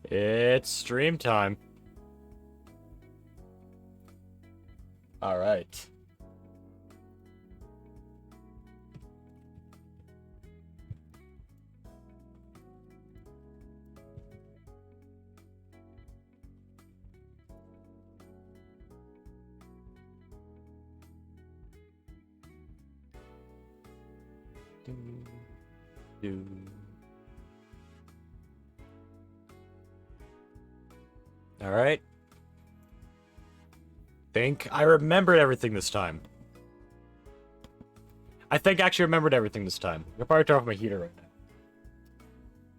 It's stream time. All right. Do. All right. Think I remembered everything this time. I think I actually remembered everything this time. I'll probably turn off my heater right now.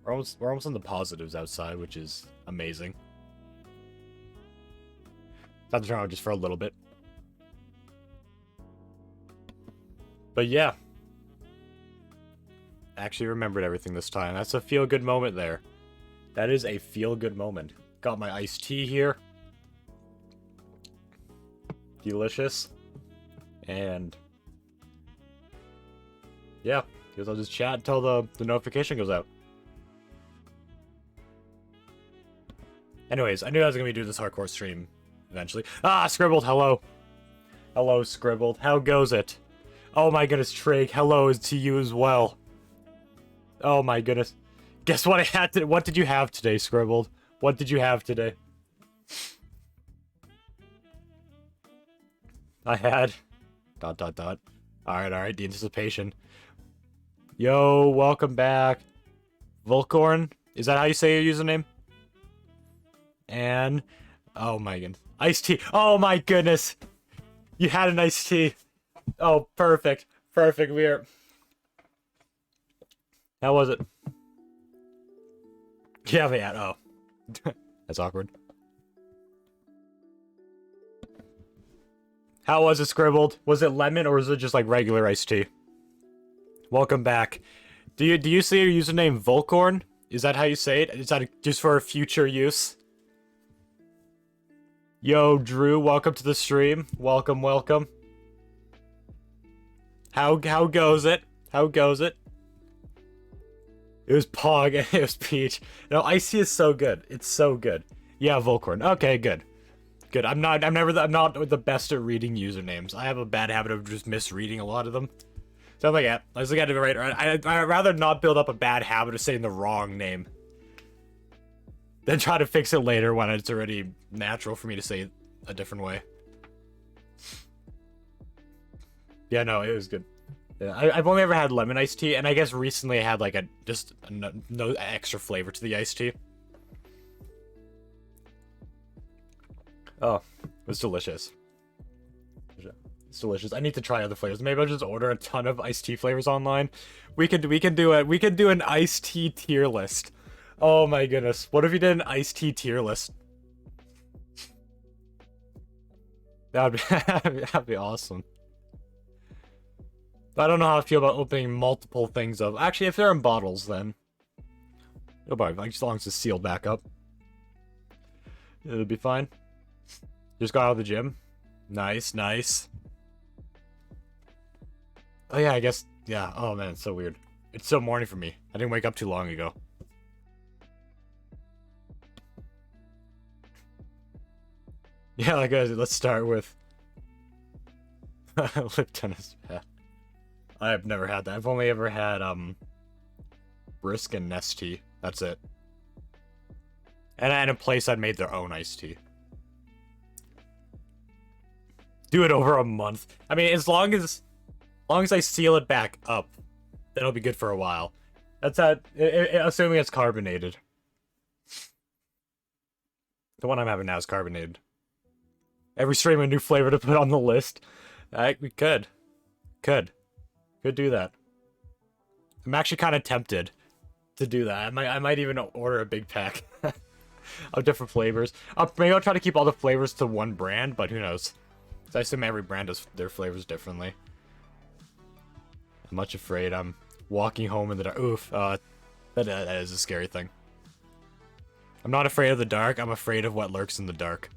We're almost on the positives outside, which is amazing. Have to turn on just for a little bit. But yeah. I actually remembered everything this time. That's a feel-good moment there. That is a feel-good moment. Got my iced tea here. Delicious. And yeah, because I'll just chat until the notification goes out. Anyways, I knew I was going to be doing this hardcore stream eventually. Ah, Scribbled, hello. Hello, Scribbled. How goes it? Oh my goodness, Trig, hello to you as well. Oh my goodness. Guess what I had to— what did you have today, Scribbled? What did you have today? I had... ... Alright, the anticipation. Yo, welcome back. Volcorn? Is that how you say your username? And... oh my goodness. Iced tea. Oh my goodness. You had an iced tea. Oh, perfect. Perfect. We are... how was it? Yeah, but yeah, oh. That's awkward. How was it, Scribbled? Was it lemon or was it just like regular iced tea? Welcome back. Do you say your username Volcorn? Is that how you say it? Is that just for future use? Yo, Drew, welcome to the stream. Welcome, welcome. How goes it? How goes it? It was Pog and it was Peach. No, Icy is so good. It's so good. Yeah, Volcorn. Okay, good. Good. I'm not the best at reading usernames. I have a bad habit of just misreading a lot of them. So I'm like, yeah, I just gotta do it right. I'd rather not build up a bad habit of saying the wrong name than try to fix it later when it's already natural for me to say it a different way. Yeah, no, it was good. Yeah, I've only ever had lemon iced tea, and I guess recently I had like just no extra flavor to the iced tea. Oh, it was delicious. It's delicious. I need to try other flavors. Maybe I'll just order a ton of iced tea flavors online. We could do an iced tea tier list. Oh my goodness. What if you did an iced tea tier list? That'd be awesome. I don't know how I feel about opening multiple things up. Actually, if they're in bottles, then it'll be fine, as long as it's sealed back up. It'll be fine. Just got out of the gym. Nice, nice. Oh yeah, I guess, yeah. Oh man, it's so weird. It's so morning for me. I didn't wake up too long ago. Yeah, like let's start with lip tennis. Yeah. I've never had that. I've only ever had brisk and nest tea. That's it. And at a place that made their own iced tea. Do it over a month. I mean, as long as I seal it back up, then it'll be good for a while. That's assuming it's carbonated. The one I'm having now is carbonated. Every stream a new flavor to put on the list. We could do that. I'm actually kind of tempted to do that. I might even order a big pack of different flavors. Maybe I'll try to keep all the flavors to one brand, but who knows? So I assume every brand does their flavors differently. I'm much afraid I'm walking home in the dark. Oof, that is a scary thing. I'm not afraid of the dark. I'm afraid of what lurks in the dark.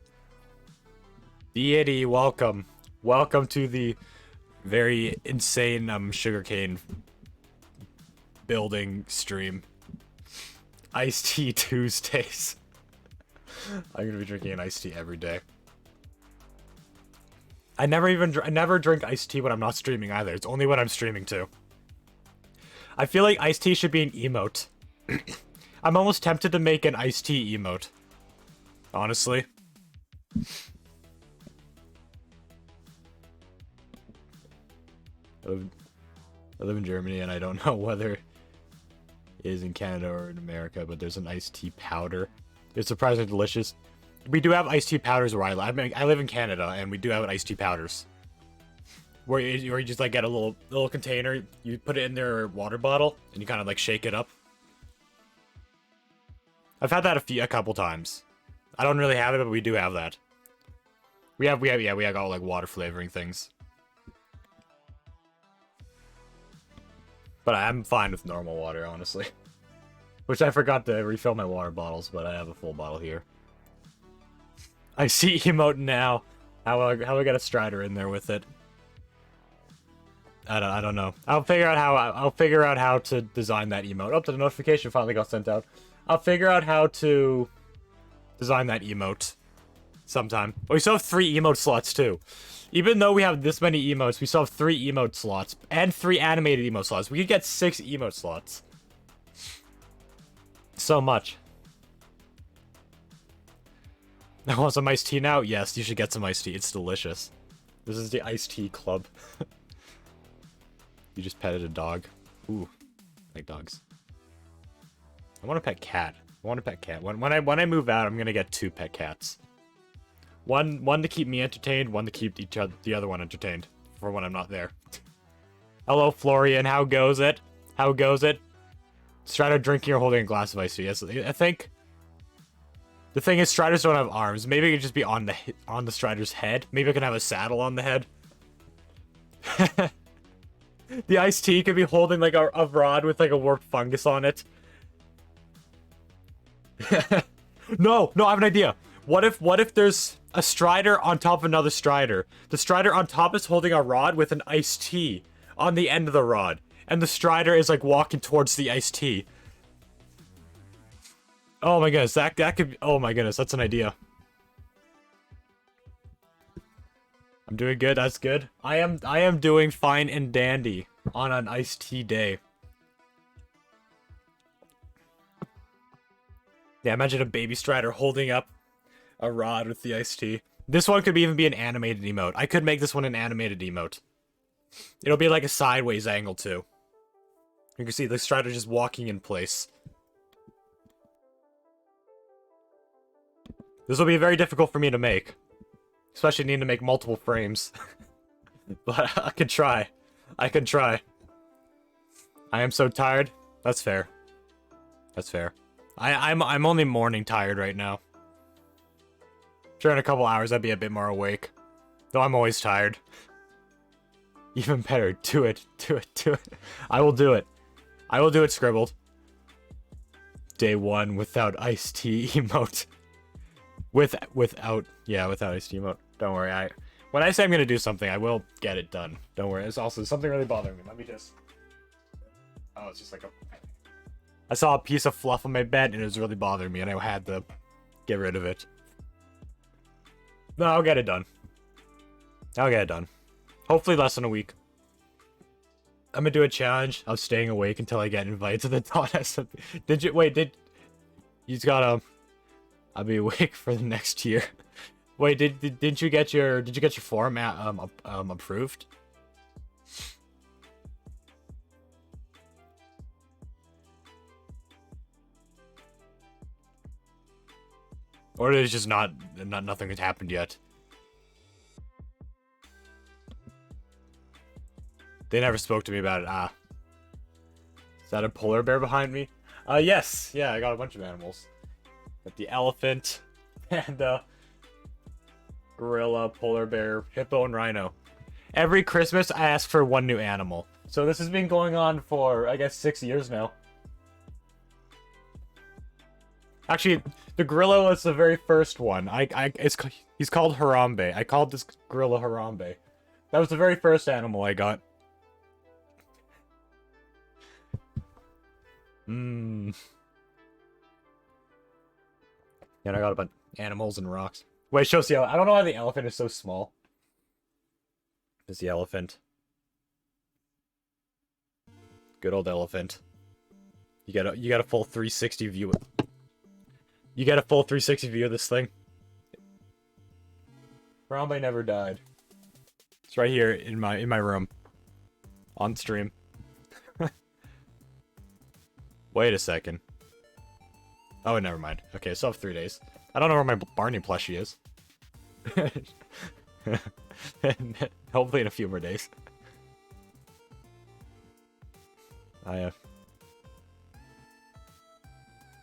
Deity, welcome. Welcome to the very insane sugarcane building stream. Iced Tea Tuesdays. I'm gonna be drinking an iced tea every day. I never drink iced tea when I'm not streaming either. It's only when I'm streaming too. I feel like iced tea should be an emote. I'm almost tempted to make an iced tea emote. Honestly. I live in Germany and I don't know whether it is in Canada or in America, but there's an iced tea powder. It's surprisingly delicious. We do have iced tea powders where I live. I live in Canada and we do have iced tea powders. Where you just like get a little container, you put it in their water bottle, and you kind of like shake it up. I've had that a couple times. I don't really have it, but we do have that. We have all like water flavoring things. But I'm fine with normal water, honestly. Which I forgot to refill my water bottles, but I have a full bottle here. I see emote now. How I got a Strider in there with it. I don't know. I'll figure out how to design that emote. Oh, the notification finally got sent out. I'll figure out how to design that emote sometime. We still have 3 emote slots too. Even though we have this many emotes, we still have 3 emote slots and 3 animated emote slots. We could get 6 emote slots. So much. I want some iced tea now? Yes, you should get some iced tea. It's delicious. This is the iced tea club. You just petted a dog. Ooh, I like dogs. I want a pet cat. When I move out, I'm gonna get 2 pet cats. One to keep me entertained, one to keep the other one entertained for when I'm not there. Hello, Florian. How goes it? How goes it? Strider drinking or holding a glass of iced tea. Yes, I think. The thing is, Striders don't have arms. Maybe it could just be on the Strider's head. Maybe I can have a saddle on the head. The iced tea could be holding like a rod with like a warped fungus on it. No, I have an idea. What if there's a Strider on top of another Strider? The Strider on top is holding a rod with an iced tea on the end of the rod. And the Strider is like walking towards the iced tea. Oh my goodness, that could be, oh my goodness, that's an idea. I'm doing good, that's good. I am doing fine and dandy on an iced tea day. Yeah, imagine a baby Strider holding up a rod with the iced tea. This one could even be an animated emote. I could make this one an animated emote. It'll be like a sideways angle too. You can see the Strider just walking in place. This will be very difficult for me to make. Especially needing to make multiple frames. But I could try. I can try. I am so tired. That's fair. That's fair. I'm only morning tired right now. Sure, in a couple hours I'd be a bit more awake. Though I'm always tired. Even better, do it. Do it, do it. I will do it. I will do it, Scribbled. Day 1 without iced tea emote. Without iced tea emote. Don't worry, when I say I'm gonna do something, I will get it done. Don't worry. It's also something really bothering me. Let me just. Oh, it's just like a. I saw a piece of fluff on my bed and it was really bothering me, and I had to get rid of it. No, I'll get it done. I'll get it done. Hopefully less than a week. I'm gonna do a challenge of staying awake until I get invited to the .smp. Did you wait? You just gotta. I'll be awake for the next year. Wait, did you get your form approved? Or it's just nothing has happened yet. They never spoke to me about it. Ah. Is that a polar bear behind me? Yes. Yeah, I got a bunch of animals. Got the elephant and gorilla, polar bear, hippo, and rhino. Every Christmas I ask for one new animal. So this has been going on for, I guess, 6 years now. Actually, the gorilla was the very first one. He's called Harambe. I called this gorilla Harambe. That was the very first animal I got. And I got a bunch of animals and rocks. Wait, show the I don't know why the elephant is so small. Is the elephant. Good old elephant. You got a full 360 view. You get a full 360 view of this thing. Harambe never died. It's right here in my room. On stream. Wait a second. Oh, never mind. Okay, I still have 3 days. I don't know where my Barney plushie is. Hopefully in a few more days.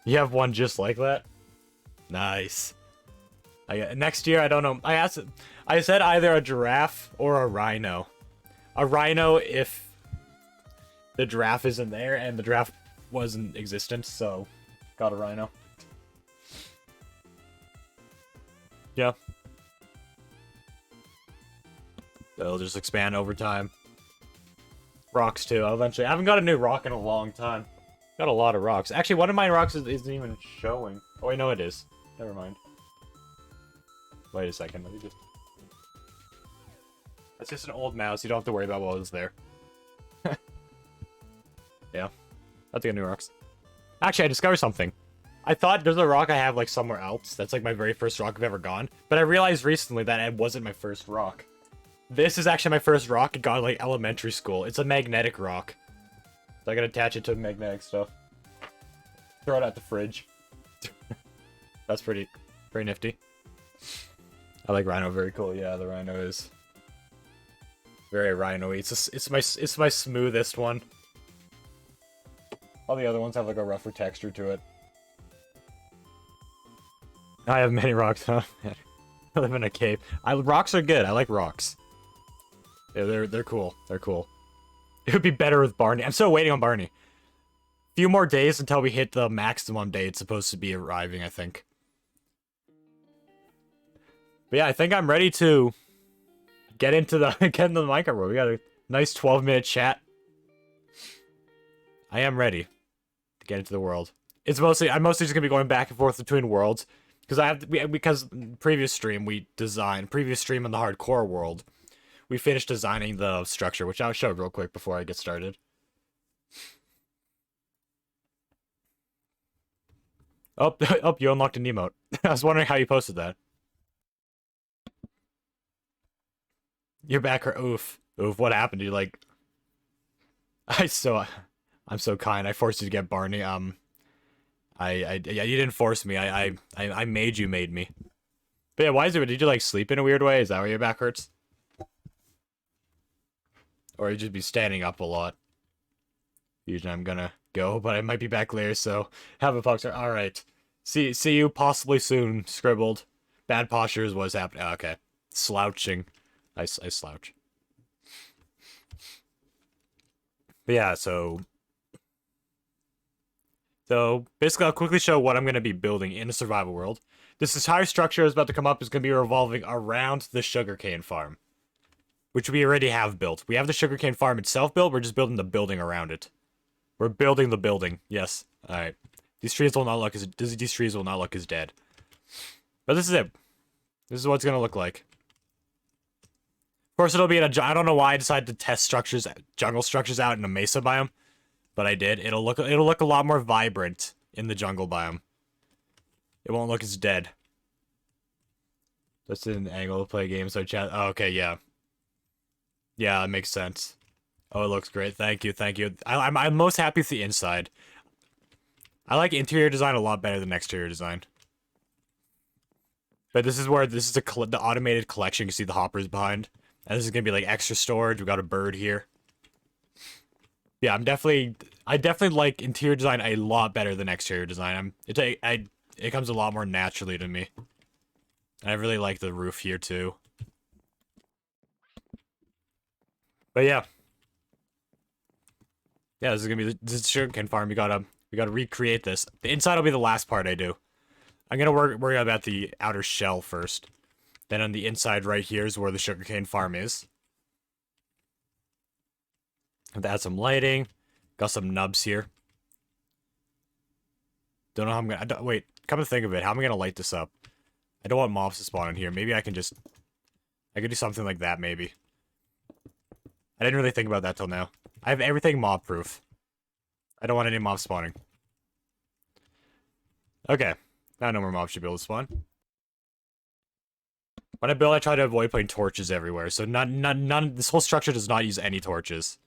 You have one just like that? Nice. Next year, I don't know. I said either a giraffe or a rhino. A rhino if the giraffe isn't there and the giraffe wasn't existent, so got a rhino. Yeah. They'll just expand over time. Rocks too, eventually. I haven't got a new rock in a long time. Got a lot of rocks. Actually, one of my rocks isn't even showing. Oh wait, no it is. Never mind. Wait a second, let me just... That's just an old mouse, you don't have to worry about what was there. Yeah. I'll take a new rocks. Actually, I discovered something. I thought there's a rock I have like somewhere else. That's like my very first rock I've ever gone. But I realized recently that it wasn't my first rock. This is actually my first rock I got in like elementary school. It's a magnetic rock. So I can attach it to magnetic stuff. Throw it out the fridge. That's pretty nifty. I like rhino, very cool. Yeah, the rhino is very rhino-y. It's my smoothest one. All the other ones have like a rougher texture to it. I have many rocks, huh? I live in a cave. Rocks are good. I like rocks. Yeah, they're cool. They're cool. It would be better with Barney. I'm still waiting on Barney. Few more days until we hit the maximum day it's supposed to be arriving, I think. But yeah, I think I'm ready to get into the Minecraft world. We got a nice 12-minute chat. I am ready to get into the world. I'm mostly just gonna be going back and forth between worlds because previous stream on the hardcore world, we finished designing the structure, which I'll show real quick before I get started. Oh, you unlocked an emote. I was wondering how you posted that. You're back, or oof. Oof, what happened? You like... I'm so kind. I forced you to get Barney. Yeah, you didn't force me. I made me. But yeah, why is it? Did you like sleep in a weird way? Is that why your back hurts? Or you just be standing up a lot? Usually I'm gonna go, but I might be back later, so have a talk. Alright. See you possibly soon, Scribbled. Bad posture is what's happening. Okay. Slouching. I slouch. But yeah, so basically I'll quickly show what I'm going to be building in a survival world. This entire structure is about to come up is going to be revolving around the sugarcane farm, which we already have built. We have the sugarcane farm itself built, we're just building the building around it. We're building the building, yes. Alright. These trees will not look as dead. But this is it. This is what it's going to look like. Of course, it'll be in a... I don't know why I decided to test jungle structures out in a mesa biome, but I did. It'll look a lot more vibrant in the jungle biome. It won't look as dead. That's an angle to play games, so chat... Oh, okay, yeah. Yeah, that makes sense. Oh, it looks great. Thank you. I'm most happy with the inside. I like interior design a lot better than exterior design. But this is the automated collection. You can see the hoppers behind. And this is gonna be like extra storage. We got a bird here. Yeah, I definitely like interior design a lot better than exterior design. It comes a lot more naturally to me. I really like the roof here too. But yeah. Yeah, this is sugarcane farm. We gotta recreate this. The inside will be the last part I do. I'm gonna worry about the outer shell first. Then on the inside right here is where the sugarcane farm is. Have to add some lighting. Got some nubs here. Don't know how I'm gonna... wait, come to think of it, how am I gonna light this up? I don't want mobs to spawn in here. Maybe I can just... I could do something like that, maybe. I didn't really think about that till now. I have everything mob-proof. I don't want any mobs spawning. Okay. Now no more mobs should be able to spawn. When I build, I try to avoid putting torches everywhere. So none, this whole structure does not use any torches.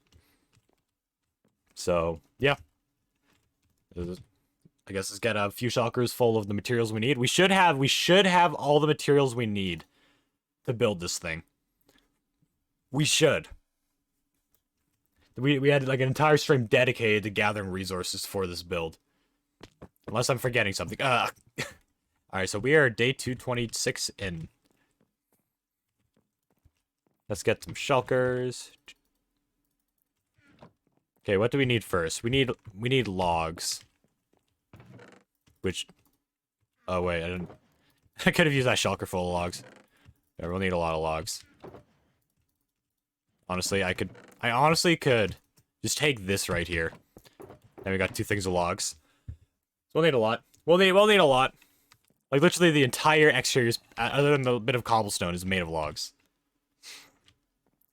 So, yeah. I guess let's get a few shulkers full of the materials we need. We should have all the materials we need to build this thing. We should. We had like an entire stream dedicated to gathering resources for this build. Unless I'm forgetting something. Alright, so we are day 226 in. Let's get some shulkers. Okay, what do we need first? We need logs. Which... Oh, wait, I didn't... I could have used that shulker full of logs. Yeah, we'll need a lot of logs. Honestly, I honestly could just take this right here. And we got 2 things of logs. So we'll need a lot. We'll need a lot. Like, literally the entire exterior, other than the bit of cobblestone, is made of logs.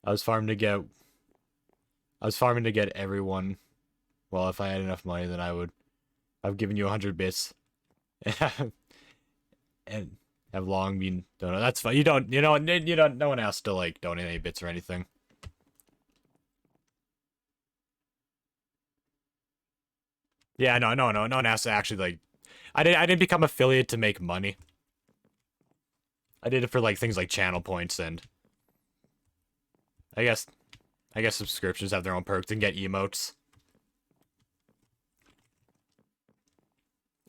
I was farming to get everyone. Well, if I had enough money, then I've given you 100 bits. And have long been donut. That's fine. You don't, no one has to, like, donate any bits or anything. Yeah, no one has to actually, like... I didn't become affiliate to make money. I did it for, like, things like channel points and... I guess subscriptions have their own perks and get emotes.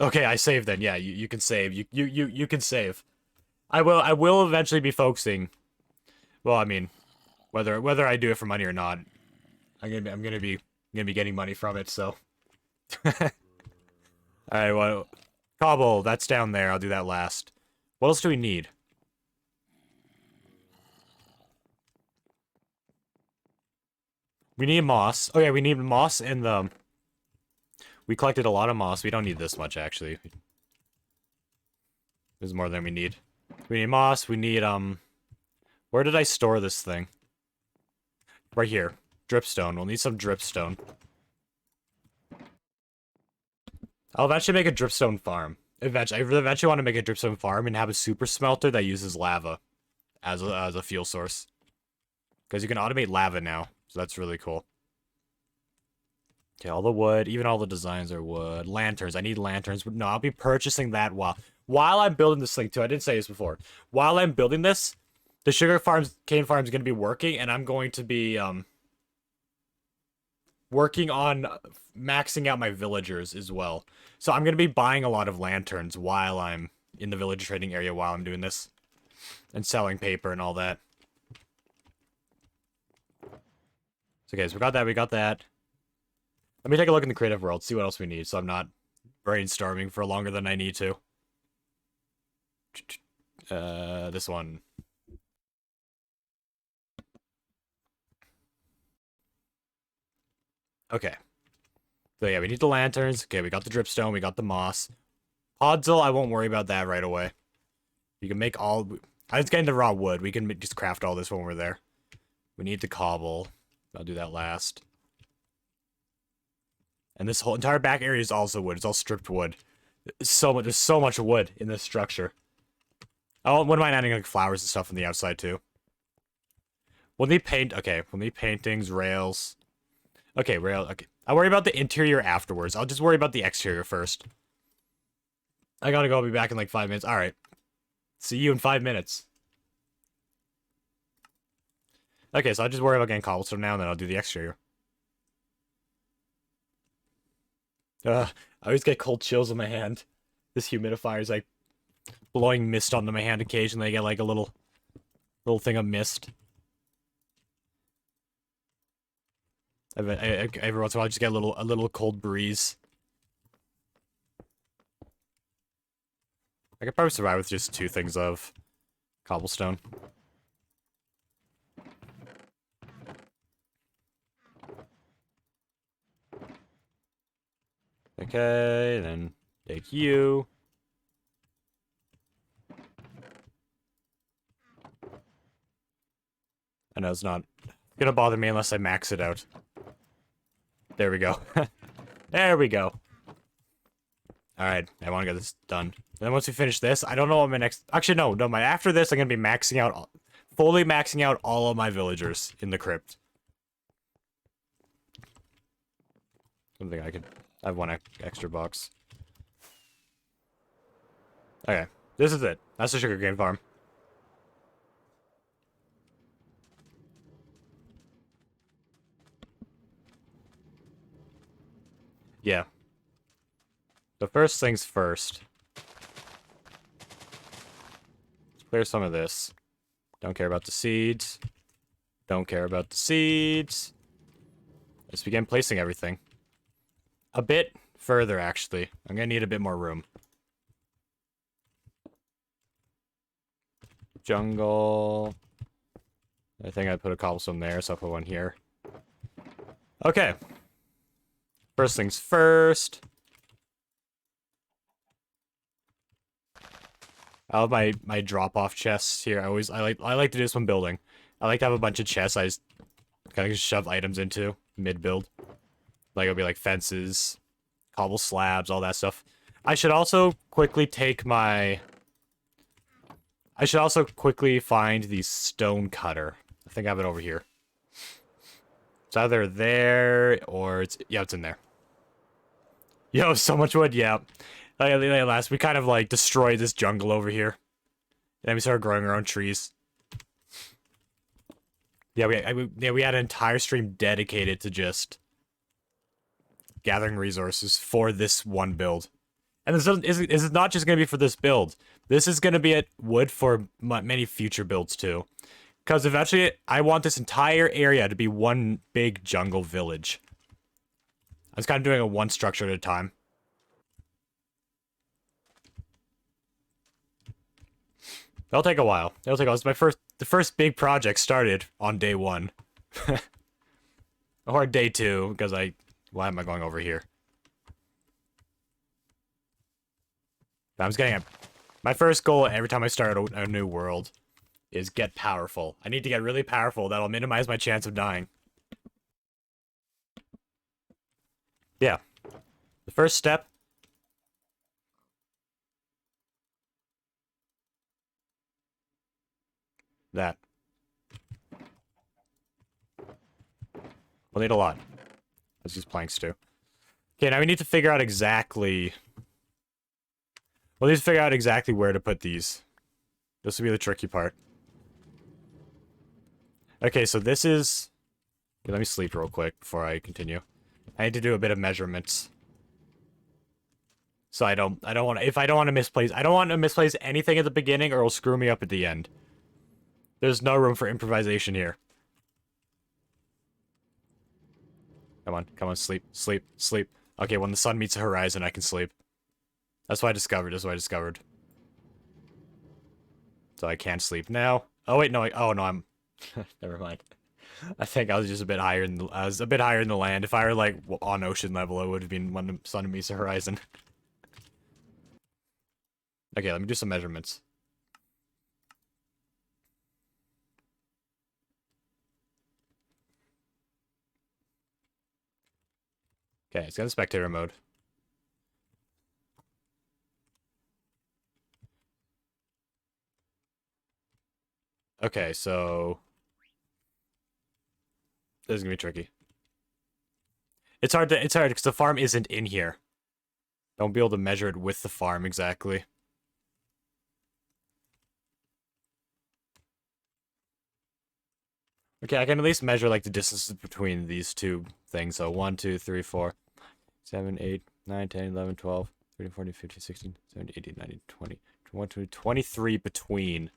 Okay, I saved then. Yeah, you can save. You can save. I will eventually be focusing... Well, I mean... Whether I do it for money or not... I'm gonna be getting money from it, so... Alright, well... Cobble, that's down there. I'll do that last. What else do we need? We need moss. Oh yeah, we need moss and the... We collected a lot of moss. We don't need this much, actually. There's more than we need. We need moss. We need, Where did I store this thing? Right here. Dripstone. We'll need some dripstone. I'll eventually make a dripstone farm. I eventually want to make a dripstone farm and have a super smelter that uses lava as a fuel source. Because you can automate lava now, so that's really cool. Okay, all the wood, even all the designs are wood. Lanterns, I need lanterns. No, I'll be purchasing that while I'm building this thing too. I didn't say this before. While I'm building this, the cane farm is going to be working, and I'm going to be working on maxing out my villagers as well. So I'm going to be buying a lot of lanterns while I'm in the village trading area while I'm doing this. And selling paper and all that. So okay, so we got that. Let me take a look in the creative world, see what else we need, so I'm not brainstorming for longer than I need to. This one. Okay. So yeah, we need the lanterns. Okay, we got the dripstone, we got the moss. Podzol, I won't worry about that right away. You can make all... I was getting the raw wood. We can just craft all this when we're there. We need the cobble. I'll do that last. And this whole entire back area is also wood. It's all stripped wood. There's so much wood in this structure. I wouldn't mind adding like flowers and stuff on the outside too. We'll need paint. Okay, we'll need paintings, rails. Okay, okay. I'll worry about the interior afterwards. I'll just worry about the exterior first. I gotta go. I'll be back in like 5 minutes. Alright. See you in 5 minutes. Okay, so I'll just worry about getting cobblestone now, and then I'll do the exterior. I always get cold chills on my hand. This humidifier is like blowing mist onto my hand occasionally. I get like a little thing of mist. Every once in a while I just get a little cold breeze. I could probably survive with just 2 things of cobblestone. Okay, then take you. I know it's not gonna bother me unless I max it out. There we go. There we go. Alright, I want to get this done. And then once we finish this, I don't know what my next... Actually, no. After this, I'm going to be maxing out... Fully maxing out all of my villagers in the crypt. Something I could... I have one extra box. Okay, this is it. That's the sugarcane farm. Yeah. So first things first. Let's clear some of this. Don't care about the seeds. Don't care about the seeds. Let's begin placing everything. A bit further, actually. I'm gonna need a bit more room. Jungle. I think I put a cobblestone there, so I'll put one here. Okay. First things first. I have my drop-off chests here. I like to do this when building. I like to have a bunch of chests I just kind of shove items into mid-build. Like it'll be like fences, cobble slabs, all that stuff. I should also quickly take my... I should also quickly find the stone cutter. I think I have it over here. It's either there or it's... Yeah, it's in there. Yo, so much wood, yeah. Like last, we kind of like destroyed this jungle over here. And then we started growing our own trees. Yeah, we had an entire stream dedicated to just gathering resources for this one build. And this is not just going to be for this build. This is going to be wood for many future builds too. Because eventually, I want this entire area to be one big jungle village. I was kind of doing it one structure at a time. That'll take a while. It'll take a while. It's the first big project started on day 1. Or day 2, because why am I going over here? I was getting my first goal every time I start a new world is get powerful. I need to get really powerful. That'll minimize my chance of dying. Yeah. The first step. That. We'll need a lot. Let's use planks too. Okay, now we need to figure out exactly... We'll need to figure out exactly where to put these. This will be the tricky part. Okay, so this is... Okay, let me sleep real quick before I continue. I need to do a bit of measurements. So I don't want to... If I don't want to misplace... I don't want to misplace anything at the beginning or it'll screw me up at the end. There's no room for improvisation here. Come on, sleep, sleep, sleep. Okay, when the sun meets the horizon, I can sleep. That's what I discovered. So I can't sleep now. Oh wait, no, oh no, I'm... Never mind. I think I was just a bit higher in the... I was a bit higher in the land. If I were, like, on ocean level, it would have been when the sun meets the horizon. Okay, let me do some measurements. Okay, it's got a spectator mode. Okay, so... This is gonna be tricky. It's hard because the farm isn't in here. Don't be able to measure it with the farm exactly. Okay, I can at least measure, like, the distances between these two things. So 1, 2, 3, 4, 7, 8, 9, 10, 11, 12, 13, 14, 15, 16, 17, 18, 19, 20, 21, 22, 23 between.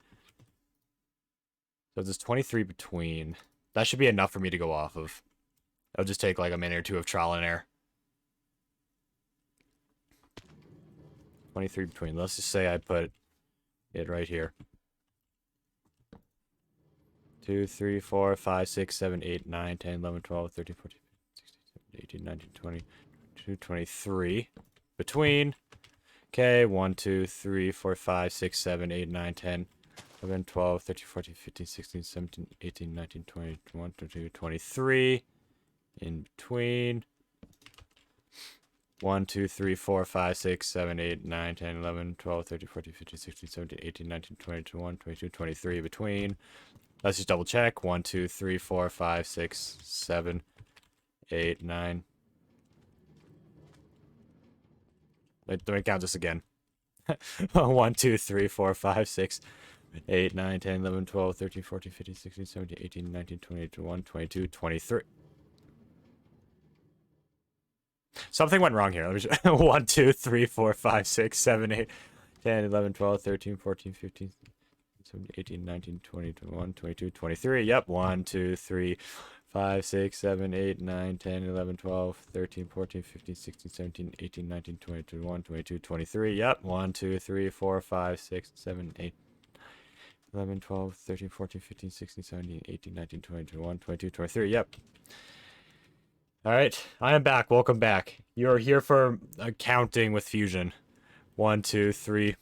So there's 23 between. That should be enough for me to go off of. It'll just take, like, a minute or two of trial and error. 23 between. Let's just say I put it right here. 2, 3, 4, 5, 6, 7, 8, 9, 10, 11, 12, 13, 14, 15, 16, 17, 18, 19, 20, 22, 23. Between. Okay, 1, 2, 3, 4, 5, 6, 7, 8, 9, 10, 11, 12, 13, 14, 15, 16, 17, 18, 19, 20, 21, 22, 23. In between. 1, 2, 3, 4, 5, 6, 7, 8, 9, 10, 11, 12, 13, 14, 15, 16, 17, 18, 19, 20, 21, 22, 23 between. Let's just double check. 1, 2, 3, 4, 5, 6, 7, 8, 9. Let me count this again. 1, 2, 3, 4, 5, 6, 8, 9, 10, 11, 12, 13, 14, 15, 16, 17, 18, 19, 20, 21, 22, 23. Something went wrong here. Let me just 1, 2, 3, 4, 5, 6, 7, 8, 10, 11, 12, 13, 14, 15, 17, 18, 19, 20, 21, 22, 23. Yep. 1, 2, 3, 5, 6, 7, 8, 9, 10, 11, 12, 13, 14, 15, 16, 17, 18, 19, 20, 21, 22, 23. Yep. 1, 2, 3, 4, 5, 6, 7, 8, 11, 12, 13, 14, 15, 16, 17, 18, 19, 20, 21, 22, 23. Yep. Alright, I am back. Welcome back. You're here for counting with Fusion. 1, 2, 3,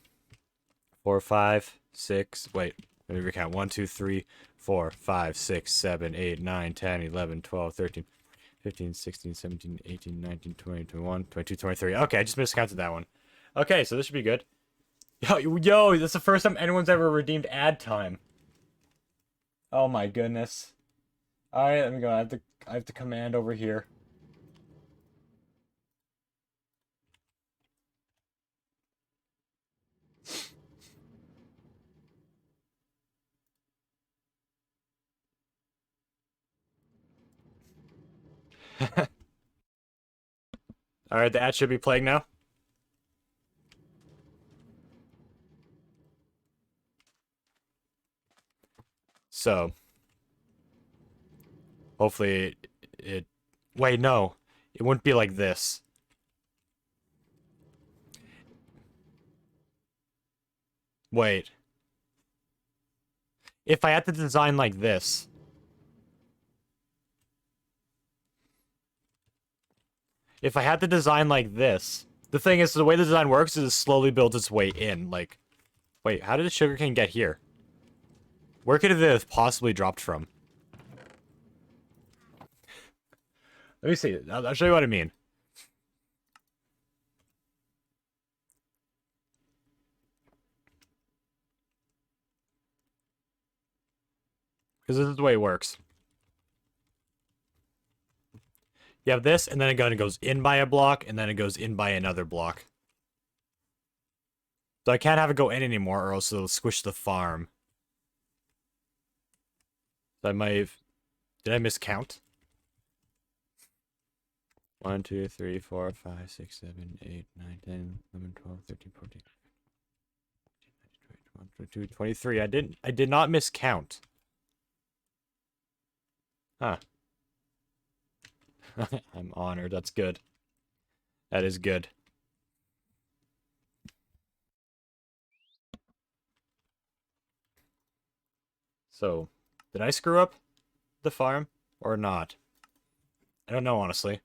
4, 5, 6. Wait, let me recount. 1, 2, 3, 4, 5, 6, 7, 8, 9, 10, 11, 12, 13, 15, 16, 17, 18, 19, 20, 21, 22, 23. Okay, I just miscounted that one. Okay, so this should be good. Yo, that's the first time anyone's ever redeemed ad time. Oh my goodness. Alright, let me go. I have to command over here. Alright, the ad should be playing now. So, hopefully it... Wait, no. It wouldn't be like this. Wait. If I had to design like this... If I had to design like this... The thing is, the way the design works is it slowly builds its way in. Like, wait, how did the sugarcane get here? Where could it have possibly dropped from? Let me see. I'll show you what I mean. Because this is the way it works. You have this, and then it goes in by a block, and then it goes in by another block. So I can't have it go in anymore, or else it'll squish the farm. So I might have... Did I miscount? 1, 2, 3, 4, 5, 6, 7, 8, 9, 10, 11, 12, 13, 14, 15, 22, 23. I did not miscount. Huh. I'm honored. That's good. That is good. So, did I screw up the farm or not? I don't know, honestly.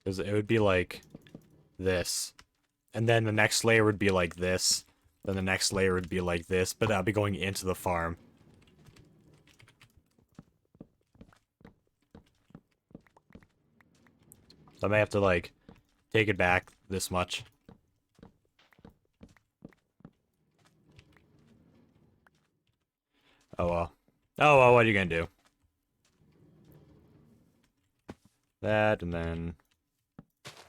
Because it would be like this. And then the next layer would be like this. Then the next layer would be like this. But that'd be going into the farm. So I may have to, like, take it back this much. Oh well. Oh well, what are you gonna do? That, and then...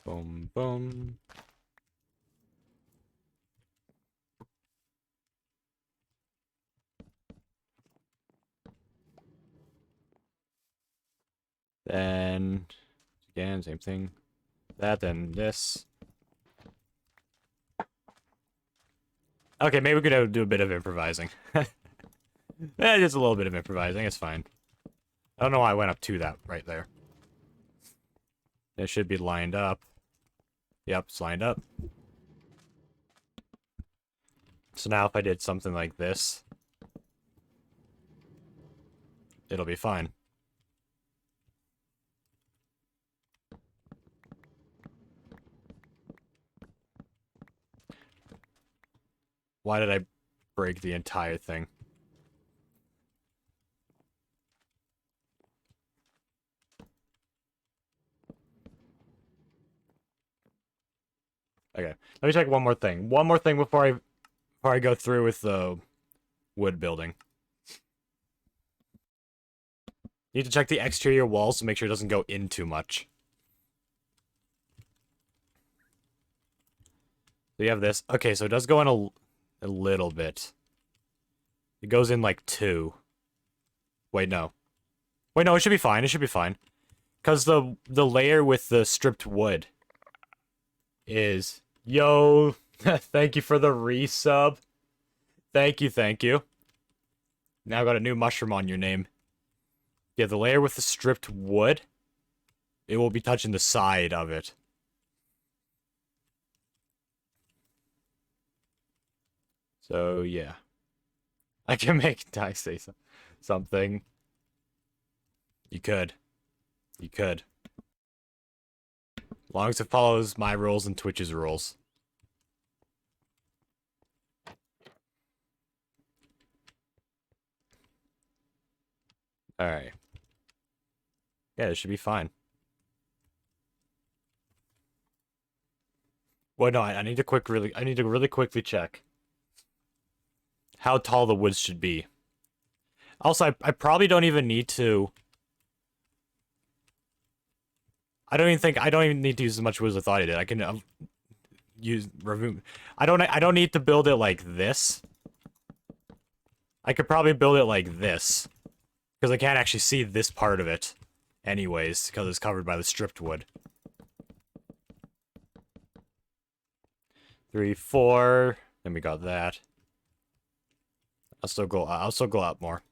Boom, boom. Then... Again, same thing. That, then this. Okay, maybe we could do a bit of improvising. Just a little bit of improvising, it's fine. I don't know why I went up to that right there. It should be lined up. Yep, it's lined up. So now if I did something like this. It'll be fine. Why did I break the entire thing? Okay, let me check one more thing. One more thing before I go through with the wood building. Need to check the exterior walls to make sure it doesn't go in too much. So you have this. Okay, so it does go in a little bit. It goes in like 2. Wait, no. Wait, no, it should be fine. It should be fine. Because the layer with the stripped wood is... Yo, thank you for the resub. Thank you, thank you. Now got a new mushroom on your name. Yeah, the layer with the stripped wood, it will be touching the side of it. So, yeah. I can make Ty say something. You could. You could. As long as it follows my rules and Twitch's rules. Alright. Yeah, it should be fine. Well, no, I need to really quickly check how tall the woods should be. Also, I probably don't even need to... I don't even need to use as much wood as I thought I did. I can remove... I don't need to build it like this. I could probably build it like this. Because I can't actually see this part of it. Anyways, because it's covered by the stripped wood. 3, 4. Then we got that. I'll still go up more.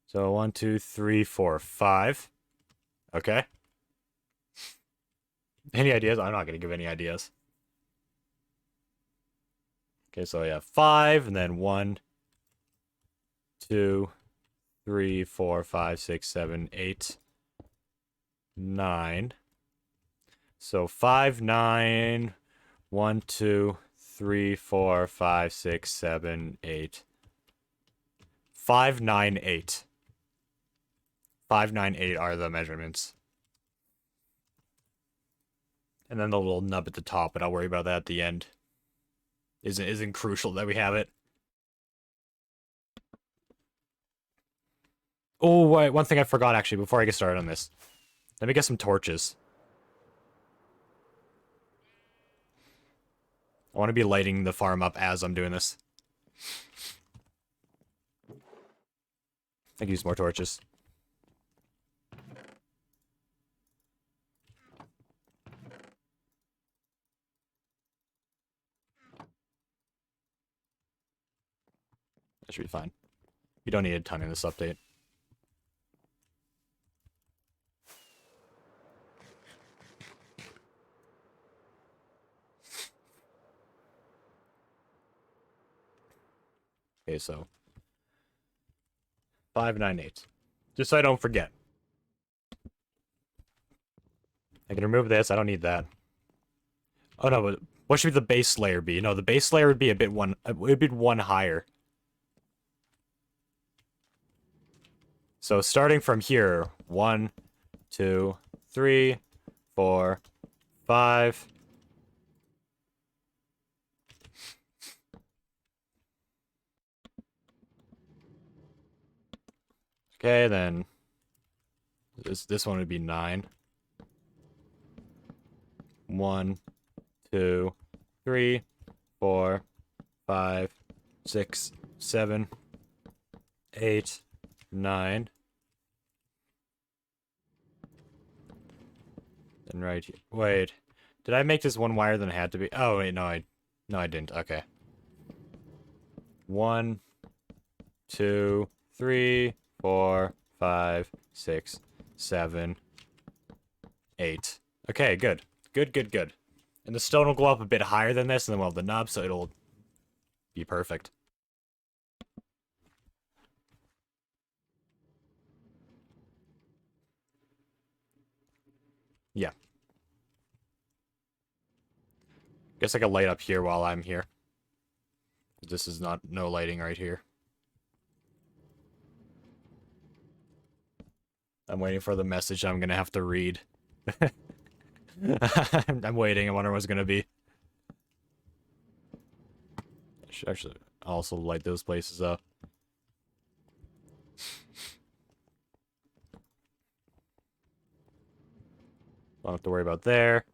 So 1, 2, 3, 4, 5. Okay. Any ideas? I'm not gonna give any ideas. Okay, so yeah, 5, and then 1, 2, 3, 4, 5, 6, 7, 8, 9. So 5, 9, 1, 2, 3, 4, 5, 6, 7, 8. 5, 9, 8. 5, 9, 8 are the measurements. And then the little nub at the top, but I'll worry about that at the end. Isn't crucial that we have it. Oh, wait, one thing I forgot actually before I get started on this. Let me get some torches. I want to be lighting the farm up as I'm doing this. I can use more torches. That should be fine. You don't need a ton in this update. Okay, so 5, 9, 8. Just so I don't forget. I can remove this. I don't need that. Oh no, but what should the base layer be? No, the base layer would be it would be one higher. So starting from here, 1, 2, 3, 4, 5. Okay, then this one would be 9. 1, 2, 3, 4, 5, 6, 7, 8, 9. And right here. Wait. Did I make this one wider than it had to be? Oh, wait, no, I didn't. Okay. 1, 2, 3, 4, 5, 6, 7, 8. Okay, good. Good. And the stone will go up a bit higher than this, and then we'll have the knob, so it'll be perfect. Guess I can light up here while I'm here. This is not no lighting right here. I'm waiting for the message I'm gonna have to read. I'm waiting. I wonder what it's gonna be. I should actually also light those places up. Don't have to worry about there.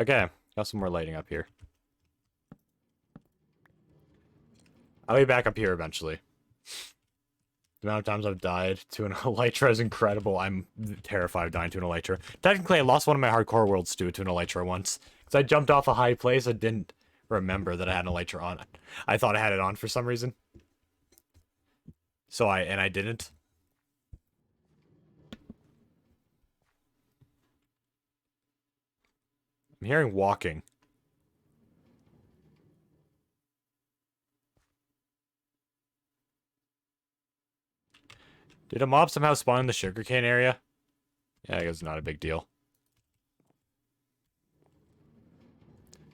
Okay, got some more lighting up here. I'll be back up here eventually. The amount of times I've died to an Elytra is incredible. I'm terrified of dying to an Elytra. Technically, I lost one of my hardcore worlds to an Elytra once. Because I jumped off a high place, I didn't remember that I had an Elytra on. I thought I had it on for some reason. So I didn't. I'm hearing walking. Did a mob somehow spawn in the sugarcane area? Yeah, I guess it's not a big deal.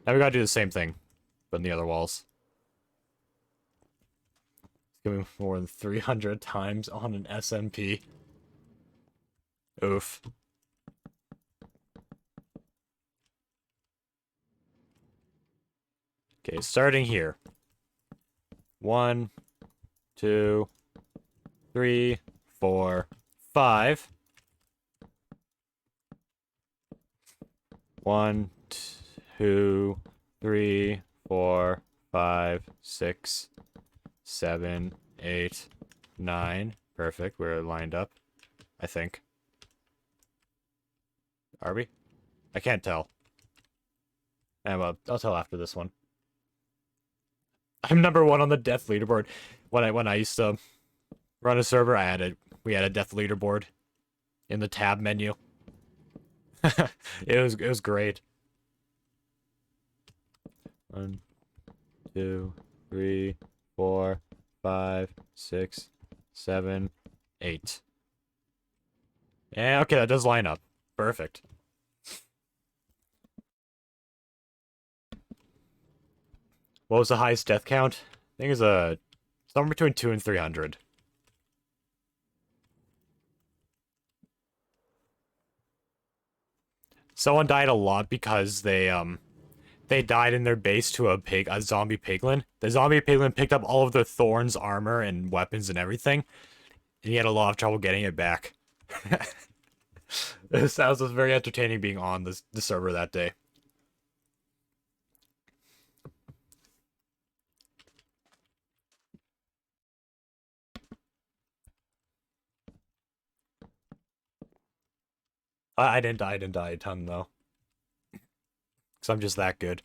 Now we gotta do the same thing, but in the other walls. It's gonna be more than 300 times on an SMP. Oof. Okay, starting here. 1, 2, 3, 4, 5. 1, 2, 3, 4, 5, 6, 7, 8, 9. Perfect. We're lined up, I think. Are we? I can't tell. Well, I'll tell after this one. I'm number 1 on the death leaderboard. When I used to run a server, we had a death leaderboard in the tab menu. It was great. 1, 2, 3, 4, 5, 6, 7, 8. Yeah, okay, that does line up. Perfect. What was the highest death count? I think it's somewhere between 200 and 300. Someone died a lot because they died in their base to a zombie piglin. The zombie piglin picked up all of their thorns, armor, and weapons and everything, and he had a lot of trouble getting it back. It sounds very entertaining being on the server that day. I didn't die a ton though. Because I'm just that good.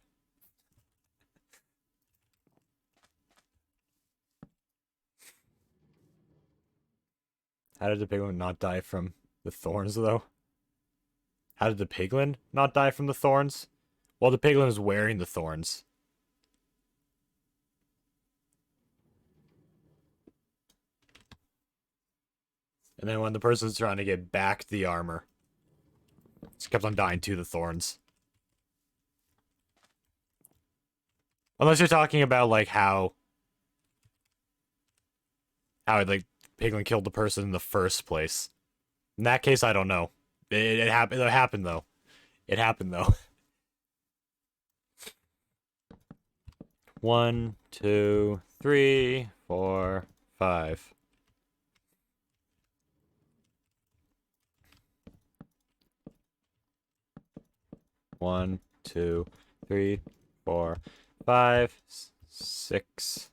How did the piglin not die from the thorns though? How did the piglin not die from the thorns? Well, the piglin is wearing the thorns. And then when the person's trying to get back the armor, just kept on dying to the thorns. Unless you're talking about like how like piglin killed the person in the first place. In that case, I don't know. It happened. It happened though. It happened though. 1, 2, 3, 4, 5. One, 2, 3, 4, 5, 6,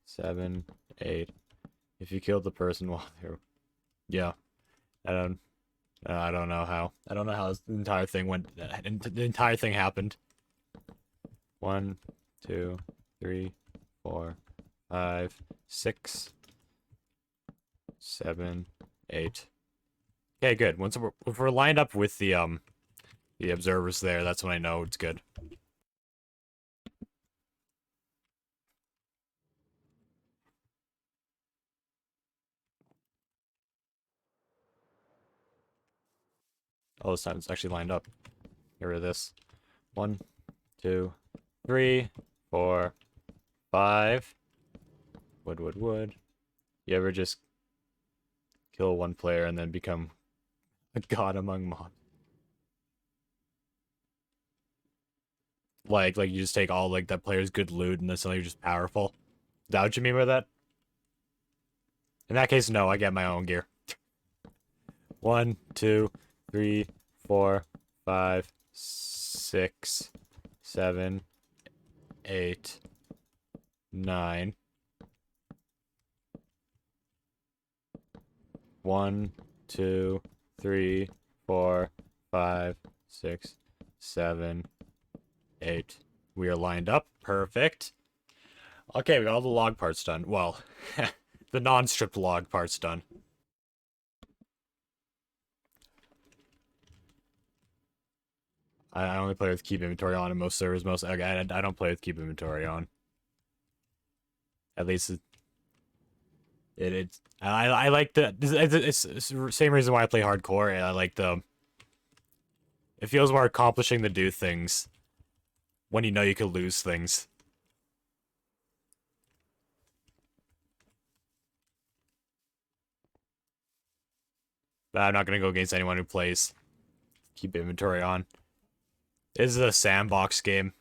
7, 8. If you killed the person while they're... Yeah. I don't know how. I don't know how the entire thing went. The entire thing happened. 1, 2, 3, 4, 5, 6, 7, 8. Okay, good. If we're lined up with the observers there, that's when I know it's good. Oh, this time it's actually lined up. Get rid of this. 1, 2, 3, 4, 5. Wood. You ever just kill one player and then become a god among mobs? Like you just take all like that player's good loot and then suddenly you're just powerful. Is that what you mean by that? In that case, no, I get my own gear. 1, 2, 3, 4, 5, 6, 7, 8, 9. 1, 2, 3, 4, 5, 6, 7, 8. We are lined up. Perfect. Okay, we got all the log parts done. Well, the non-stripped log parts done. I only play with keep inventory on in most servers. Okay, I don't play with keep inventory on. At least I like the it's the same reason why I play hardcore. I like it feels more accomplishing to do things when you know you could lose things. But I'm not gonna go against anyone who plays keep inventory on. This is a sandbox game.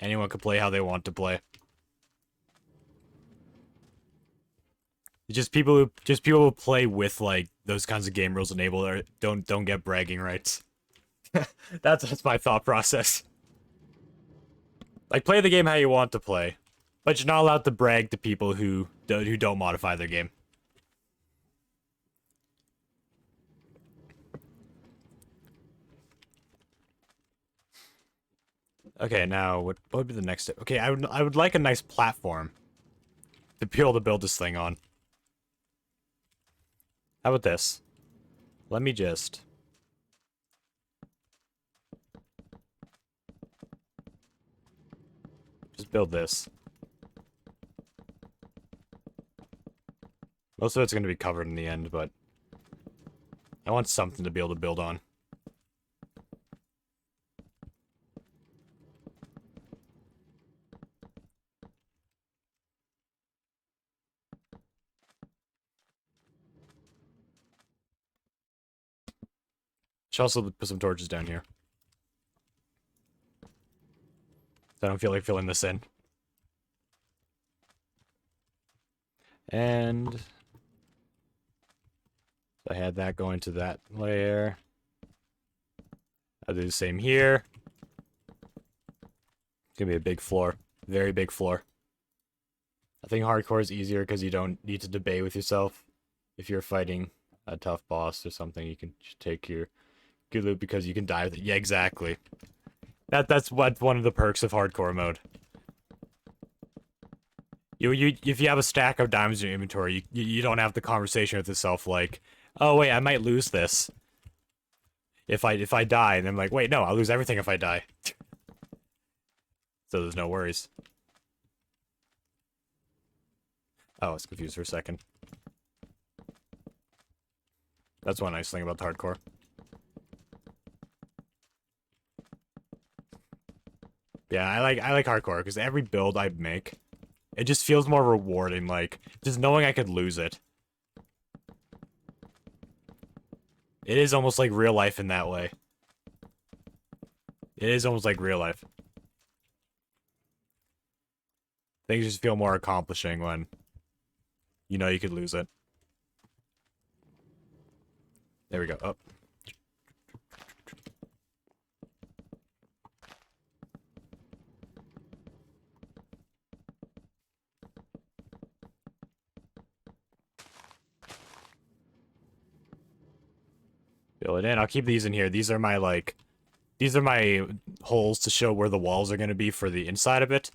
Anyone can play how they want to play. It's just people who play with like those kinds of game rules enabled or don't get bragging rights. That's my thought process. Like play the game how you want to play, but you're not allowed to brag to people who don't modify their game. Okay, now what would be the next step? Okay, I would like a nice platform to be able to build this thing on. How about this? Let me just build this. Most of it's going to be covered in the end, but I want something to be able to build on. Should also put some torches down here. So I don't feel like filling this in. And I had that going to that layer. I'll do the same here. It's gonna be a big floor. Very big floor. I think hardcore is easier because you don't need to debate with yourself. If you're fighting a tough boss or something, you can just take your good loot because you can die with it. Yeah, exactly. That's what one of the perks of hardcore mode. If you have a stack of diamonds in your inventory, you don't have the conversation with yourself like, oh wait, I might lose this if I die, and I'm like, wait, no, I'll lose everything if I die. So there's no worries. Oh, I was confused for a second. That's one nice thing about the hardcore. Yeah, I like hardcore because every build I make, it just feels more rewarding. Like just knowing I could lose it. It is almost like real life in that way. It is almost like real life. Things just feel more accomplishing when you know you could lose it. There we go. Oh. Fill it in. I'll keep these in here. These are my holes to show where the walls are going to be for the inside of it.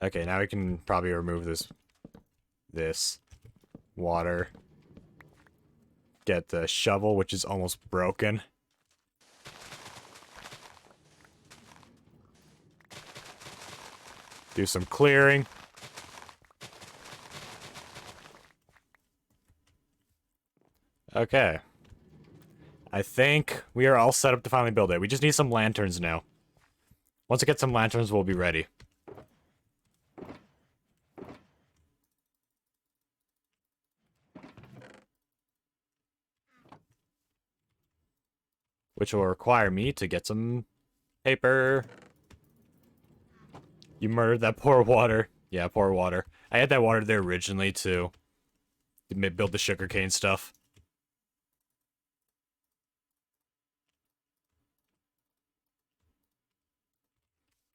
Okay, now we can probably remove this water. Get the shovel, which is almost broken. Do some clearing. Okay. I think we are all set up to finally build it. We just need some lanterns now. Once I get some lanterns, we'll be ready. Which will require me to get some paper. You murdered that poor water. Yeah, poor water. I had that water there originally to build the sugarcane stuff.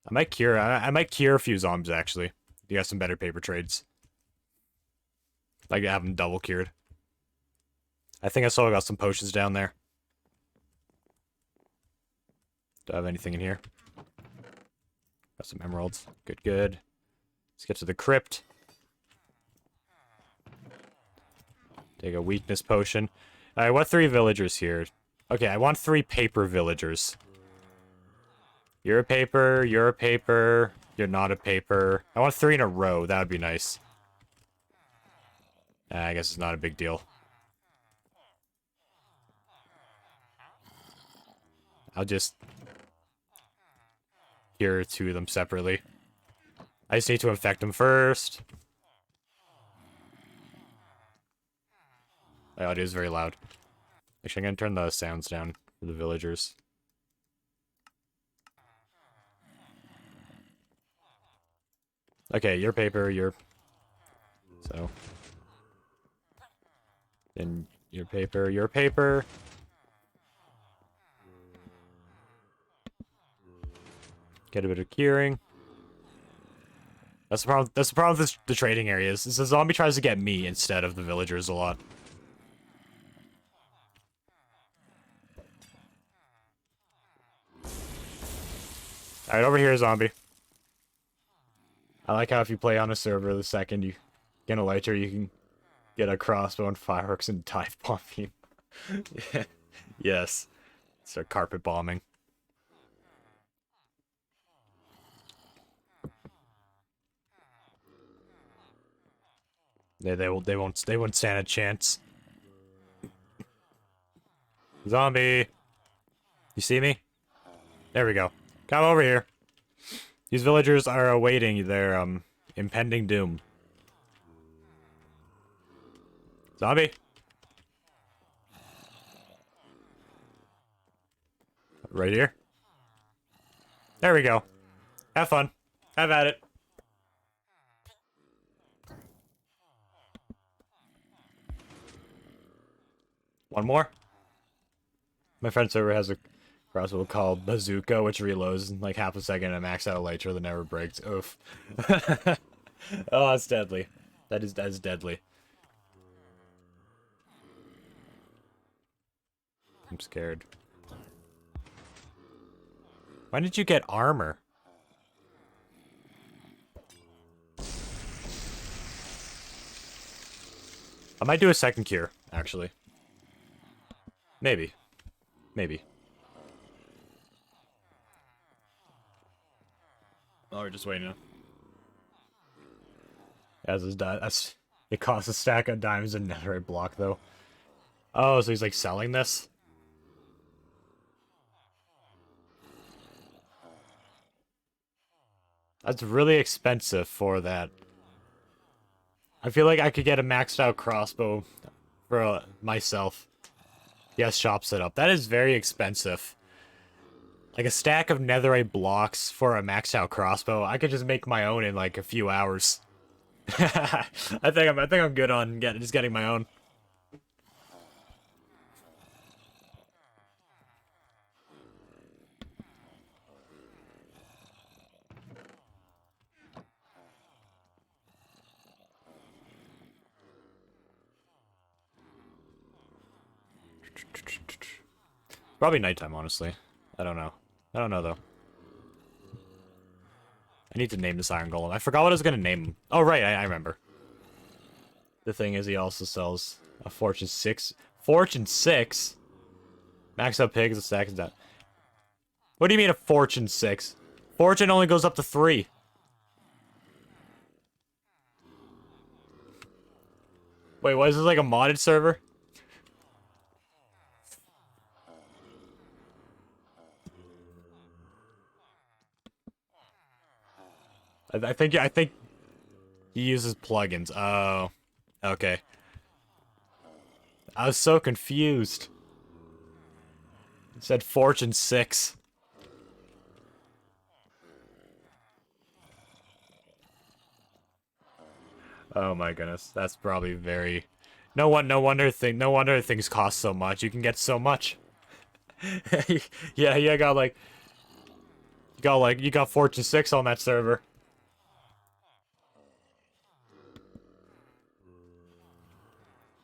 I might cure a few zombies actually. You got some better paper trades. Like to have them double cured. I think I still got some potions down there. Do I have anything in here? Got some emeralds. Good, good. Let's get to the crypt. Take a weakness potion. I want 3 villagers here. Okay, I want 3 paper villagers. You're a paper, you're a paper, you're not a paper. I want 3 in a row, that would be nice. I guess it's not a big deal. I'll just cure 2 of them separately. I just need to infect them first. My audio is very loud. Actually, I'm gonna turn the sounds down for the villagers. Okay, your paper, your... So... Then your paper, your paper. Get a bit of curing. That's the problem. That's the problem with the trading areas. Is the zombie tries to get me instead of the villagers a lot. All right, over here, zombie. I like how if you play on a server, the second you get a lighter, you can get a crossbow and fireworks and dive bomb you. Yeah. Yes. Start carpet bombing. They won't stand a chance. Zombie. You see me? There we go. Come over here. These villagers are awaiting their impending doom. Zombie. Right here. There we go. Have fun. Have at it. One more. My friend server has a crossbow called Bazooka, which reloads in like half a second and max out a lighter that never breaks. Oof. Oh, that's deadly. That is deadly. I'm scared. When did you get armor? I might do a second cure, actually. Maybe. Maybe. Oh, we're just waiting. That's it costs a stack of diamonds and netherite block though. Oh, so he's like selling this? That's really expensive for that. I feel like I could get a maxed out crossbow for myself. Yes, shop setup. That is very expensive. Like a stack of netherite blocks for a maxed out crossbow. I could just make my own in like a few hours. I think I'm good on just getting my own. Probably nighttime, honestly. I don't know. I don't know, though. I need to name this iron golem. I forgot what I was going to name him. Oh, right, I remember. The thing is, he also sells a Fortune 6. Fortune 6? Max out pigs, a stack is that. What do you mean a Fortune 6? Fortune only goes up to 3. Wait, what is this, like a modded server? I think he uses plugins. Oh, okay. I was so confused. It said Fortune 6. Oh my goodness, that's probably very. No wonder things cost so much. You can get so much. Yeah, you got like, you got Fortune 6 on that server.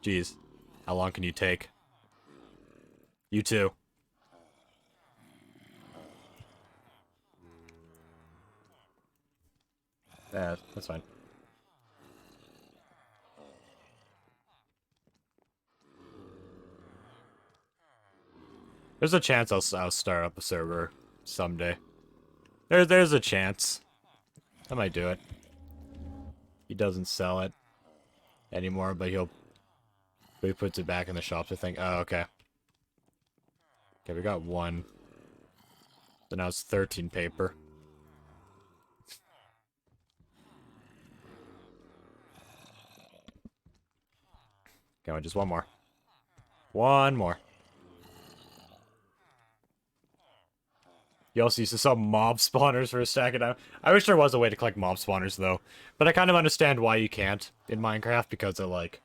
Jeez, how long can you take? You too. Yeah, that's fine. There's a chance I'll start up a server someday. There's a chance. I might do it. He doesn't sell it anymore, but he puts it back in the shop. I think. Oh, okay. Okay, we got one. So now it's 13 paper. Come on, just one more. One more. You also used to sell mob spawners for a stack of diamonds. I wish there was a way to collect mob spawners, though. But I kind of understand why you can't in Minecraft, because it, like...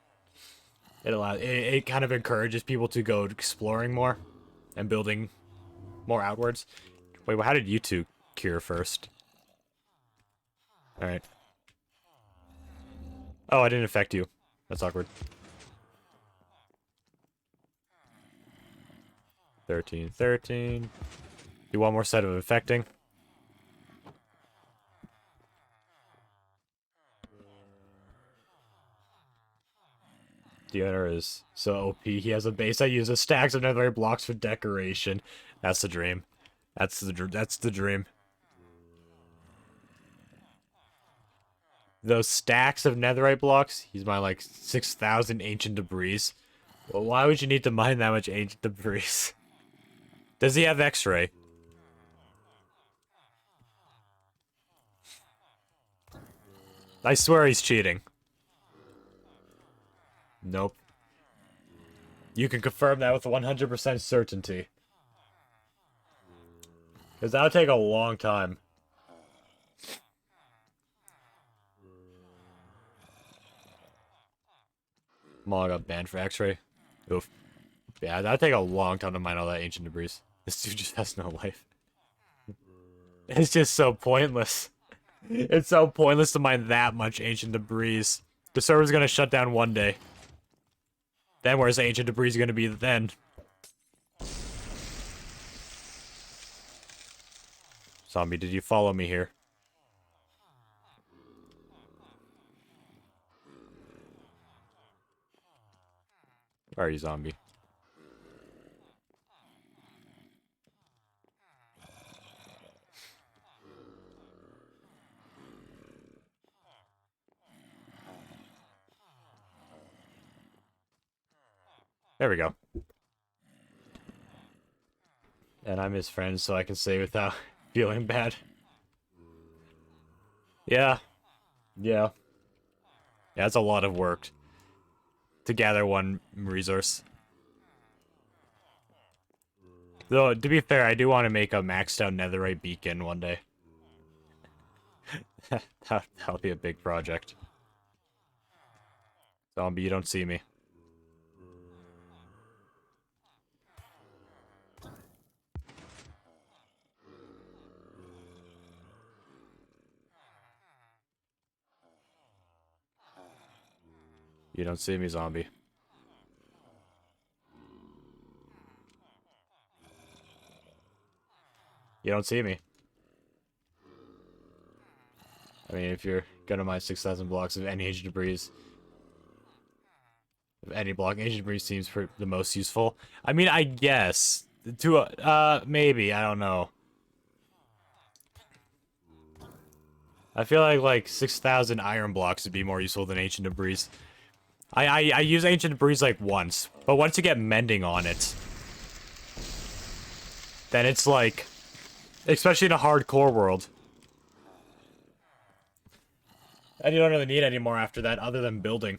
It kind of encourages people to go exploring more and building more outwards. Wait, well, how did you two cure first? Alright. Oh, I didn't affect you. That's awkward. 13, 13. Do one more set of infecting. The owner is so OP. He has a base that uses stacks of netherite blocks for decoration. That's the dream. That's the dream. Those stacks of netherite blocks. He's mined like 6,000 ancient debris. Well, why would you need to mine that much ancient debris? Does he have X-ray? I swear he's cheating. Nope. You can confirm that with 100% certainty. Because that would take a long time. Mog got banned for X-ray. Oof. Yeah, that'd take a long time to mine all that ancient debris. This dude just has no life. It's just so pointless. It's so pointless to mine that much ancient debris. The server's gonna shut down one day. Then where's the ancient debris gonna be then? Zombie, did you follow me here? Where are you, zombie? There we go. And I'm his friend, so I can say without feeling bad. Yeah. Yeah. Yeah, that's a lot of work to gather one resource. Though, to be fair, I do want to make a maxed out netherite beacon one day. That'll be a big project. Zombie, you don't see me. You don't see me, zombie. You don't see me. I mean, if you're gonna mine 6,000 blocks of any ancient debris, of any block, ancient debris seems the most useful. I mean, I guess. Maybe, I don't know. I feel like 6,000 iron blocks would be more useful than ancient debris. I use ancient debris like once, but once you get mending on it, then it's like, especially in a hardcore world, And you don't really need any more after that, other than building.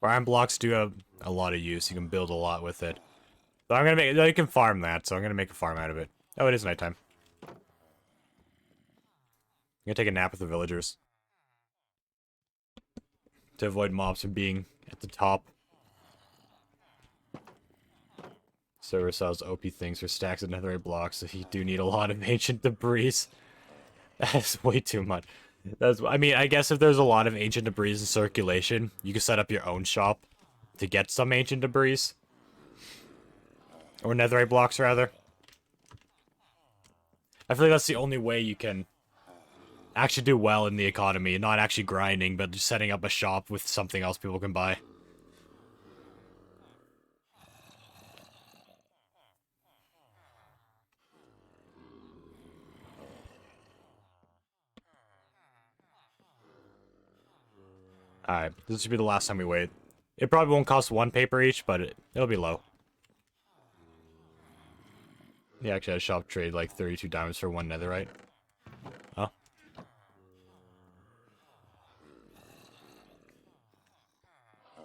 Iron blocks do have a lot of use. You can build a lot with it. So I'm gonna make. You can farm that, so I'm gonna make a farm out of it. Oh, it is nighttime. I'm gonna take a nap with the villagers to avoid mobs from being at the top. Server sells OP things for stacks of netherite blocks, so you do need a lot of ancient debris. That's way too much. I mean, I guess if there's a lot of ancient debris in circulation, you can set up your own shop to get some ancient debris. Or netherite blocks, rather. I feel like that's the only way you can actually do well in the economy. Not actually grinding, but just setting up a shop with something else people can buy. Alright, this should be the last time we wait. It probably won't cost 1 paper each, but it'll be low. Yeah, actually, I shop trade like 32 diamonds for 1 netherite. Oh.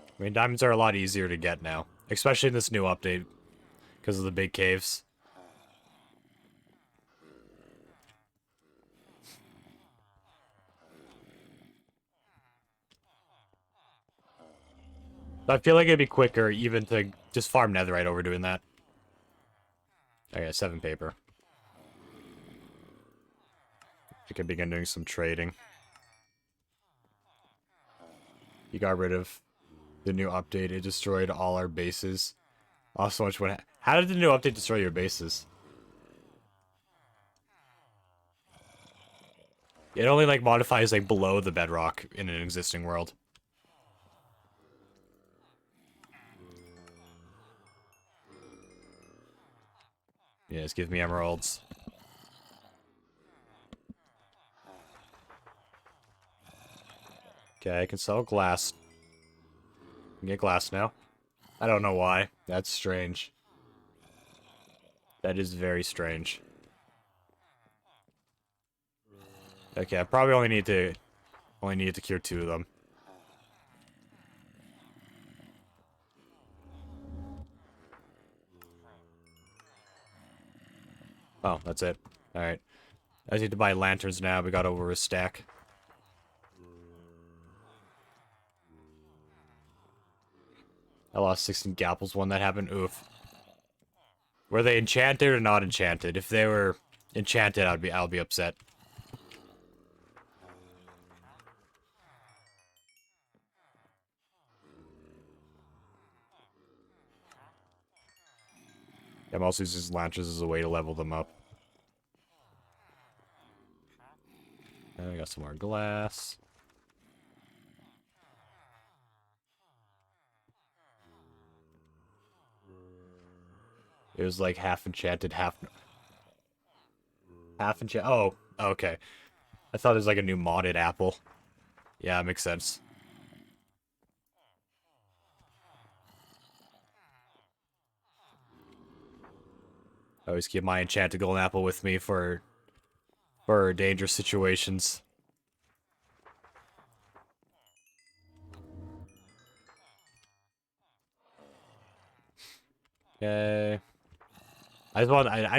I mean, diamonds are a lot easier to get now. Especially in this new update. Because of the big caves. So I feel like it'd be quicker even to just farm netherite over doing that. Okay, 7 paper. I could begin doing some trading. You got rid of the new update. It destroyed all our bases. Also, much when. How did the new update destroy your bases? It only like modifies like below the bedrock in an existing world. Yes, give me emeralds. Okay, I can sell glass. I can get glass now. I don't know why. That's strange. That is very strange. Okay, I probably only need to cure 2 of them. Oh, that's it. Alright. I just need to buy lanterns now. We got over a stack. I lost 16 gapples when that happened. Oof. Were they enchanted or not enchanted? If they were enchanted, I'll be upset. I'm also using lanterns as a way to level them up. And I got some more glass. It was like half enchanted, half enchanted. Oh, okay. I thought it was like a new modded apple. Yeah, it makes sense. I always keep my enchanted golden apple with me for dangerous situations. Okay. I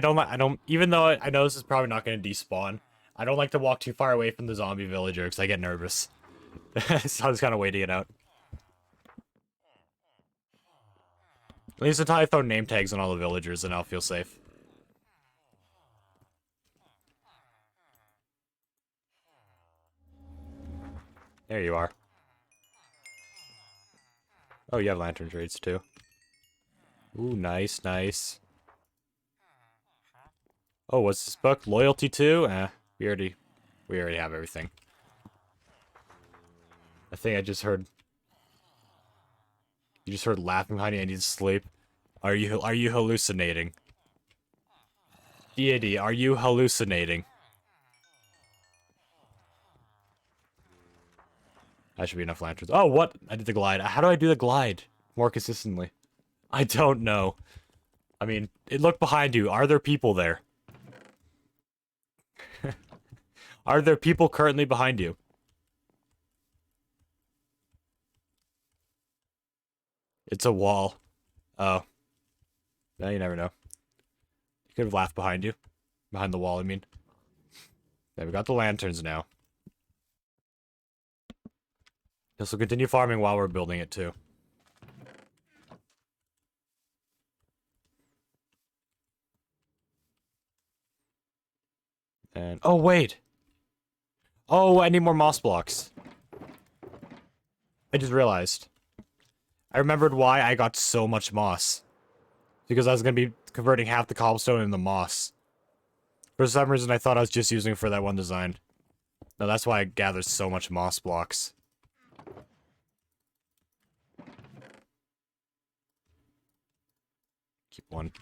don't, even though I know this is probably not going to despawn, I don't like to walk too far away from the zombie villager because I get nervous. So I was kind of waiting it out. At least until I throw name tags on all the villagers, and I'll feel safe. There you are. Oh, you have lantern trades too. Ooh, nice, nice. Oh, what's this book? Loyalty 2? We already have everything. I think I just heard... You just heard laughing, honey, I need to sleep. Are you hallucinating? Deity, are you hallucinating? That should be enough lanterns. Oh, what? I did the glide. How do I do the glide more consistently? I don't know. I mean, look behind you. Are there people there? Are there people currently behind you? It's a wall. Oh. No, you never know. You could have laughed behind you. Behind the wall, I mean. Yeah, we got the lanterns now. This will continue farming while we're building it, too. And... oh, wait! Oh, I need more moss blocks. I just realized. I remembered why I got so much moss. Because I was going to be converting half the cobblestone into moss. For some reason, I thought I was just using it for that one design. No, that's why I gathered so much moss blocks. Keep one.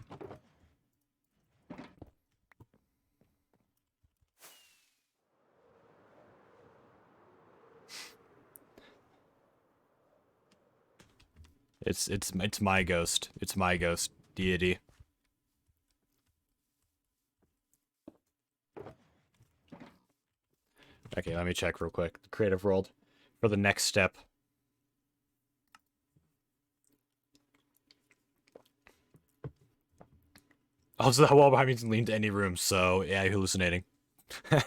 It's my ghost. It's my ghost deity. Okay, let me check real quick. The creative world for the next step. Also, the wall behind me can lean to any room, so yeah, hallucinating. I'll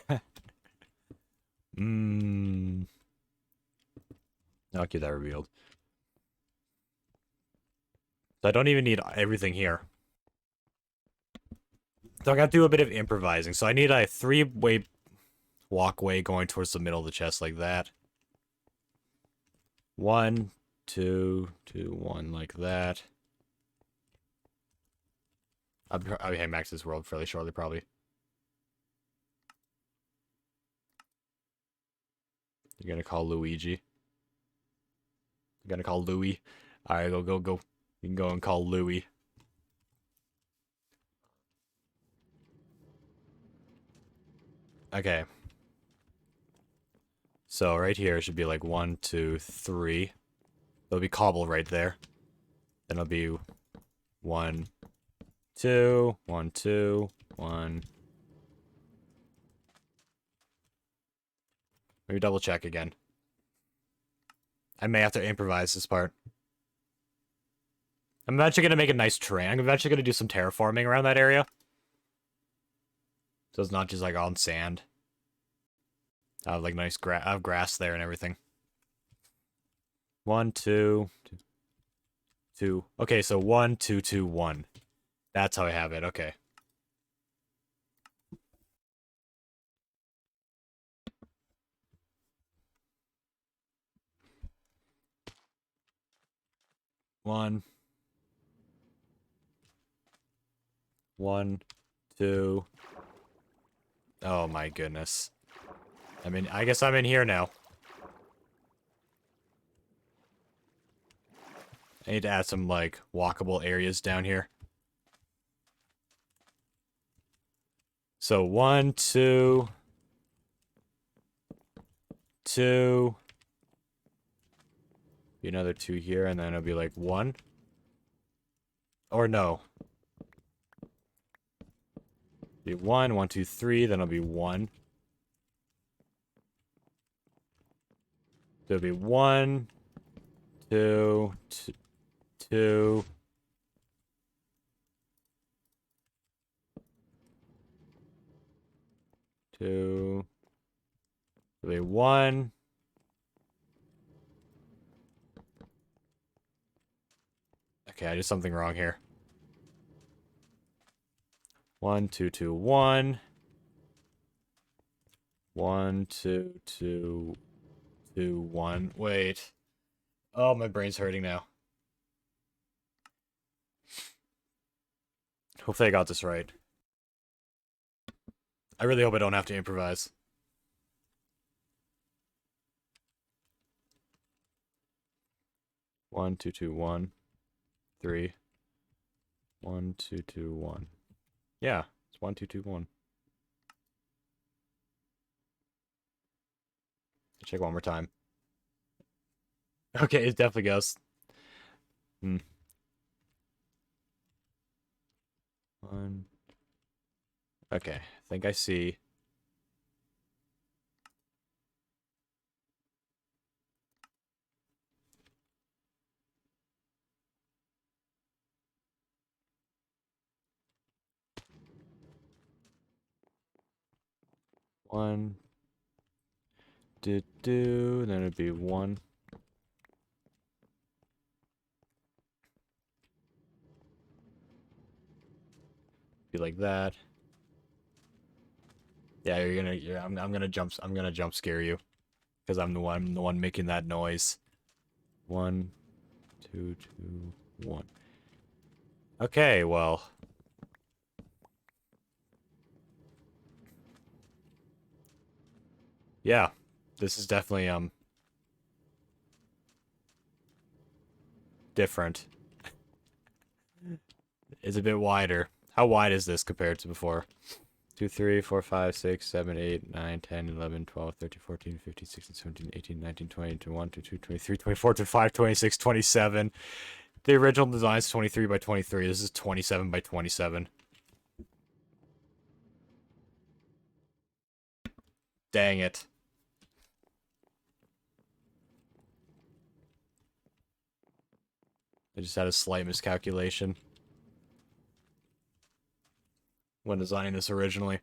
get that revealed. So I don't even need everything here. So I gotta do a bit of improvising. So I need a 3-way walkway going towards the middle of the chest like that. 1, 2, 2, 1 like that. I'll be hitting max this world fairly shortly, probably. You're gonna call Luigi. You're gonna call Louie. Alright, go. You can go and call Louie. Okay. So right here should be like 1, 2, 3. There'll be cobble right there. Then it'll be 1, 2, 1, 2, 1. Maybe double check again. I may have to improvise this part. I'm eventually gonna make a nice terrain. I'm eventually gonna do some terraforming around that area. So it's not just like on sand. I have like nice I have grass there and everything. 1, 2, 2. Okay, so 1, 2, 2, 1. That's how I have it. Okay. One, 1, 2. Oh my goodness. I mean, I guess I'm in here now. I need to add some, like, walkable areas down here. So 1, 2, 2. Be another 2 here, and then it'll be like 1. Or no. Be 1, 1, 2, 3, then it'll be 1. So it'll be 1, 2, 2. Two. It'll be 1. Okay, I did something wrong here. 1, 2, 2, 1. 1, 2, 2, 2, 1. Wait. Oh, my brain's hurting now. Hopefully I got this right. I really hope I don't have to improvise. One, two, two, 1, 3. 1, 2, 2, 1. Yeah, it's 1, 2, 2, 1. Check one more time. Okay, it definitely goes. One. Okay, I think I see. One. Then it'd be one. Be like that. Yeah, I'm gonna jump scare you. Because I'm the one making that noise. 1, 2, 2, 1. Okay, well. Yeah. This is definitely different. It's a bit wider. How wide is this compared to before? 2, 3, 4, 5, 6, 7, 8, 9, 10, 11, 12, 13, 14, 15, 16, 17, 18, 19, 20, 21, 22, 23, 24, 25, 26, 27. The original design is 23 by 23. This is 27 by 27. Dang it. I just had a slight miscalculation when designing this originally.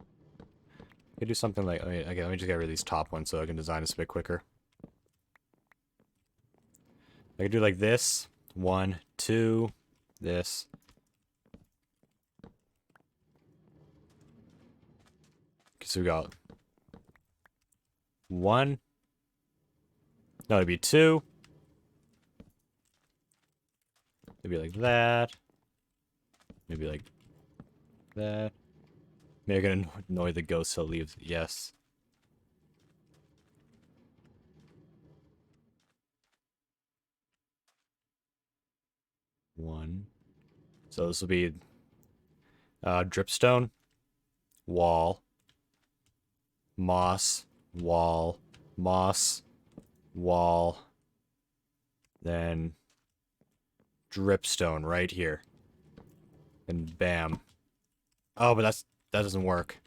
I could do something like, okay, let me just get rid of these top ones so I can design this a bit quicker. I could do like this. 1, 2, this. Okay, so we got 1. No, it'd be 2. Maybe like that. Maybe like that. Maybe I can annoy the ghost so it leaves. Yes. One. So this will be dripstone, wall, moss, wall, moss, wall, then dripstone right here. And bam. Oh, but that doesn't work.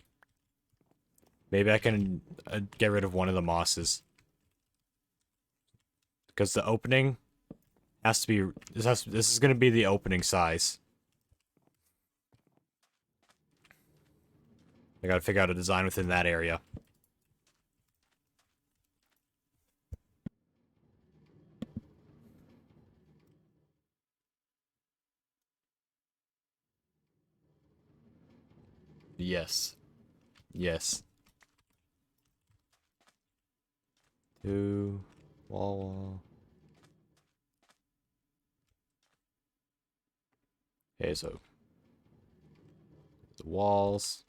Maybe I can get rid of one of the mosses. Because the opening has to be... This is going to be the opening size. I gotta figure out a design within that area. Yes. Yes. 2... Wall. Okay, so... The walls.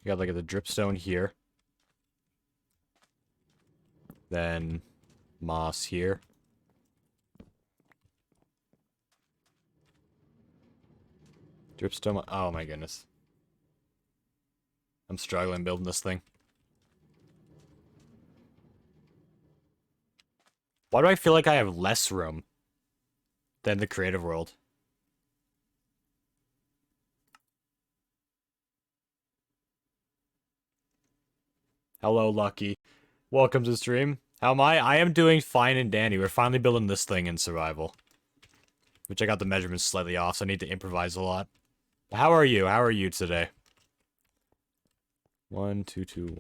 You got like the dripstone here. Then moss here. Dripstone. Oh my goodness. I'm struggling building this thing. Why do I feel like I have less room than the creative world? Hello, Lucky. Welcome to the stream. How am I? I am doing fine and dandy. We're finally building this thing in survival. Which I got the measurements slightly off, so I need to improvise a lot. How are you? How are you today? 1, 2, 2, 1.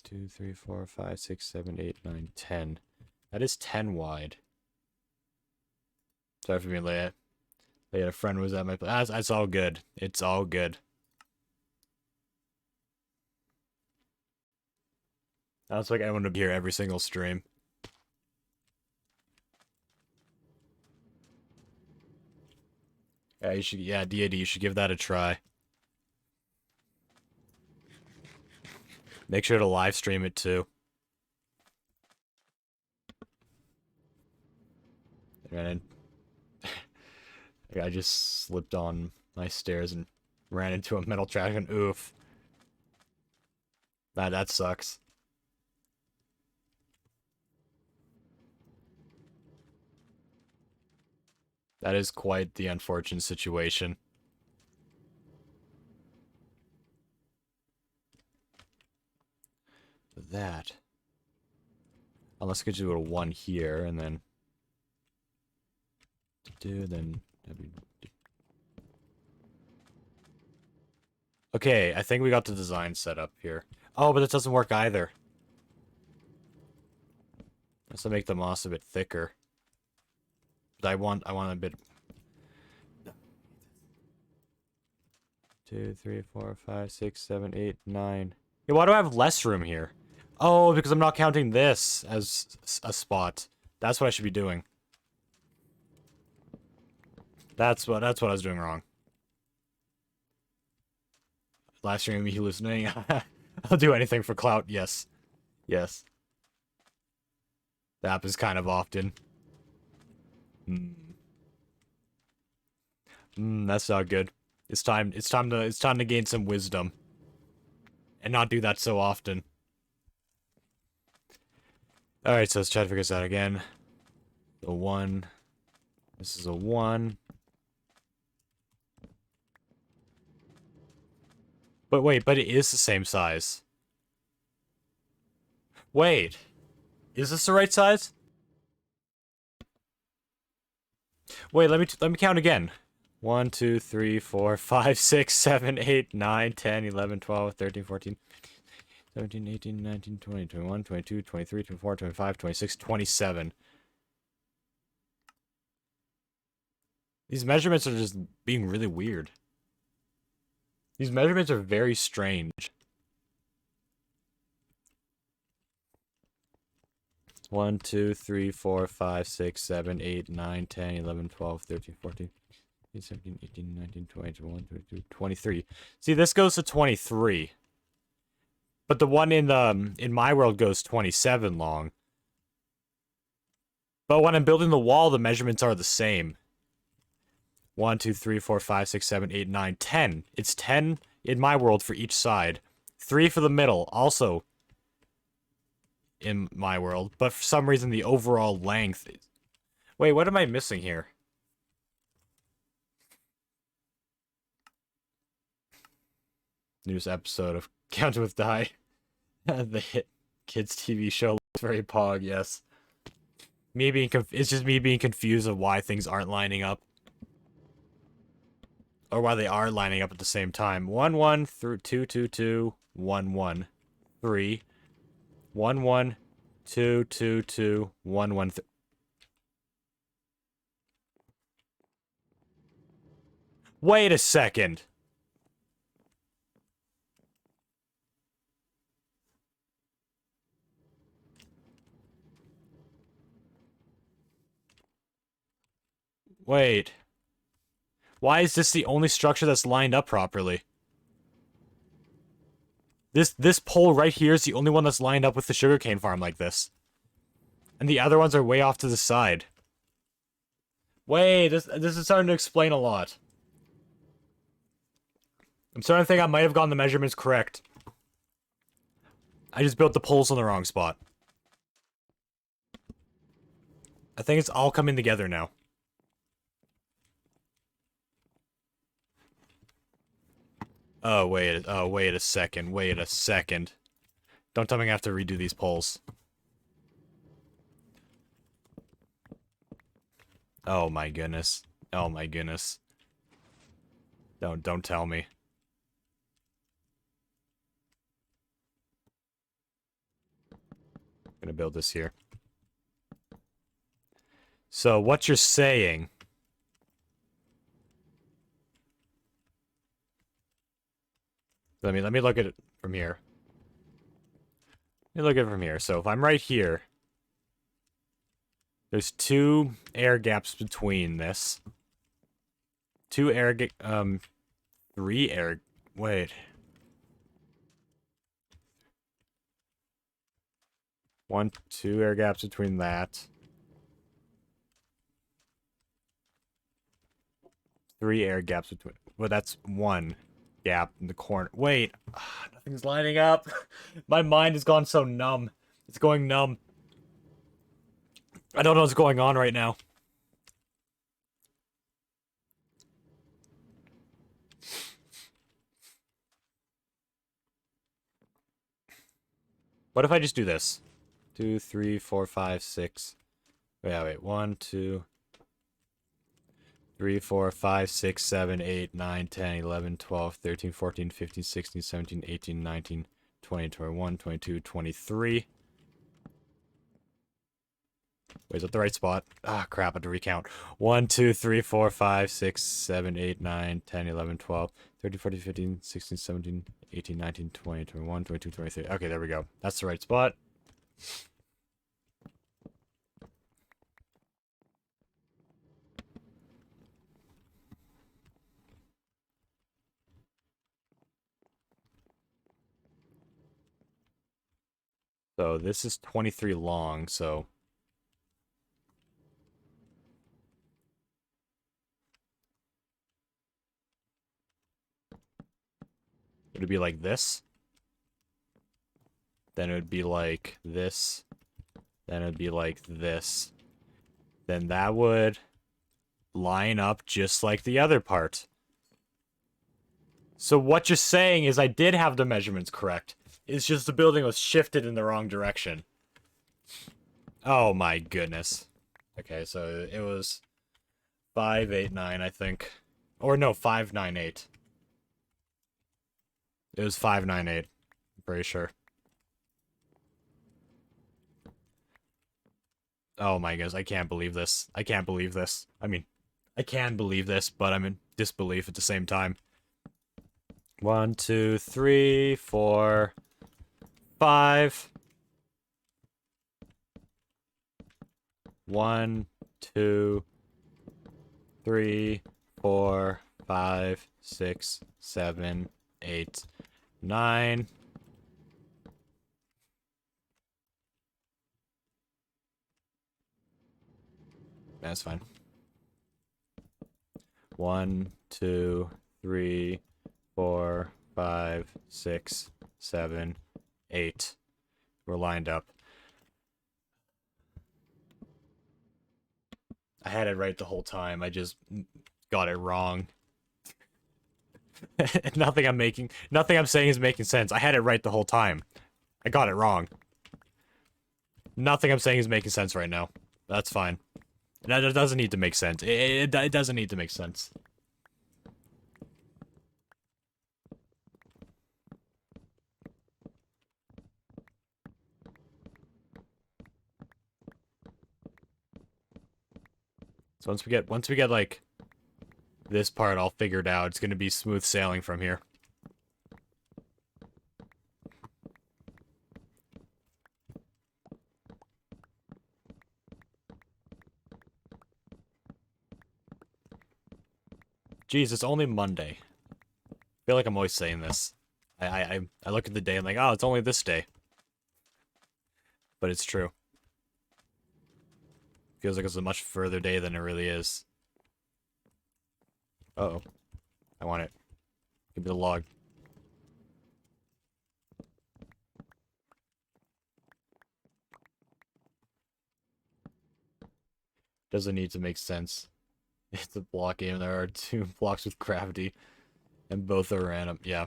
2, 3, 4, 5, 6, 7, 8, 9, 10. That is 10 wide. Sorry for being late. A friend was at my place. That's all good. It's all good. That's like I want to be here every single stream. Yeah, you should. Yeah, DAD, you should give that a try. Make sure to live stream it too. And I just slipped on my stairs and ran into a metal track and oof. That sucks. That is quite the unfortunate situation. That. Unless I could do a 1 here, and then... then... Okay, I think we got the design set up here. Oh, but it doesn't work either. Let's make the moss a bit thicker. But I want a bit... 2, 3, 4, 5, 6, 7, 8, 9. Yeah, why do I have less room here? Oh, because I'm not counting this as a spot. That's what I should be doing. That's what I was doing wrong. Last stream, me hallucinating. I'll do anything for clout. Yes. Yes. That happens kind of often. That's not good. It's time to gain some wisdom. And not do that so often. Alright, so let's try to figure this out again. A 1. This is a 1. But wait, but it is the same size. Wait. Is this the right size? Wait, let me count again. 1, 2, 3, 4, 5, 6, 7, 8, 9, 10, 11, 12, 13, 14, 17, 18, 19, 20, 21, 22, 23, 24, 25, 26, 27. These measurements are just being really weird. These measurements are very strange. 1, 2, 3, 4, 5, 6, 7, 8, 9, 10, 11, 12, 13, 14, 17, 18, 19, 20, 21, 22, 23. See, this goes to 23. But the one in my world goes 27 long. But when I'm building the wall, the measurements are the same. 1, 2, 3, 4, 5, 6, 7, 8, 9, 10. It's 10 in my world for each side. 3 for the middle, also in my world. But for some reason, the overall length is... Wait, what am I missing here? Newest episode of Counter with Die. The hit kids TV show looks very pog, yes. It's just me being confused of why things aren't lining up. Or why they are lining up at the same time. 1, 1, through 2, 2, 2, 1, 1, 3. 1, 1, 2, 2, 2, 1, 1, 3. Wait a second. Wait. Why is this the only structure that's lined up properly? This pole right here is the only one that's lined up with the sugarcane farm like this. And the other ones are way off to the side. Wait, this is starting to explain a lot. I'm starting to think I might have gotten the measurements correct. I just built the poles in the wrong spot. I think it's all coming together now. Oh, wait a second. Wait a second. Don't tell me I have to redo these poles. Oh my goodness. Oh my goodness. Don't tell me. I'm gonna build this here. So, what you're saying... Let me look at it from here. Let me look at it from here. So if I'm right here, there's 2 air gaps between this. 3 air... Wait. 1, 2 air gaps between that. 3 air gaps between... Well, that's 1. gap in the corner. Wait, nothing's lining up. My mind has gone so numb. It's going numb. I don't know what's going on right now. What if I just do this? 2, 3, 4, 5, 6. Wait. 1, 2, 3, 4, 5, 6, 7, 8, 9, 10, 11, 12, 13, 14, 15, 16, 17, 18, 19, 20, 21, 22, 23. Wait, is that the right spot? Ah, crap, I have to recount. 1, 2, 3, 4, 5, 6, 7, 8, 9, 10, 11, 12, 13, 14, 15, 16, 17, 18, 19, 20, 21, 22, 23. Okay, there we go. That's the right spot. So this is 23 long, so it would be like this. Then it would be like this. Then it would be like this. Then that would line up just like the other part. So what you're saying is I did have the measurements correct. It's just the building was shifted in the wrong direction. Oh my goodness. Okay, so it was 589, I think. Or no, 598. It was 598. I'm pretty sure. Oh my goodness, I can't believe this. I can't believe this. I mean, I can believe this, but I'm in disbelief at the same time. 1, 2, 3, 4, 5. 1, 2, 3, 4, 5, 6, 7, 8, 9. That's fine. 1, 2, 3, 4, 5, 6, 7, 8. We're lined up. I had it right the whole time. I just got it wrong. Nothing I'm saying is making sense. I had it right the whole time. I got it wrong. Nothing I'm saying is making sense right now. That's fine. That doesn't need to make sense. It doesn't need to make sense. So once we get like this part all figured out, it's gonna be smooth sailing from here. Jeez, it's only Monday. I feel like I'm always saying this. I look at the day and like, oh, it's only this day. But it's true. Feels like it's a much further day than it really is. Uh-oh. I want it. Give me the log. Doesn't need to make sense. It's a block game. There are 2 blocks with gravity. And both are random. Yeah.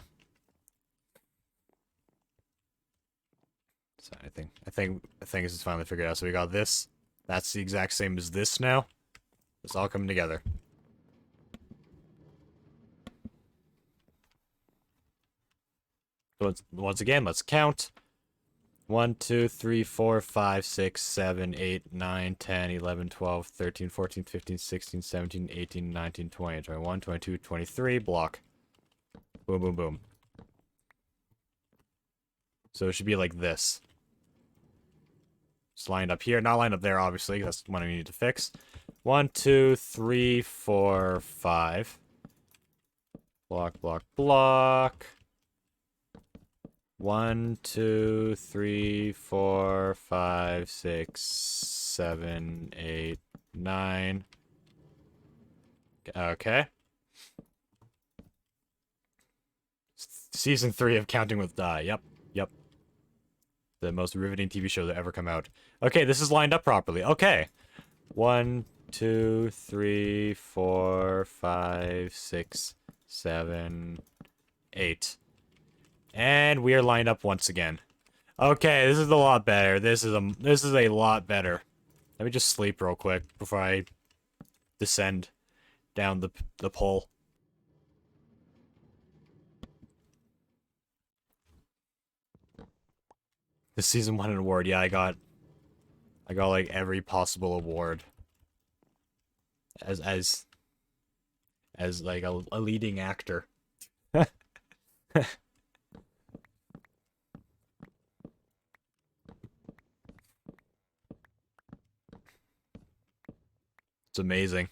So I think this is finally figured out. So we got this. That's the exact same as this now. It's all coming together. So once again, let's count. 1, 2, 3, 4, 5, 6, 7, 8, 9, 10, 11, 12, 13, 14, 15, 16, 17, 18, 19, 20, 21, 22, 23. Block. Boom, boom, boom. So it should be like this. It's lined up here. Not lined up there, obviously. That's what I need to fix. 1, 2, 3, 4, 5. Block, block, block. 1, 2, 3, 4, 5, 6, 7, 8, 9. Okay. Season 3 of Counting with Die. Yep. Yep. The most riveting TV show that ever come out. Okay, this is lined up properly. Okay. 1, 2, 3, 4, 5, 6, 7, 8. And we are lined up once again. Okay, this is a lot better. This is a lot better. Let me just sleep real quick before I descend down the pole. The season 1 award. Yeah, I got like every possible award as like a leading actor. It's amazing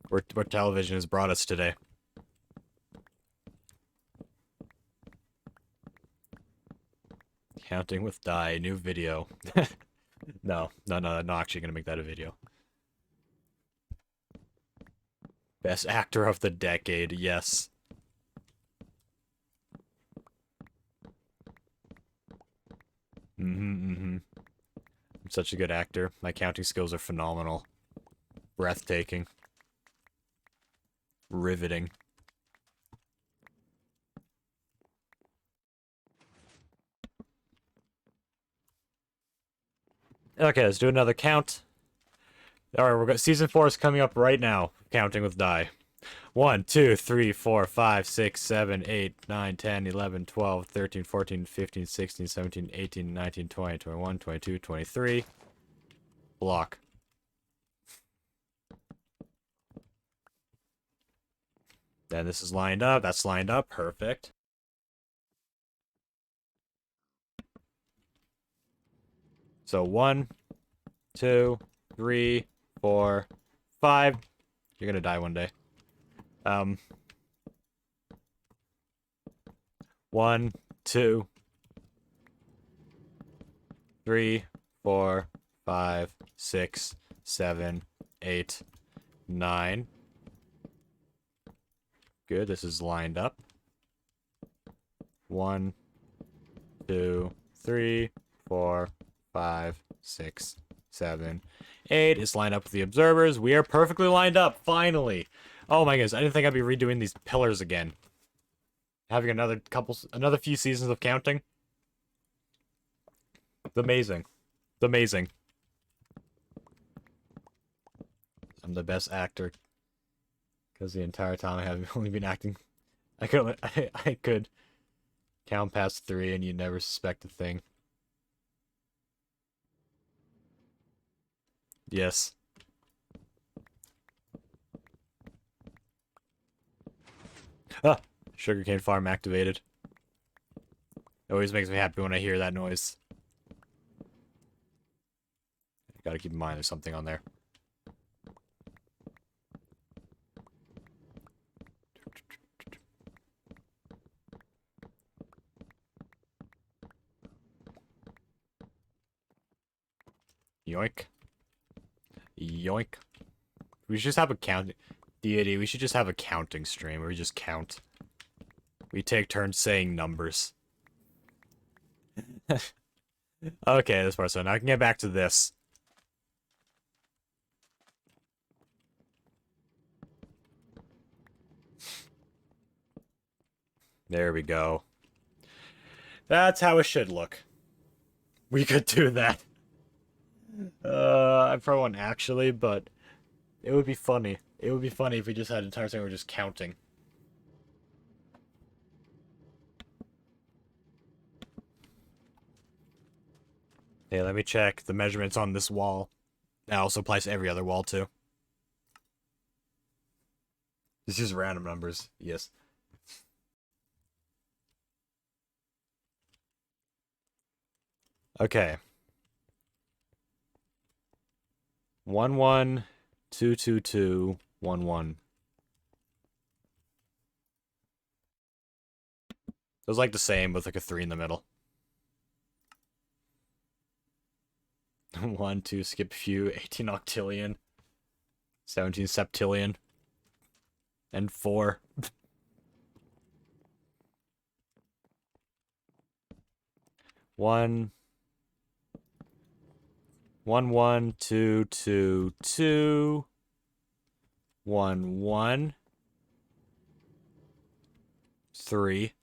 where television has brought us today. Counting with Die, new video. No, not actually gonna make that a video. Best actor of the decade, yes. I'm such a good actor. My counting skills are phenomenal. Breathtaking. Riveting. Okay, let's do another count. Alright, we're season 4 is coming up right now. Counting with Die. 1, 2, 3, 4, 5, 6, 7, 8, 9, 10, 11, 12, 13, 14, 15, 16, 17, 18, 19, 20, 21, 22, 23. Block. Then this is lined up. That's lined up. Perfect. So 1, 2, 3, 4, 5. You're gonna die one day. 1, 2, 3, 4, 5, 6, 7, 8, 9. Good, this is lined up. 1, 2, 3, 4, 5, 6, 7, 8 is lined up with the observers. We are perfectly lined up, finally. Oh my goodness, I didn't think I'd be redoing these pillars again. Having another few seasons of counting. It's amazing. It's amazing. I'm the best actor. Because the entire time I have only been acting. I could count past 3 and you never suspect a thing. Yes. Ah! Sugarcane farm activated. It always makes me happy when I hear that noise. Gotta keep in mind there's something on there. Yoink. Yoink. We should just have a count. Deity, we should just have a counting stream where we just count. We take turns saying numbers. Okay, this part. So now I can get back to this. There we go. That's how it should look. We could do that. I probably won't actually, but it would be funny. It would be funny if we just had an entire thing where we're just counting. Hey, let me check the measurements on this wall. That also applies to every other wall, too. It's just random numbers. Yes. Okay. 1, 1, 2, 2, 2, 1, 1. It was like the same with like a 3 in the middle. 1, 2, skip a few, 18 octillion, 17 septillion, and 4. 1 1 1 2 2 2 1 1 3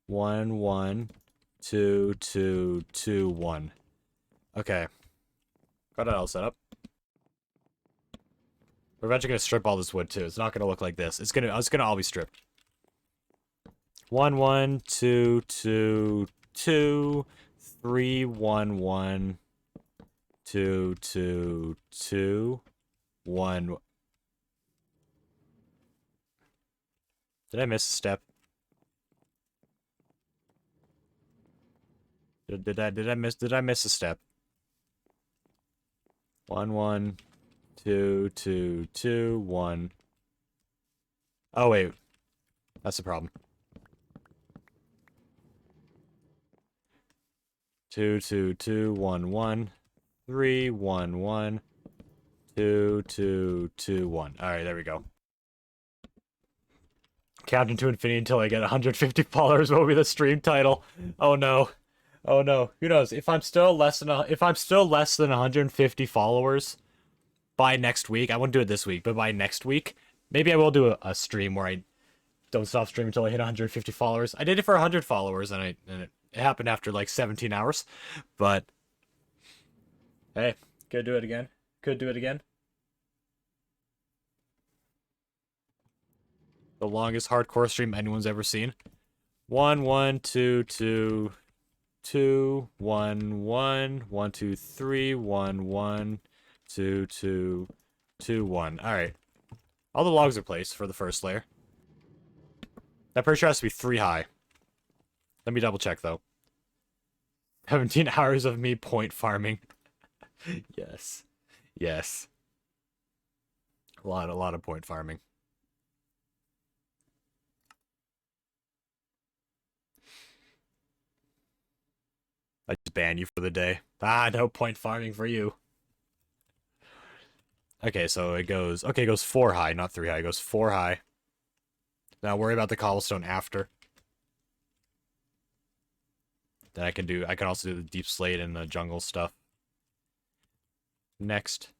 1 1 2 2 2 1. Okay. Got it all set up. We're eventually gonna strip all this wood too. It's not gonna look like this. It's gonna all be stripped. 1 1 2 2 2 3 1 1 2 2 2 1. Did I miss a step? Did I miss a step? 1 1 2 2 2 1. Oh wait. That's the problem. 2 2 2 1 1 3 1 1 2 2 2 1. All right, there we go. Counting to infinity until I get 150 followers will be the stream title. Oh no. Oh no. Who knows? If I'm still less than 150 followers by next week, I won't do it this week, but by next week, maybe I will do a stream where I don't stop streaming until I hit 150 followers. I did it for 100 followers, and it happened after like 17 hours. But hey, could do it again. Could do it again. The longest hardcore stream anyone's ever seen. 1 1 2 2 2 1 1 1 2 3 1 1 2 2 2 1. All right. All the logs are placed for the first layer. That pretty sure has to be 3 high. Let me double check though. 17 hours of me point farming. Yes. Yes. A lot of point farming. I just ban you for the day. Ah, no point farming for you. Okay, so it goes 4 high, not 3 high. It goes 4 high. Now worry about the cobblestone after. Then I can also do the deep slate and the jungle stuff. Next.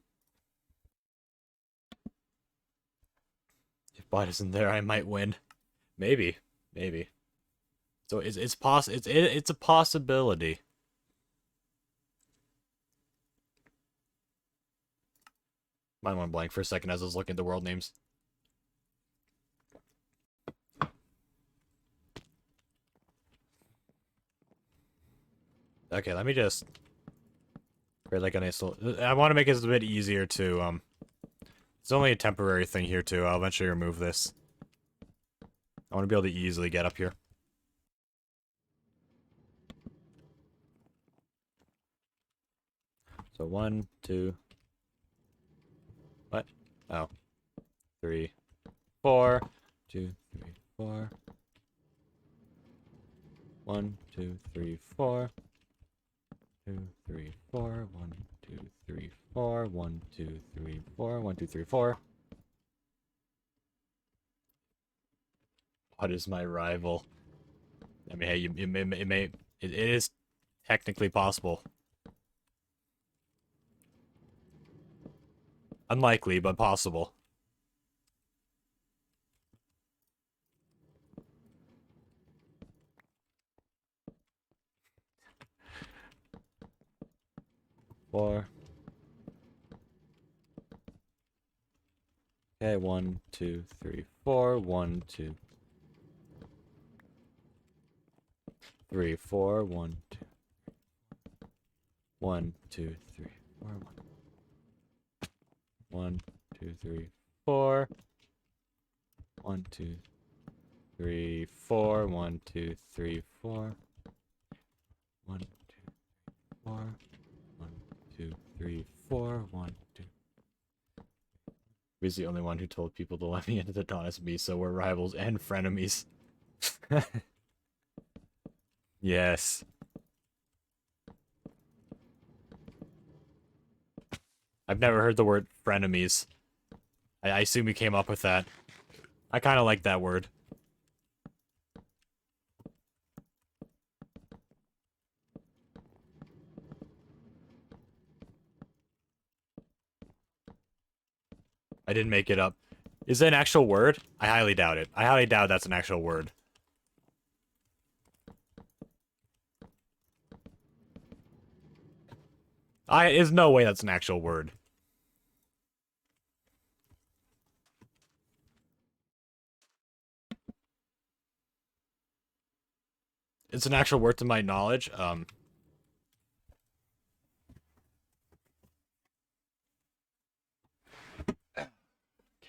If bot isn't there, I might win. Maybe. Maybe. So it's a possibility. Mine went blank for a second as I was looking at the world names. Okay, let me just create like a nice little... I want to make it a bit easier to, it's only a temporary thing here too. I'll eventually remove this. I want to be able to easily get up here. So 1, 2... What? Oh. 3, 4. 2, 3, 4. 1, 2, 3, 4. 2, 3, 4. 1, 2, 3, 4. 1, 2, 3, 4. 1, 2, 3, 4. What is my rival? I mean, hey, it is technically possible. Unlikely, but possible. Four. Okay, 1, 2, 3, 4. 1, 2, 3, 4. 1, 2. 1, 2, 3, 4. 1, 2, 3, 4. 1, 2, 3, 4. 1, 2, 3, 4. 1, 2, 4. 1, 2, 3, 4. 1, 2. He's the only one who told people to let me into the dawn as me, so we're rivals and frenemies. Yes. I've never heard the word frenemies. I assume you came up with that. I kind of like that word. I didn't make it up. Is it an actual word? I highly doubt it. I highly doubt that's an actual word. There's no way that's an actual word. It's an actual word to my knowledge.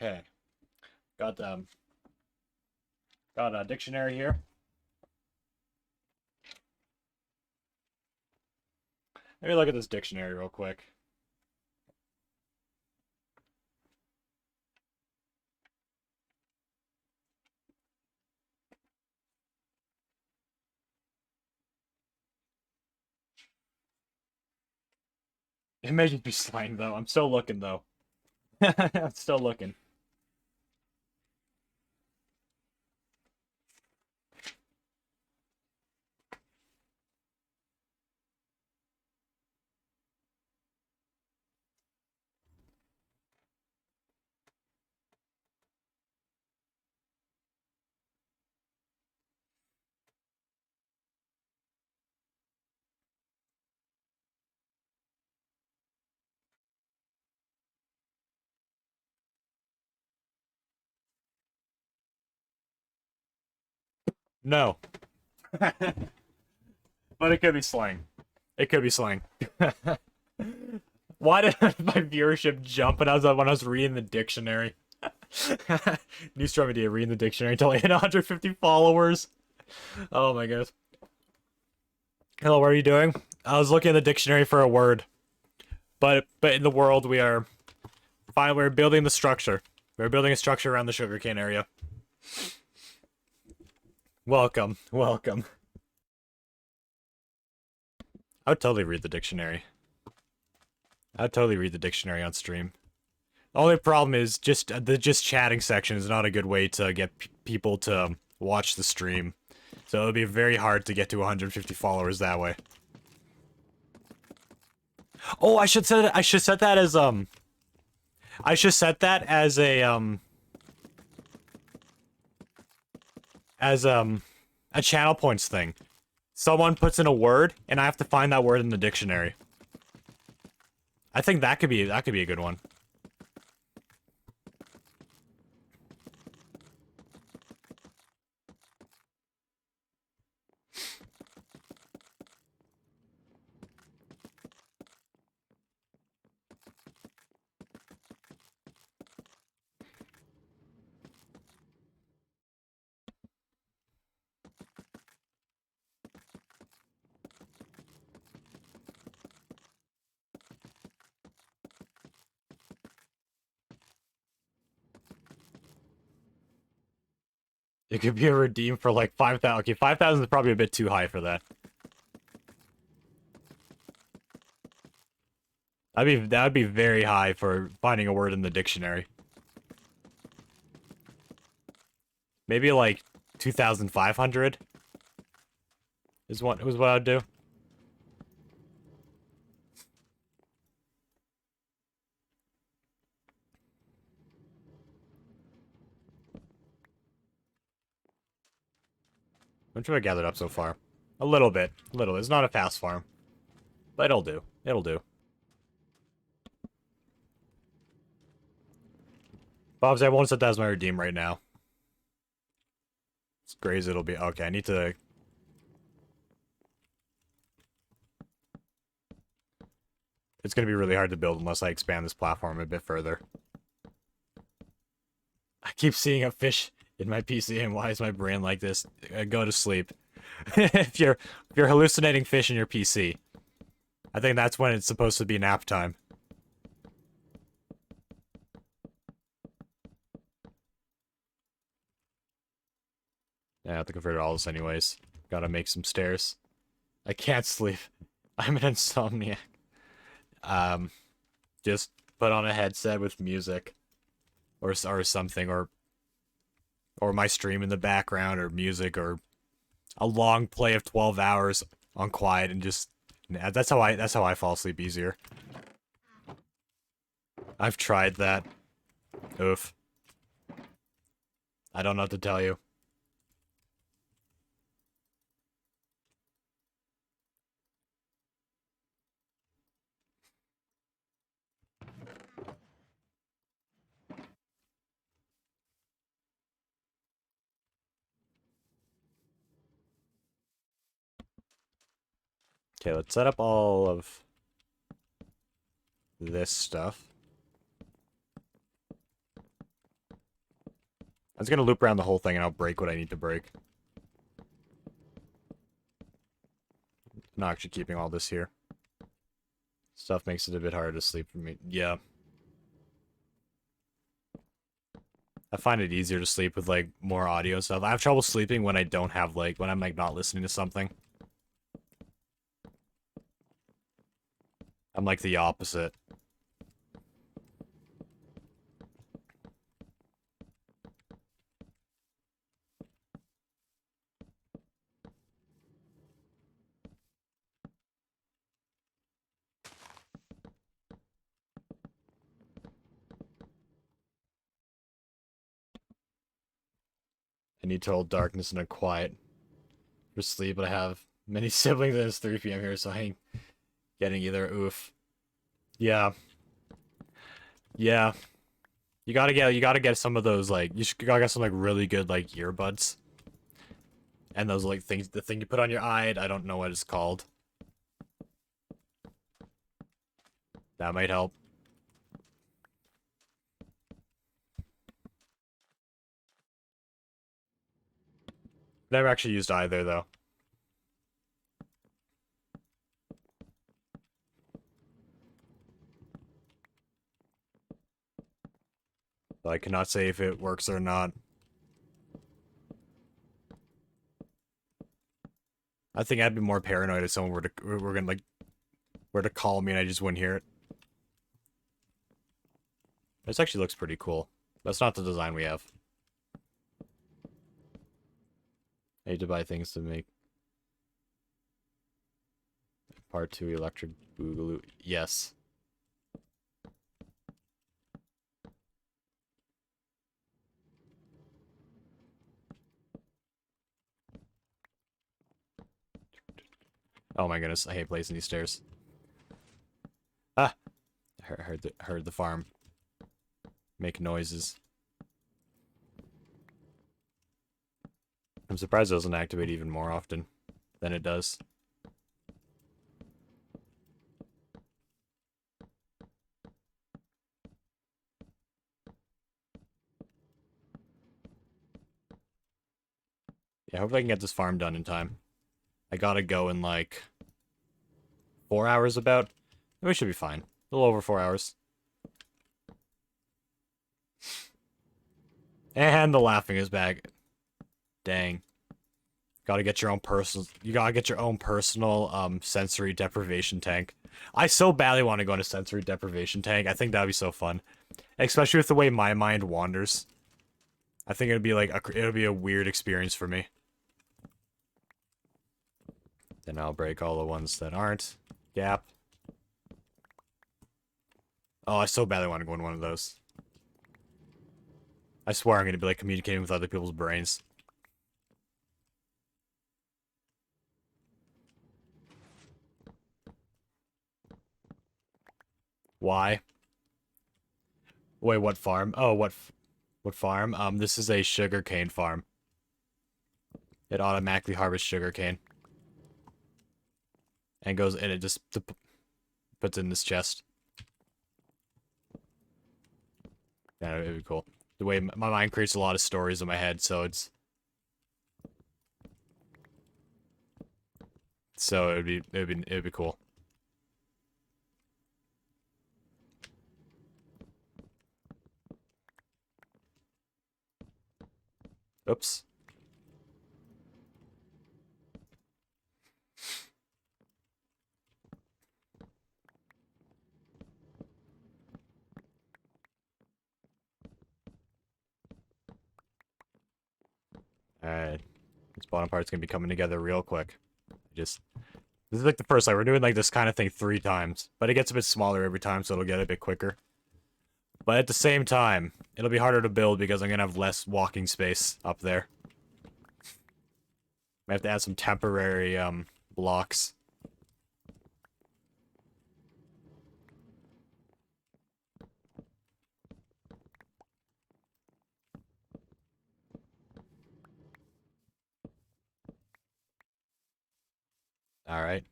Okay. Got a dictionary here. Let me look at this dictionary real quick. It may just be slang, though. I'm still looking, though. I'm still looking. No. But it could be slang. It could be slang. Why did my viewership jump when I was reading the dictionary? New strong idea, reading the dictionary until I hit 150 followers. Oh my goodness. Hello, what are you doing? I was looking at the dictionary for a word. But in the world we're building the structure. We're building a structure around the sugarcane area. Welcome, welcome. I would totally read the dictionary. I'd totally read the dictionary on stream. The only problem is just chatting section is not a good way to get people to watch the stream. So it'll be very hard to get to 150 followers that way. Oh, I should set that as I should set that as a channel points thing. Someone puts in a word and I have to find that word in the dictionary. I think that could be a good one. It could be a redeem for like 5,000. Okay, 5,000 is probably a bit too high for that. That'd be very high for finding a word in the dictionary. Maybe like 2,500 is what I'd do. How much have I gathered up so far? A little bit. A little. It's not a fast farm. But it'll do. It'll do. Bob's, I won't set that as my redeem right now. As great as it'll be. Okay, I need to... It's gonna be really hard to build unless I expand this platform a bit further. I keep seeing a fish in my PC, and why is my brain like this? Go to sleep. if you're hallucinating fish in your PC, I think that's when it's supposed to be nap time. Yeah, I have to convert all this anyways. Gotta make some stairs. I can't sleep. I'm an insomniac. Just put on a headset with music. Or something, or my stream in the background, or music, or a long play of 12 hours on quiet, and just... That's how I fall asleep easier. I've tried that. Oof. I don't know what to tell you. Okay, let's set up all of this stuff. I was gonna loop around the whole thing and I'll break what I need to break. I'm not actually keeping all this here. Stuff makes it a bit harder to sleep for me. Yeah. I find it easier to sleep with, like, more audio stuff. I have trouble sleeping when I don't have, like, when I'm, like, not listening to something. I'm, like, the opposite. I need total darkness and a quiet for sleep, but I have many siblings and it's 3 p.m. here, so I ain't getting either. Oof. Yeah. Yeah. You gotta get some of those, like, you gotta get some, like, really good, like, earbuds. And those, like, things, the thing you put on your eye, I don't know what it's called. That might help. Never actually used either, though. So I cannot say if it works or not. I think I'd be more paranoid if someone were to call me and I just wouldn't hear it. This actually looks pretty cool. That's not the design we have. I need to buy things to make part 2 electric boogaloo. Yes. Oh my goodness, I hate placing these stairs. Ah! Heard the farm make noises. I'm surprised it doesn't activate even more often than it does. Yeah, hopefully I can get this farm done in time. I gotta go in, like, 4 hours about. We should be fine. A little over 4 hours. And the laughing is back. Dang. Gotta get your own personal... You gotta get your own personal, sensory deprivation tank. I so badly want to go into sensory deprivation tank. I think that'd be so fun. Especially with the way my mind wanders. I think it'd be, like, it'd be a weird experience for me. Then I'll break all the ones that aren't. Gap. Oh, I so badly want to go in one of those. I swear I'm gonna be, like, communicating with other people's brains. Why? Wait, what farm? Oh, what farm? This is a sugarcane farm. It automatically harvests sugarcane. And goes, and it just puts it in this chest. Yeah, it'd be cool. The way my mind creates a lot of stories in my head, so it's... So it'd be cool. Oops. Alright. This bottom part's gonna be coming together real quick. This is like the first time. We're doing like this kind of thing 3 times. But it gets a bit smaller every time, so it'll get a bit quicker. But at the same time, it'll be harder to build because I'm gonna have less walking space up there. I have to add some temporary, blocks. Alright.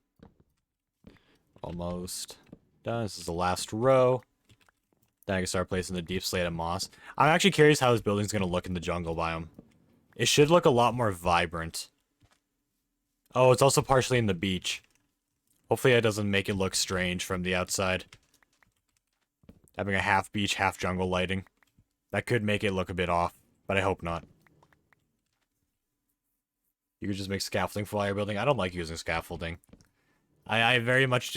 Almost done. This is the last row. Then I can start placing the deep slate and moss. I'm actually curious how this building's gonna look in the jungle biome. It should look a lot more vibrant. Oh, it's also partially in the beach. Hopefully that doesn't make it look strange from the outside. Having a half beach, half jungle lighting. That could make it look a bit off, but I hope not. You could just make scaffolding for while you're building. I don't like using scaffolding. I very much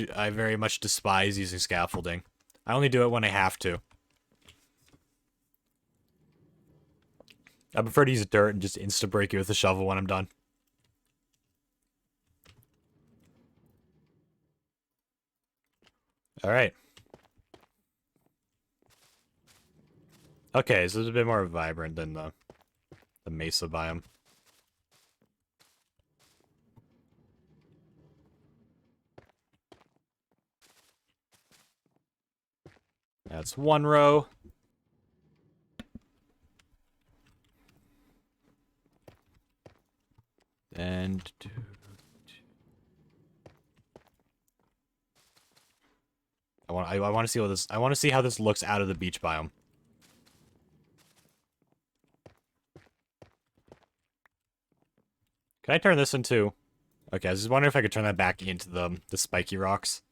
despise using scaffolding. I only do it when I have to. I prefer to use dirt and just insta-break it with a shovel when I'm done. Alright. Okay, so it's a bit more vibrant than the mesa biome. That's one row. And I want to see what this. I want to see how this looks out of the beach biome. Can I turn this into? Okay, I was just wondering if I could turn that back into the spiky rocks.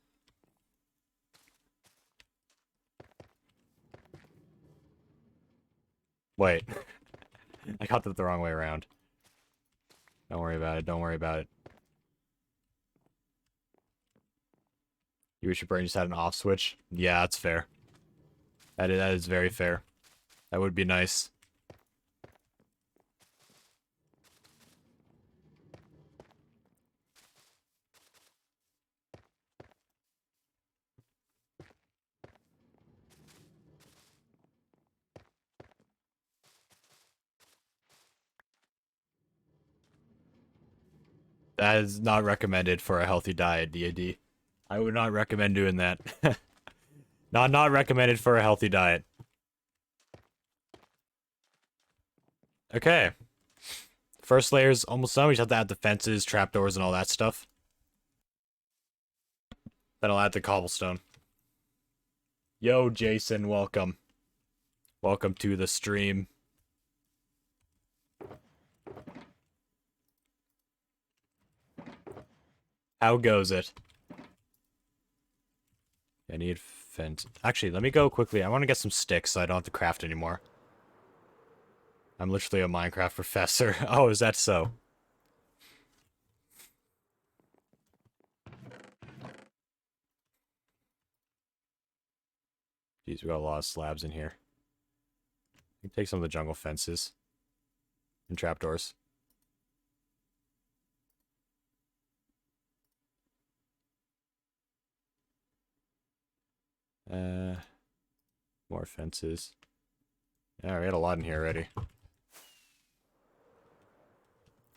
Wait. I got that the wrong way around. Don't worry about it, don't worry about it. You wish your brain just had an off switch? Yeah, that's fair. That is very fair. That would be nice. That is not recommended for a healthy diet, D&D. I would not recommend doing that. Not recommended for a healthy diet. Okay. First layer's almost done. We just have to add the fences, trapdoors, and all that stuff. Then I'll add the cobblestone. Yo, Jason, welcome. Welcome to the stream. How goes it? I need fence. Actually, let me go quickly. I want to get some sticks so I don't have to craft anymore. I'm literally a Minecraft professor. Oh, is that so? Jeez, we got a lot of slabs in here. We can take some of the jungle fences. And trapdoors. More fences. Yeah, we had a lot in here already.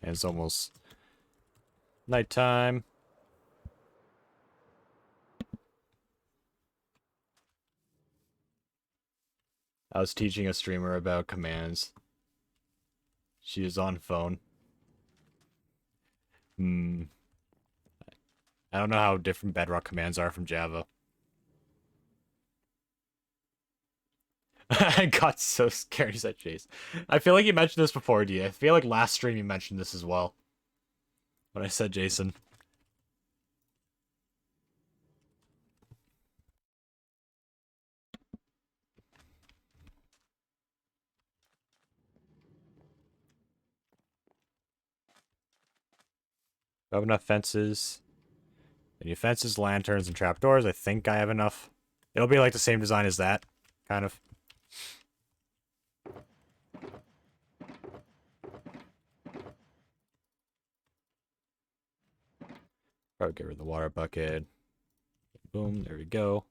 And it's almost nighttime. I was teaching a streamer about commands. She is on phone. I don't know how different Bedrock commands are from Java. I got so scared he said Chase. I feel like you mentioned this before, D. I feel like last stream you mentioned this as well. When I said Jason. Do I have enough fences? Any fences, lanterns, and trapdoors? I think I have enough. It'll be like the same design as that, kind of. Probably get rid of the water bucket. Boom, there we go.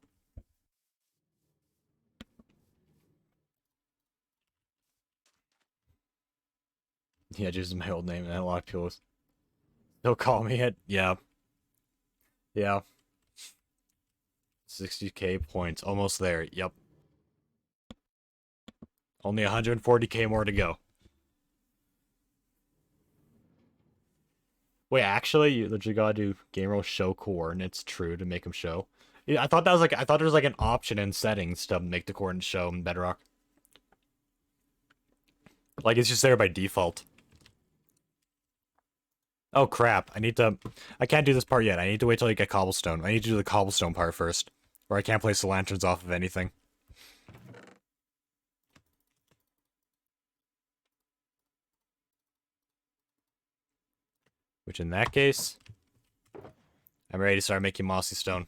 Yeah, just my old name, and a lot of people still call me it. Yeah. Yeah. 60k points. Almost there. Yep. Only 140k more to go. Wait, actually, you literally gotta do game role show coordinates true to make them show. Yeah, I thought that was like I thought there was like an option in settings to make the coordinates show in Bedrock. Like it's just there by default. Oh crap! I can't do this part yet. I need to wait till I get cobblestone. I need to do the cobblestone part first, or I can't place the lanterns off of anything. Which in that case, I'm ready to start making mossy stone.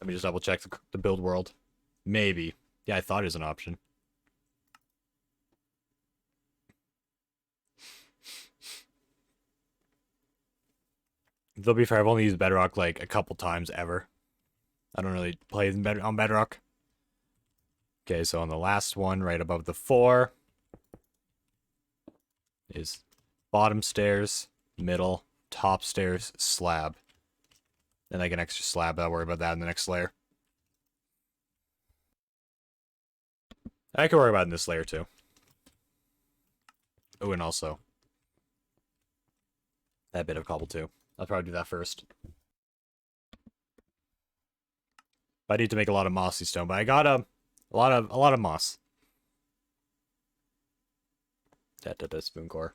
Let me just double check the build world. Maybe. Yeah, I thought it was an option. Though be fair, I've only used Bedrock like a couple times ever. I don't really play on Bedrock. Okay, so on the last one, right above the 4, is bottom stairs, middle, top stairs, slab. Then like an extra slab, I'll worry about that in the next layer. I can worry about it in this layer too. Oh, and also that bit of cobble too. I'll probably do that first. I need to make a lot of mossy stone, but I got a lot of moss. Spoon core.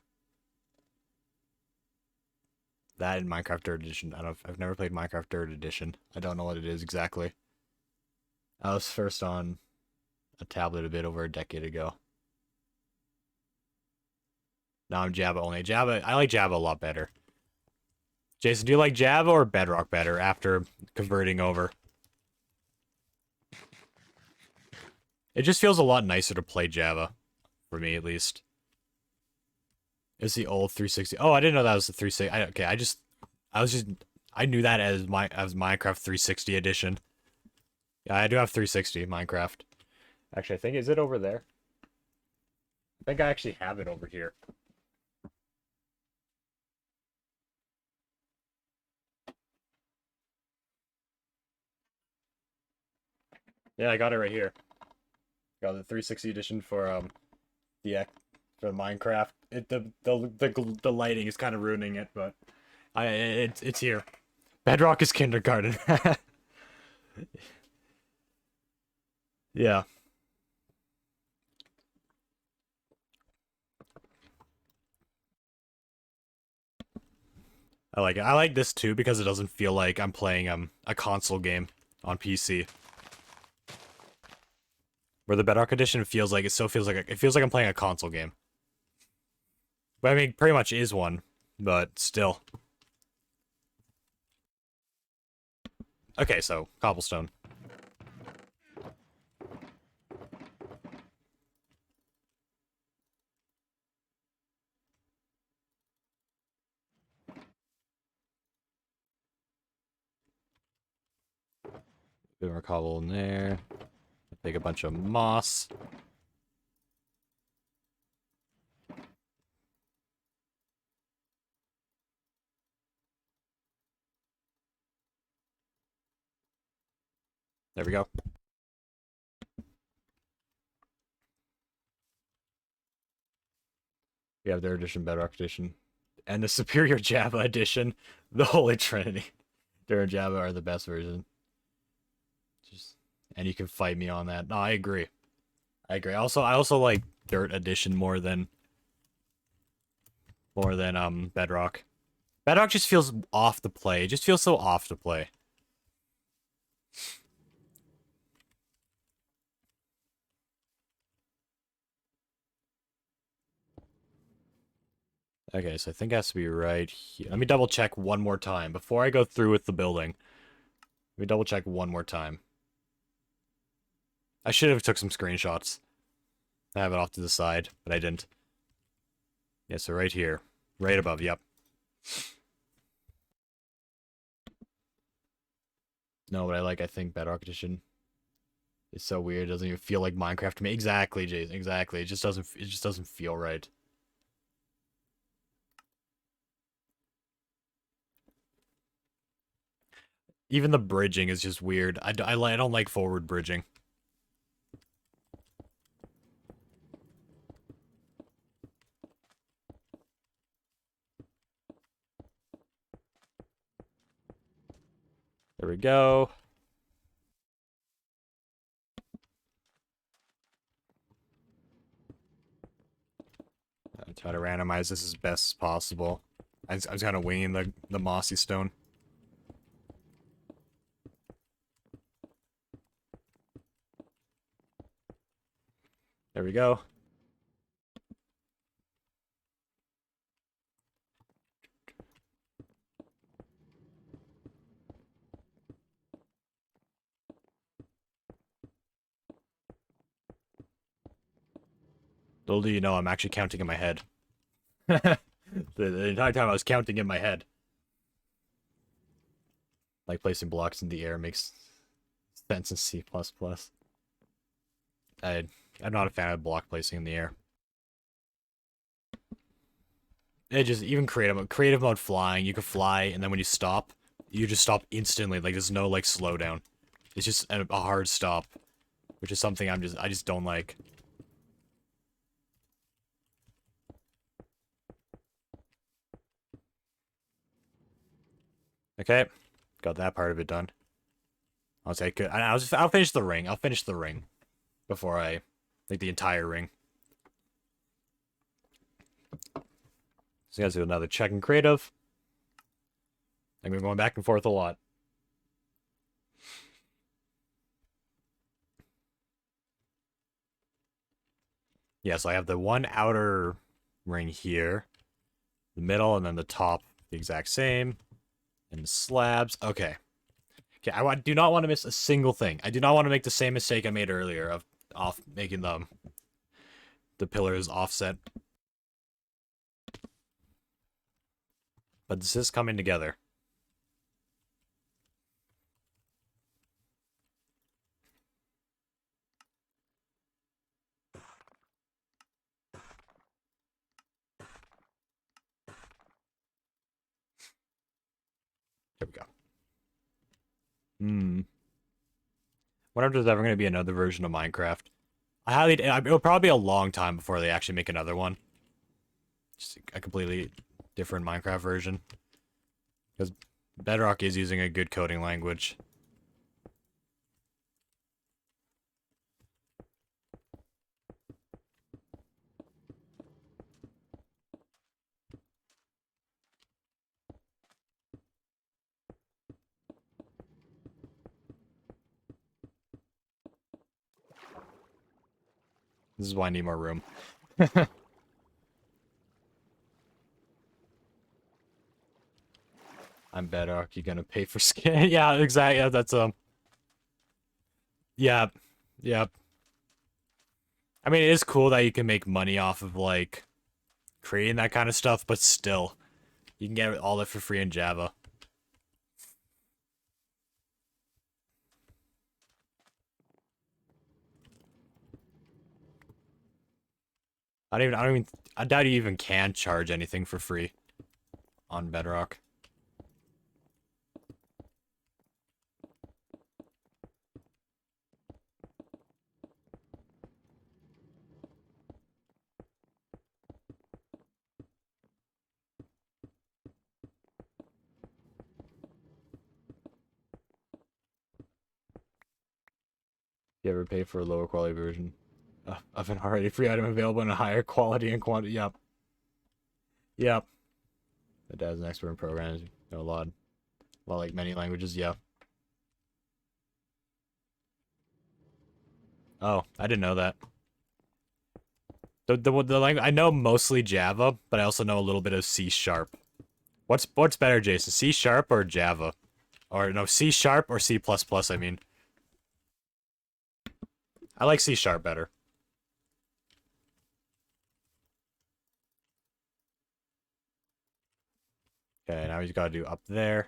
That in Minecraft 3rd Edition. I've never played Minecraft 3rd Edition. I don't know what it is exactly. I was first on a tablet a bit over a decade ago. Now I'm Java only. I like Java a lot better. Jason, do you like Java or Bedrock better after converting over? It just feels a lot nicer to play Java. For me, at least. It's the old 360. Oh, I didn't know that was the 360. I knew that as Minecraft 360 edition. Yeah, I do have 360 Minecraft. Actually, I think, is it over there? I think I actually have it over here. Yeah, I got it right here. Got the 360 edition for the for Minecraft. The lighting is kind of ruining it, but it's here. Bedrock is kindergarten. Yeah. I like it. I like this too because it doesn't feel like I'm playing a console game on PC. Where the Bedrock edition feels like it feels like I'm playing a console game. But I mean, pretty much is one, but still. Okay, so cobblestone. Bit more cobble in there. Take a bunch of moss. There we go. We have their edition, Bedrock edition, and the superior Java edition, the Holy Trinity. Their and Java are the best version. And you can fight me on that. No, I agree. I agree. I also like Dirt edition more than Bedrock. Bedrock just feels off to play. It just feels so off to play. Okay, so I think it has to be right here. Let me double check one more time before I go through with the building. Let me double check one more time. I should have took some screenshots. I have it off to the side, but I didn't. Yeah, so right here. Right above, yep. No, but I think Bedrock edition. It's so weird. It doesn't even feel like Minecraft to me. Exactly, Jason. Exactly. It just doesn't. It just doesn't feel right. Even the bridging is just weird. I don't like forward bridging. There we go. I try to randomize this as best as possible. I was kind of winging the mossy stone. There we go. Little do you know, I'm actually counting in my head. The entire time I was counting in my head. Like placing blocks in the air makes sense in C++. I'm not a fan of block placing in the air. It just, even creative mode flying, you can fly, and then when you stop, you just stop instantly. Like, there's no, like, slowdown. It's just a hard stop, which is something I just don't like. Okay, got that part of it done. I'll say good. I'll finish the ring. I'll finish the ring before I, like, the entire ring. So you guys do another check in creative. I'm going back and forth a lot. Yeah, so I have the one outer ring here, the middle, and then the top, the exact same, and the slabs. Okay. Okay, I do not want to miss a single thing. I do not want to make the same mistake I made earlier of making the pillars offset. But this is coming together. There we go. Wonder if there's ever going to be another version of Minecraft. It'll probably be a long time before they actually make another one. Just a completely different Minecraft version. Because Bedrock is using a good coding language. This is why I need more room. I'm Bedrock, you gonna pay for skin? Yeah, exactly. Yeah, that's yeah. Yeah. I mean, it is cool that you can make money off of, like, creating that kind of stuff, but still, you can get all that for free in Java. I doubt you even can charge anything for free on Bedrock. You ever pay for a lower quality version of an already free item available in a higher quality and quantity? Yep. Yep. My dad's an expert in programming. Know a lot. Well, like many languages, yeah. Oh, I didn't know that. The language I know mostly Java, but I also know a little bit of C sharp. What's better, Jason? C sharp or Java? Or no, C sharp or C++, I mean. I like C sharp better. Okay, now he's got to do up there.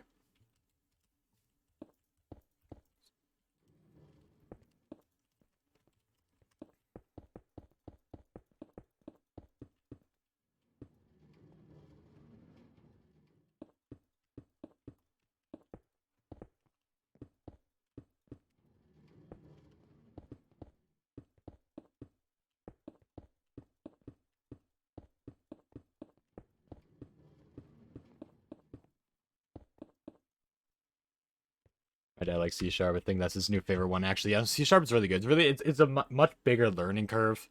My dad likes C Sharp. I think that's his new favorite one, actually. Yeah, C Sharp is really good. It's a much bigger learning curve,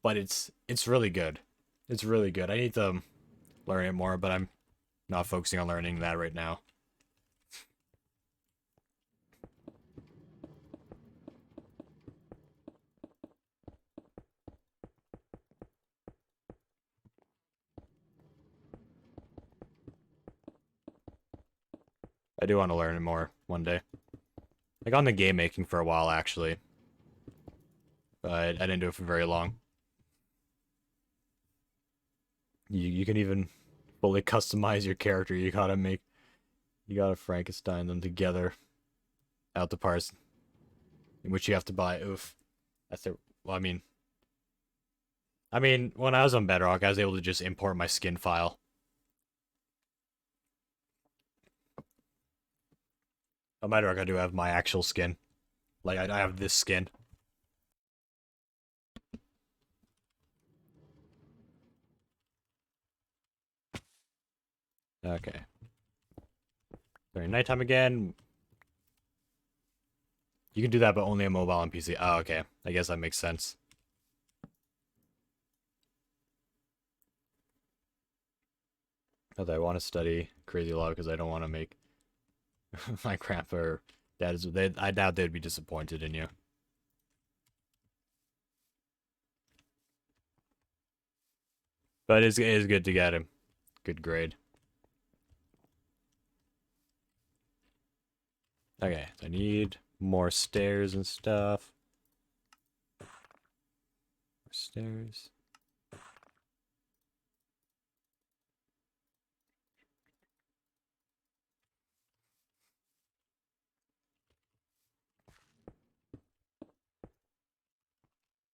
but it's really good. It's really good. I need to learn it more, but I'm not focusing on learning that right now. I do want to learn it more one day. I got into game making for a while, actually, but I didn't do it for very long. You can even fully customize your character. You gotta Frankenstein them together out the parts, in which you have to buy. Oof, that's it. Well, when I was on Bedrock, I was able to just import my skin file. On Bedrock, I do have my actual skin. Like, I have this skin. Okay. During nighttime again. You can do that, but only on mobile and PC. Oh, okay. I guess that makes sense. Not that I want to study crazy law because I don't want to make my grandpa or dad is. I doubt they'd be disappointed in you. But it is good to get a good grade. Okay, so I need more stairs and stuff. More stairs.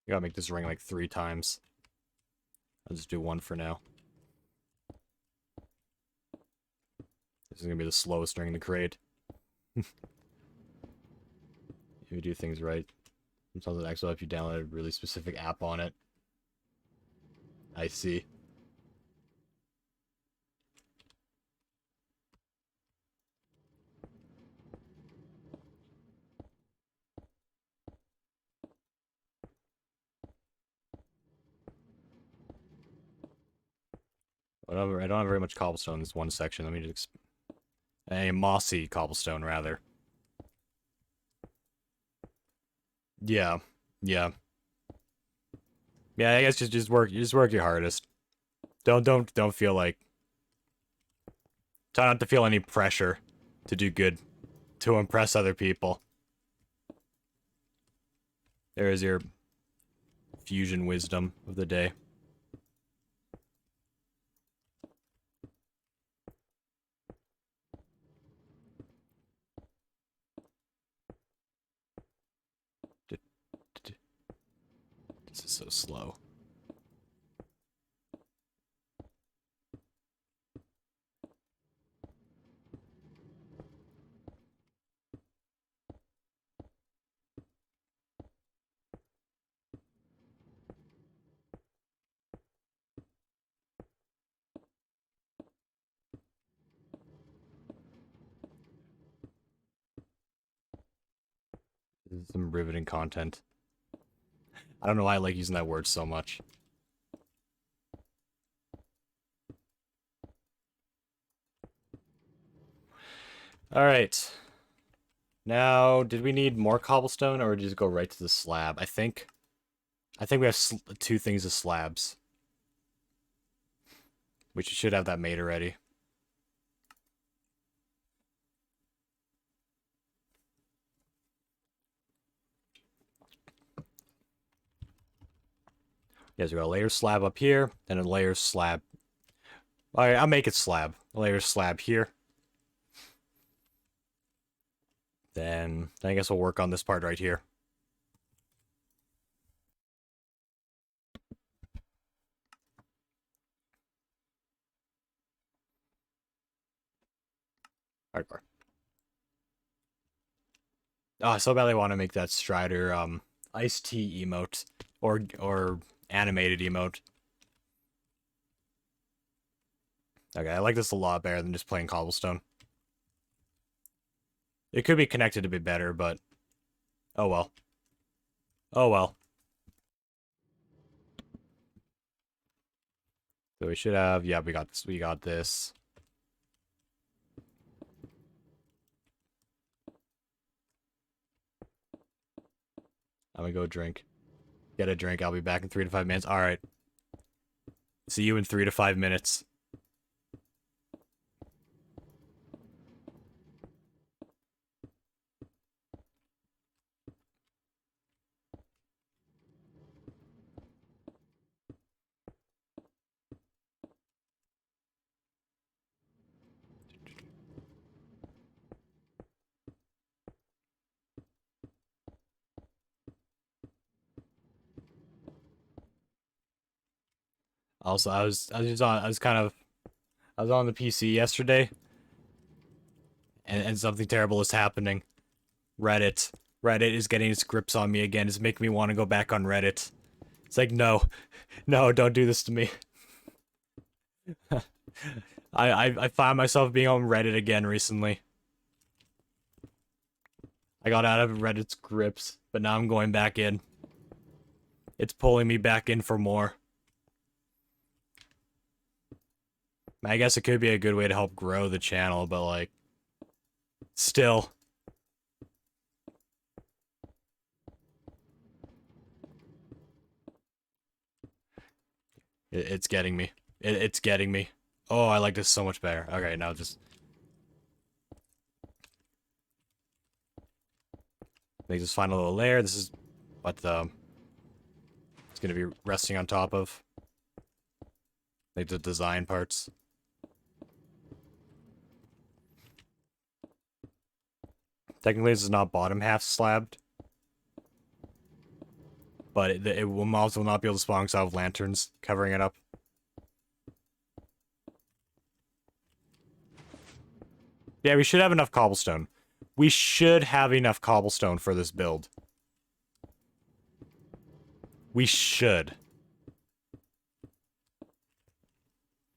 You gotta make this ring like 3 times. I'll just do 1 for now. This is gonna be the slowest ring to create. If you do things right. Sometimes it actually helps you download a really specific app on it. I see. Whatever. I don't have very much cobblestone in this one section. Let me just... A mossy cobblestone, rather. Yeah. Yeah. Yeah, I guess just work your hardest. Don't feel like... Try not to feel any pressure to do good. To impress other people. There is your fusion wisdom of the day. This is so slow. This is some riveting content. I don't know why I like using that word so much. Alright. Now, did we need more cobblestone, or just go right to the slab? I think we have 2 things of slabs. Which should have that made already. Yeah, so we got a layer slab up here, and a layer slab. Alright, I'll make it slab. A layer slab here. Then I guess we'll work on this part right here. Hardcore. Oh, I so badly want to make that Strider iced tea emote or animated emote. Okay, I like this a lot better than just playing cobblestone. It could be connected a bit better, but oh well. Oh well. So we should have, yeah, we got this. We got this. I'm gonna go drink. Get a drink. I'll be back in 3 to 5 minutes. All right. See you in 3 to 5 minutes. Also, I was on the PC yesterday, and something terrible is happening. Reddit. Reddit is getting its grips on me again. It's making me want to go back on Reddit. It's like, no. No, don't do this to me. I found myself being on Reddit again recently. I got out of Reddit's grips, but now I'm going back in. It's pulling me back in for more. I guess it could be a good way to help grow the channel, but like, still. It's getting me. It's getting me. Oh, I like this so much better. Okay, now just make this final little layer. This is what it's gonna be resting on top of. Like the design parts. Technically, this is not bottom half slabbed, but it will also not be able to spawn because I have lanterns covering it up. Yeah, we should have enough cobblestone. We should have enough cobblestone for this build. We should.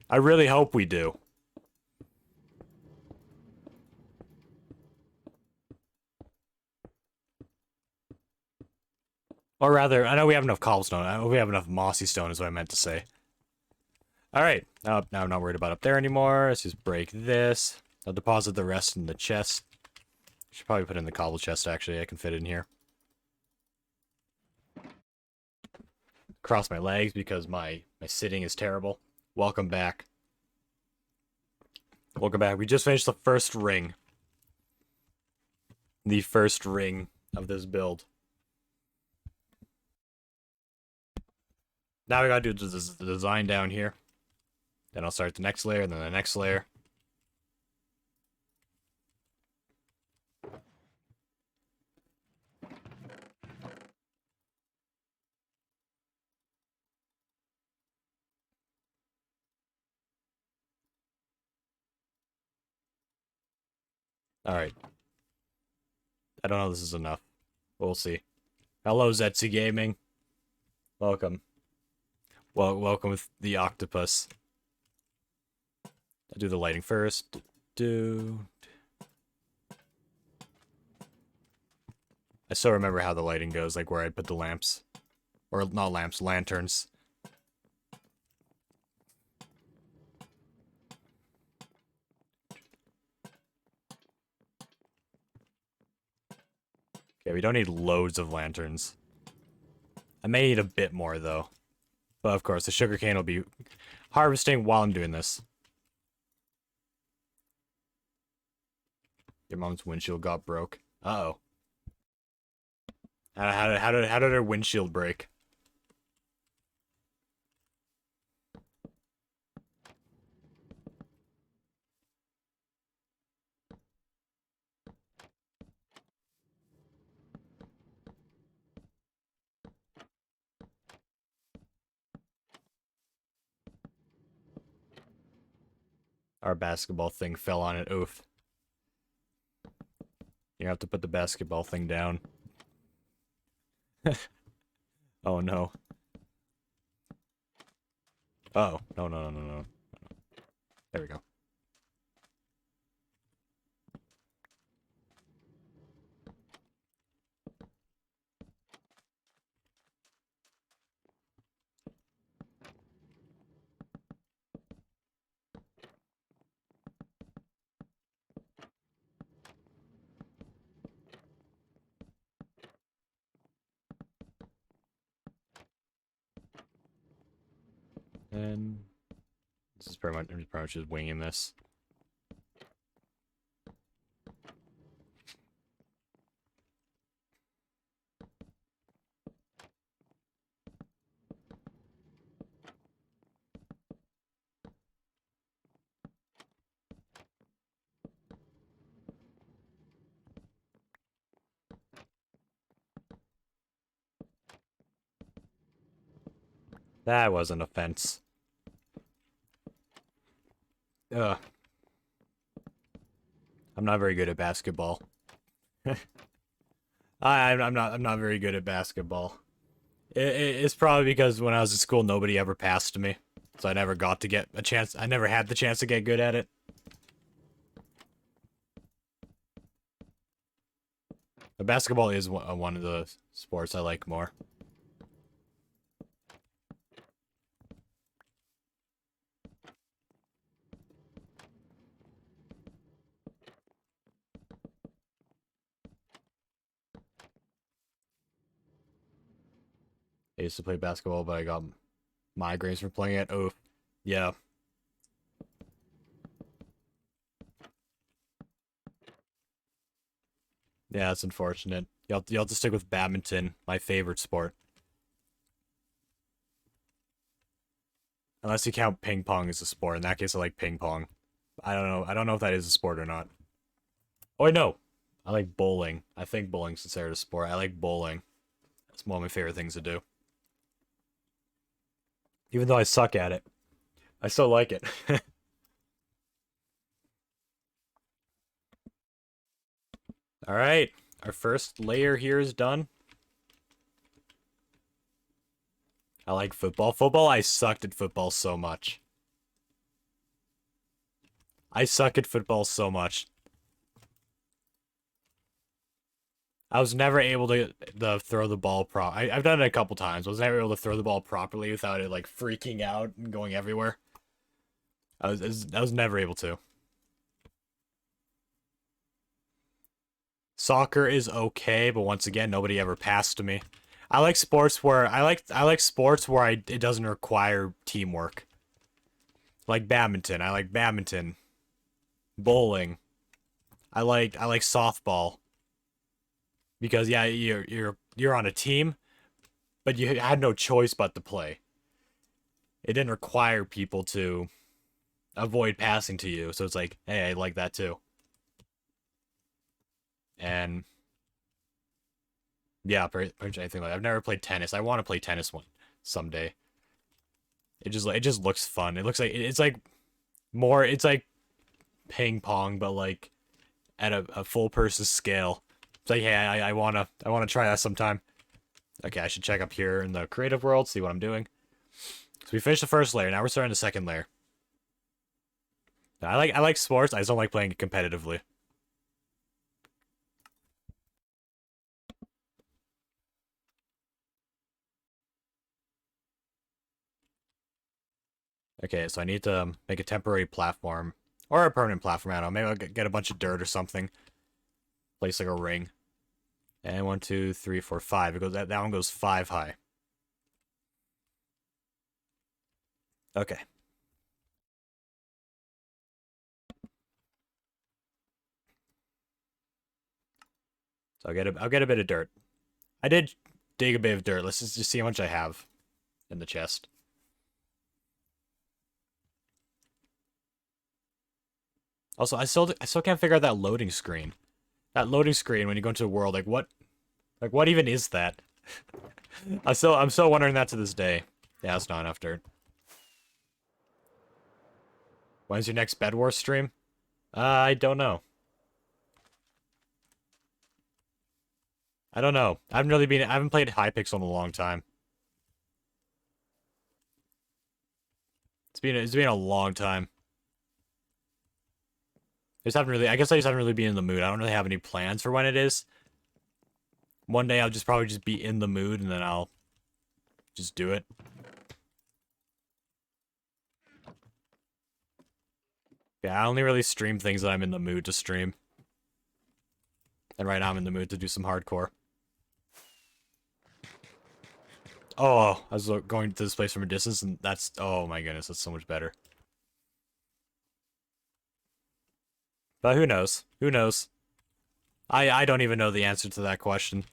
I really hope we do. Or rather, I know we have enough cobblestone. I know we have enough mossy stone is what I meant to say. Alright, now I'm not worried about up there anymore. Let's just break this. I'll deposit the rest in the chest. Should probably put in the cobble chest, actually. I can fit it in here. Cross my legs because my sitting is terrible. Welcome back. Welcome back. We just finished the first ring. The first ring of this build. Now we gotta do the design down here. Then I'll start the next layer, and then the next layer. Alright. I don't know if this is enough. We'll see. Hello, Zetsu Gaming. Welcome. Well, welcome with the octopus. I'll do the lighting first. I still remember how the lighting goes, like where I put the lamps. Or not lamps, lanterns. Okay, we don't need loads of lanterns. I may need a bit more, though. But of course, the sugarcane will be harvesting while I'm doing this. Your mom's windshield got broke. Uh-oh. How did her windshield break? Our basketball thing fell on it. Oof. You have to put the basketball thing down. Oh no. Uh oh. No. There we go. And this is pretty much, I'm pretty much just winging this. That was an offense. Ugh. I'm not very good at basketball. I'm not very good at basketball. It's probably because when I was at school, nobody ever passed to me, so I never got to get a chance. I never had the chance to get good at it. But basketball is one of the sports I like more. I used to play basketball, but I got migraines from playing it. Oh, yeah. Yeah, it's unfortunate. You'll have to stick with badminton, my favorite sport. Unless you count ping pong as a sport. In that case, I like ping pong. I don't know. I don't know if that is a sport or not. Oh, wait, no. I like bowling. I think bowling's considered a sport. I like bowling. It's one of my favorite things to do. Even though I suck at it, I still like it. All right. Our first layer here is done. I like football. Football, I sucked at football so much. I suck at football so much. I was never able to throw the ball I've done it a couple times. I was never able to throw the ball properly without it like freaking out and going everywhere. I was never able to. Soccer is okay, but once again, nobody ever passed to me. I like sports where I like sports where it doesn't require teamwork. Like badminton. I like badminton. Bowling. I like softball. Because yeah, you're on a team, but you had no choice but to play. It didn't require people to avoid passing to you, so it's like, hey, I like that too. And yeah, pretty much anything like that. I've never played tennis. I want to play tennis one someday. It just looks fun. It looks like it's like more it's like ping pong, but like at a full person scale. It's like, hey, I wanna try that sometime. Okay, I should check up here in the creative world, see what I'm doing. So we finished the first layer. Now we're starting the second layer. I like sports. I just don't like playing it competitively. Okay, so I need to make a temporary platform or a permanent platform. I don't know. Maybe I'll get a bunch of dirt or something. Place like a ring. And 1, 2, 3, 4, 5. It goes that one goes 5 high. Okay. So I'll get a bit of dirt. I did dig a bit of dirt. Let's just see how much I have in the chest. Also, I still can't figure out that loading screen. That loading screen when you go into the world, like what even is that? I'm still wondering that to this day. Yeah, it's not enough dirt. When's your next Bed Wars stream? I don't know. I don't know. I haven't played Hypixel in a long time. It's been a long time. I guess I just haven't really been in the mood. I don't really have any plans for when it is. One day I'll probably just be in the mood and then I'll just do it. Yeah, I only really stream things that I'm in the mood to stream. And right now I'm in the mood to do some hardcore. Oh, I was going to this place from a distance, and that's... Oh my goodness, that's so much better. But who knows? Who knows? I don't even know the answer to that question.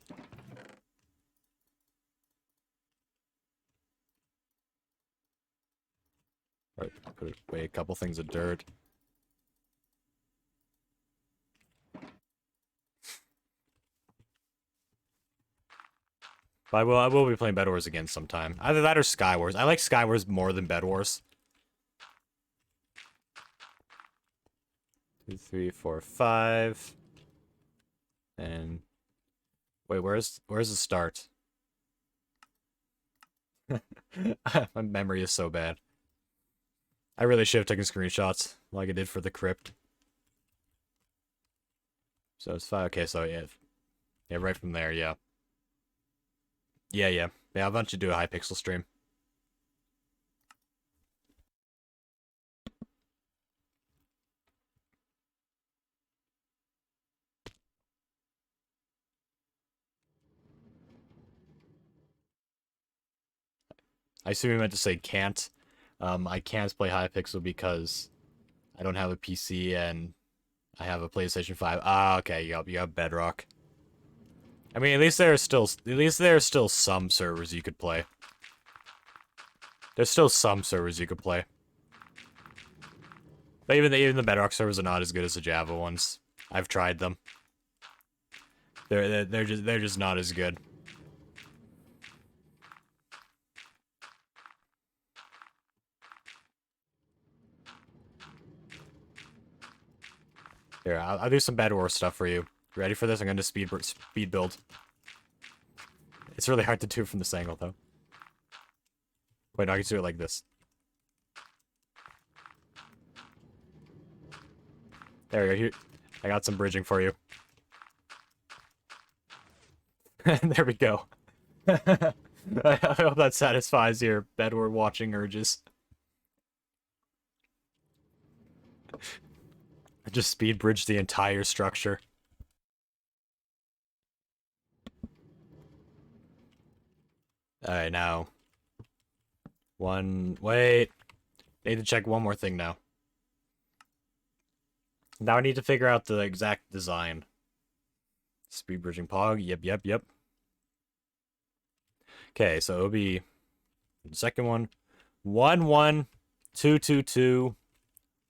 Right, put away a couple things of dirt. But I will be playing Bed Wars again sometime. Either that or Sky Wars. I like Sky Wars more than Bed Wars. 2, 3, 4, 5. And wait, where's the start? My memory is so bad. I really should have taken screenshots like I did for the crypt. So it's 5. Okay, so yeah. Yeah, right from there, yeah. Yeah. Yeah, I'll eventually do a Hypixel stream. I assume you meant to say can't. I can't play Hypixel because I don't have a PC and I have a PlayStation 5. Ah, okay, you have Bedrock. I mean, at least there are still some servers you could play. There's still some servers you could play. But even the Bedrock servers are not as good as the Java ones. I've tried them. They're just not as good. Here, I'll do some Bed Wars stuff for you. Ready for this? I'm going to speed build. It's really hard to do from this angle, though. Wait, no, I can do it like this. There we go. Here, I got some bridging for you. There we go. I hope that satisfies your Bed War watching urges. Just speed bridge the entire structure. Alright, now. Wait. Need to check one more thing now. Now I need to figure out the exact design. Speed bridging Pog. Yep. Okay, so it'll be the second one. 1 1 2 2 2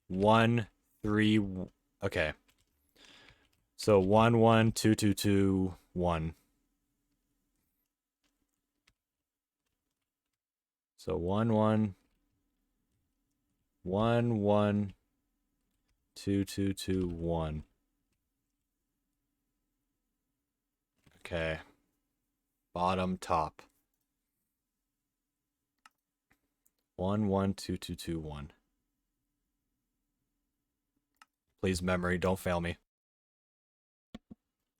1 3. Okay. So 1 1 2 2 2 1. So 1 1 1 1 2 2 2 1. Okay. Bottom top. 1 1 2 2 2 1. Please, memory, don't fail me.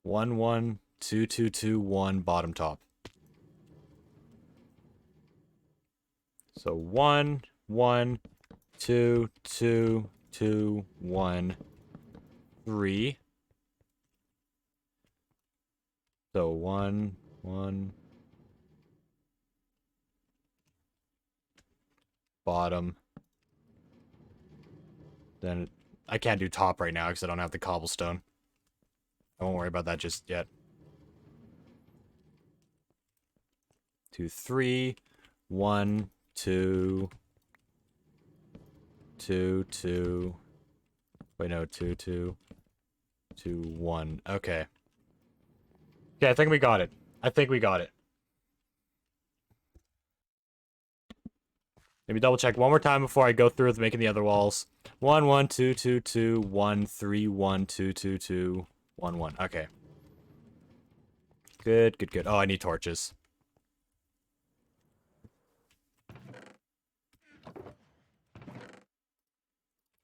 1 1 2 2 2 1 bottom top. So 1 1 2 2 2 1 3. So 1 1 bottom. Then I can't do top right now because I don't have the cobblestone. I won't worry about that just yet. 2 3 1 2 2 2. Wait, no, 2 2 2 1. Okay. Okay, I think we got it. Maybe double check one more time before I go through with making the other walls. 1 1 2 2 2 1 3 1 2 2 2 1 1. Okay. Good. Oh, I need torches.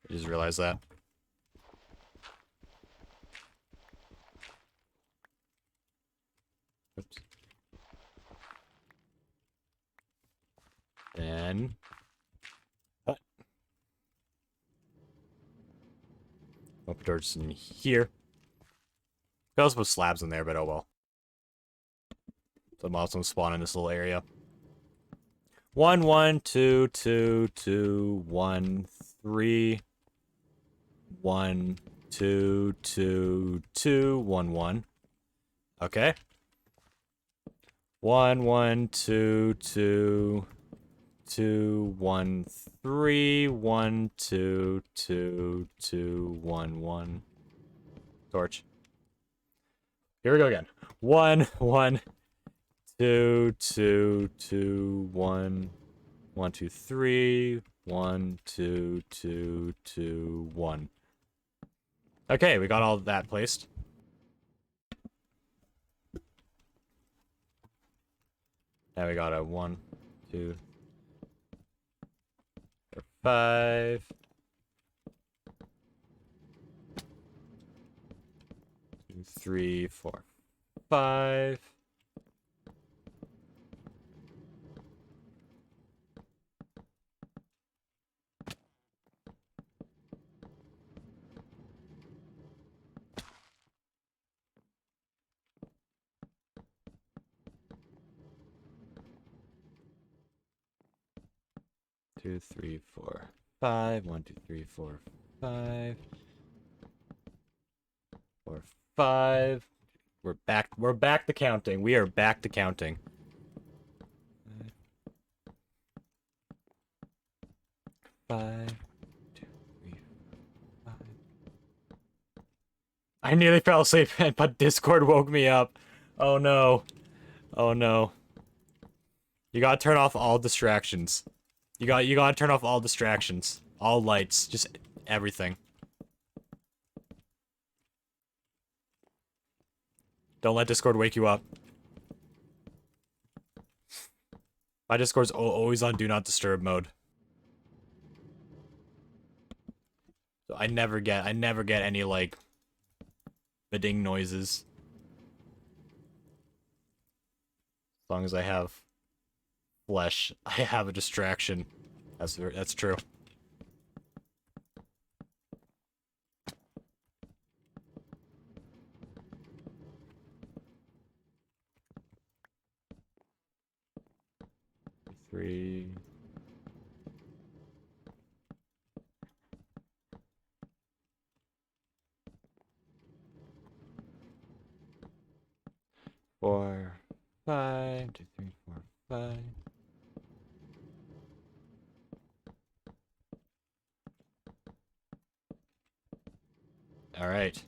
I just realized that. Oops. Then... Open doors in here. Could also put slabs in there, but oh well. So I'm also spawn in this little area. 1 1 2 2 2 1 3 1 2 2 2 1 1. Okay. 1 1 2 2 2 1 3 1 2 2 2 1 1. Torch. Here we go again. 1 1 2 2 2 1 1 2 3 1 2 2 2 1. Okay, we got all of that placed. Now we got a 1 2 4 5 2 3 4 5. Two, three, four, five. 1 2 3 4 5 4 5. We're back to counting. We are back to counting. 5 2 3 5. I nearly fell asleep, but Discord woke me up. Oh no. Oh no. You gotta turn off all distractions. You gotta turn off all distractions. All lights. Just everything. Don't let Discord wake you up. My Discord's always on Do Not Disturb mode. So I never get any, like, bidding noises. As long as I have flesh, I have a distraction. That's true. Three. Four, 5 2 3 4 5. All right.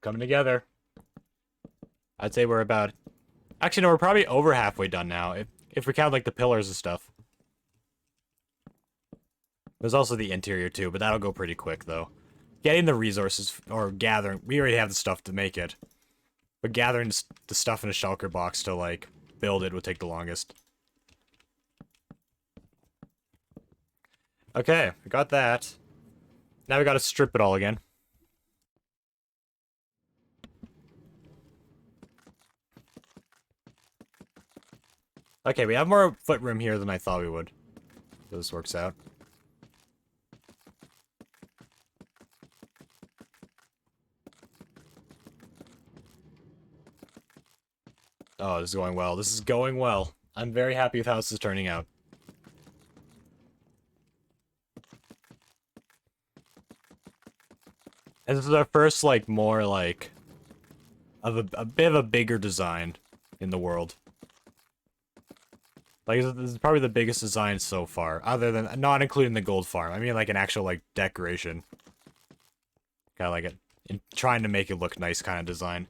Coming together. I'd say we're about... Actually, no, we're probably over halfway done now, if we count, like, the pillars and stuff. There's also the interior, too, but that'll go pretty quick, though. Getting the resources, or gathering... We already have the stuff to make it. But gathering the stuff in a shulker box to, like, build it would take the longest. Okay, we got that. Now we gotta strip it all again. Okay, we have more foot room here than I thought we would. So this works out. Oh, this is going well. This is going well. I'm very happy with how this is turning out. And this is our first, like, more, like, of a bit of a bigger design in the world. Like, this is probably the biggest design so far, other than, not including the gold farm. I mean, like, an actual, like, decoration. Kind of like it, in trying to make it look nice kind of design.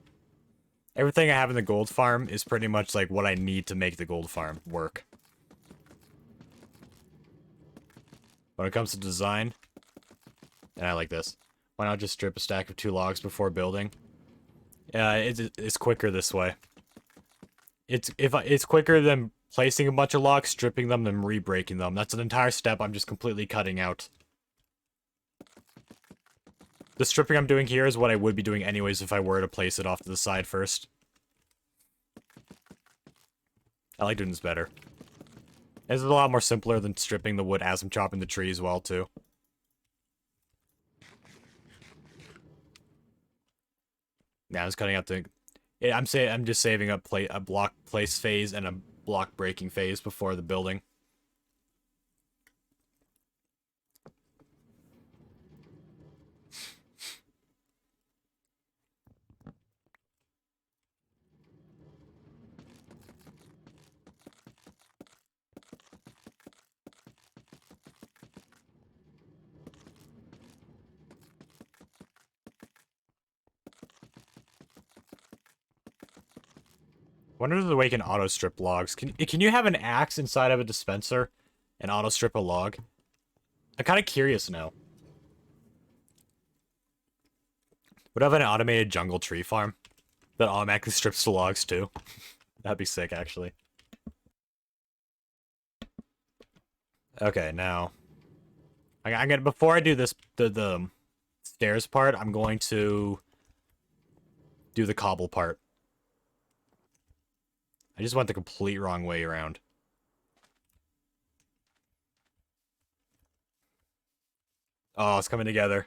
Everything I have in the gold farm is pretty much, like, what I need to make the gold farm work. When it comes to design, and I like this. Why not just strip a stack of 2 logs before building? It's quicker this way. It's quicker than placing a bunch of logs, stripping them, then re-breaking them. That's an entire step I'm just completely cutting out. The stripping I'm doing here is what I would be doing anyways if I were to place it off to the side first. I like doing this better. This is a lot more simpler than stripping the wood as I'm chopping the tree as well, too. Now I'm just cutting out the... I'm just saving up a block place phase and a block breaking phase before the building. Wonder if there's a way you can auto strip logs. Can you have an axe inside of a dispenser and auto strip a log? I'm kind of curious now. Would I have an automated jungle tree farm that automatically strips the logs too? That'd be sick, actually. Okay, now I'm gonna before I do this the stairs part, I'm going to do the cobble part. I just went the complete wrong way around. Oh, it's coming together.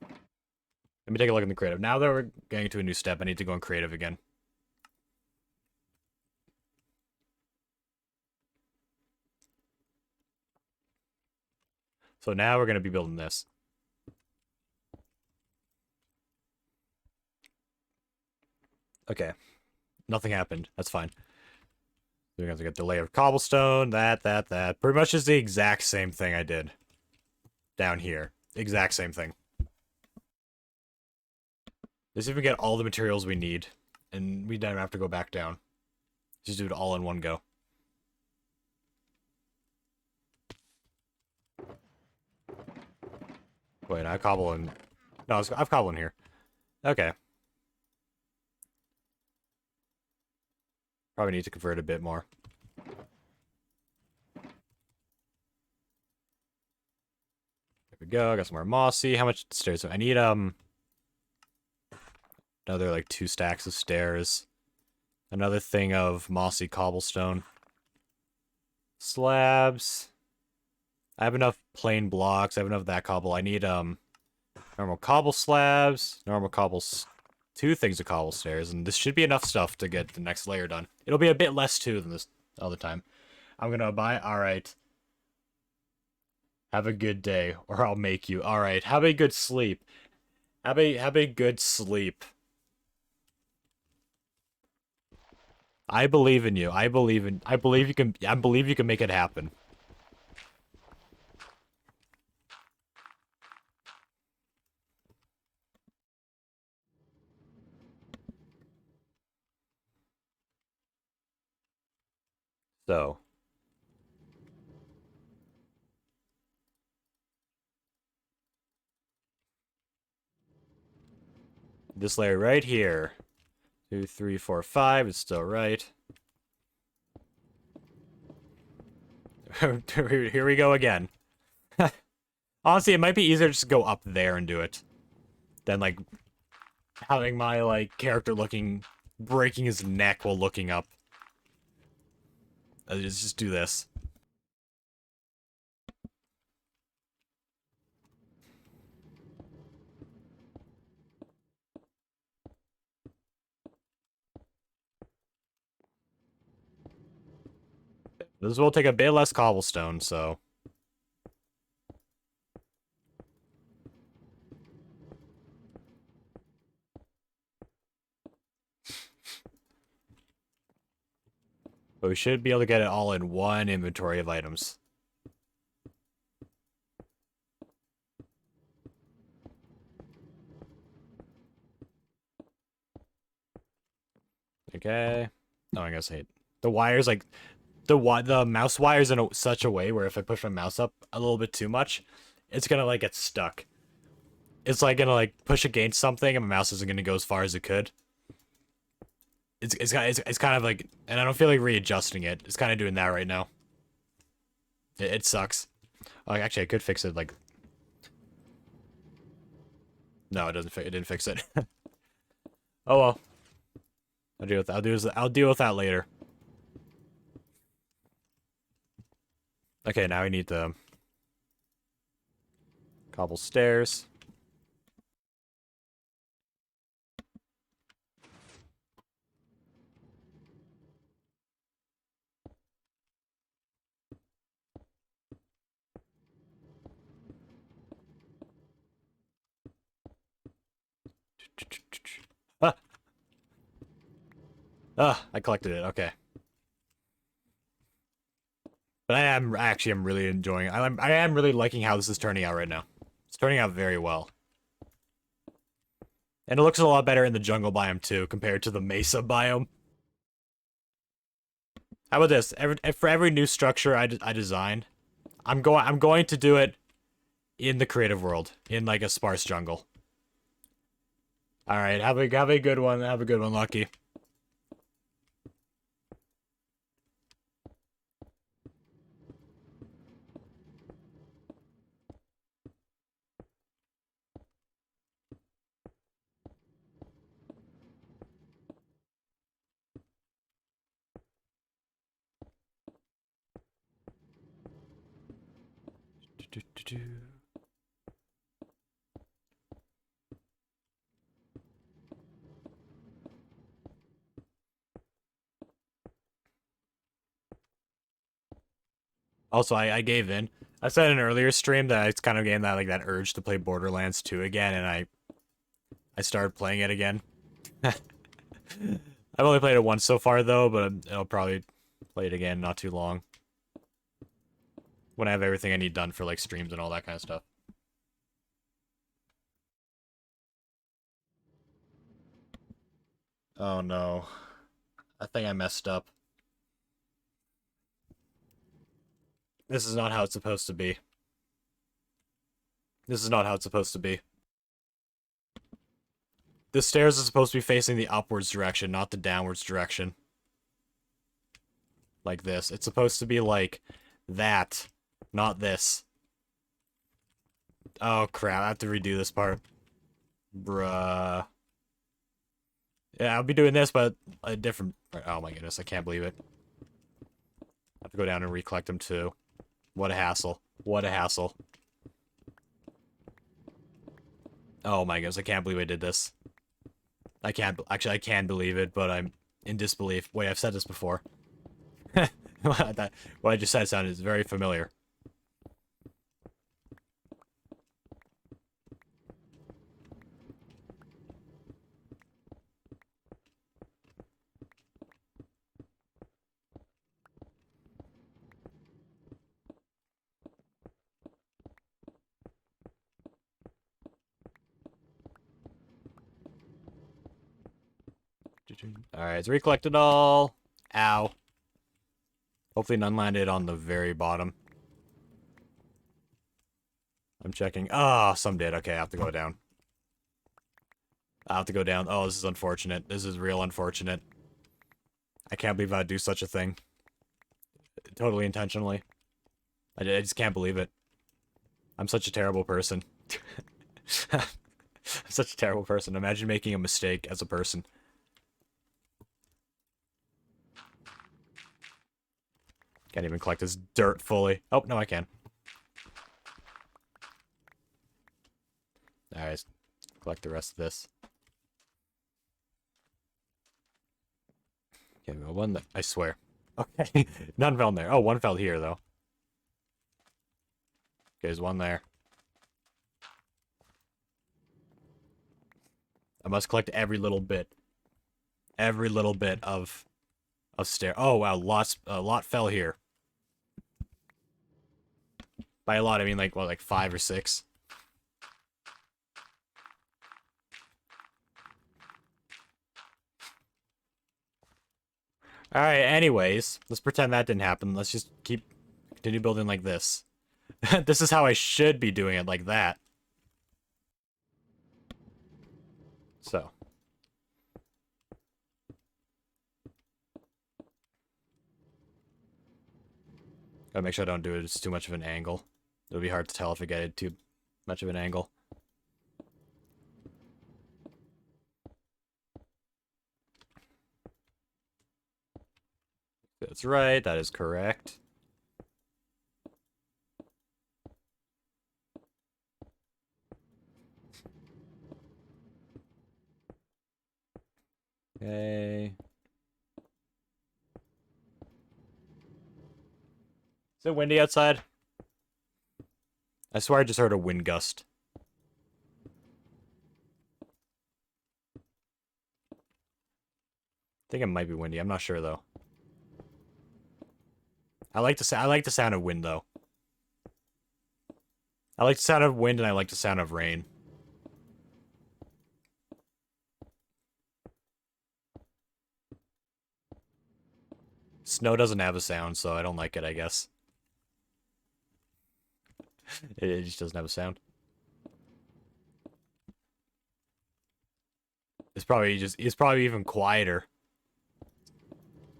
Let me take a look in the creative. Now that we're getting to a new step, I need to go in creative again. So now we're going to be building this. Okay. Nothing happened. That's fine. We're going to get the layer of cobblestone, that. Pretty much is the exact same thing I did down here. Exact same thing. Let's see if we get all the materials we need, and we don't have to go back down. Just do it all in one go. Wait, I cobble in... No, I've cobble in here. Okay. Probably need to convert a bit more. There we go. I got some more mossy. How much stairs? I need, another, like, 2 stacks of stairs. Another thing of mossy cobblestone. Slabs. I have enough plain blocks. I have enough of that cobble. I need, normal cobble slabs. Normal cobbles. 2 things of cobble stairs. And this should be enough stuff to get the next layer done. It'll be a bit less, too, than this other time. I'm gonna buy... Alright. Have a good day, or I'll make you. Alright, have a good sleep. Have a good sleep. I believe in you. I believe you can make it happen. So. This layer right here. 2, 3, 4, 5 is still right. Here we go again. Honestly, it might be easier to just go up there and do it. Than, like, having my, like, character breaking his neck while looking up. Let's just do this. This will take a bit less cobblestone, so... But we should be able to get it all in one inventory of items. Okay. Oh, I guess I hate... The wires, like... The mouse wires in such a way where if I push my mouse up a little bit too much, it's gonna, like, get stuck. It's, like, gonna, like, push against something and my mouse isn't gonna go as far as it could. It's kind of, like... And I don't feel like readjusting it. It's kind of doing that right now. It sucks. Like, actually, I could fix it, like... No, it didn't fix it. Oh, well. I'll deal with that. I'll deal with that later. Okay, now we need the... Cobble stairs. Ah, I collected it. Okay. But I actually am really enjoying it. I am really liking how this is turning out right now. It's turning out very well. And it looks a lot better in the jungle biome too, compared to the mesa biome. How about this? For every new structure I design, I'm going to do it in the creative world, in like a sparse jungle. All right, have a good one. Have a good one, Lucky. Also, I gave in. I said in an earlier stream that I kind of getting that urge to play Borderlands 2 again, and I started playing it again. I've only played it once so far though, but I'll probably play it again not too long. When I have everything I need done for like streams and all that kind of stuff. Oh no. I think I messed up. This is not how it's supposed to be. This is not how it's supposed to be. The stairs are supposed to be facing the upwards direction, not the downwards direction. Like this. It's supposed to be like that, not this. Oh crap, I have to redo this part. Bruh. Yeah, I'll be doing this, but a different... Oh my goodness, I can't believe it. I have to go down and recollect them too. What a hassle. What a hassle. Oh my goodness, I can't believe I did this. I can't... Actually, I can believe it, but I'm in disbelief. Wait, I've said this before. What I just said sounded very familiar. Alright, it's recollected all. Ow. Hopefully none landed on the very bottom. I'm checking. Ah, some did. Okay, I have to go down. I have to go down. Oh, this is unfortunate. This is real unfortunate. I can't believe I'd do such a thing. Totally intentionally. I just can't believe it. I'm such a terrible person. I'm such a terrible person. Imagine making a mistake as a person. Can't even collect this dirt fully. Oh, no, I can. Alright, collect the rest of this. Okay, well, one that I swear. Okay, none fell in there. Oh, one fell here, though. Okay, there's one there. I must collect every little bit. Every little bit of stair. Oh, wow, a lot fell here. By a lot, I mean, like, what, like 5 or 6? Alright, anyways, let's pretend that didn't happen. Let's just continue building like this. This is how I should be doing it, like that. So. Gotta make sure I don't do it. It's too much of an angle. It'll be hard to tell if I get it too much of an angle. That's right. That is correct. Okay. Is it windy outside? I swear I just heard a wind gust. I think it might be windy. I'm not sure though. I like the sound of wind though. I like the sound of wind and I like the sound of rain. Snow doesn't have a sound, so I don't like it, I guess. It just doesn't have a sound. It's probably even quieter.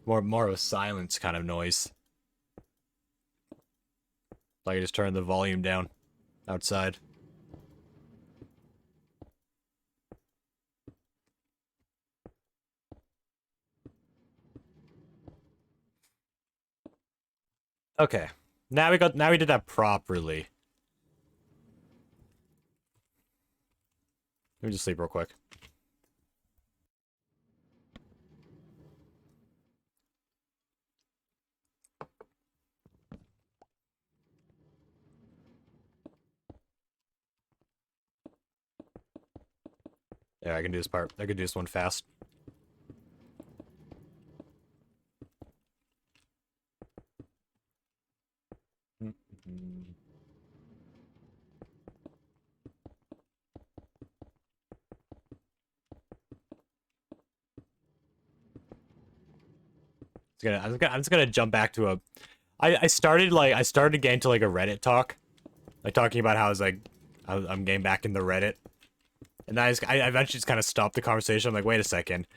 More of a silence kind of noise. Like I just turned the volume down outside. Okay. Now we did that properly. Let me just sleep real quick. Yeah, I can do this part. I can do this one fast. I'm just gonna jump back to a. I started getting to like a Reddit talk, like talking about how I'm getting back into Reddit, and I eventually just kind of stopped the conversation. I'm like, wait a second,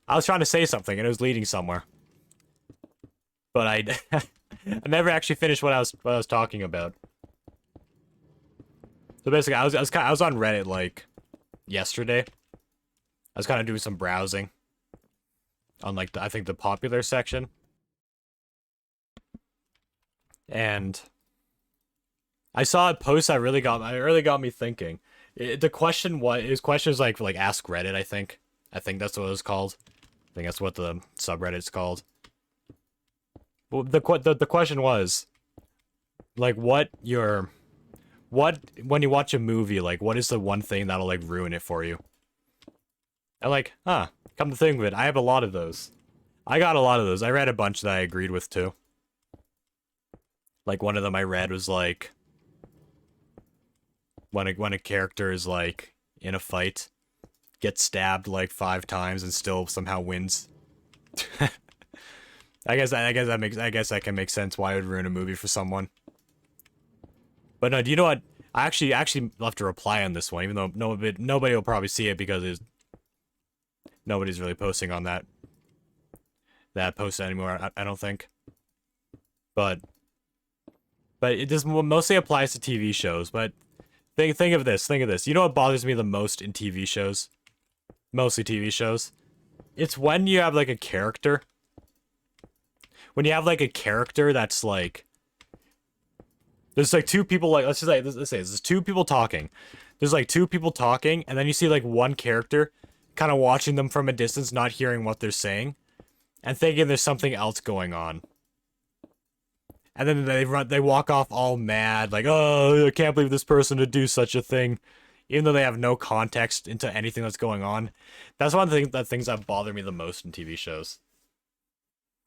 I was trying to say something and it was leading somewhere, but I never actually finished what I was talking about. So basically, I was on Reddit like yesterday. I was kind of doing some browsing on like I think the popular section. And I saw a post that really got me thinking. The question was like Ask Reddit, I think. I think that's what it was called. I think that's what the subreddit's called. Well, the question was like when you watch a movie, like what is the one thing that'll like ruin it for you? And like, come to think of it, I have a lot of those. I got a lot of those. I read a bunch that I agreed with too. Like one of them I read was like when a character is like in a fight, gets stabbed like 5 times and still somehow wins. I guess that can make sense why it would ruin a movie for someone. But no, do you know what? I actually left a reply on this one, even though nobody will probably see it because nobody's really posting on that post anymore. I don't think. But it just mostly applies to TV shows. But think of this. You know what bothers me the most in TV shows? Mostly TV shows. It's when you have like a character. When you have like a character that's like, there's like 2 people, like let's say there's 2 people talking. There's like 2 people talking, and then you see like one character kind of watching them from a distance, not hearing what they're saying, and thinking there's something else going on. And then they walk off all mad, like, oh, I can't believe this person would do such a thing, even though they have no context into anything that's going on. That's one of the things that bother me the most in TV shows.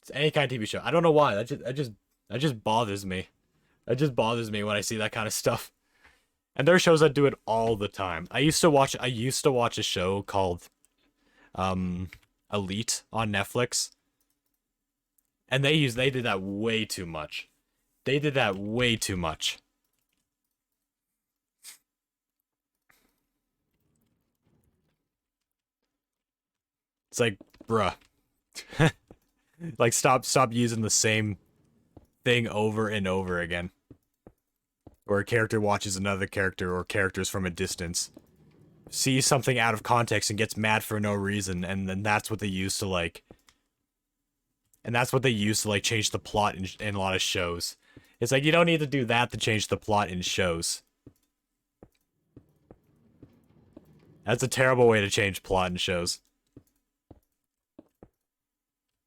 It's any kind of TV show. I don't know why. That just bothers me. It just bothers me when I see that kind of stuff. And there are shows that do it all the time. I used to watch a show called Elite on Netflix. And they did that way too much. They did that way too much. It's like, bruh. Like stop using the same thing over and over again. Or a character watches another character or characters from a distance, sees something out of context and gets mad for no reason, and then that's what they use to like change the plot in a lot of shows. It's like you don't need to do that to change the plot in shows. That's a terrible way to change plot in shows.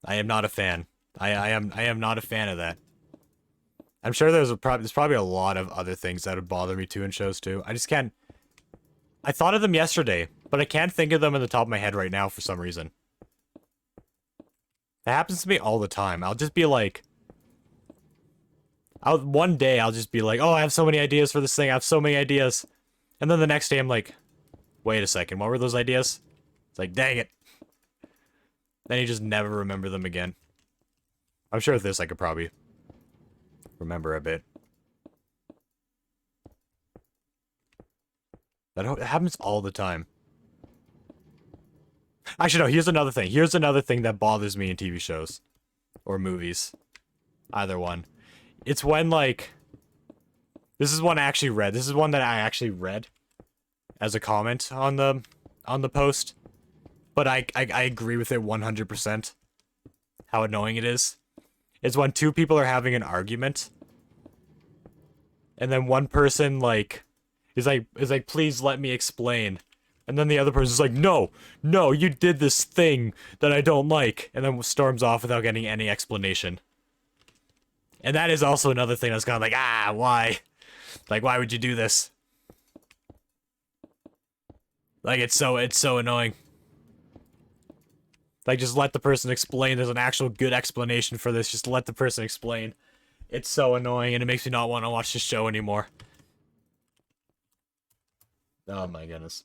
I am not a fan. I am not a fan of that. I'm sure there's probably a lot of other things that would bother me too in shows too. I just can't. I thought of them yesterday, but I can't think of them in the top of my head right now for some reason. It happens to me all the time. I'll just be like, one day I'll just be like, oh, I have so many ideas for this thing. I have so many ideas, and then the next day I'm like, wait a second, what were those ideas? It's like, dang it. Then you just never remember them again. I'm sure with this I could probably remember a bit. That happens all the time. Actually, no, here's another thing. Here's another thing that bothers me in TV shows. Or movies. Either one. It's when, like... This is one I actually read. This is one that I actually read as a comment on the post. But I agree with it 100%. How annoying it is. It's when two people are having an argument. And then one person, like... is like, please let me explain. And then the other person's like, no, you did this thing that I don't like. And then storms off without getting any explanation. And that is also another thing that's kind of like, why? Like, why would you do this? Like, it's so annoying. Like, just let the person explain. There's an actual good explanation for this. Just let the person explain. It's so annoying, and it makes me not want to watch the show anymore. Oh my goodness.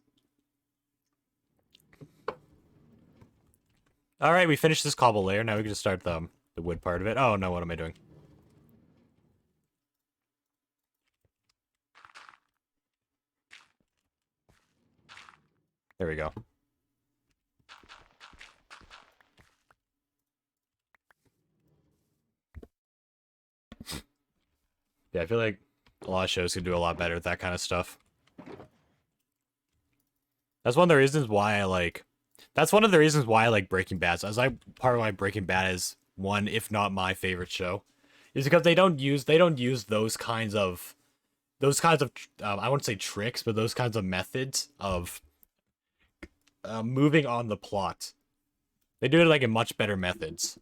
Alright, we finished this cobble layer. Now we can just start the wood part of it. Oh no, what am I doing? There we go. Yeah, I feel like a lot of shows could do a lot better with that kind of stuff. That's one of the reasons why I like... That's one of the reasons why I like Breaking Bad. So part of why Breaking Bad is one, if not my favorite show, is because they don't use those kinds of I wouldn't say tricks, but those kinds of methods of moving on the plot. They do it like in much better methods.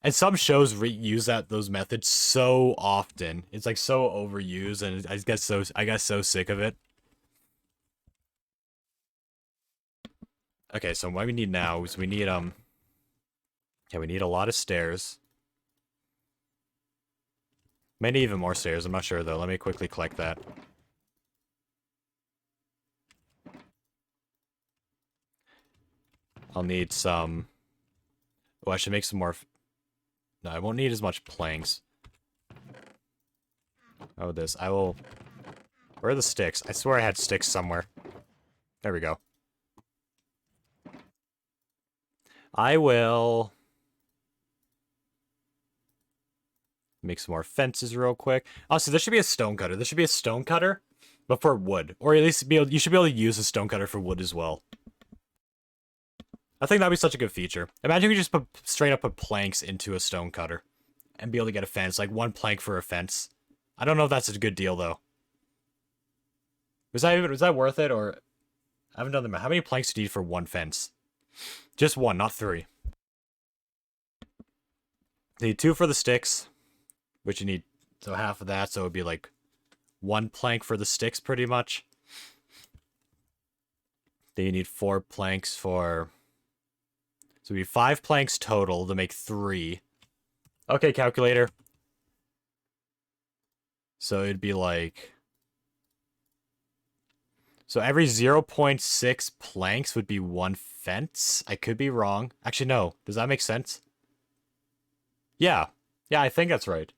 And some shows reuse those methods so often. It's like so overused, and I get so sick of it. Okay, so what we need now is we need we need a lot of stairs. Maybe even more stairs, I'm not sure though. Let me quickly collect that. I'll need some... Oh, I should make some more... No, I won't need as much planks. Oh, I will... Where are the sticks? I swear I had sticks somewhere. There we go. I will... make some more fences real quick. Also, there should be a stone cutter. There should be a stone cutter, but for wood. Or at least you should be able to use a stone cutter for wood as well. I think that'd be such a good feature. Imagine we just straight up put planks into a stone cutter and be able to get a fence, like one plank for a fence. I don't know if that's a good deal though. Was that worth it, or I haven't done the math. How many planks do you need for one fence? Just one, not three. You need 2 for the sticks, which you need so half of that, so it would be like 1 plank for the sticks pretty much. Then you need 4 planks for... So it'd be 5 planks total to make 3. Okay, calculator. So it'd be like... So every 0.6 planks would be 1 fence? I could be wrong. Actually, no. Does that make sense? Yeah. Yeah, I think that's right.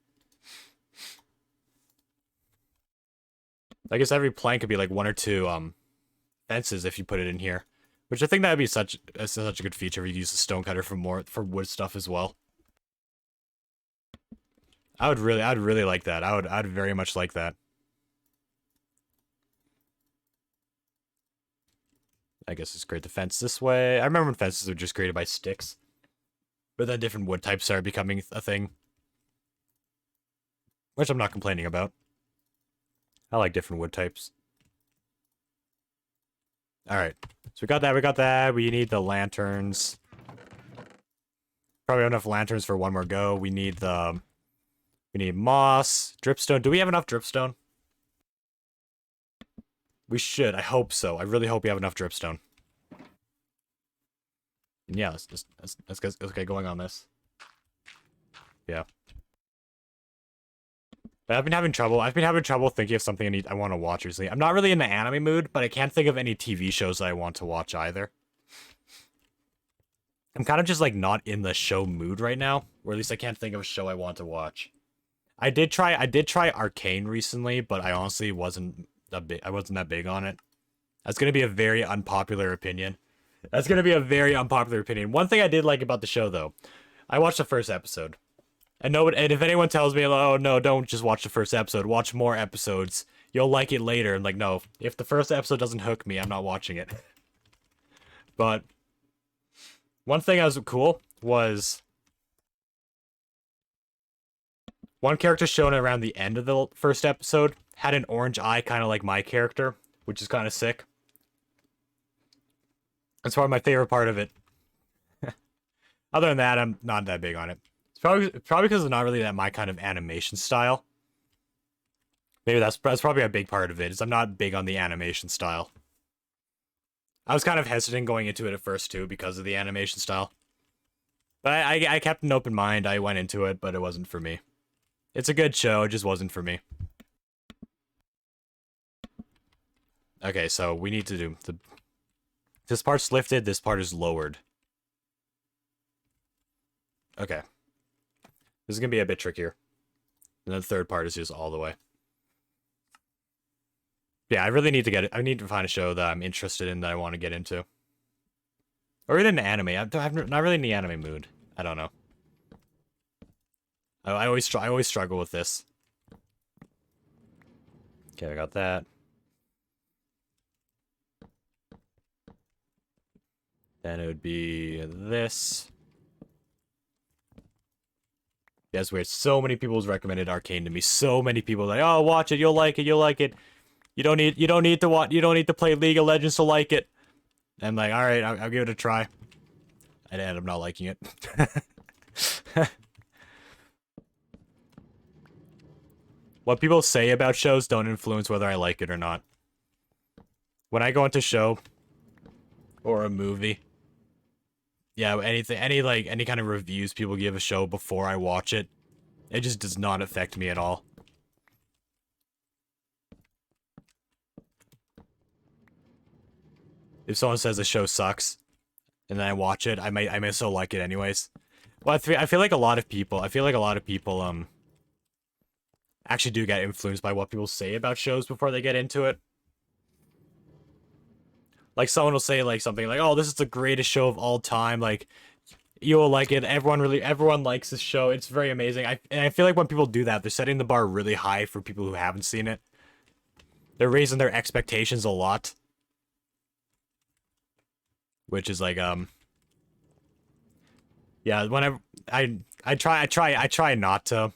I guess every plank could be like 1 or 2 fences if you put it in here. Which I think that would be such a good feature if you use the stone cutter for wood stuff as well. I'd really like that. I'd very much like that. I guess it's create the fence this way. I remember when fences were just created by sticks. But then different wood types started becoming a thing. Which I'm not complaining about. I like different wood types. Alright. So we got that. We need the lanterns. Probably have enough lanterns for one more go. We need moss, dripstone. Do we have enough dripstone? We should. I hope so. I really hope we have enough dripstone. And yeah, let's get going on this. Yeah. But I've been having trouble thinking of something I want to watch recently. I'm not really in the anime mood, but I can't think of any TV shows that I want to watch either. I'm kind of just like not in the show mood right now, or at least I can't think of a show I want to watch. I did try Arcane recently, but I honestly wasn't that big on it. That's gonna be a very unpopular opinion. One thing I did like about the show though, I watched the first episode. And if anyone tells me, oh no, don't just watch the first episode, watch more episodes, you'll like it later. And like, no, if the first episode doesn't hook me, I'm not watching it. But one thing that was cool was one character shown around the end of the first episode had an orange eye, kind of like my character, which is kind of sick. That's probably my favorite part of it. Other than that, I'm not that big on it. Probably because it's not really my kind of animation style. Maybe that's probably a big part of it, is I'm not big on the animation style. I was kind of hesitant going into it at first too because of the animation style. But I kept an open mind. I went into it, but it wasn't for me. It's a good show, it just wasn't for me. Okay, so we need to do this part's lifted, this part is lowered. Okay. This is gonna be a bit trickier. And then the third part is just all the way. Yeah, I really need to get it. I need to find a show that I'm interested in that I want to get into. Or even an anime. I'm not really in the anime mood. I don't know. I always struggle with this. Okay, I got that. Then it would be this. That's weird. So many people's recommended Arcane to me. So many people like, oh, watch it. You'll like it. You'll like it. You don't need to watch. You don't need to play League of Legends to like it. And I'm like, all right, I'll give it a try. I end up not liking it. What people say about shows don't influence whether I like it or not. When I go into a show or a movie, yeah, any kind of reviews people give a show before I watch it, it just does not affect me at all. If someone says a show sucks, and then I watch it, I may still like it anyways. Well, I feel like a lot of people, actually do get influenced by what people say about shows before they get into it. Like, someone will say, like, something like, oh, this is the greatest show of all time, like, you will like it, everyone likes this show, it's very amazing. And I feel like when people do that, they're setting the bar really high for people who haven't seen it. They're raising their expectations a lot. Which is like, yeah, whenever I try not to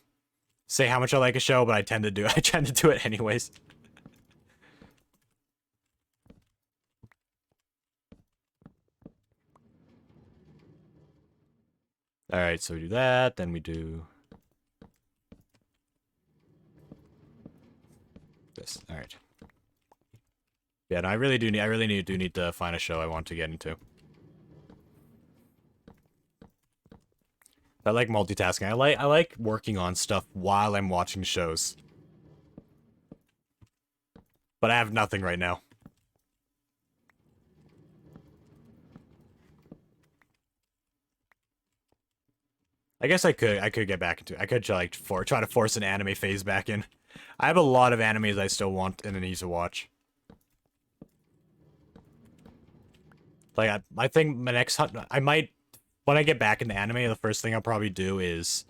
say how much I like a show, but I tend to do it anyways. Alright, so we do that, then we do this. Alright. Yeah, no, I really do need to find a show I want to get into. I like multitasking. I like working on stuff while I'm watching shows. But I have nothing right now. I guess I could get back into it. I could try to force an anime phase back in. I have a lot of animes I still want and need to watch. Like, I think my next I might, when I get back into anime, the first thing I'll probably do is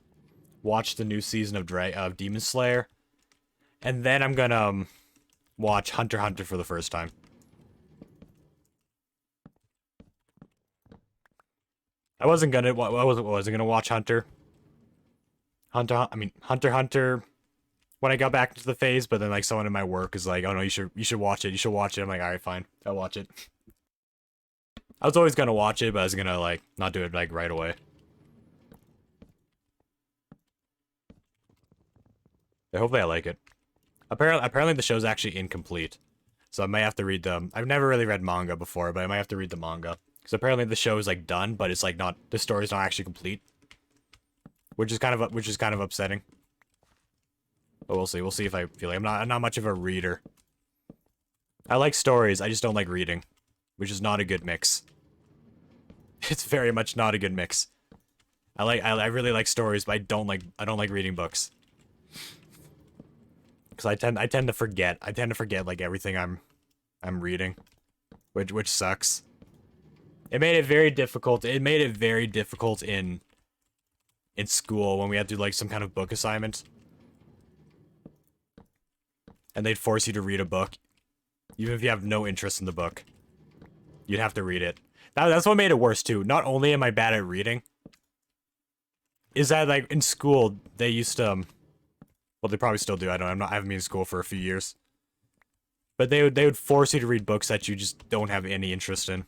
watch the new season of Demon Slayer, and then I'm gonna watch Hunter x Hunter for the first time. I wasn't gonna watch Hunter x Hunter when I got back into the phase, but then like someone in my work is like, oh no, you should watch it. I'm like, all right, fine, I'll watch it. I was always gonna watch it, but I was gonna, like, not do it, like, right away. Yeah, hopefully I like it. Apparently the show's actually incomplete. So I might have to read them. I've never really read manga before, but I might have to read the manga. Because apparently the show is, like, done, but it's, like, not... The story's not actually complete. Which is kind of upsetting. But we'll see. We'll see if I feel like... I'm not much of a reader. I like stories, I just don't like reading. Which is not a good mix. It's very much not a good mix. I really like stories, but I don't like reading books. Because I tend to forget. I tend to forget like everything I'm reading. Which sucks. It made it very difficult. It made it very difficult in school when we had to do like some kind of book assignment. And they'd force you to read a book. Even if you have no interest in the book. You'd have to read it. That's what made it worse too. Not only am I bad at reading, is that like in school they used to well, they probably still do. I haven't been in school for a few years. But they would force you to read books that you just don't have any interest in.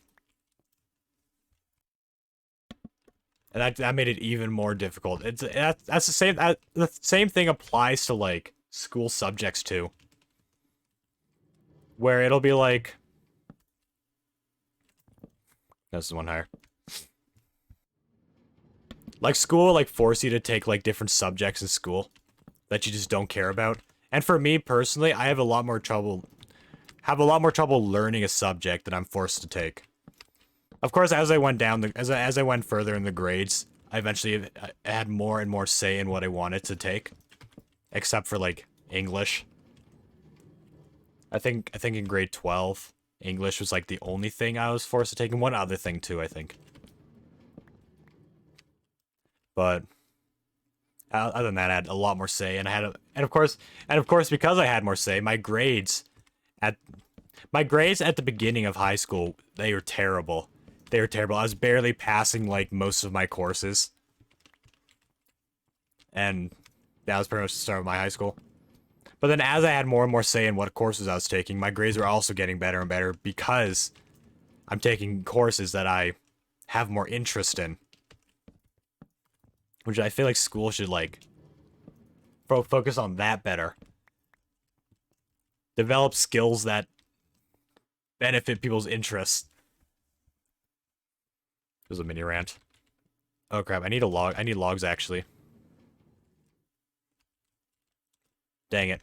And that made it even more difficult. That's the same thing applies to like school subjects too. Where it'll be like this is one higher. Like school like force you to take like different subjects in school that you just don't care about. And for me personally, I have a lot more trouble learning a subject that I'm forced to take. Of course, as I went down as I went further in the grades, I eventually had more and more say in what I wanted to take, except for like English. I think in grade 12, English was like the only thing I was forced to take, and one other thing too, I think. But other than that, I had a lot more say, and and of course, because I had more say, my grades at the beginning of high school, they were terrible. They were terrible. I was barely passing like most of my courses, and that was pretty much the start of my high school. But then as I had more and more say in what courses I was taking, my grades were also getting better and better because I'm taking courses that I have more interest in. Which I feel like school should, like, focus on that better. Develop skills that benefit people's interests. There's a mini rant. Oh crap, I need a log. I need logs, actually. Dang it.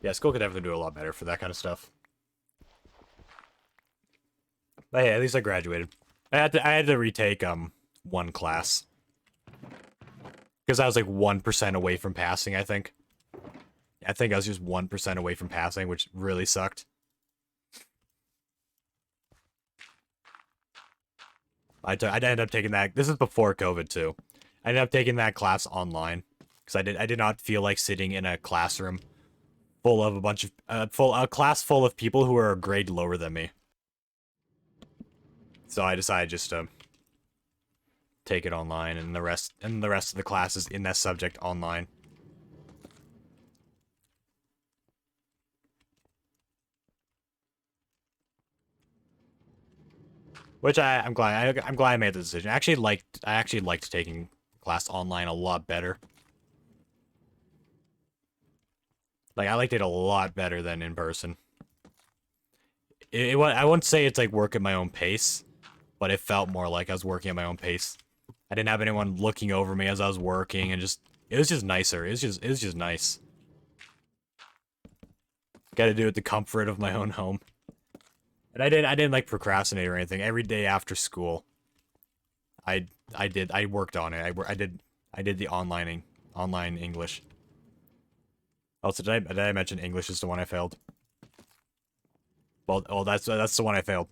Yeah, school could definitely do a lot better for that kind of stuff. But hey, at least I graduated. I had to retake, one class. Because I was like 1% away from passing, I think. I think I was just 1% away from passing, which really sucked. I ended up taking that. This is before COVID too. I ended up taking that class online because I did not feel like sitting in a classroom full of a class full of people who are a grade lower than me. So I decided just to take it online, and the rest of the classes in that subject online. Which I'm glad I made the decision. I actually liked taking class online a lot better. Like I liked it a lot better than in person. I wouldn't say it's like work at my own pace, but it felt more like I was working at my own pace. I didn't have anyone looking over me as I was working, and it was just nicer. It was just nice. Got to do it at the comfort of my own home. And I didn't like procrastinate or anything. Every day after school, I worked on it. I did the online English. Also, did I mention English is the one I failed? Well, that's the one I failed.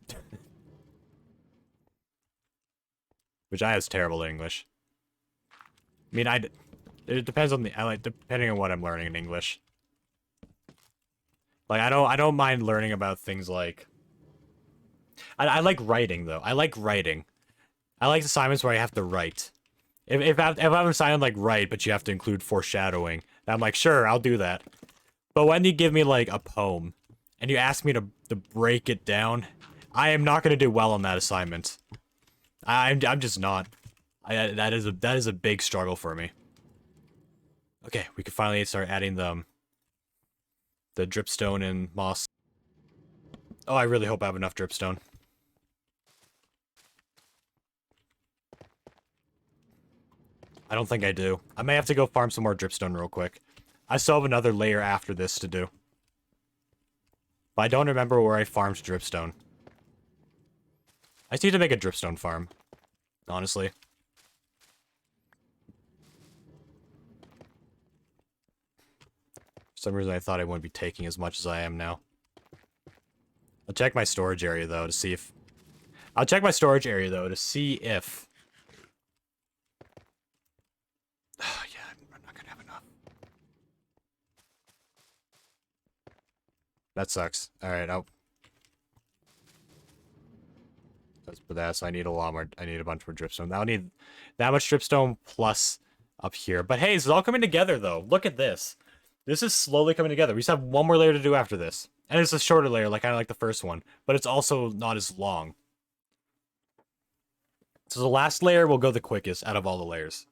Which I was terrible at English. I mean, it depends on depending on what I'm learning in English. Like I don't mind learning about things like I like writing though. I like writing. I like assignments where I have to write. If I have an assignment like write, but you have to include foreshadowing, I'm like, sure, I'll do that. But when you give me like a poem and you ask me to break it down, I am not gonna do well on that assignment. I'm just not. That is a big struggle for me. Okay, we can finally start adding the dripstone and moss. Oh, I really hope I have enough dripstone. I don't think I do. I may have to go farm some more dripstone real quick. I still have another layer after this to do. But I don't remember where I farmed dripstone. I just need to make a dripstone farm. Honestly. For some reason I thought I wouldn't be taking as much as I am now. I'll check my storage area though to see if... I'll check my storage area though to see if... Oh yeah, I'm not gonna have enough. That sucks. Alright, I'll... But that's, I need a lot more, I need a bunch more dripstone. I'll need that much dripstone plus up here. But hey, this is all coming together though. Look at this. This is slowly coming together. We just have one more layer to do after this. And it's a shorter layer, like kind of like the first one. But it's also not as long. So the last layer will go the quickest out of all the layers.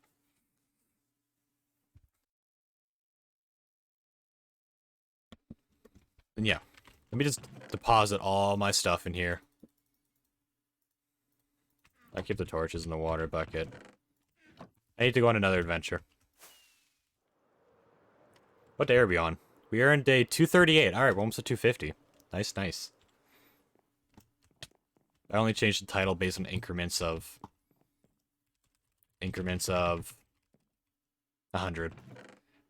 And yeah, let me just deposit all my stuff in here. I keep the torches in the water bucket. I need to go on another adventure. What day are we on? We are on day 238. Alright, we're almost at 250. Nice, nice. I only changed the title based on increments of 100.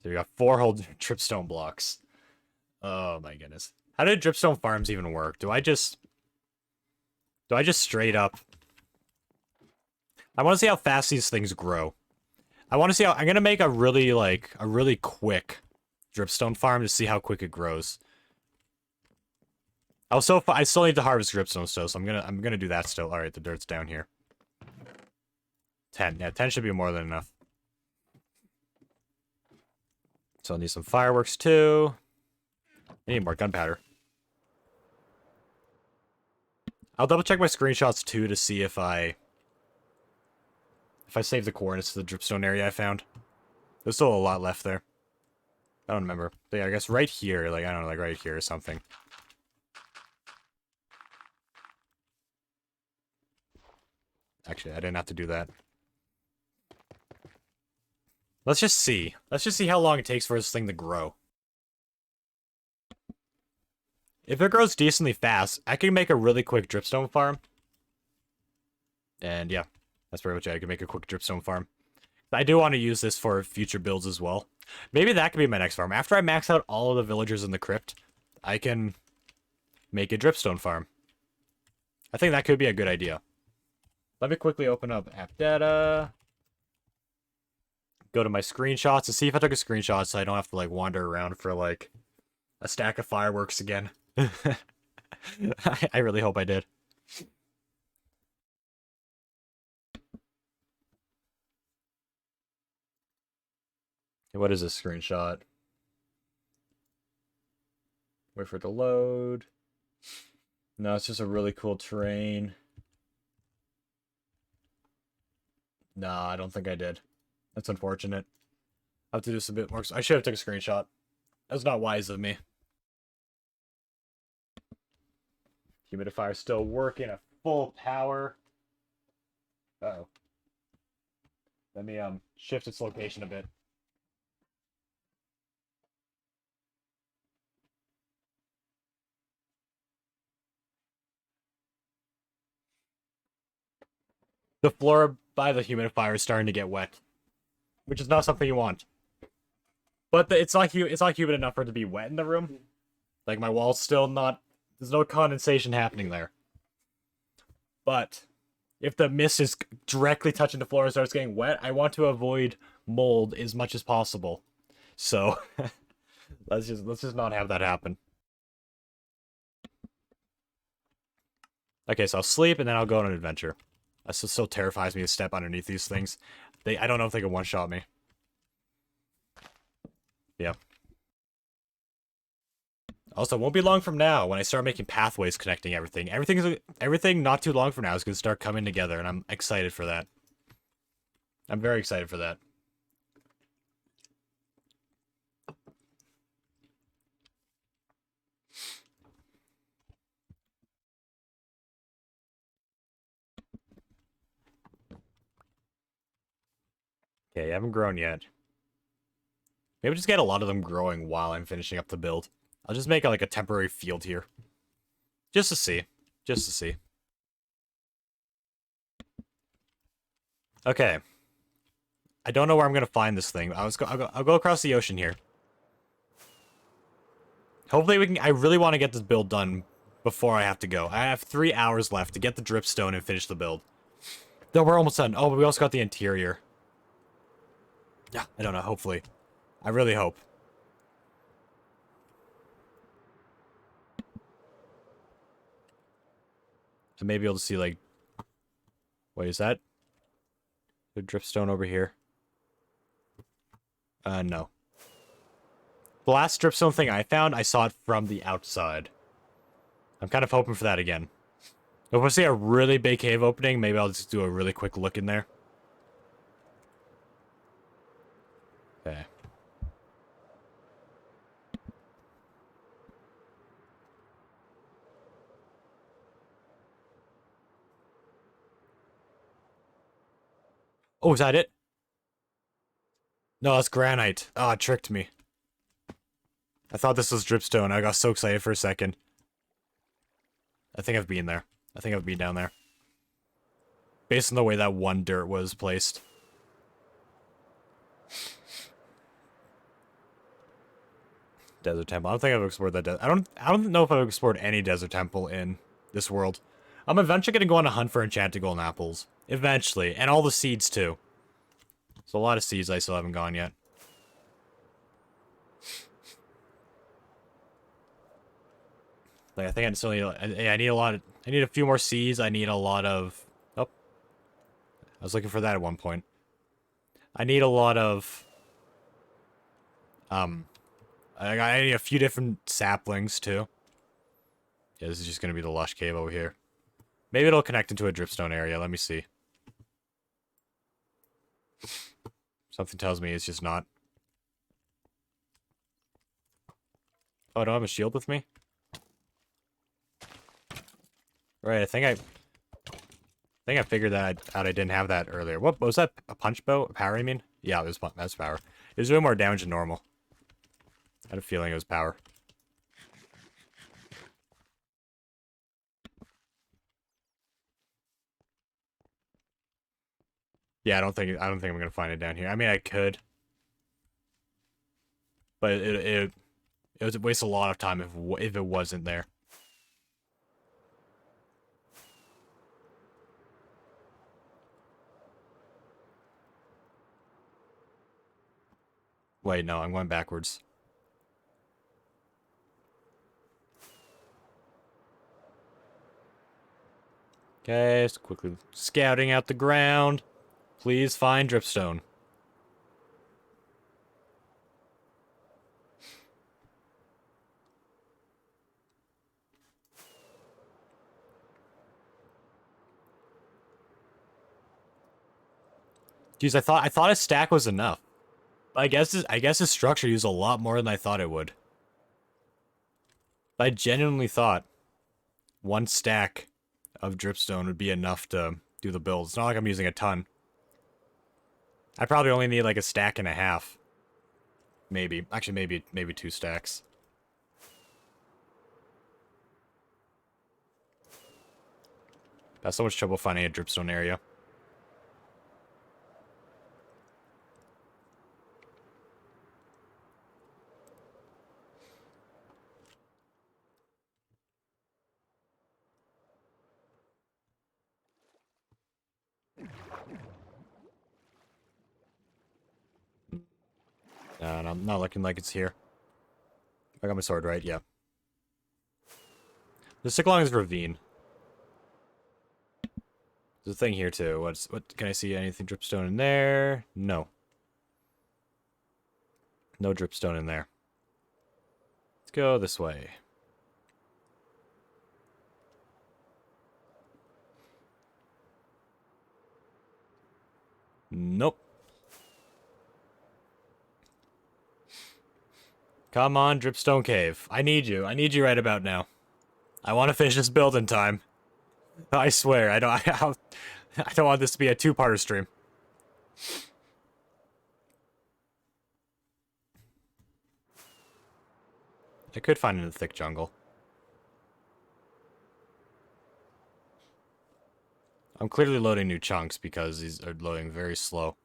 So we got 4 whole dripstone blocks. Oh my goodness. How did dripstone farms even work? Do I just straight up... I want to see how fast these things grow. I want to see how... I'm going to make a really quick dripstone farm to see how quick it grows. I still need to harvest dripstone still, so I'm gonna do that still. Alright, the dirt's down here. 10. Yeah, 10 should be more than enough. So I'll need some fireworks too. I need more gunpowder. I'll double check my screenshots too to see if I save the coordinates to the dripstone area I found. There's still a lot left there. I don't remember. But yeah, I guess right here, like, I don't know, like right here or something. Actually, I didn't have to do that. Let's just see. Let's just see how long it takes for this thing to grow. If it grows decently fast, I can make a really quick dripstone farm. And yeah, that's pretty much it. I can make a quick dripstone farm. I do want to use this for future builds as well. Maybe that could be my next farm. After I max out all of the villagers in the crypt, I can make a dripstone farm. I think that could be a good idea. Let me quickly open up app data. Go to my screenshots to see if I took a screenshot so I don't have to like wander around for like a stack of fireworks again. I really hope I did. What is this screenshot? Wait for it to load. No, it's just a really cool terrain. No, I don't think I did. That's unfortunate. I'll have to do this a bit more. I should have took a screenshot. That's not wise of me. Humidifier still working at full power. Uh-oh. Let me shift its location a bit. The floor by the humidifier is starting to get wet, which is not something you want. But it's not humid enough for it to be wet in the room. Like my wall's still not. There's no condensation happening there. But if the mist is directly touching the floor and starts getting wet, I want to avoid mold as much as possible. So let's just not have that happen. Okay, so I'll sleep and then I'll go on an adventure. That so terrifies me to step underneath these things. I don't know if they can one-shot me. Yeah. Also, it won't be long from now when I start making pathways connecting everything. Everything not too long from now is going to start coming together, and I'm excited for that. I'm very excited for that. Okay, I haven't grown yet. Maybe just get a lot of them growing while I'm finishing up the build. I'll just make like a temporary field here. Just to see. Just to see. Okay. I don't know where I'm going to find this thing. I'll go across the ocean here. Hopefully we can... I really want to get this build done before I have to go. I have 3 hours left to get the dripstone and finish the build. Though we're almost done. Oh, but we also got the interior. Yeah, I don't know. Hopefully. I really hope. I may be able to see, like... Wait, is that... the dripstone over here? No. The last dripstone thing I found, I saw it from the outside. I'm kind of hoping for that again. If I see a really big cave opening, maybe I'll just do a really quick look in there. Okay. Oh, is that it? No, that's granite. Oh, it tricked me. I thought this was dripstone. I got so excited for a second. I think I've been there. I think I've been down there. Based on the way that one dirt was placed. Desert temple. I don't think I've explored that. I don't know if I've explored any desert temple in this world. I'm eventually gonna go on a hunt for enchanted golden apples. Eventually, and all the seeds too. There's a lot of seeds I still haven't gone yet. Like I think I still need. I need a lot. I need a few more seeds. I need a lot of. Oh, I was looking for that at one point. I need a lot of. I need a few different saplings too. Yeah, this is just gonna be the lush cave over here. Maybe it'll connect into a dripstone area. Let me see. Something tells me it's just not. Oh, I don't have a shield with me? Right, I think I figured that out. I didn't have that earlier. What was that? A punch bow? A power, I mean? Yeah, it was, that's power. It was doing more damage than normal. I had a feeling it was power. Yeah, I don't think I'm gonna find it down here. I mean, I could, but it would waste a lot of time if it wasn't there. Wait, no, I'm going backwards. Okay, so quickly scouting out the ground. Please find dripstone. Jeez, I thought a stack was enough. I guess this structure used a lot more than I thought it would. I genuinely thought one stack of dripstone would be enough to do the build. It's not like I'm using a ton. I probably only need like a stack and a half. Maybe. Actually, maybe 2 stacks. That's so much trouble finding a dripstone area. And I'm not looking like it's here. I got my sword right, yeah. Let's stick along this ravine. There's a thing here too. What can I see anything dripstone in there? No. No dripstone in there. Let's go this way. Nope. Come on, Dripstone Cave. I need you. I need you right about now. I want to finish this build in time. I swear, I don't want this to be a two-parter stream. I could find it in the thick jungle. I'm clearly loading new chunks because these are loading very slow.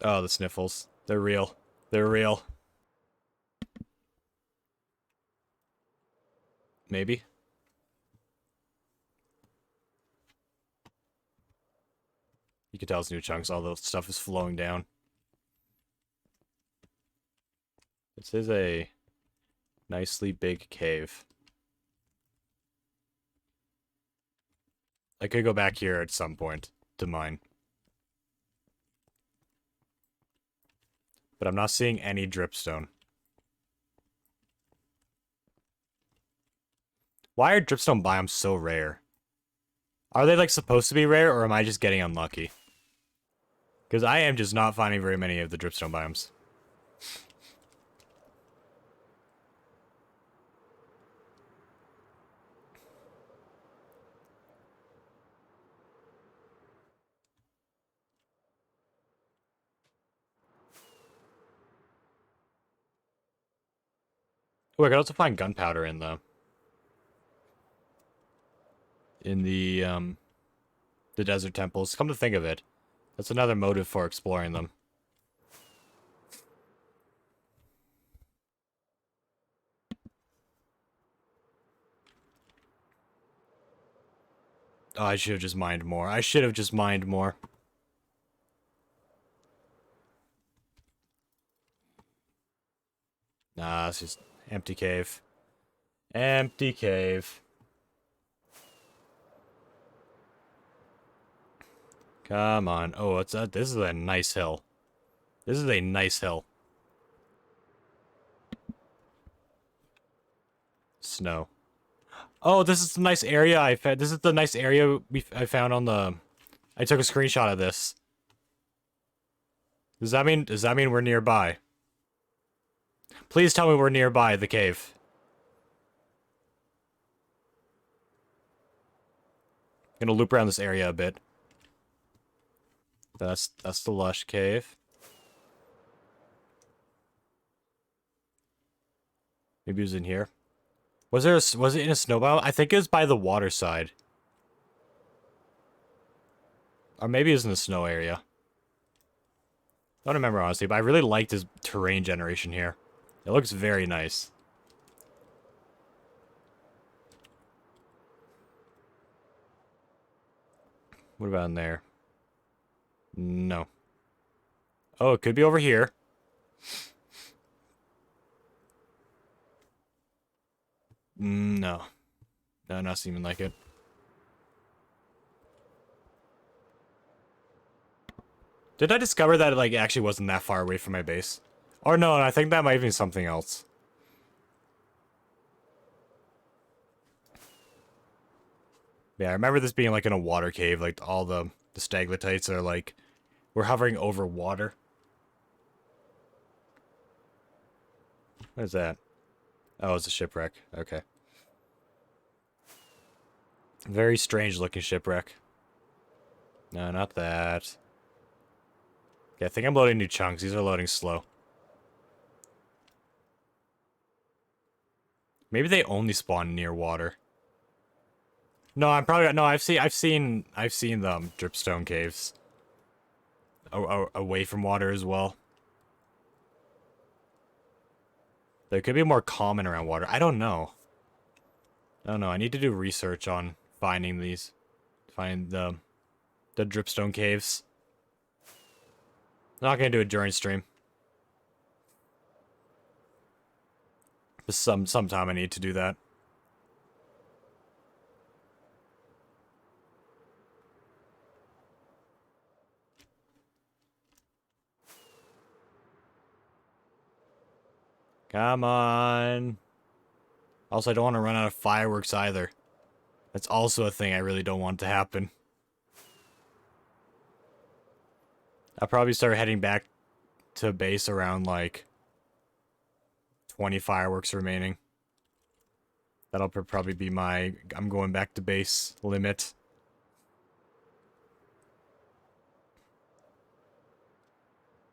Oh, the sniffles. They're real. They're real. Maybe. You can tell it's new chunks. All the stuff is flowing down. This is a nicely big cave. I could go back here at some point to mine. But I'm not seeing any dripstone. Why are dripstone biomes so rare? Are they, like, supposed to be rare, or am I just getting unlucky? Because I am just not finding very many of the dripstone biomes. Oh, I could also find gunpowder in the desert temples. Come to think of it, that's another motive for exploring them. Oh, I should have just mined more. I should have just mined more. Nah, it's just empty cave. Empty cave. Come on. Oh, it's this is a nice hill. This is a nice hill. Snow. Oh, this is the nice area I found. This is the nice area I found on the... I took a screenshot of this. Does that mean we're nearby? Please tell me we're nearby the cave. I'm gonna loop around this area a bit. That's the lush cave. Maybe it was in here. Was it in a snow biome? I think it was by the water side. Or maybe it was in the snow area. Don't remember honestly, but I really liked this terrain generation here. It looks very nice. What about in there? No. Oh, it could be over here. No. No, not seeming like it. Did I discover that it, like, actually wasn't that far away from my base? Or no, I think that might be something else. Yeah, I remember this being, like, in a water cave. Like, all the stalactites are, like... We're hovering over water. What is that? Oh, it's a shipwreck. Okay. Very strange looking shipwreck. No, not that. Okay, I think I'm loading new chunks. These are loading slow. Maybe they only spawn near water. No, I'm probably no. I've seen the dripstone caves. Away from water as well. They could be more common around water. I don't know. I don't know. I need to do research on finding these. Find the dripstone caves. I'm not gonna do it during stream. But sometime I need to do that. Come on. Also, I don't want to run out of fireworks either. That's also a thing I really don't want to happen. I'll probably start heading back to base around, like, 20 fireworks remaining. That'll probably be my I'm going back to base limit.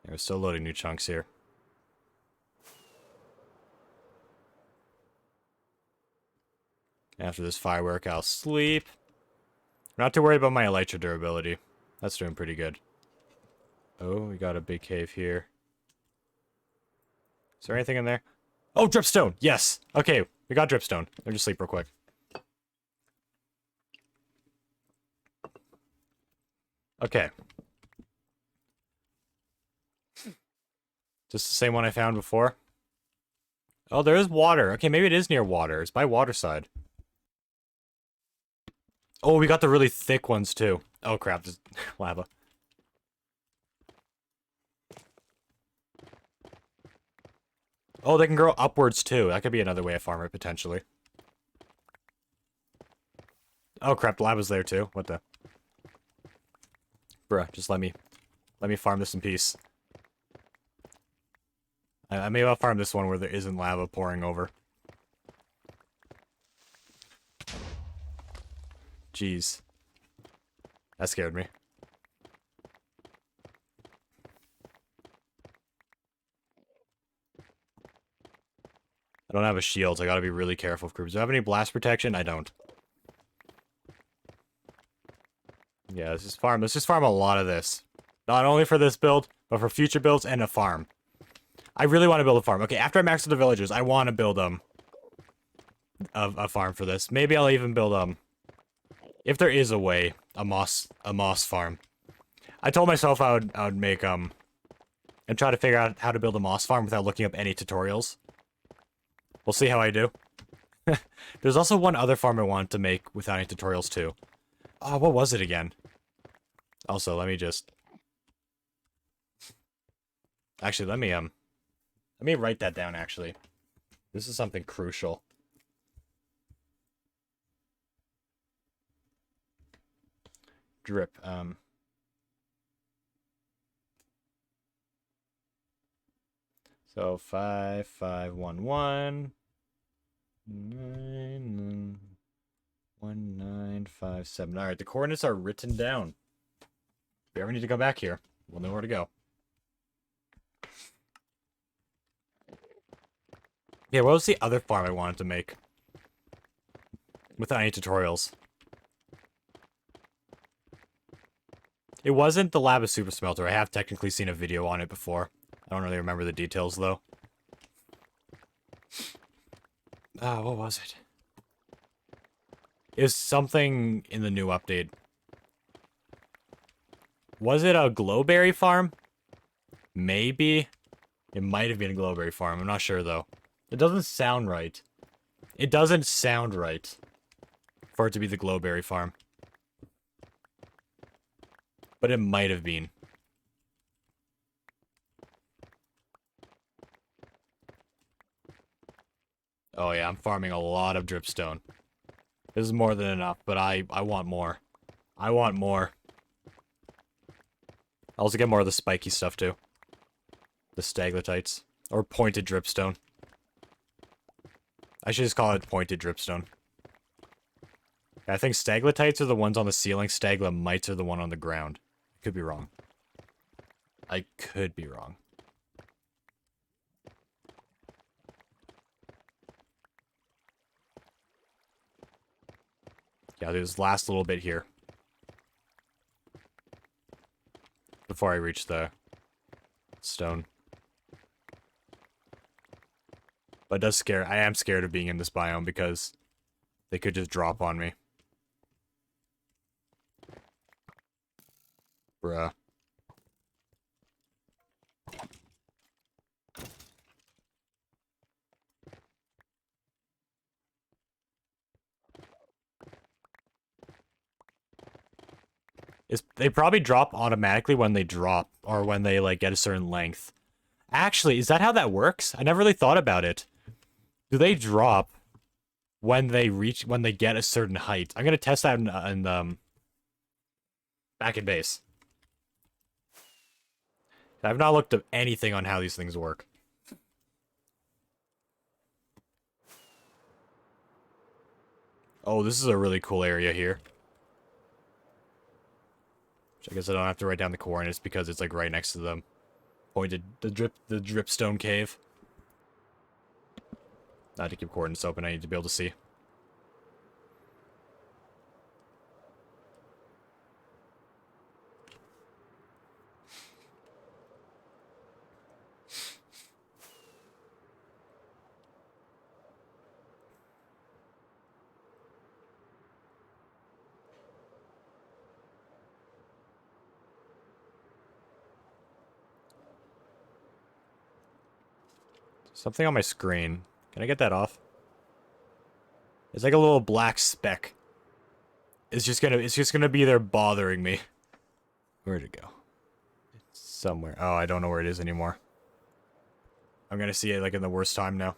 We're still loading new chunks here. After this firework, I'll sleep. Not too worried about my elytra durability. That's doing pretty good. Oh, we got a big cave here. Is there anything in there? Oh, dripstone! Yes! Okay, we got dripstone. I'll just sleep real quick. Okay. Just the same one I found before. Oh, there is water. Okay, maybe it is near water. It's by waterside. Oh, we got the really thick ones, too. Oh, crap. There's lava. Oh, they can grow upwards, too. That could be another way to farm it, potentially. Oh, crap. The lava's there, too. What the? Bruh, just let me farm this in peace. I may well farm this one where there isn't lava pouring over. Jeez. That scared me. I don't have a shield, so I gotta be really careful of creepers. Do I have any blast protection? I don't. Yeah, let's just farm a lot of this. Not only for this build, but for future builds and a farm. I really want to build a farm. Okay, after I max out the villagers, I want to build a farm for this. Maybe I'll even build if there is a way, a moss farm. I told myself I would make and try to figure out how to build a moss farm without looking up any tutorials. We'll see how I do. There's also one other farm I want to make without any tutorials too. Oh, what was it again? Also, let me write that down, actually. This is something crucial. Drip, So 5511 1957. Alright, the coordinates are written down. If we ever need to go back here, we'll know where to go. Yeah, what was the other farm I wanted to make? Without any tutorials. It wasn't the lava super smelter. I have technically seen a video on it before. I don't really remember the details, though. Ah, what was it? It was something in the new update. Was it a glowberry farm? Maybe. It might have been a glowberry farm. I'm not sure, though. It doesn't sound right. It doesn't sound right for it to be the glowberry farm. But it might have been. Oh yeah, I'm farming a lot of dripstone. This is more than enough, but I want more. I want more. I'll also get more of the spiky stuff too. The stalactites. Or pointed dripstone. I should just call it pointed dripstone. I think stalactites are the ones on the ceiling. Stalagmites are the one on the ground. Could be wrong. I could be wrong. Yeah, there's last little bit here. Before I reach the stone. But it does scare. I am scared of being in this biome because they could just drop on me. Bruh. They probably drop automatically when they drop, or when they, like, get a certain length. Actually, is that how that works? I never really thought about it. Do they drop when they get a certain height? I'm gonna test that in back in base. I've not looked up anything on how these things work. Oh, this is a really cool area here. Which I guess I don't have to write down the coordinates because it's like right next to them. Pointed the dripstone cave. I had to keep coordinates open, I need to be able to see. Something on my screen. Can I get that off? It's like a little black speck. It's just gonna be there bothering me. Where'd it go? It's somewhere. Oh, I don't know where it is anymore. I'm gonna see it like in the worst time now.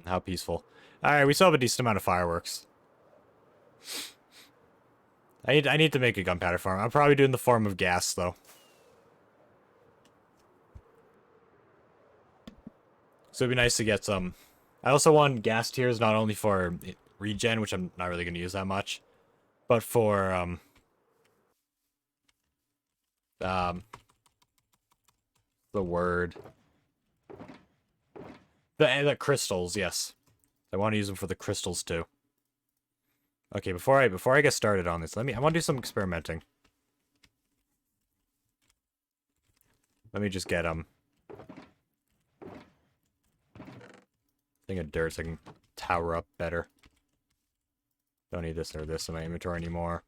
How peaceful. Alright, we still have a decent amount of fireworks. I need to make a gunpowder farm. I'm probably doing the form of gas, though. So it'd be nice to get some... I also want gas tiers not only for regen, which I'm not really going to use that much, but for, the word... The crystals, yes. I want to use them for the crystals, too. Okay, before I get started on this, I want to do some experimenting. Let me just get, thing of dirt so I can tower up better. Don't need this or this in my inventory anymore.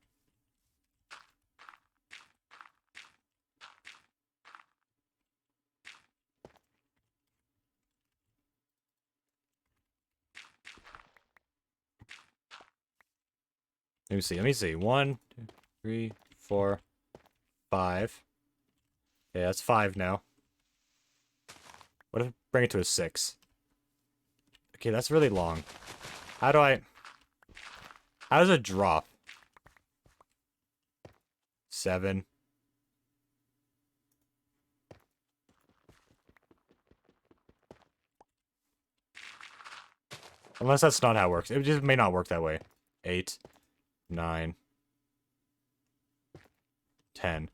Let me see. 1, 2, 3, 4, 5. Yeah, that's 5 now. What if I bring it to a 6? Okay, that's really long. How does it drop? 7. Unless that's not how it works. It just may not work that way. 8, 9, 10.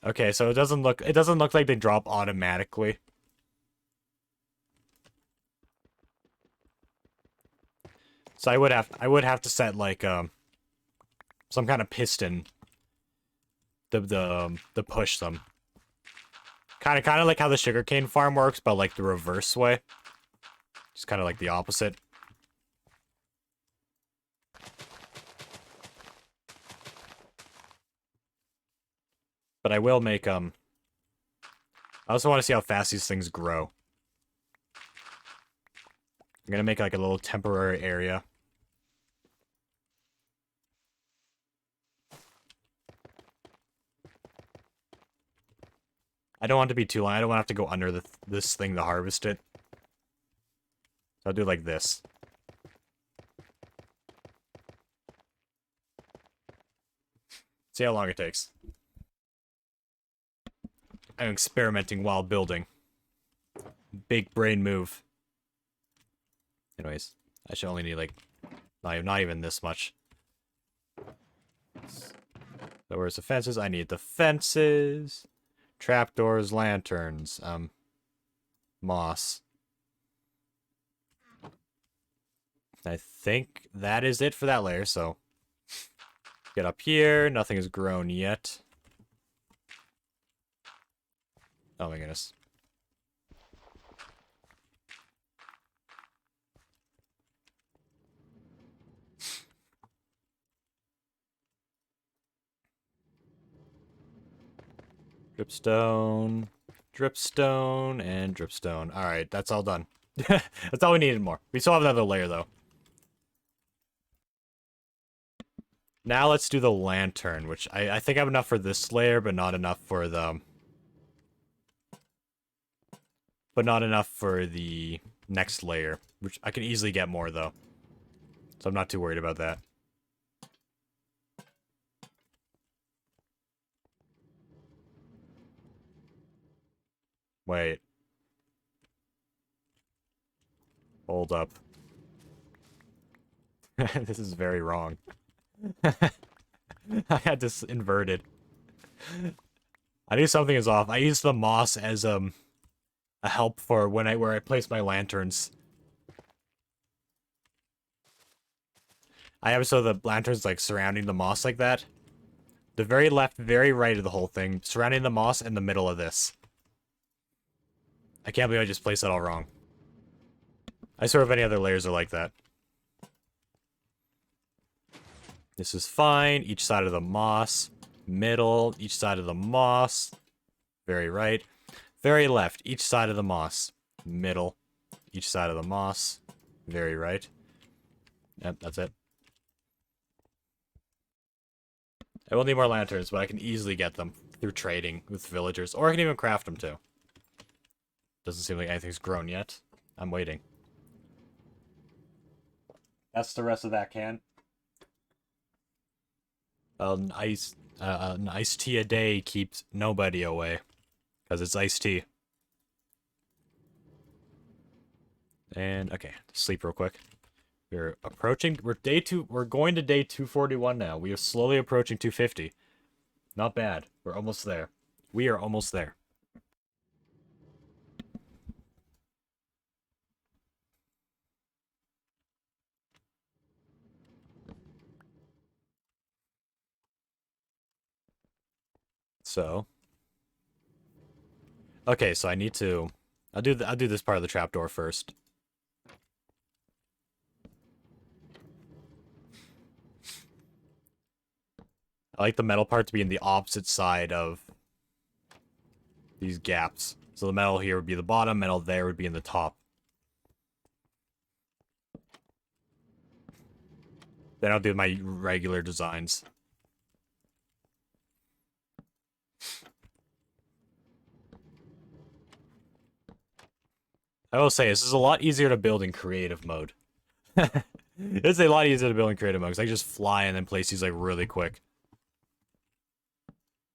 Okay, so it doesn't look like they drop automatically. So I would have to set like some kind of piston to push them. Kind of like how the sugarcane farm works, but like the reverse way. Just kind of like the opposite. But I will make I also want to see how fast these things grow. I'm gonna make like a little temporary area. I don't want it to be too long. I don't want to have to go under this thing to harvest it. So I'll do like this. See how long it takes. I'm experimenting while building. Big brain move. Anyways, I should only need like not even this much. So where's the fences? I need the fences. Trapdoors, lanterns, moss. I think that is it for that layer, so get up here. Nothing has grown yet. Oh my goodness. Dripstone, dripstone, and dripstone. Alright, that's all done. That's all we needed more. We still have another layer, though. Now let's do the lantern, which I think I have enough for this layer, but not enough for the... But not enough for the next layer, which I can easily get more, though. So I'm not too worried about that. Wait. Hold up. This is very wrong. I had this inverted. I knew something is off. I used the moss as a help for where I place my lanterns. I have so the lanterns like surrounding the moss like that. The very left, very right of the whole thing, surrounding the moss in the middle of this. I can't believe I just placed that all wrong. I swear if any other layers are like that. This is fine. Each side of the moss. Middle. Each side of the moss. Very right. Very left. Each side of the moss. Middle. Each side of the moss. Very right. Yep, that's it. I will need more lanterns, but I can easily get them through trading with villagers. Or I can even craft them too. Doesn't seem like anything's grown yet. I'm waiting. That's the rest of that can. An iced tea a day keeps nobody away. Because it's iced tea. And, okay, sleep real quick. We're approaching, we're going to day 241 now. We are slowly approaching 250. Not bad. We're almost there. We are almost there. So. Okay, so I need to... I'll do this part of the trapdoor first. I like the metal part to be in the opposite side of these gaps. So the metal here would be the bottom, metal there would be in the top. Then I'll do my regular designs. I will say, this is a lot easier to build in creative mode. It's a lot easier to build in creative mode, because I can just fly and then place these, like, really quick.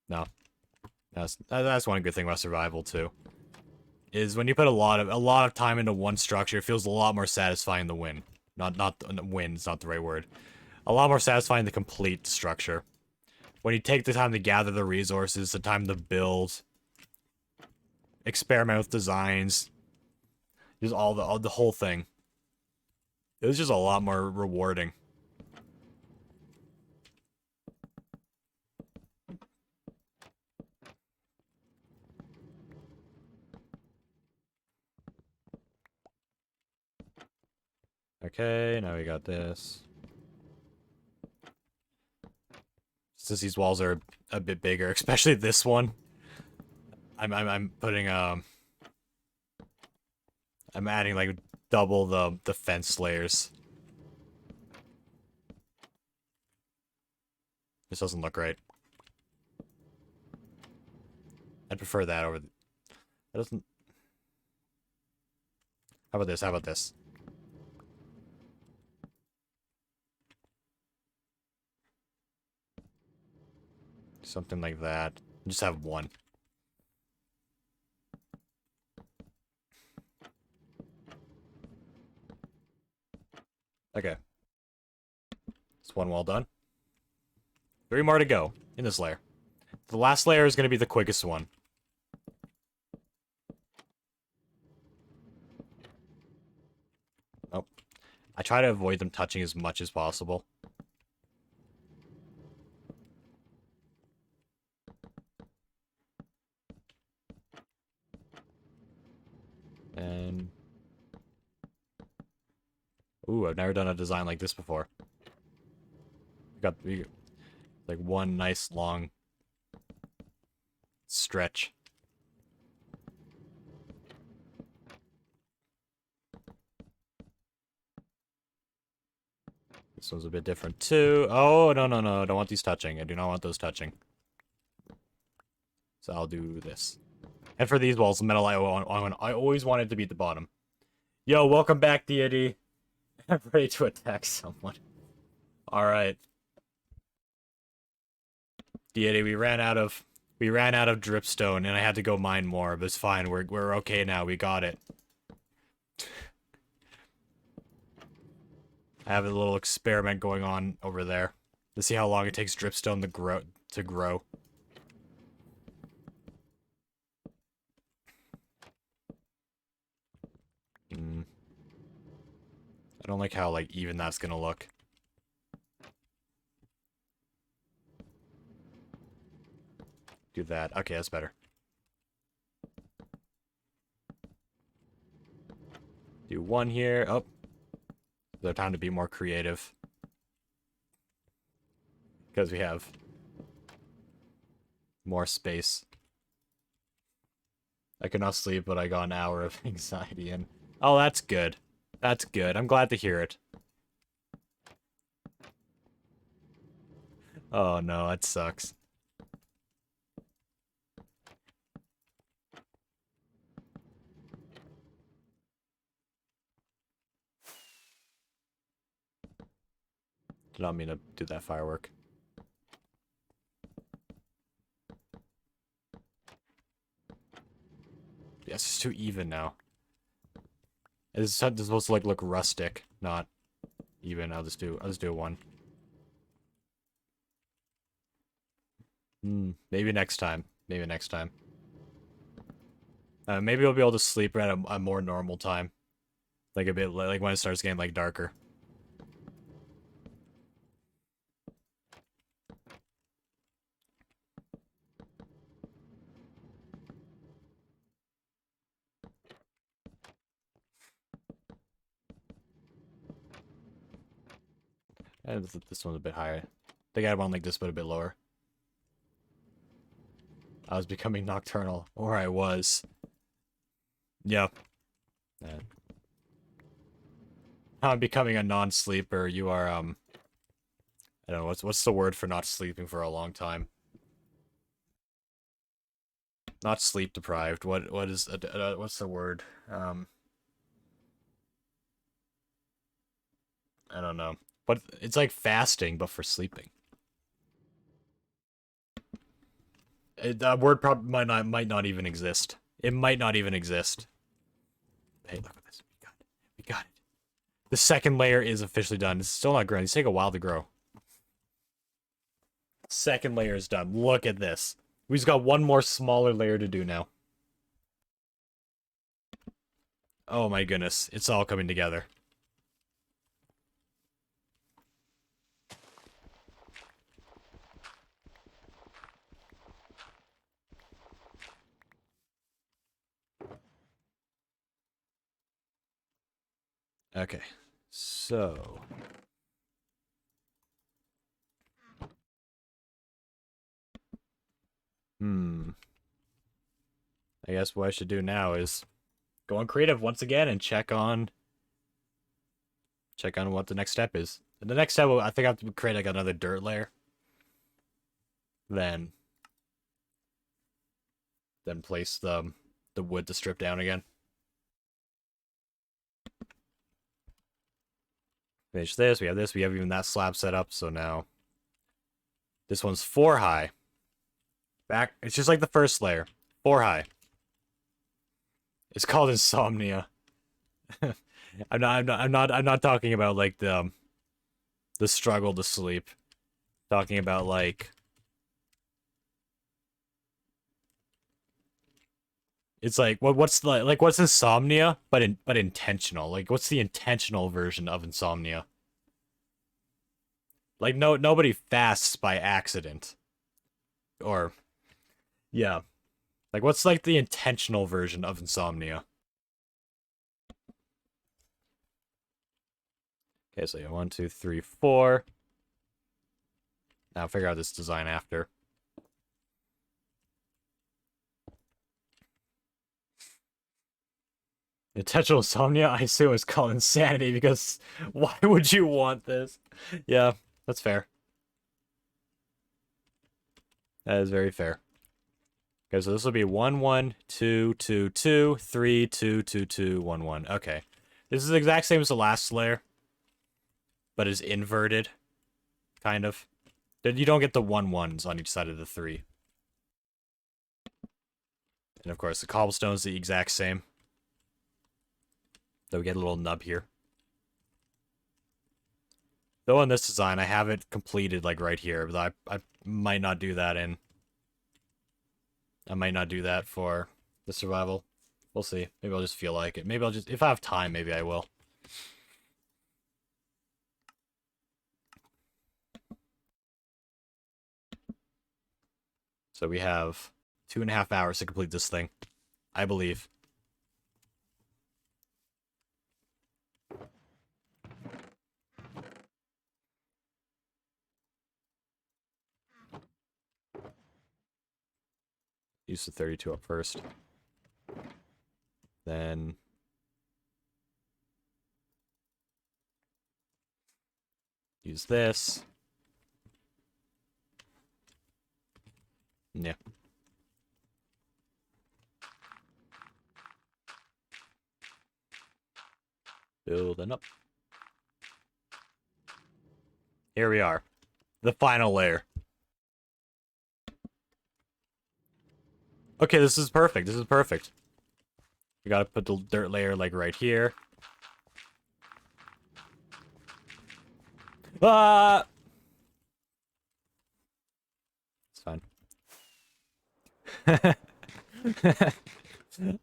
No. That's one good thing about survival, too. Is when you put a lot of time into one structure, it feels a lot more satisfying to win. Not win, it's not the right word. A lot more satisfying to complete the structure. When you take the time to gather the resources, the time to build, experiment with designs, just all the whole thing. It was just a lot more rewarding. Okay, now we got this. Since these walls are a bit bigger, especially this one, I'm putting I'm adding like double the fence layers. This doesn't look right. I'd prefer that over. That doesn't. How about this? How about this? Something like that. Just have one. Okay. It's one wall done. 3 more to go in this layer. The last layer is going to be the quickest one. Oh. I try to avoid them touching as much as possible. And... Ooh, I've never done a design like this before. We got like one nice long stretch. This one's a bit different too. Oh, no, no, no. I don't want these touching. I do not want those touching. So I'll do this. And for these walls, the metal I always wanted to be at the bottom. Yo, welcome back, deity. I'm ready to attack someone. Alright. Deity, we ran out of dripstone and I had to go mine more, but it's fine. We're okay now. We got it. I have a little experiment going on over there to see how long it takes dripstone to grow. I don't like how like even that's gonna look. Do that. Okay, that's better. Do one here. Oh. There's time to be more creative. Because we have more space. I could not sleep, but I got an hour of anxiety in. Oh, that's good. That's good. I'm glad to hear it. Oh no, that sucks. Did not mean to do that firework. Yes, it's too even now. It's supposed to like look rustic, not even. I'll just do one. Maybe next time. Maybe next time. Maybe we'll be able to sleep at a more normal time. Like a bit like when it starts getting like darker. And this one's a bit higher. I think I want like this, but a bit lower. I was becoming nocturnal, or I was. Yep. Yeah. I'm becoming a non-sleeper. You are I don't know what's the word for not sleeping for a long time. Not sleep deprived. What is what's the word? I don't know. But it's like fasting, but for sleeping. That word probably might not even exist. It might not even exist. Hey, look at this. We got it. We got it. The second layer is officially done. It's still not growing. These take a while to grow. Second layer is done. Look at this. We just got one more smaller layer to do now. Oh my goodness. It's all coming together. Okay. So... I guess what I should do now is go on creative once again and check on what the next step is. And the next step, I think I have to create like another dirt layer. Then place the wood to strip down again. Finish this. We have this. We have even that slab set up. So now this one's 4 high. Back. It's just like the first layer. 4 high. It's called insomnia. I'm not talking about like the struggle to sleep. I'm talking about like it's like what's insomnia but intentional. Like what's the intentional version of insomnia? Like nobody fasts by accident. Or yeah. Like what's like the intentional version of insomnia? Okay, so yeah, 1, 2, 3, 4. Now figure out this design after. Intentional insomnia, I assume it's called insanity because why would you want this? Yeah, that's fair. That is very fair. Okay, so this will be 1 1 2 2 2 3 2 2 2 1 1. Okay. This is the exact same as the last layer, but is inverted, kind of. You don't get the 1 1s on each side of the 3. And of course, the cobblestone's the exact same. Though we get a little nub here. Though on this design, I have it completed, like, right here, but I might not do that in... I might not do that for the survival. We'll see. Maybe I'll just feel like it. Maybe I'll just... If I have time, maybe I will. So we have 2.5 hours to complete this thing. I believe. Use the 32 up first. Then... use this. Yeah. Building up. Here we are. The final layer. Okay, this is perfect. This is perfect. We gotta put the dirt layer, like, right here. Ah! It's fine.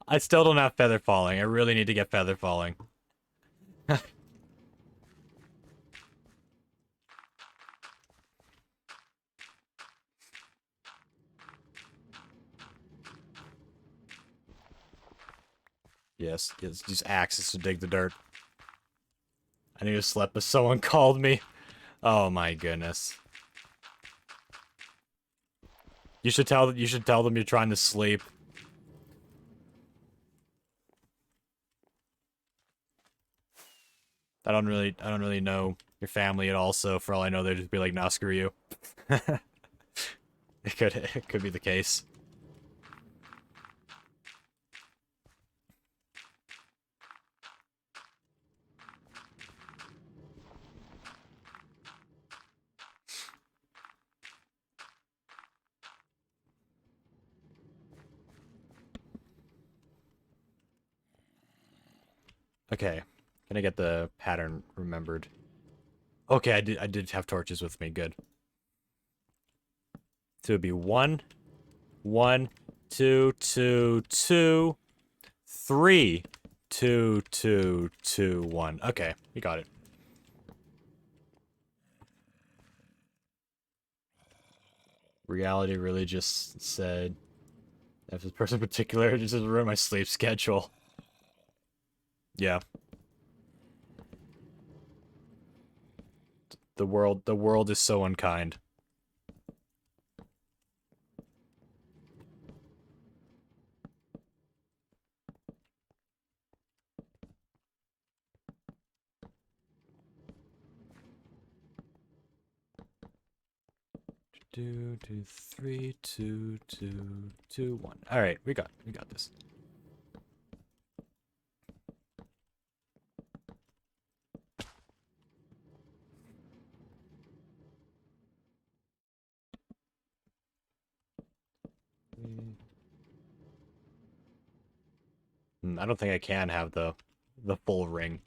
I still don't have feather falling. I really need to get feather falling. Yes, use axes to dig the dirt. I need to sleep, but someone called me. Oh my goodness. You should tell them you're trying to sleep. I don't really know your family at all, so for all I know they'd just be like, nah, screw you. It could be the case. Okay. Can I get the pattern remembered? Okay, I did have torches with me, good. So it'd be 1, 1, 2, 2, 2, 3, 2, 2, 2, 1. Okay, we got it. Reality really just said, if this person in particular just ruined my sleep schedule. Yeah. The world is so unkind. Two, 3, 2, 2, 2, 1. All right, we got this. I don't think I can have the full ring.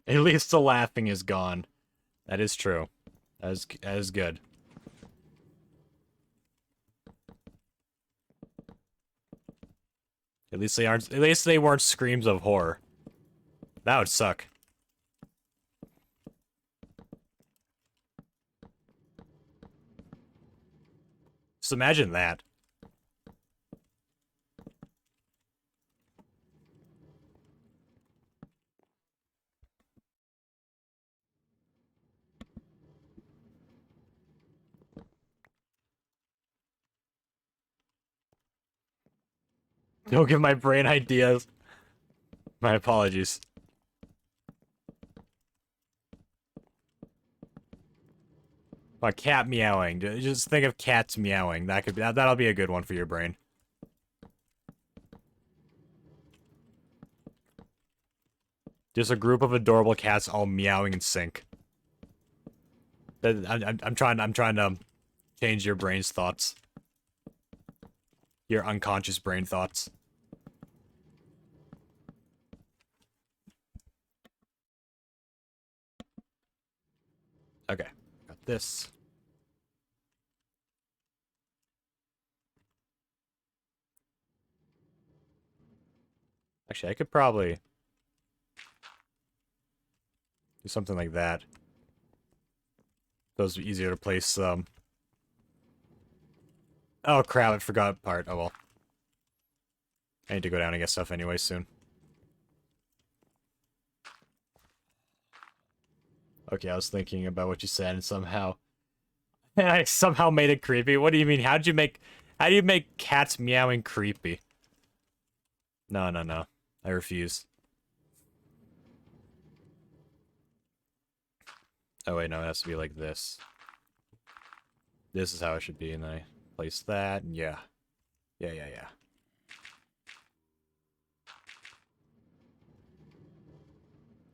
At least the laughing is gone. That is true. That is good. At least they weren't screams of horror. That would suck. Just imagine that. Don't give my brain ideas. My apologies. A cat meowing. Just think of cats meowing. That'll be a good one for your brain. Just a group of adorable cats all meowing in sync. I'm trying to change your brain's thoughts. Your unconscious brain thoughts. Okay, got this. Actually, I could probably do something like that. Those are easier to place. Oh crap! I forgot a part. Oh well. I need to go down and get stuff anyway soon. Okay, I was thinking about what you said and somehow I somehow made it creepy. What do you mean? How do you make cats meowing creepy? No, no, no. I refuse. Oh wait, no, it has to be like this. This is how it should be, and then I place that, and yeah. Yeah.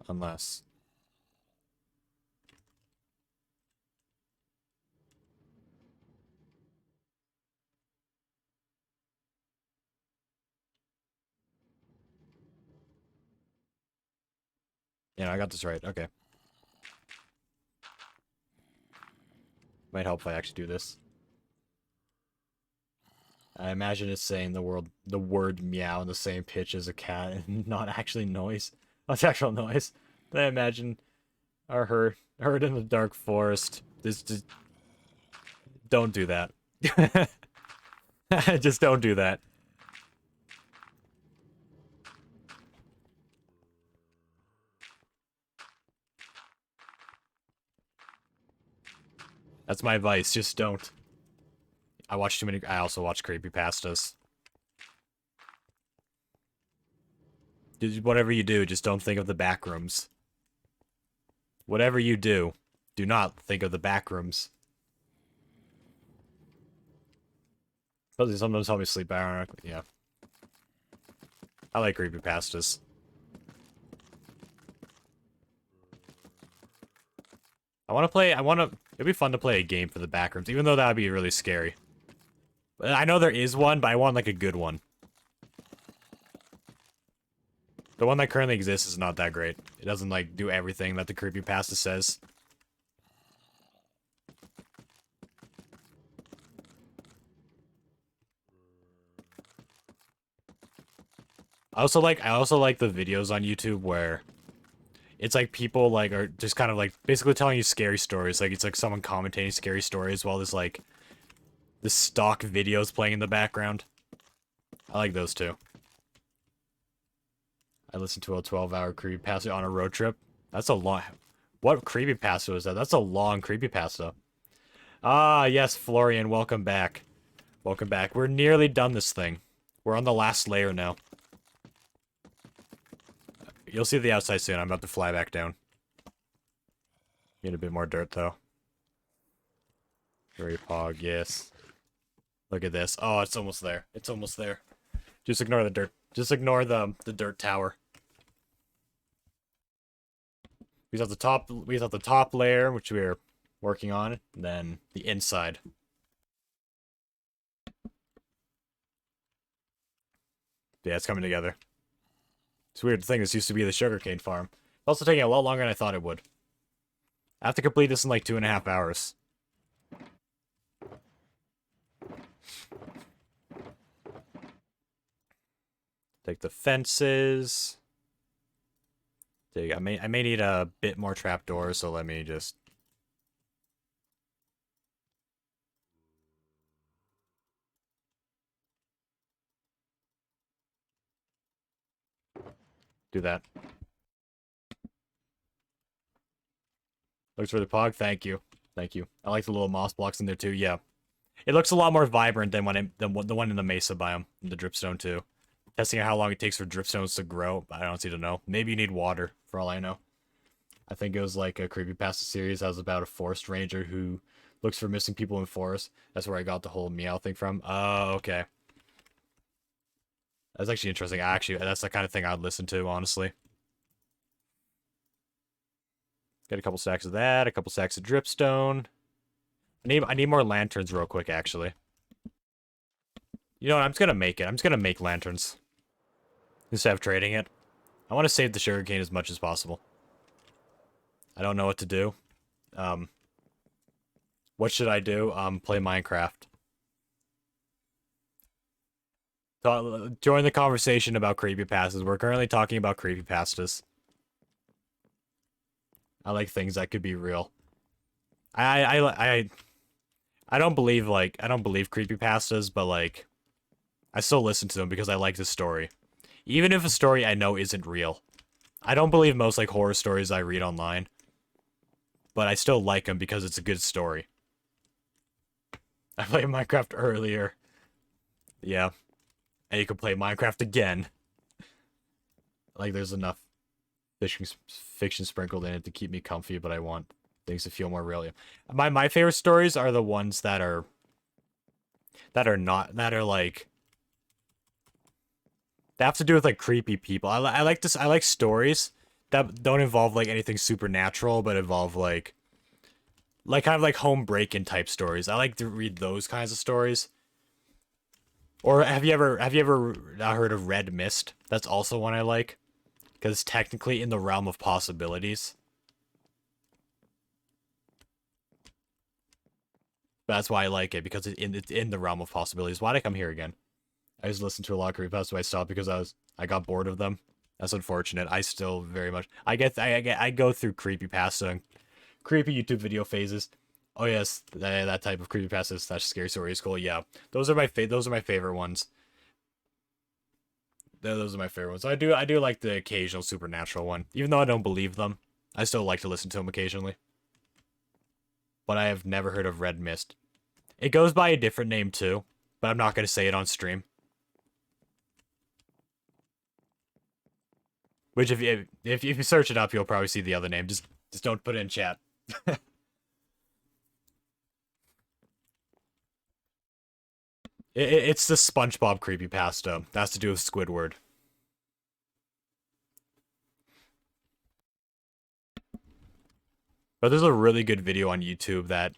Unless... Yeah, I got this right. Okay. Might help if I actually do this. I imagine it's saying the word meow in the same pitch as a cat and not actually noise. That's actual noise. Then I imagine our heard in the dark forest. Just don't do that. Just don't do that. That's my advice. Just don't. I watch too many. I also watch creepypastas. Whatever you do, just don't think of the back rooms. Whatever you do, do not think of the back rooms. But they sometimes help me sleep ironically. Yeah. I like creepypastas. It'd be fun to play a game for the backrooms, even though that would be really scary. But I know there is one, but I want like a good one. The one that currently exists is not that great. It doesn't like do everything that the creepypasta says. I also like the videos on YouTube where it's like people like are just kind of like basically telling you scary stories. Like it's like someone commentating scary stories while there's like the stock videos playing in the background. I like those too. I listened to a 12-hour creepypasta on a road trip. That's a long... What creepypasta was that? That's a long creepypasta. Ah, yes, Florian, welcome back. Welcome back. We're nearly done this thing. We're on the last layer now. You'll see the outside soon. I'm about to fly back down. Need a bit more dirt, though. Very pog, yes. Look at this. Oh, it's almost there. It's almost there. Just ignore the dirt. Just ignore the dirt tower. We have the top layer, which we're working on, and then the inside. Yeah, it's coming together. It's weird to think this used to be the sugarcane farm. It's also taking a lot longer than I thought it would. I have to complete this in like 2.5 hours. Take the fences. I may need a bit more trapdoors, so let me just... do that. Looks really pog. Thank you. Thank you. I like the little moss blocks in there too. Yeah. It looks a lot more vibrant than the one in the Mesa biome, in the dripstone too. Testing out how long it takes for dripstones to grow. I don't seem to know. Maybe you need water, for all I know. I think it was like a creepypasta series that was about a forest ranger who looks for missing people in forests. That's where I got the whole meow thing from. Oh, okay. That's actually interesting. Actually, that's the kind of thing I'd listen to, honestly. Got a couple stacks of that, a couple stacks of dripstone. I need more lanterns real quick, actually. You know what? I'm just gonna make it. I'm just gonna make lanterns instead of trading it. I want to save the sugarcane as much as possible. I don't know what to do. What should I do? Play Minecraft. Join the conversation about creepypastas. We're currently talking about creepypastas. I like things that could be real. I don't believe creepypastas, but like I still listen to them because I like the story. Even if a story I know isn't real. I don't believe most like horror stories I read online. But I still like them because it's a good story. I played Minecraft earlier. Yeah. And you can play Minecraft again. Like there's enough fiction sprinkled in it to keep me comfy, but I want things to feel more real. My favorite stories are the ones that are like that have to do with like creepy people. I like stories that don't involve like anything supernatural, but involve like kind of like home break-in type stories. I like to read those kinds of stories. Or have you ever heard of Red Mist? That's also one I like because it's technically in the realm of possibilities. That's why I like it because it's in the realm of possibilities. Why'd I come here again? I just listened to a lot of creepypastas, so I stopped because I got bored of them. That's unfortunate. I still very much I go through creepypasta and creepy YouTube video phases. Oh yes, that type of creepypasta / scary story is cool. Yeah, those are my favorite ones. Those are my favorite ones. I do like the occasional supernatural one, even though I don't believe them. I still like to listen to them occasionally. But I have never heard of Red Mist. It goes by a different name too, but I'm not gonna say it on stream. Which if you search it up, you'll probably see the other name. Just don't put it in chat. It's the SpongeBob creepypasta. That has to do with Squidward. But there's a really good video on YouTube that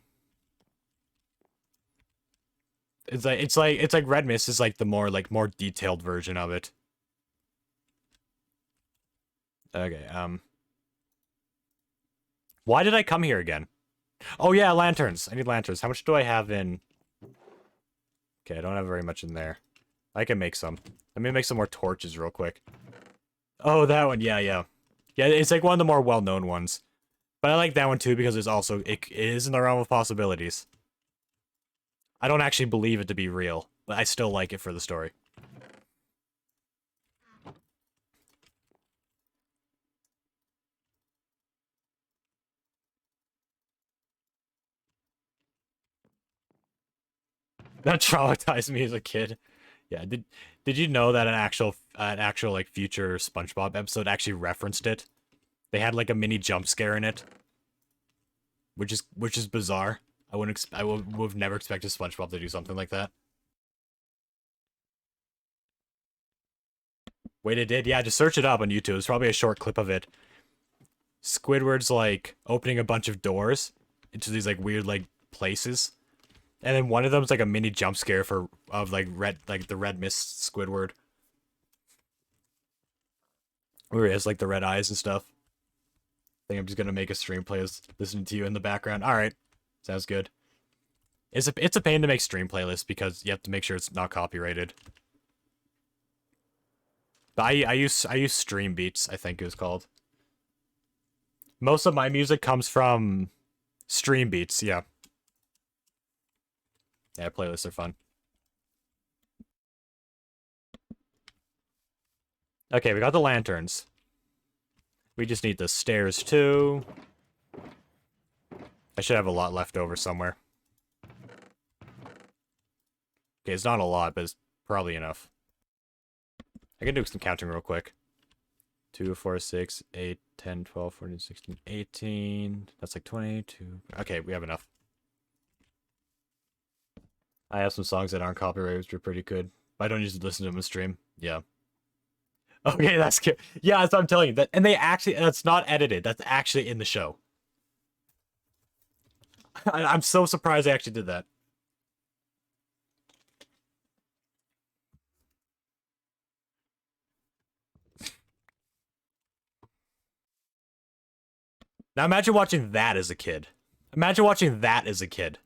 it's like Red Mist is like the more detailed version of it. Okay, why did I come here again? Oh yeah, lanterns. I need lanterns. How much do I have in? Okay, I don't have very much in there. I can make some. Let me make some more torches real quick. Oh, that one. Yeah, yeah. Yeah, it's like one of the more well-known ones. But I like that one too because it is in the realm of possibilities. I don't actually believe it to be real, but I still like it for the story. That traumatized me as a kid. Yeah, did you know that an actual like future SpongeBob episode actually referenced it? They had like a mini jump scare in it, which is bizarre. I would have never expected SpongeBob to do something like that. Wait, it did? Yeah, just search it up on YouTube. It's probably a short clip of it. Squidward's like opening a bunch of doors into these like weird like places. And then one of them's like a mini jump scare of like the red mist Squidward. Where he has like the red eyes and stuff. I think I'm just gonna make a stream playlist listening to you in the background. Alright. Sounds good. It's a pain to make stream playlists because you have to make sure it's not copyrighted. But I use Stream Beats, I think it was called. Most of my music comes from Stream Beats, yeah. Yeah, playlists are fun. Okay, we got the lanterns. We just need the stairs too. I should have a lot left over somewhere. Okay, it's not a lot, but it's probably enough. I can do some counting real quick. 2, 4, 6, 8, 10, 12, 14, 16, 18. That's like 22. Okay, we have enough. I have some songs that aren't copyrighted, which are pretty good. But I don't usually listen to them in stream. Yeah. Okay, that's good. Yeah, that's what I'm telling you. That, and they actually, that's not edited. That's actually in the show. I'm so surprised they actually did that. Now imagine watching that as a kid. Imagine watching that as a kid.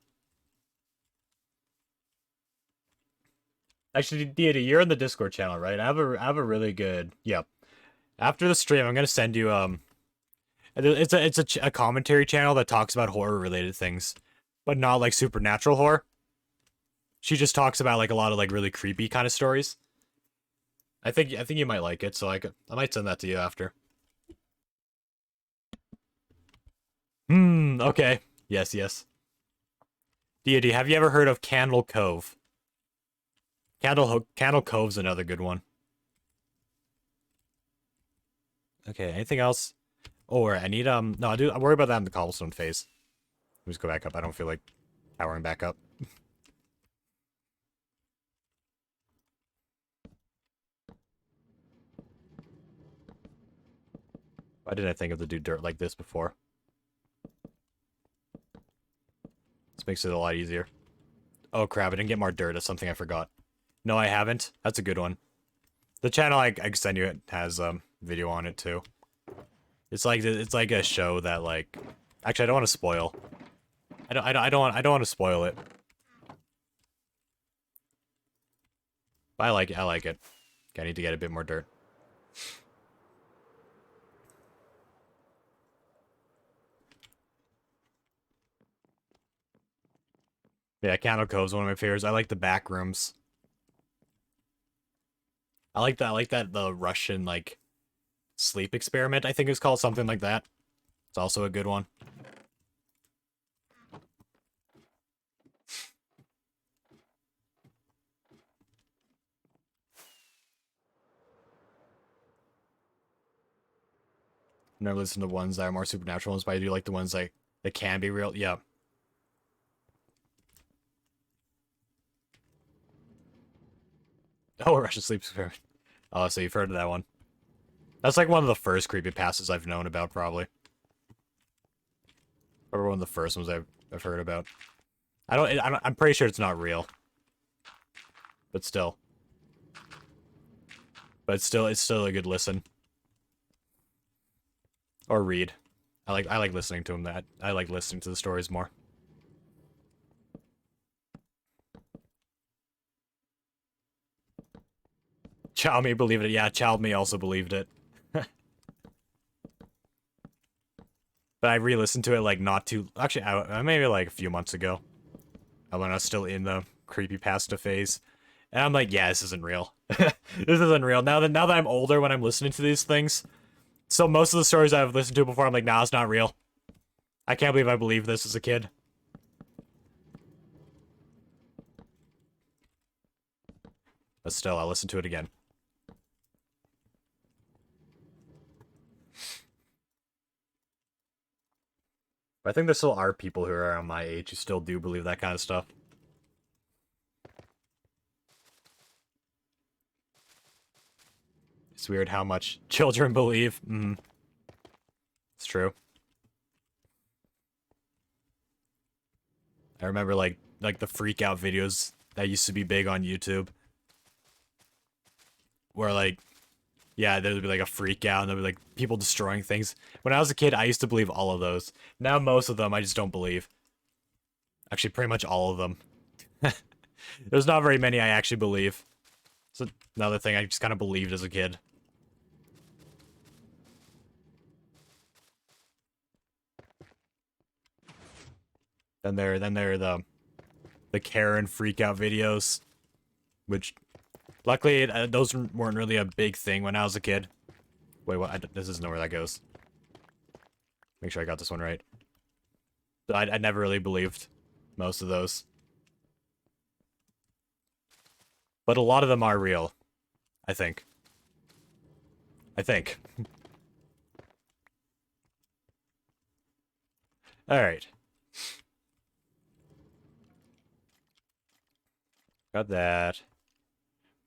Actually, Deity, you're in the Discord channel, right? I have a really good. Yep. After the stream, I'm gonna send you it's a commentary channel that talks about horror related things, but not like supernatural horror. She just talks about like a lot of like really creepy kind of stories. I think you might like it, so I might send that to you after. Okay. Yes, yes. Deity, have you ever heard of Candle Cove? Candle Cove's another good one. Okay, anything else? Oh, I need no, I'll worry about that in the cobblestone phase. Let me just go back up. I don't feel like powering back up. Why didn't I think of to do dirt like this before? This makes it a lot easier. Oh crap, I didn't get more dirt. That's something I forgot. No, I haven't. That's a good one. The channel I can send you has video on it too. It's like a show that like actually I don't want to spoil. I don't want to spoil it. But I like it. I like it. Okay, I need to get a bit more dirt. Yeah, Candle Cove's one of my favorites. I like the back rooms. I like that the Russian like sleep experiment, I think it's called, something like that. It's also a good one. I've never listened to ones that are more supernatural ones, but I do like the ones like that can be real. Yeah. Oh, Russian sleep experiment. Oh, so you've heard of that one. That's like one of the first creepypastas I've known about, probably. Or one of the first ones I've heard about. I'm pretty sure it's not real. But still. But it's still a good listen. Or read. I like listening to them. I like listening to the stories more. Chow Me believed it. Yeah, Chow Me also believed it. But I re-listened to it like not too... Actually, maybe like a few months ago. When I was still in the creepypasta phase. And I'm like, yeah, this isn't real. This isn't real. Now that I'm older when I'm listening to these things. So most of the stories I've listened to before, I'm like, nah, it's not real. I can't believe I believed this as a kid. But still, I'll listen to it again. But I think there still are people who are around my age who still do believe that kind of stuff. It's weird how much children believe. It's true. I remember like the freak out videos that used to be big on YouTube. Where like, yeah, there would be like a freak out and there'd be like people destroying things. When I was a kid, I used to believe all of those. Now most of them I just don't believe. Actually, pretty much all of them. There's not very many I actually believe. It's another thing I just kind of believed as a kid. Then there are the Karen freak out videos, which luckily those weren't really a big thing when I was a kid. Wait, what? This isn't where that goes. Make sure I got this one right. I never really believed most of those. But a lot of them are real, I think. I think. Alright. Got that.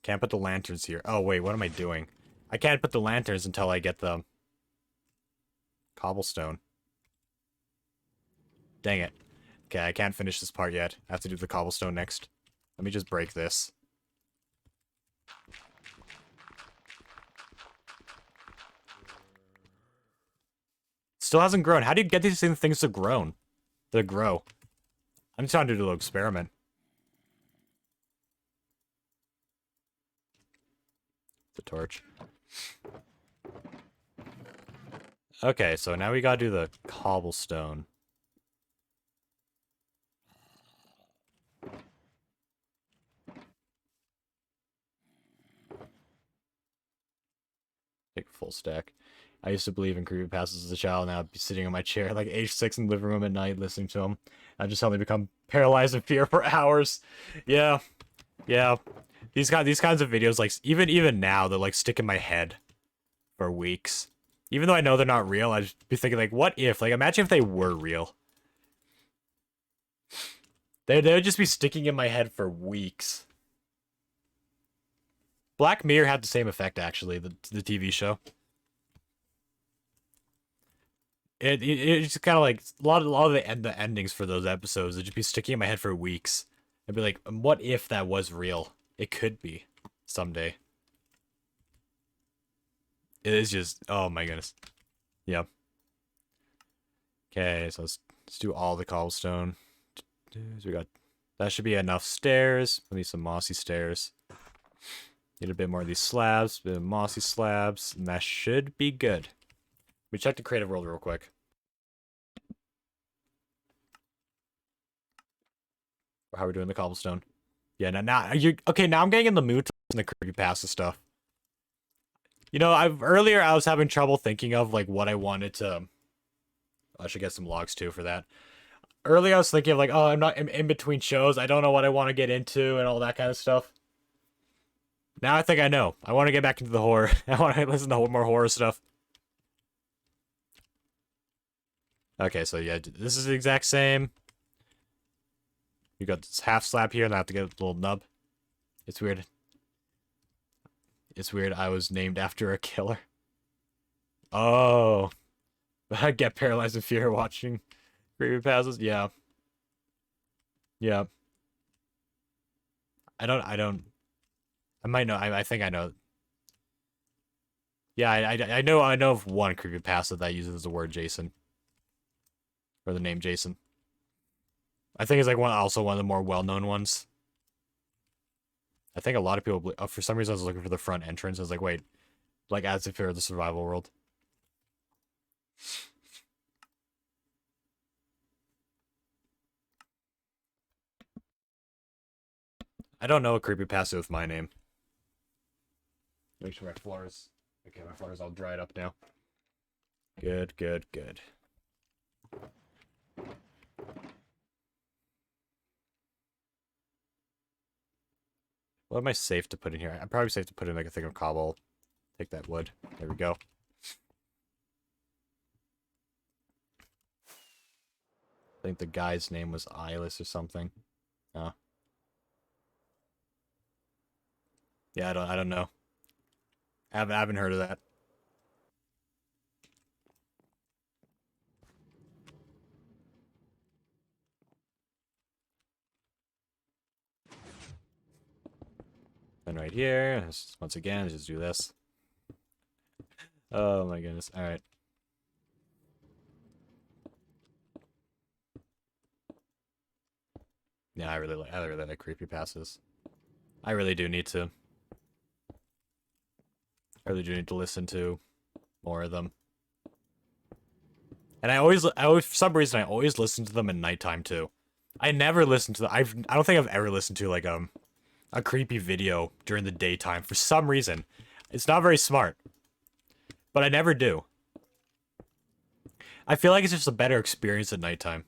Can't put the lanterns here. Oh, wait, what am I doing? I can't put the lanterns until I get the cobblestone. Dang it. Okay, I can't finish this part yet. I have to do the cobblestone next. Let me just break this. Still hasn't grown. How do you get these things to grow? I'm just trying to do a little experiment. The torch. Okay, so now we gotta do the cobblestone. Take a full stack. I used to believe in creepypastas as a child. Now I'd be sitting in my chair like age 6 in the living room at night listening to them. I just suddenly become paralyzed in fear for hours. Yeah. Yeah. These kinds of videos, like, even now, they're, like, stick in my head for weeks. Even though I know they're not real, I just be thinking, like, what if? Like, imagine if they were real. They would just be sticking in my head for weeks. Black Mirror had the same effect, actually, the TV show. It's just kind of like a lot of the endings for those episodes would just be sticking in my head for weeks. I'd be like, what if that was real? It could be someday. It is just, oh my goodness. Yep. Okay, so let's do all the cobblestone. So we got, that should be enough stairs. We need some mossy stairs. Need a bit more of these slabs, a bit of mossy slabs, and that should be good. We check the creative world real quick. How are we doing the cobblestone? Yeah, now you okay? Now I'm getting in the mood to listen to creepypasta stuff. You know, earlier I was having trouble thinking of like what I wanted to. I should get some logs too for that. Earlier I was thinking of like, oh, I'm not in between shows. I don't know what I want to get into and all that kind of stuff. Now I think I know. I want to get back into the horror. I want to listen to more horror stuff. Okay, so yeah, this is the exact same. You got this half slab here, and I have to get a little nub. It's weird. It's weird. I was named after a killer. Oh, I get paralyzed in fear watching creepypastas. Yeah, yeah. I don't. I might know. I think I know. Yeah, I know. I know of one creepypasta that uses the word Jason or the name Jason. I think it's like also one of the more well-known ones. I think a lot of people, for some reason, I was looking for the front entrance. I was like, wait, like as if it were the survival world. I don't know a creepypasta with my name. Make sure my floors. Okay, my floor is all dried up now. Good, good, good. What am I safe to put in here? I'm probably safe to put in like a thing of cobble. Take that wood. There we go. I think the guy's name was Eyeless or something. Oh. Yeah, I don't know. I haven't heard of that. And right here, once again, just do this. Oh my goodness. All right. Yeah, I really like creepypastas. I really do need to. I really do need to listen to more of them. And I always, for some reason, I always listen to them at nighttime too. I never listen to them. I don't think I've ever listened to like a creepy video during the daytime for some reason. It's not very smart, but I never do. I feel like it's just a better experience at nighttime.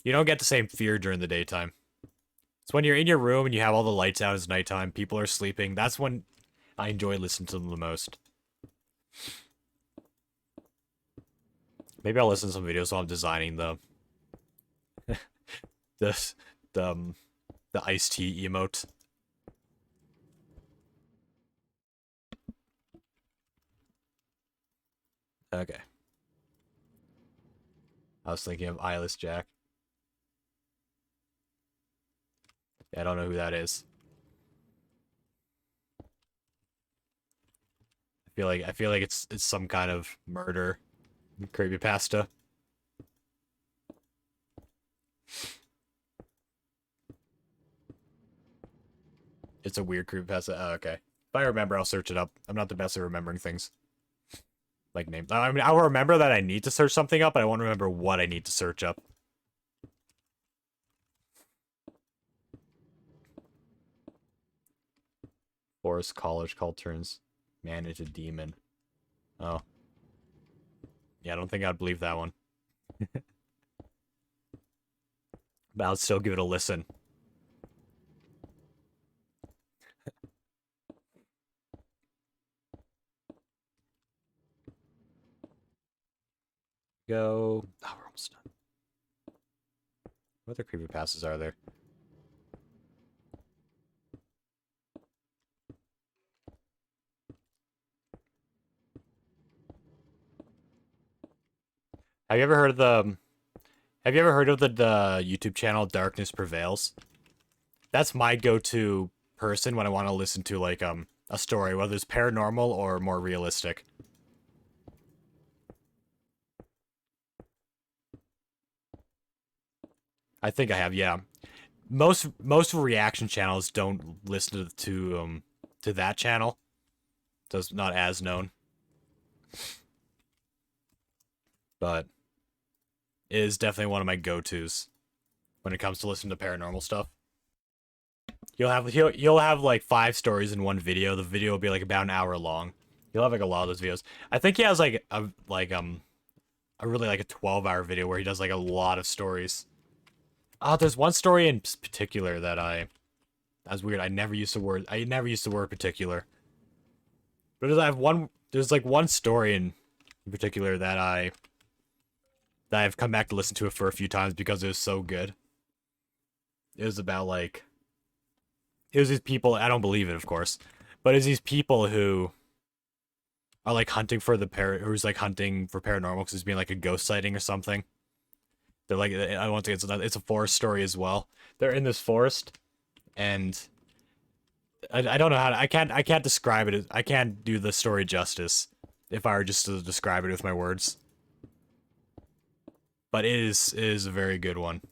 You don't get the same fear during the daytime. It's when you're in your room and you have all the lights out, it's nighttime, people are sleeping. That's when I enjoy listening to them the most. Maybe I'll listen to some videos while I'm designing the the um, the iced tea emote. Okay. I was thinking of Eyeless Jack. Yeah, I don't know who that is. I feel like it's some kind of murder creepypasta. It's a weird creepypasta. Oh, okay. If I remember, I'll search it up. I'm not the best at remembering things. Like names. I mean, I'll remember that I need to search something up, but I won't remember what I need to search up. Forest College call turns man into demon. Oh. Yeah, I don't think I'd believe that one. But I'll still give it a listen. Go. Oh, we're almost done. What other creepypastas are there? Have you ever heard of the YouTube channel Darkness Prevails? That's my go-to person when I want to listen to like a story, whether it's paranormal or more realistic. I think I have, yeah. Most reaction channels don't listen to that channel. So it's not as known. But it is definitely one of my go-tos when it comes to listening to paranormal stuff. You'll have like 5 stories in one video. The video will be like about an hour long. You'll have like a lot of those videos. I think he has like a really like a 12-hour video where he does like a lot of stories. Oh, there's one story in particular that's weird. I never used the word particular. But there's like one story in particular that I've come back to listen to it for a few times because it was so good. It was about like it was these people, I don't believe it, of course, but it's these people who are like hunting for who's like hunting for paranormal because it's being like a ghost sighting or something. They're like, I want to get it's a forest story as well. They're in this forest, and I don't know how to, I can't describe it. I can't do the story justice if I were just to describe it with my words. But it is a very good one.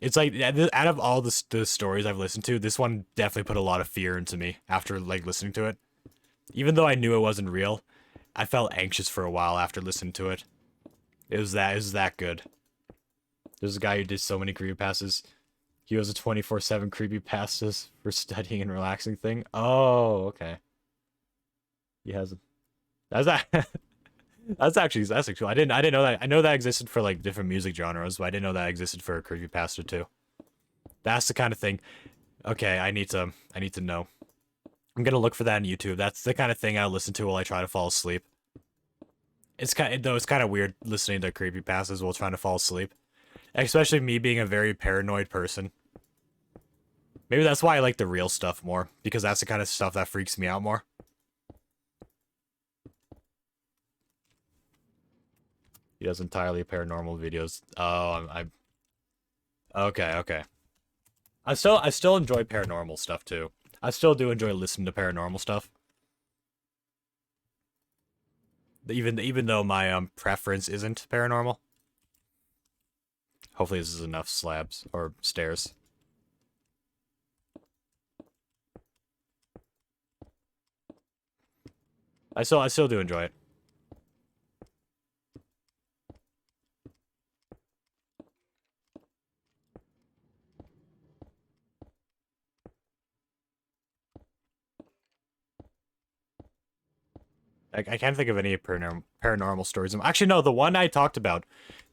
It's like out of all the stories I've listened to, this one definitely put a lot of fear into me after like listening to it. Even though I knew it wasn't real, I felt anxious for a while after listening to it. It was that good. There's a guy who did so many creepypastas. He was a 24/7 creepypastas for studying and relaxing thing. Oh, okay. He has a... That's that. That's actually cool. I didn't know that. I know that existed for like different music genres, but I didn't know that existed for a creepypasta too. That's the kind of thing. Okay, I need to know. I'm gonna look for that on YouTube. That's the kind of thing I listen to while I try to fall asleep. It's kind of weird listening to creepypastas while trying to fall asleep. Especially me being a very paranoid person. Maybe that's why I like the real stuff more, because that's the kind of stuff that freaks me out more. He does entirely paranormal videos. Oh, okay. I still enjoy paranormal stuff too. I still do enjoy listening to paranormal stuff. Even though my preference isn't paranormal. Hopefully this is enough slabs or stairs. I still do enjoy it. I can't think of any paranormal stories. Actually, no, the one I talked about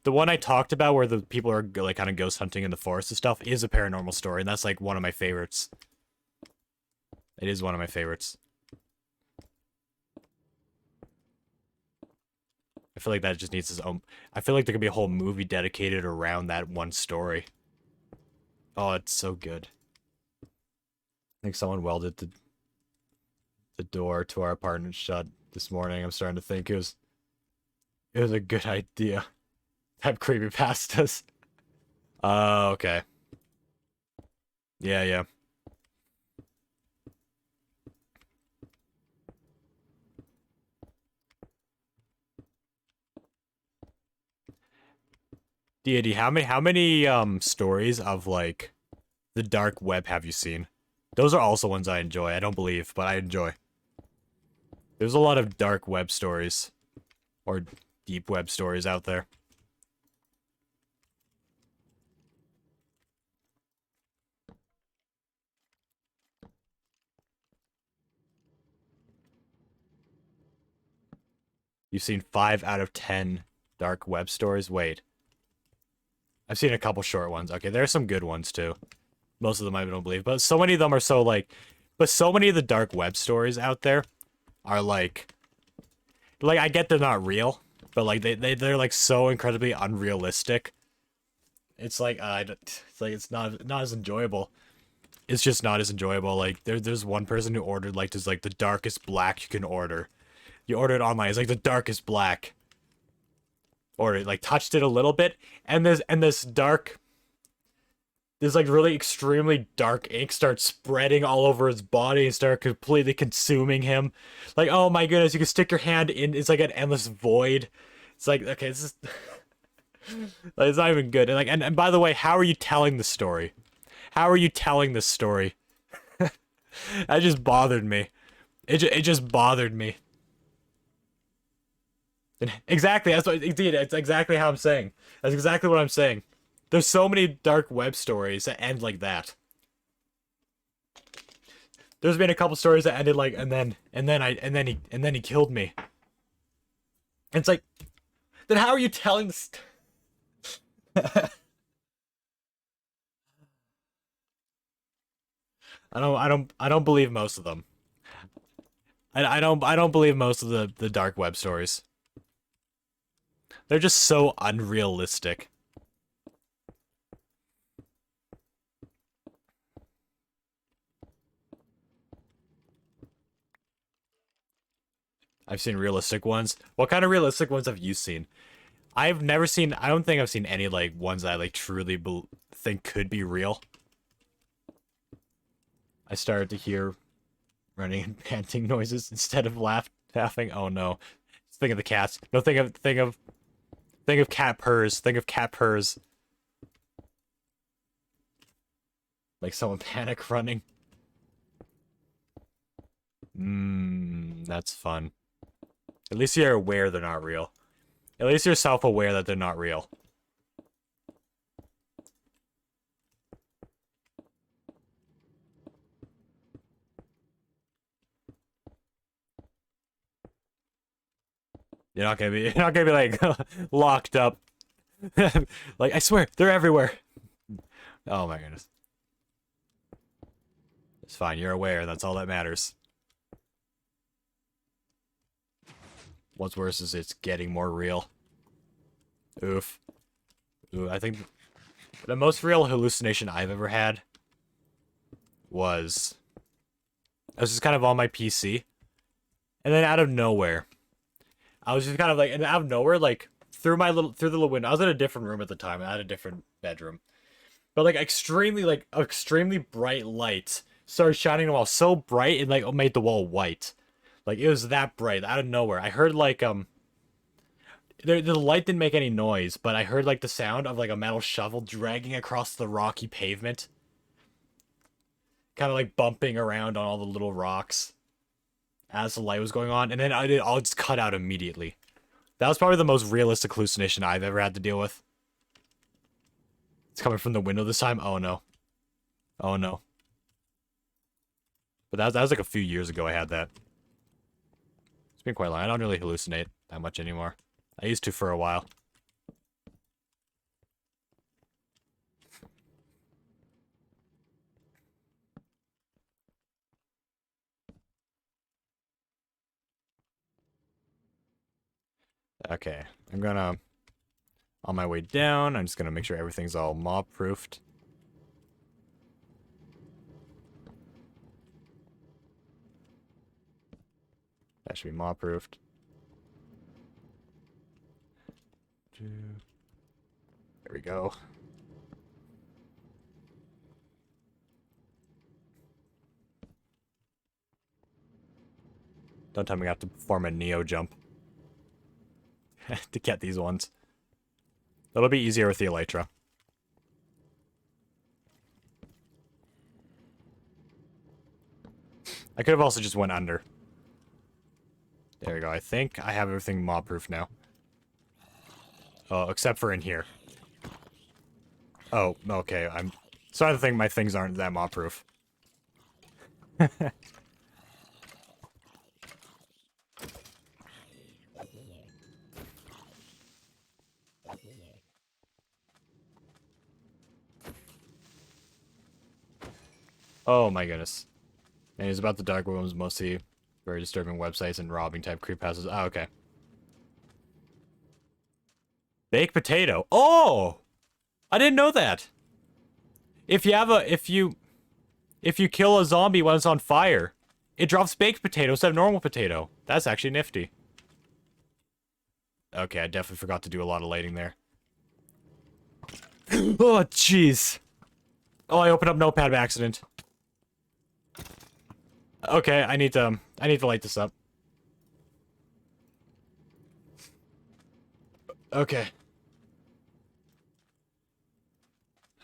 where the people are like kind of ghost hunting in the forest and stuff is a paranormal story, and that's like one of my favorites. It is one of my favorites. feel like that just needs its own. I feel like there could be a whole movie dedicated around that one story. Oh, it's so good. I think someone welded the door to our apartment shut this morning. I'm starting to think it was a good idea. Type creepypastas. Oh, okay. Yeah, yeah. Deity, how many stories of like the dark web have you seen? Those are also ones I enjoy. I don't believe, but I enjoy. There's a lot of dark web stories or deep web stories out there. You've seen 5 out of 10 dark web stories? Wait. I've seen a couple short ones. Okay, there are some good ones too. Most of them I don't believe, but so many of them are so like, but so many of the dark web stories out there are like I get they're not real, but like they're like so incredibly unrealistic. It's like it's like it's not as enjoyable. It's just not as enjoyable. Like there's one person who ordered like just like the darkest black you can order. You order it online. It's like the darkest black. Or it like touched it a little bit, and this dark, this like really extremely dark ink starts spreading all over his body and start completely consuming him. Like, oh my goodness, you can stick your hand in. It's like an endless void. It's like, okay, this is like, it's not even good. And like, and by the way, how are you telling the story? How are you telling this story? That just bothered me. It just bothered me. Exactly, that's what indeed. It's exactly how I'm saying. That's exactly what I'm saying. There's so many dark web stories that end like that. There's been a couple stories that ended like, and then he killed me. And it's like, then how are you telling this? I don't believe most of them. I don't believe most of the dark web stories. They're just so unrealistic. I've seen realistic ones. What kind of realistic ones have you seen? I've never seen. I don't think I've seen any like ones that I like truly think could be real. I started to hear running and panting noises instead of laughing. Oh no! Think of the cats. No, think of cat purrs. Think of cat purrs. Like someone panic running. That's fun. At least you're aware they're not real. At least you're self-aware that they're not real. You're not gonna be like locked up. Like I swear, they're everywhere. Oh my goodness. It's fine, you're aware, that's all that matters. What's worse is it's getting more real. Oof. Ooh, I think the most real hallucination I've ever had was I was just kind of on my PC, and then out of nowhere, I was just kind of like, and out of nowhere, like through the little window. I was in a different room at the time. I had a different bedroom, but like extremely bright light started shining on the wall, so bright it like made the wall white. Like it was that bright out of nowhere. I heard like the light didn't make any noise, but I heard like the sound of like a metal shovel dragging across the rocky pavement, kind of like bumping around on all the little rocks as the light was going on, and then it all just cut out immediately. That was probably the most realistic hallucination I've ever had to deal with. It's coming from the window this time. Oh no. Oh no. But that was like a few years ago I had that. It's been quite long. I don't really hallucinate that much anymore. I used to for a while. Okay, I'm gonna... On my way down, I'm just gonna make sure everything's all mob-proofed. That should be mob-proofed. There we go. Don't tell me I have to perform a Neo jump to get these ones. That'll be easier with the Elytra. I could have also just went under. There we go. I think I have everything mob-proof now. Oh, except for in here. Oh, okay. I'm starting to think my things aren't that mob-proof. Oh my goodness. And he's about the dark rooms, mostly very disturbing websites and robbing type creephouses. Oh, okay. Baked potato. Oh! I didn't know that. If you kill a zombie when it's on fire, it drops baked potato instead of normal potato. That's actually nifty. Okay, I definitely forgot to do a lot of lighting there. Oh, jeez. Oh, I opened up Notepad by accident. Okay, I need to light this up. Okay.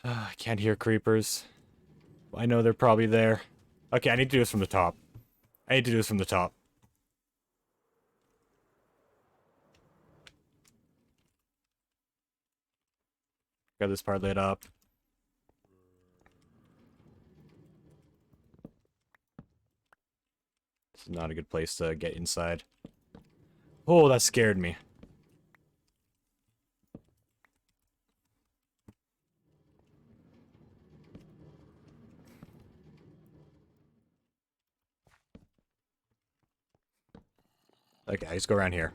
I can't hear creepers. I know they're probably there. Okay, I need to do this from the top. I need to do this from the top. Got this part lit up. This is not a good place to get inside. Oh, that scared me. Okay, I just go around here.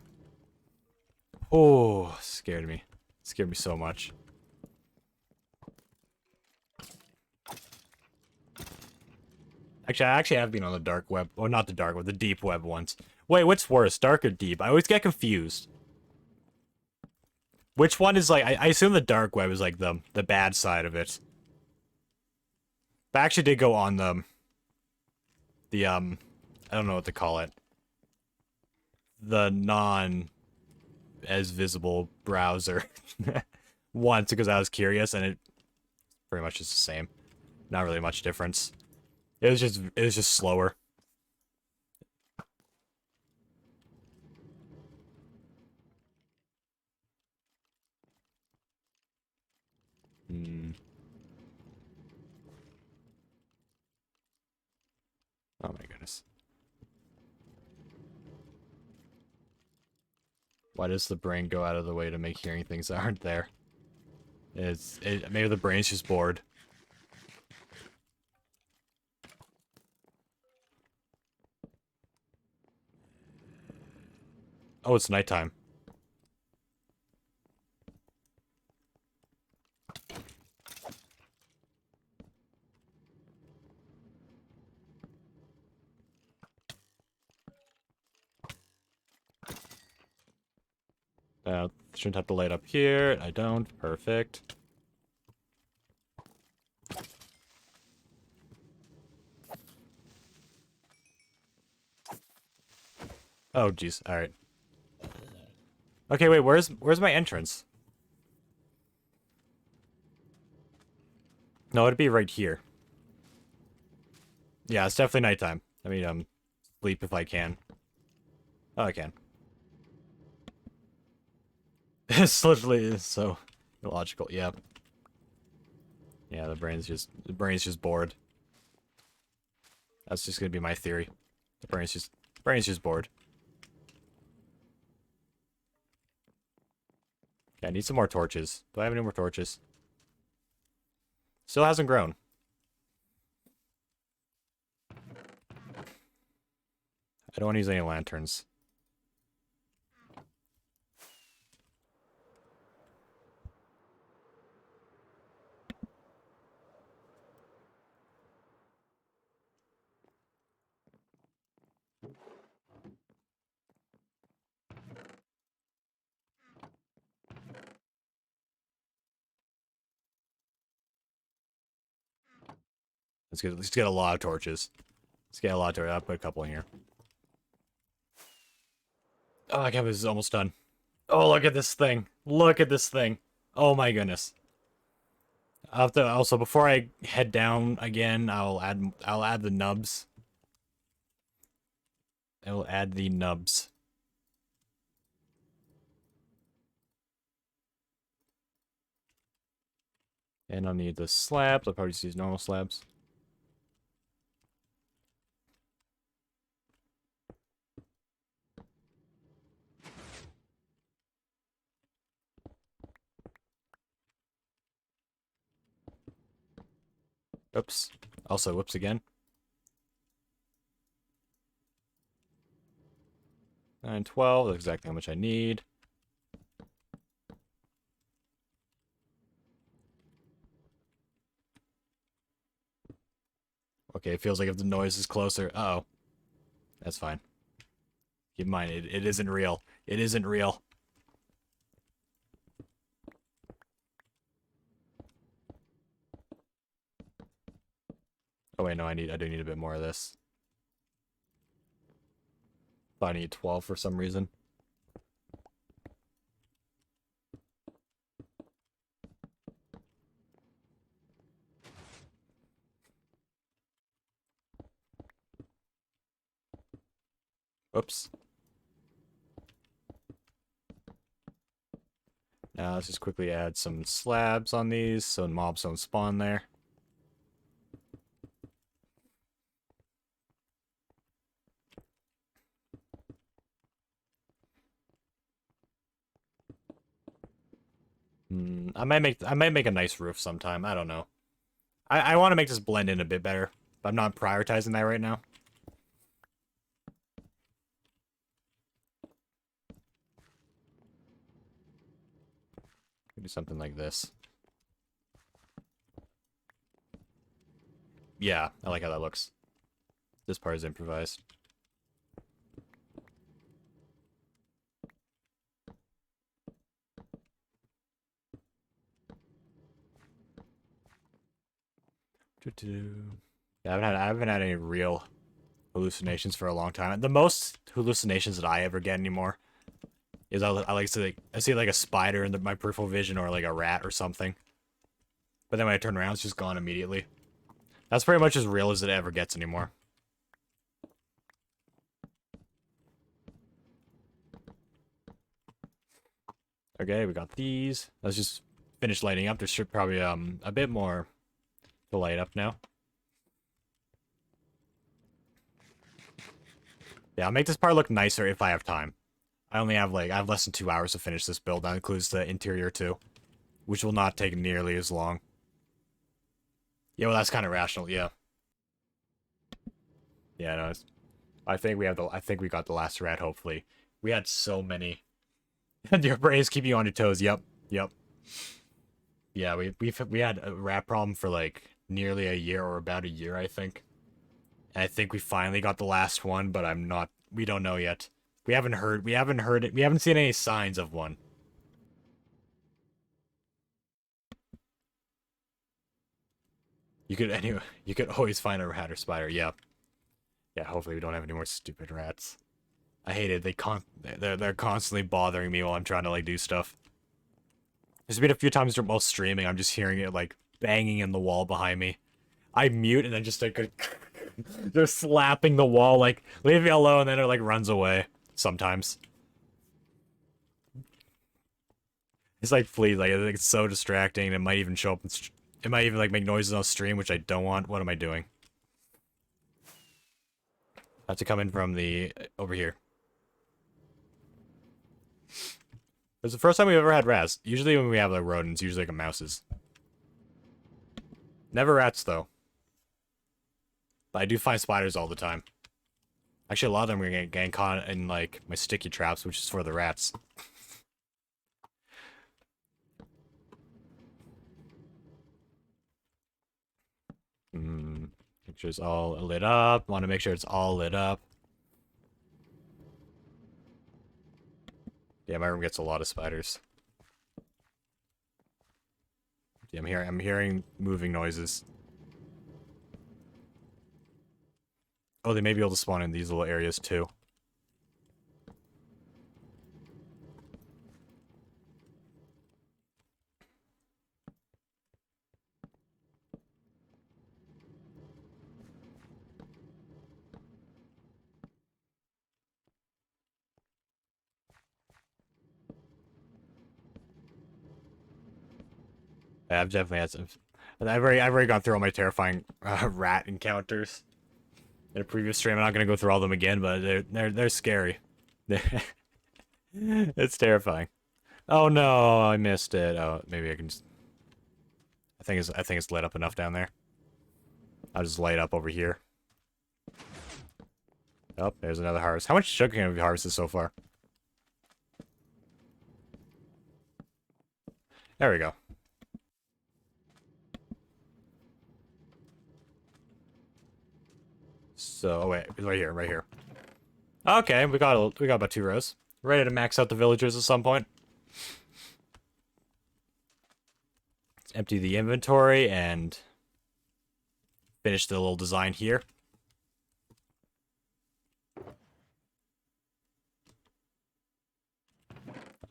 Oh, scared me. Scared me so much. I actually have been on the dark web. Well, not the dark web, the deep web once. Wait, what's worse, dark or deep? I always get confused. Which one is like, I assume the dark web is like the bad side of it. But I actually did go on I don't know what to call it. The non-as visible browser once because I was curious and it pretty much is the same. Not really much difference. It was just slower. Hmm. Oh my goodness. Why does the brain go out of the way to make hearing things that aren't there? Maybe the brain's just bored. Oh, it's nighttime. Shouldn't have to light up here. I don't. Perfect. Oh, jeez. All right. Okay, wait. Where's my entrance? No, it'd be right here. Yeah, it's definitely nighttime. I mean, sleep if I can. Oh, I can. It's literally so illogical. Yeah. Yeah, the brain's just bored. That's just gonna be my theory. The brain's just bored. Okay, I need some more torches. Do I have any more torches? Still hasn't grown. I don't want to use any lanterns. Let's get a lot of torches. Let's get a lot of torches. I'll put a couple in here. Oh, I can't believe this is almost done. Oh, look at this thing. Look at this thing. Oh my goodness. I'll have to, also, before I head down again, I'll add the nubs. I will add the nubs. And I'll need the slabs. I'll probably just use normal slabs. Oops. Also, whoops again. 9, 12. That's exactly how much I need. Okay, it feels like if the noise is closer. Uh-oh. That's fine. Keep in mind, it isn't real. It isn't real. Oh wait, no, I do need a bit more of this. Thought I need 12 for some reason. Oops. Now let's just quickly add some slabs on these so mobs don't spawn there. I might make a nice roof sometime. I don't know. I want to make this blend in a bit better, but I'm not prioritizing that right now. Do something like this. Yeah, I like how that looks. This part is improvised. Yeah, I haven't had any real hallucinations for a long time. The most hallucinations that I ever get anymore is I see like a spider in my peripheral vision or like a rat or something. But then when I turn around, it's just gone immediately. That's pretty much as real as it ever gets anymore. Okay, we got these. Let's just finish lighting up. There should probably a bit more to light up now. Yeah, I'll make this part look nicer if I have time. I have less than 2 hours to finish this build. That includes the interior too, which will not take nearly as long. Yeah, well, that's kind of rational. Yeah. Yeah, no, I think we got the last rat. Hopefully, we had so many. Your brains keep you on your toes. Yep, yep. Yeah, we had a rat problem for like nearly a year or about a year, I think. And I think we finally got the last one, but we don't know yet. We haven't heard it. We haven't seen any signs of one. You could always find a rat or spider. Yeah. Yeah, hopefully we don't have any more stupid rats. I hate it. They're constantly bothering me while I'm trying to like do stuff. There's been a few times while streaming, I'm just hearing it like banging in the wall behind me. I mute and then just like they're slapping the wall like leave me alone, and then it like runs away sometimes. It's like fleas, like I think it's so distracting. It might even show up. It might even like make noises on stream, which I don't want. What am I doing? I have to come in from the over here. It's the first time we've ever had rats. Usually when we have like rodents, usually like mouses. Never rats though. But I do find spiders all the time. Actually, a lot of them are getting caught in like my sticky traps, which is for the rats. Make sure it's all lit up. Want to make sure it's all lit up. Yeah, my room gets a lot of spiders. Yeah, I'm hearing moving noises. Oh, they may be able to spawn in these little areas too. Yeah, I've definitely had some. I've already gone through all my terrifying rat encounters in a previous stream. I'm not gonna go through all of them again, but they're scary. It's terrifying. Oh no, I missed it. Oh, maybe I can just. I think it's lit up enough down there. I'll just light up over here. Oh, there's another harvest. How much sugar can we harvested so far? There we go. So, oh wait, right here, right here. Okay, we got about 2 rows. Ready to max out the villagers at some point. Let's empty the inventory and finish the little design here.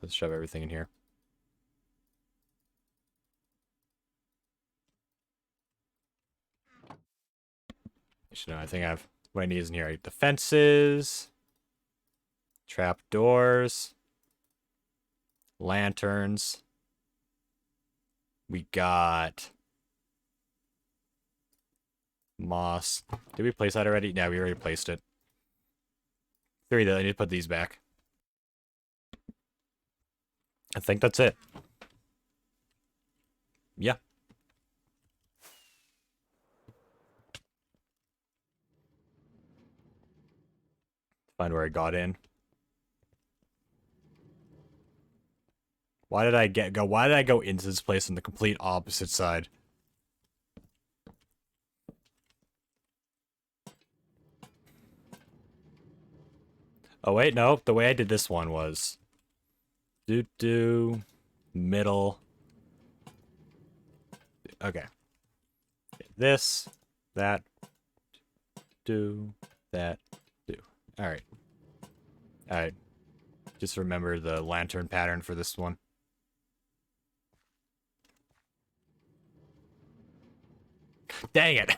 Let's shove everything in here. Actually, no, I think I have what I need is in here. The fences, trap doors, lanterns. We got moss. Did we place that already? Yeah, we already placed it. 3 that I need to put these back. I think that's it. Yeah. Find where I got in. Why did I go into this place on the complete opposite side? Oh wait, no. The way I did this one was middle. Okay. This, that, that, do. Alright. Alright. Just remember the lantern pattern for this one. Dang it!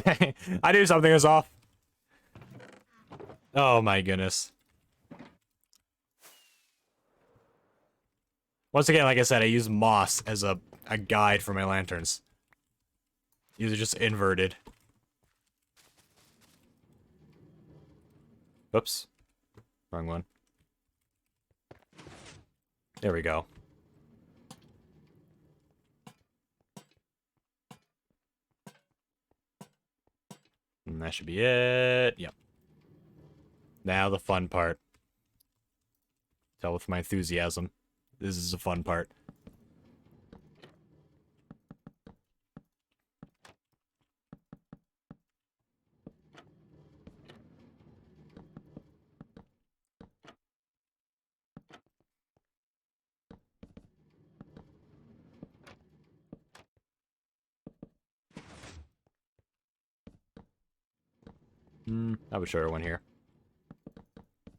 Dang. I knew something was off. Oh my goodness. Once again, like I said, I use moss as a guide for my lanterns. These are just inverted. Oops. Wrong one. There we go. And that should be it. Yep. Now the fun part. Tell with my enthusiasm. This is the fun part. I have a shorter one here.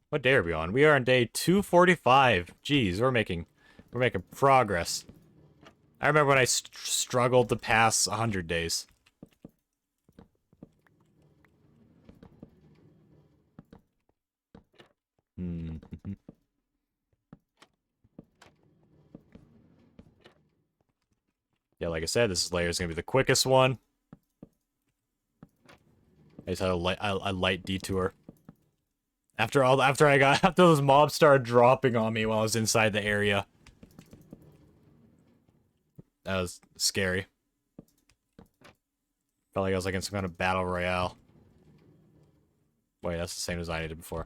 What day are we on? We are on day 245. Jeez, we're making progress. I remember when I struggled to pass 100 days. Yeah, like I said, this layer is gonna be the quickest one. I just had a light detour. After those mobs started dropping on me while I was inside the area. That was scary. Felt like I was like in some kind of battle royale. Wait, that's the same as I did before.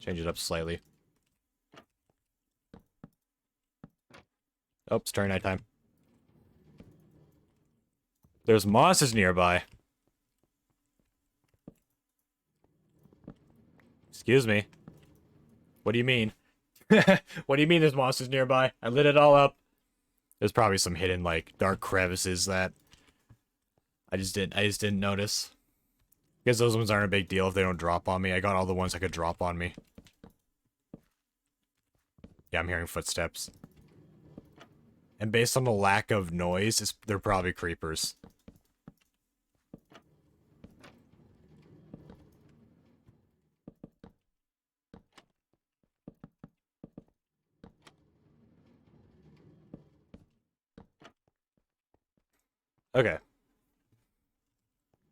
Change it up slightly. Oh, it's turning nighttime. There's monsters nearby. Excuse me. What do you mean? What do you mean there's monsters nearby? I lit it all up. There's probably some hidden, like, dark crevices that I just didn't notice. Because those ones aren't a big deal if they don't drop on me. I got all the ones that could drop on me. Yeah, I'm hearing footsteps. And based on the lack of noise, they're probably creepers. Okay.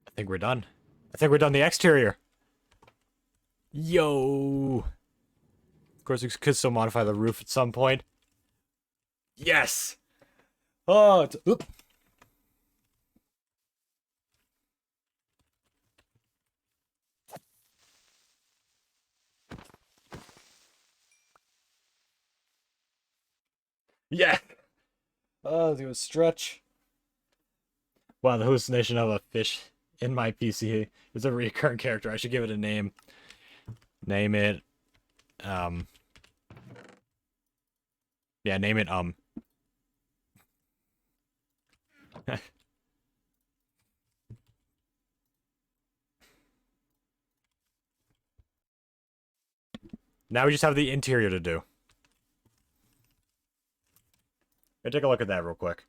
I think we're done. I think we're done the exterior. Yo! Of course, we could still modify the roof at some point. Yes! Oh, oop. Yeah! Oh, do a stretch. Wow, the hallucination of a fish in my PC is a recurrent character. I should give it a name. Name it, yeah, name it, Now we just have the interior to do. Let's take a look at that real quick.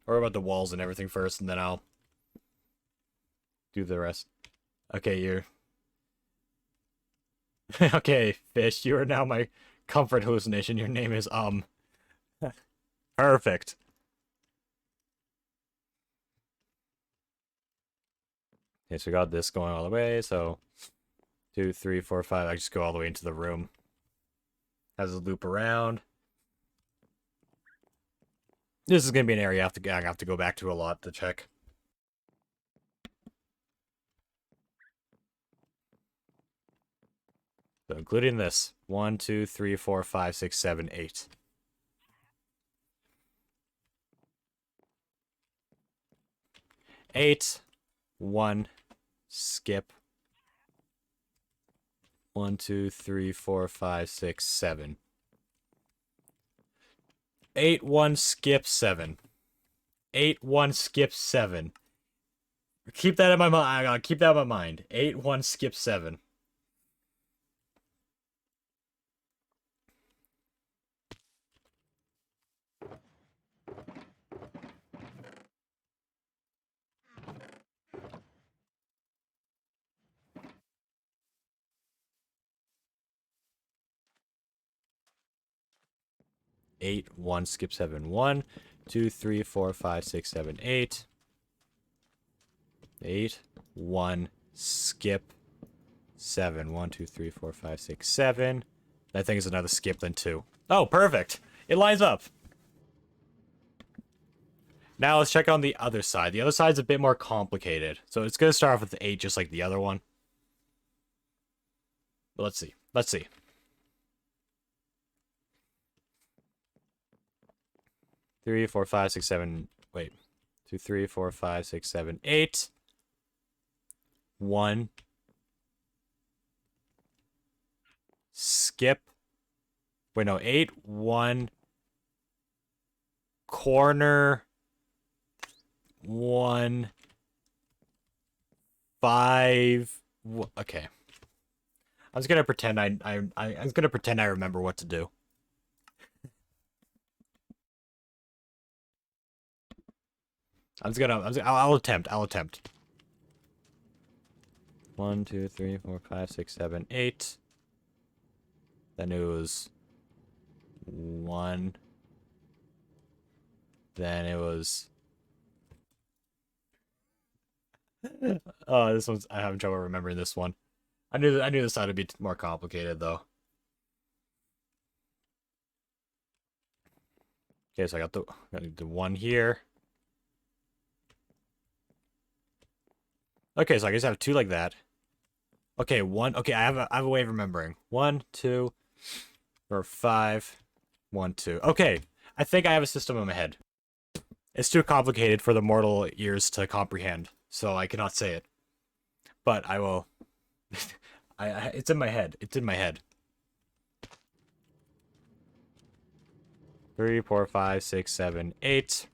Or about the walls and everything first, and then I'll do the rest. Okay, you're... Okay, fish, you are now my comfort hallucination. Your name is, Perfect. Okay, so we got this going all the way, so... 2, 3, 4, 5. I just go all the way into the room. Has a loop around. This is gonna be an area I have to go back to a lot to check. So including this. 1, 2, 3, 4, 5, 6, 7, 8. 8. 1. Skip. 1, 2, 3, 4, 5, 6, 7. 8, 1, skip 7. 8, 1, skip 7. Keep that in my mind. I gotta keep that in my mind. 8, 1, skip 7. Eight, 1, skip 7, 1, 2, 3, 4, 5, 6, 7, 8. 8, 1, skip 7. 1, 2, 3, 4, 5, 6, 7. I think it's another skip then 2. Oh, perfect. It lines up. Now let's check on the other side. The other side's a bit more complicated. So it's going to start off with the 8 just like the other one. But let's see. Let's see. Three, 4, 5, 6, 7. Wait. 2, 3, 4, 5, 6, 7, 8. 1. Skip. Wait, no. 8, 1. Corner. 1. 5. Okay. I'm just gonna pretend I'm gonna pretend I remember what to do. I'll attempt. 1, 2, 3, 4, 5, 6, 7, 8. Then it was 1. Then it was... Oh, this one's... I'm having trouble remembering this one. I knew this had to be more complicated, though. Okay, so I got the 1 here. Okay, so I guess I have 2 like that. Okay, 1. Okay, I have a way of remembering. 1, 2, or 5. 1, 2. Okay, I think I have a system in my head. It's too complicated for the mortal ears to comprehend, so I cannot say it. But I will. It's in my head. It's in my head. 3, 4, 5, 6, 7, 8.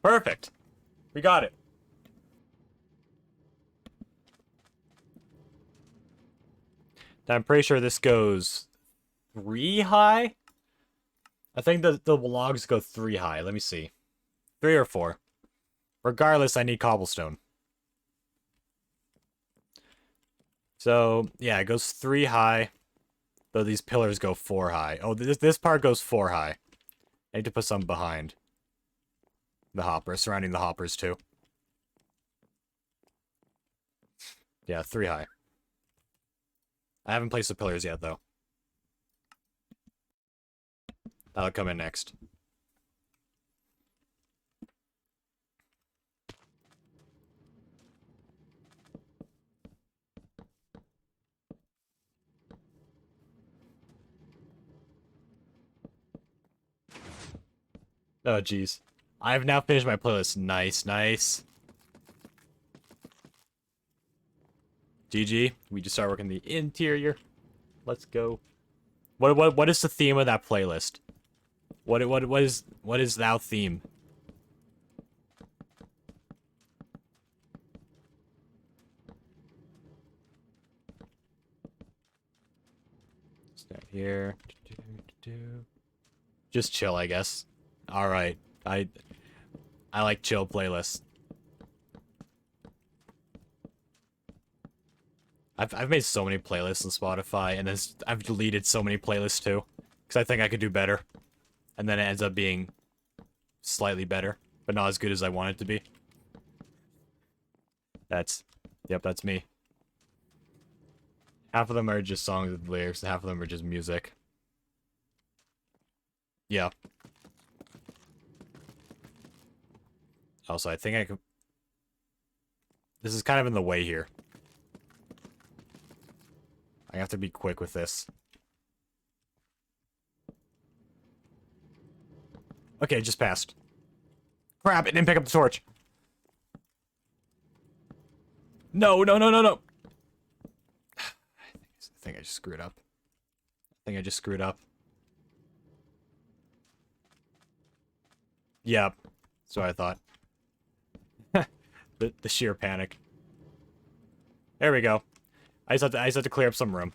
Perfect. We got it. Now, I'm pretty sure this goes 3 high. I think the logs go 3 high. Let me see. 3 or 4. Regardless, I need cobblestone. So, yeah, it goes 3 high. Though these pillars go 4 high. Oh, this part goes 4 high. I need to put some behind the hopper, surrounding the hoppers too. Yeah, 3 high. I haven't placed the pillars yet, though. That'll come in next. Oh, jeez. I have now finished my playlist. Nice, nice. GG. We just start working the interior. Let's go. What is the theme of that playlist? What is thou theme? Stand here. Just chill, I guess. All right. I like chill playlists. I've made so many playlists on Spotify, and then I've deleted so many playlists too, because I think I could do better, and then it ends up being slightly better, but not as good as I want it to be. Yep, that's me. Half of them are just songs with lyrics, and half of them are just music. Yeah. Also, I think I could... This is kind of in the way here. I have to be quick with this. Okay, just passed. Crap, it didn't pick up the torch. No, no, no, no, no. I think I just screwed up. I think I just screwed up. Yep. That's what I thought. The sheer panic. There we go. I just have to clear up some room.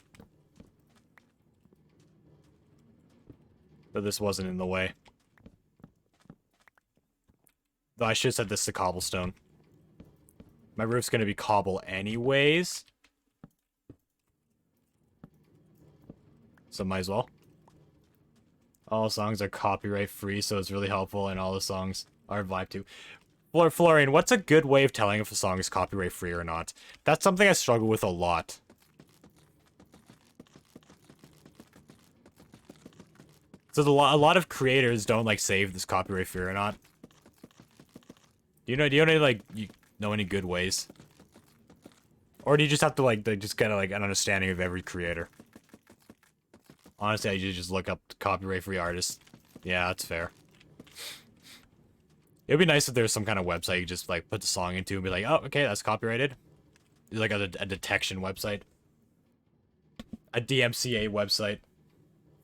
But this wasn't in the way. Though I should have said this to cobblestone. My roof's gonna be cobble anyways. So might as well. All songs are copyright free, so it's really helpful, and all the songs are vibe too. Florian, what's a good way of telling if a song is copyright free or not? That's something I struggle with a lot. So a lot of creators don't like save this copyright free or not. Do you know any like any good ways? Or do you just have to like just get like an understanding of every creator? Honestly, you just look up copyright free artists. Yeah, that's fair. It would be nice if there was some kind of website you just like put the song into and be like, oh, okay, that's copyrighted. Like a detection website, a DMCA website,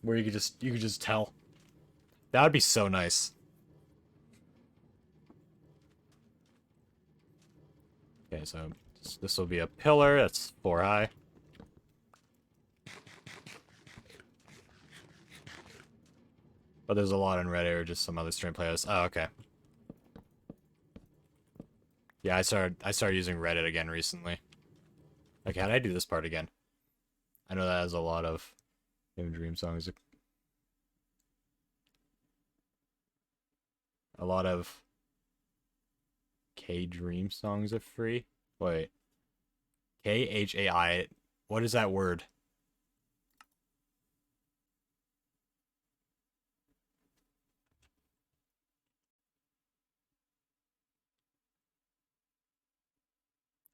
where you could just tell. That would be so nice. Okay, so this will be a pillar. That's 4 high. But there's a lot on Reddit or just some other stream playlists. Oh, okay. Yeah, I started using Reddit again recently. Okay, how did I do this part again? I know that has a lot of Dream songs. A lot of K-Dream songs are free. Wait. K-H-A-I. What is that word?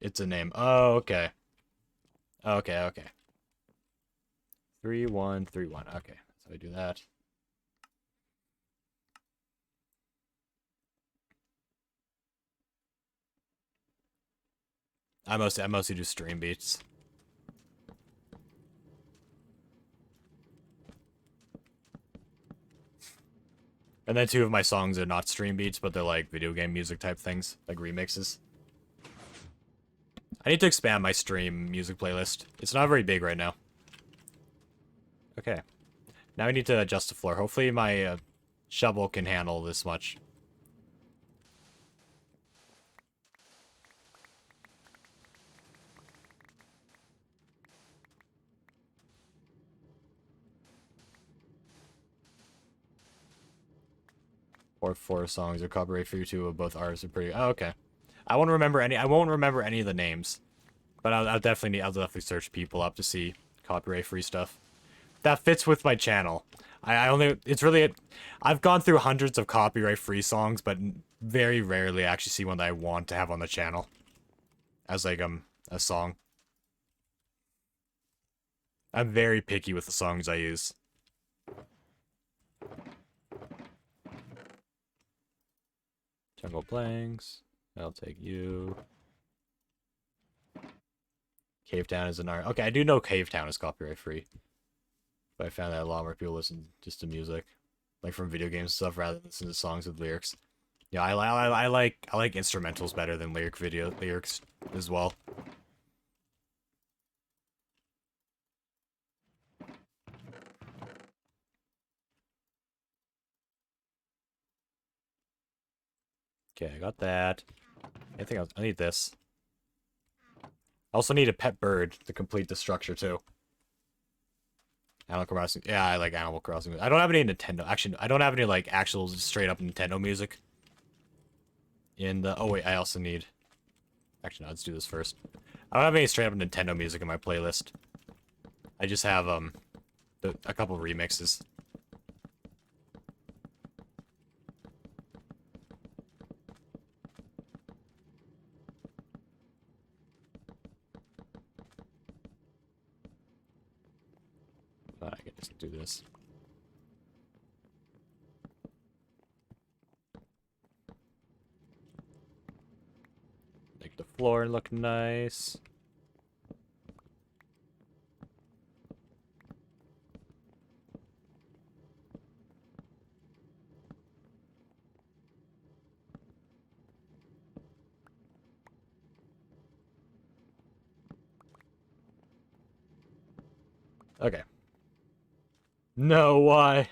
It's a name. Oh, okay. Okay, okay. 3131. Okay, so I do that. I mostly do stream beats. And then 2 of my songs are not stream beats, but they're like video game music type things, like remixes. I need to expand my stream music playlist. It's not very big right now. Okay. Now I need to adjust the floor. Hopefully my shovel can handle this much. Or 4 songs are copyright free too. Of both artists are pretty. Oh, okay. I won't remember any. I won't remember any of the names, but I'll definitely I'll definitely search people up to see copyright free stuff. That fits with my channel. I only. It's really. I've gone through hundreds of copyright free songs, but very rarely actually see one that I want to have on the channel as like a song. I'm very picky with the songs I use. Jungle Planks. I'll take you. Cave Town is an art. Okay, I do know Cave Town is copyright free. But I found that a lot more people listen just to music, like from video games and stuff, rather than listen to songs with lyrics. Yeah, I like instrumentals better than lyrics as well. Okay, I got that. Anything else? I need this. I also need a pet bird to complete the structure too. Animal Crossing. Yeah, I like Animal Crossing. I don't have any Nintendo. Actually, I don't have any like actual straight up Nintendo music. In the oh wait, I also need. Actually, no, let's do this first. I don't have any straight up Nintendo music in my playlist. I just have a couple remixes. I can just do this. Make the floor look nice. Okay. No, why?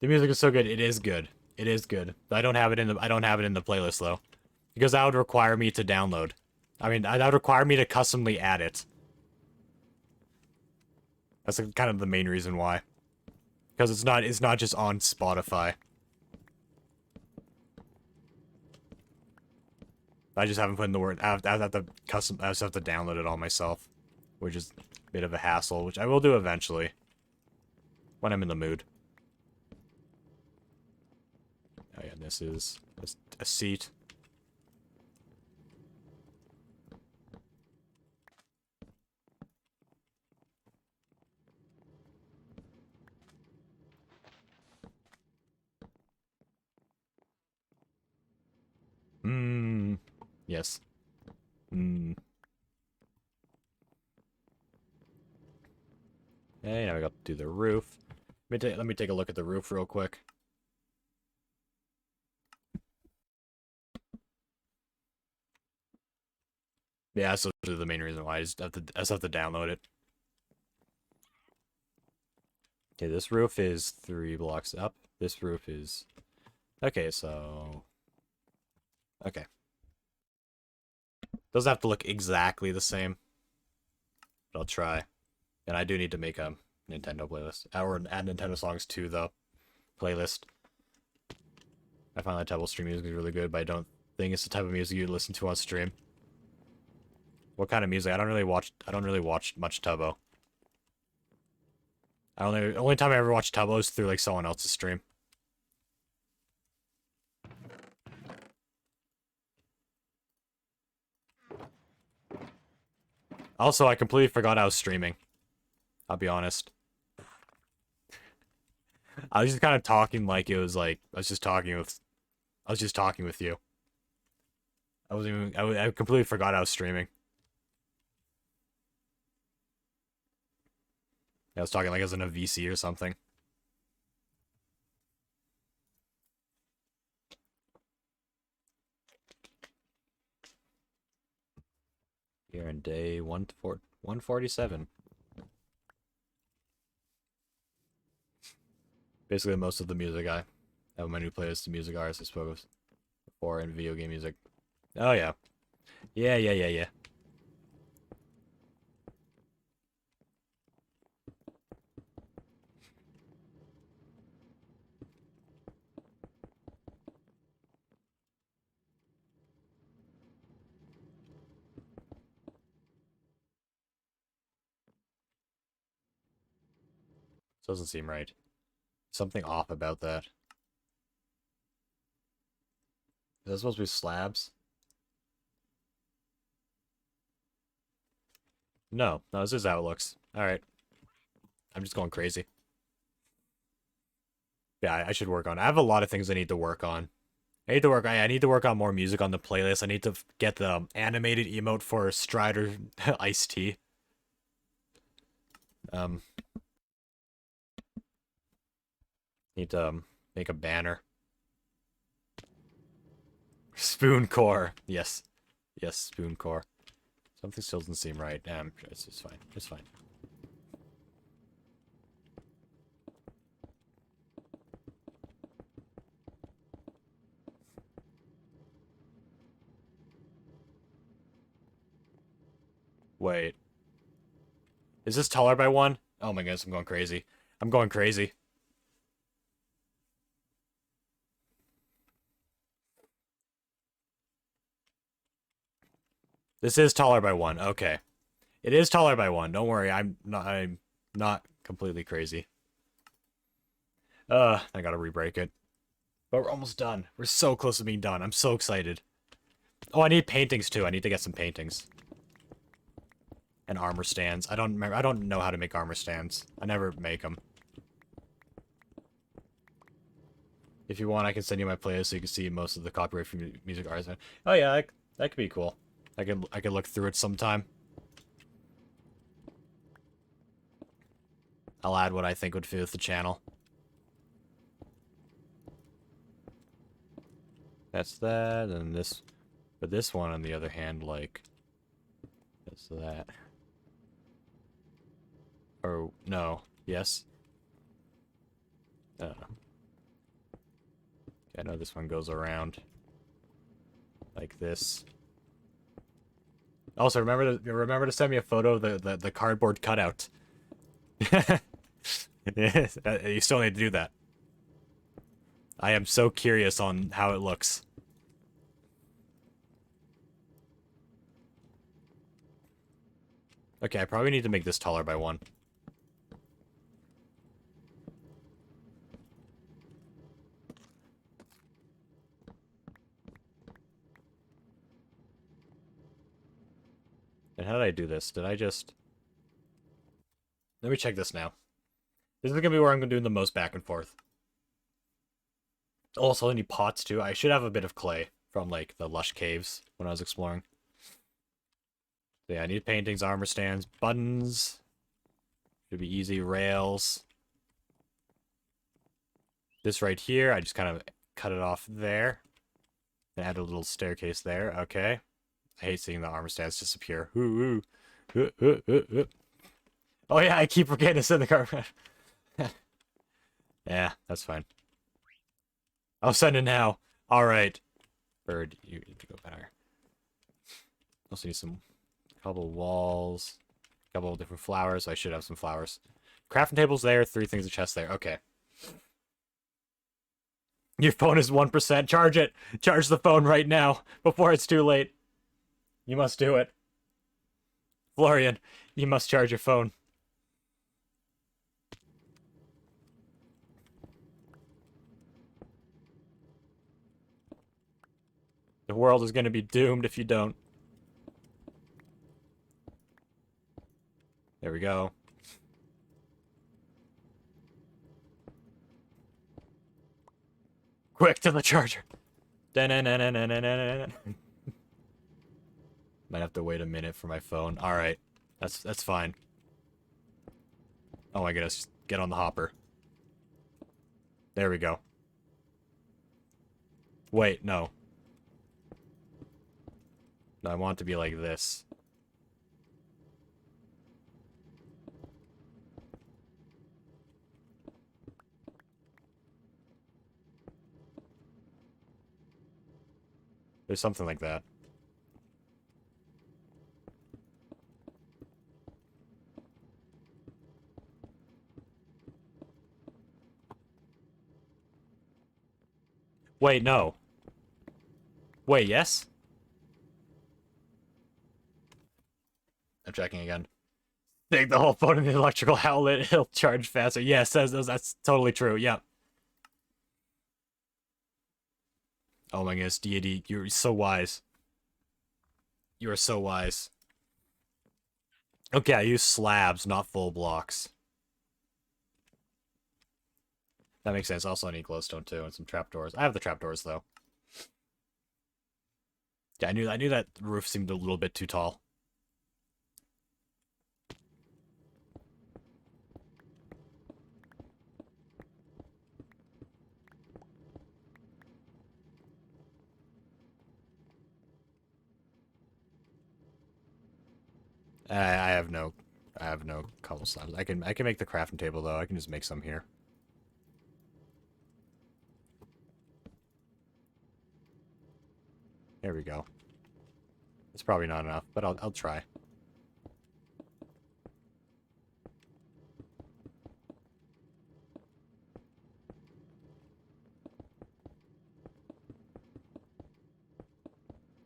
The music is so good. It is good. It is good. I don't have it in the playlist though, because that would require me to download. I mean, that would require me to customly add it. That's kind of the main reason why. Because it's not just on Spotify. I just haven't put in the word. I have to I just have to download it all myself, which is a bit of a hassle, which I will do eventually when I'm in the mood. Oh yeah, this is a seat. Mmm. Yes. Mmm. Okay, now we got to do the roof. Let me take a look at the roof real quick. Yeah, so this is the main reason why I just have to download it. Okay, this roof is 3 blocks up. This roof is... Okay, so... Okay. Doesn't have to look exactly the same. But I'll try. And I do need to make a Nintendo playlist. Or add Nintendo songs to the playlist. I find that type of stream music is really good, but I don't think it's the type of music you listen to on stream. What kind of music? I don't really watch much Tubbo. Only time I ever watch Tubbo is through like someone else's stream. Also, I completely forgot I was streaming. I'll be honest. I was just kind of talking like it was like I was just talking with you. I completely forgot I was streaming. I was talking like I was in a VC or something. Here in day 147. Basically, most of the music I have my new playlist of music artists I spoke of before in video game music. Oh yeah. Yeah. Doesn't seem right. Something off about that. Is that supposed to be slabs? No, this is how it looks. Alright. I'm just going crazy. Yeah, I should work on it. I have a lot of things I need to work on. I need to work on more music on the playlist. I need to get the animated emote for Strider Ice-T. Need to make a banner. Spoon core. Yes. Yes, spoon core. Something still doesn't seem right. It's fine. It's fine. Wait. Is this taller by one? Oh my goodness, I'm going crazy. I'm going crazy. This is taller by one. Okay. It is taller by one. Don't worry. I'm not completely crazy. I gotta re-break it. But we're almost done. We're so close to being done. I'm so excited. Oh, I need paintings too. I need to get some paintings. And armor stands. I don't know how to make armor stands. I never make them. If you want, I can send you my playlist so you can see most of the copyright from music artists. Oh yeah, that could be cool. I could look through it sometime. I'll add what I think would fit with the channel. That's that, and this. But this one, on the other hand, like, that's that. Or no, yes. I don't know. I know this one goes around like this. Also, remember to send me a photo of the cardboard cutout. You still need to do that. I am so curious on how it looks. Okay, I probably need to make this taller by one. And how did I do this? Did I just... Let me check this now. This is going to be where I'm going to do the most back and forth. Also, I need pots, too. I should have a bit of clay from, like, the lush caves when I was exploring. So, yeah, I need paintings, armor stands, buttons. Should be easy. Rails. This right here, I just kind of cut it off there. And add a little staircase there. Okay. I hate seeing the armor stands disappear. Ooh. Oh yeah, I keep forgetting to send the carpet. Yeah, that's fine. I'll send it now. Alright. Bird, you need to go better. Also need some couple walls. Couple of different flowers. I should have some flowers. Crafting table's there, 3 things in chest there. Okay. Your phone is 1%. Charge it. Charge the phone right now before it's too late. You must do it. Florian, you must charge your phone. The world is going to be doomed if you don't. There we go. Quick to the charger. Might have to wait a minute for my phone. Alright. That's fine. Oh my goodness. Get on the hopper. There we go. Wait, no. No, I want it to be like this. There's something like that. Wait, no. Wait, yes? I'm checking again. Take the whole phone in the electrical outlet, it'll charge faster. Yes, that's totally true. Yep. Oh my goodness, deity, you're so wise. You are so wise. Okay, I use slabs, not full blocks. That makes sense. Also, I need glowstone too, and some trapdoors. I have the trapdoors though. Yeah, I knew that roof seemed a little bit too tall. I have no cobble slabs. I can make the crafting table though. I can just make some here. There we go. It's probably not enough, but I'll try.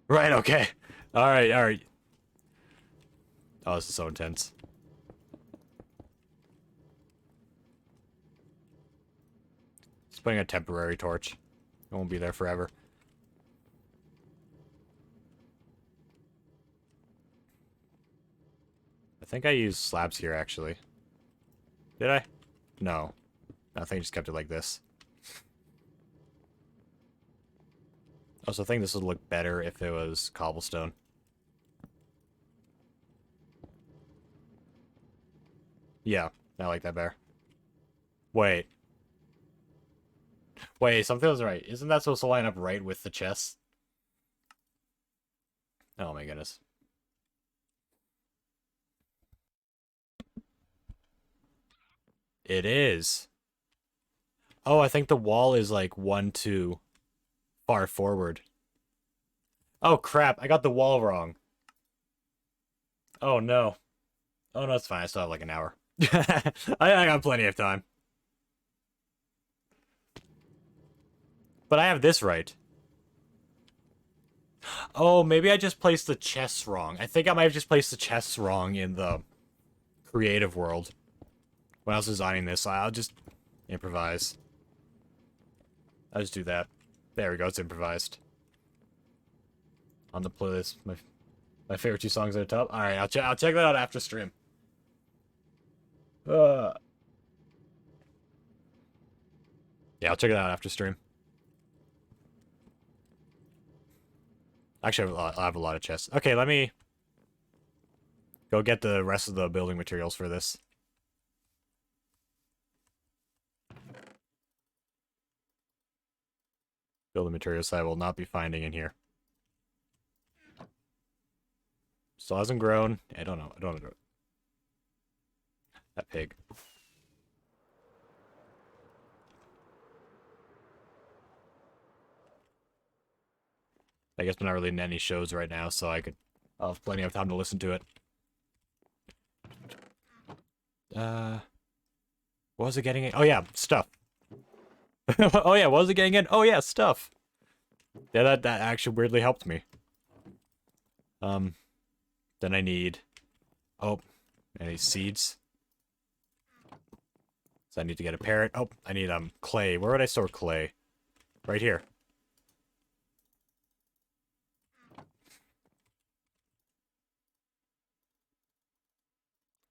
Right, okay. Alright, alright. Oh, this is so intense. Just putting a temporary torch. It won't be there forever. I think I used slabs here, actually. Did I? No. I think I just kept it like this. Also, I think this would look better if it was cobblestone. Yeah, I like that better. Wait. Wait, something was right. Isn't that supposed to line up right with the chest? Oh my goodness. It is. Oh, I think the wall is like 1, 2 far forward. Oh crap, I got the wall wrong. Oh no. Oh no, it's fine. I still have like an hour. I got plenty of time. But I have this right. Oh, maybe I just placed the chests wrong. I think I might have just placed the chests wrong in the creative world. When I was designing this, I'll just improvise. I'll just do that. There we go, it's improvised. On the playlist, my favorite 2 songs at the top. Alright, I'll check that out after stream. Yeah, I'll check it out after stream. Actually, I have a lot of chests. Okay, let me go get the rest of the building materials for this. Building materials I will not be finding in here. Still hasn't grown. I don't know. I don't know. That pig. I guess I'm not really in any shows right now, so I'll have plenty of time to listen to it. What was it getting in? Oh yeah, stuff. Oh yeah, what was it getting in? Oh yeah, stuff. Yeah, that actually weirdly helped me. Then I need... Oh, I need seeds. So I need to get a parrot. Oh, I need, clay. Where would I store clay? Right here.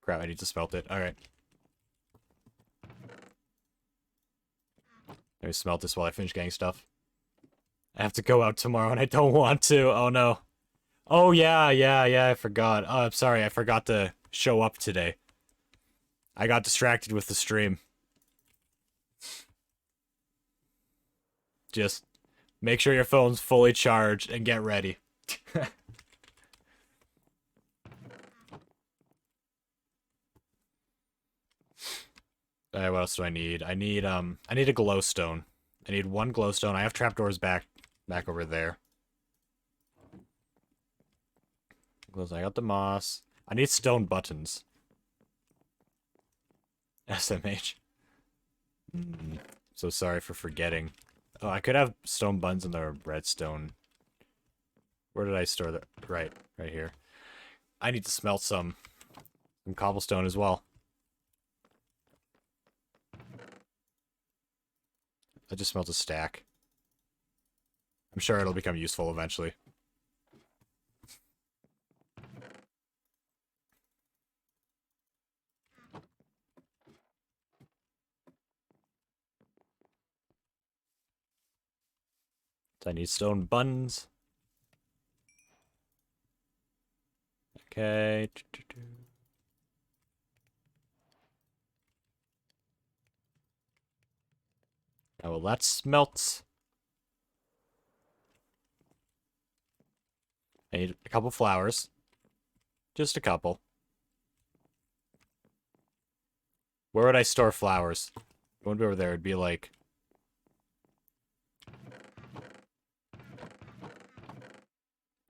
Crap, I need to smelt it. Alright. Let me smelt this while I finish getting stuff. I have to go out tomorrow and I don't want to. Oh no. Oh yeah, I forgot. Oh, I'm sorry, I forgot to show up today. I got distracted with the stream. Just make sure your phone's fully charged and get ready. Alright, what else do I need? I need a glowstone. I need 1 glowstone. I have trapdoors back over there. Close. I got the moss. I need stone buttons. SMH. So sorry for forgetting. Oh, I could have stone buns in the redstone. Where did I store that? Right here. I need to smelt some cobblestone as well. I just smelt a stack. I'm sure it'll become useful eventually. So I need stone buns. Okay. Now will that smelt? I need a couple flowers. Just a couple. Where would I store flowers? It wouldn't be over there. It'd be like...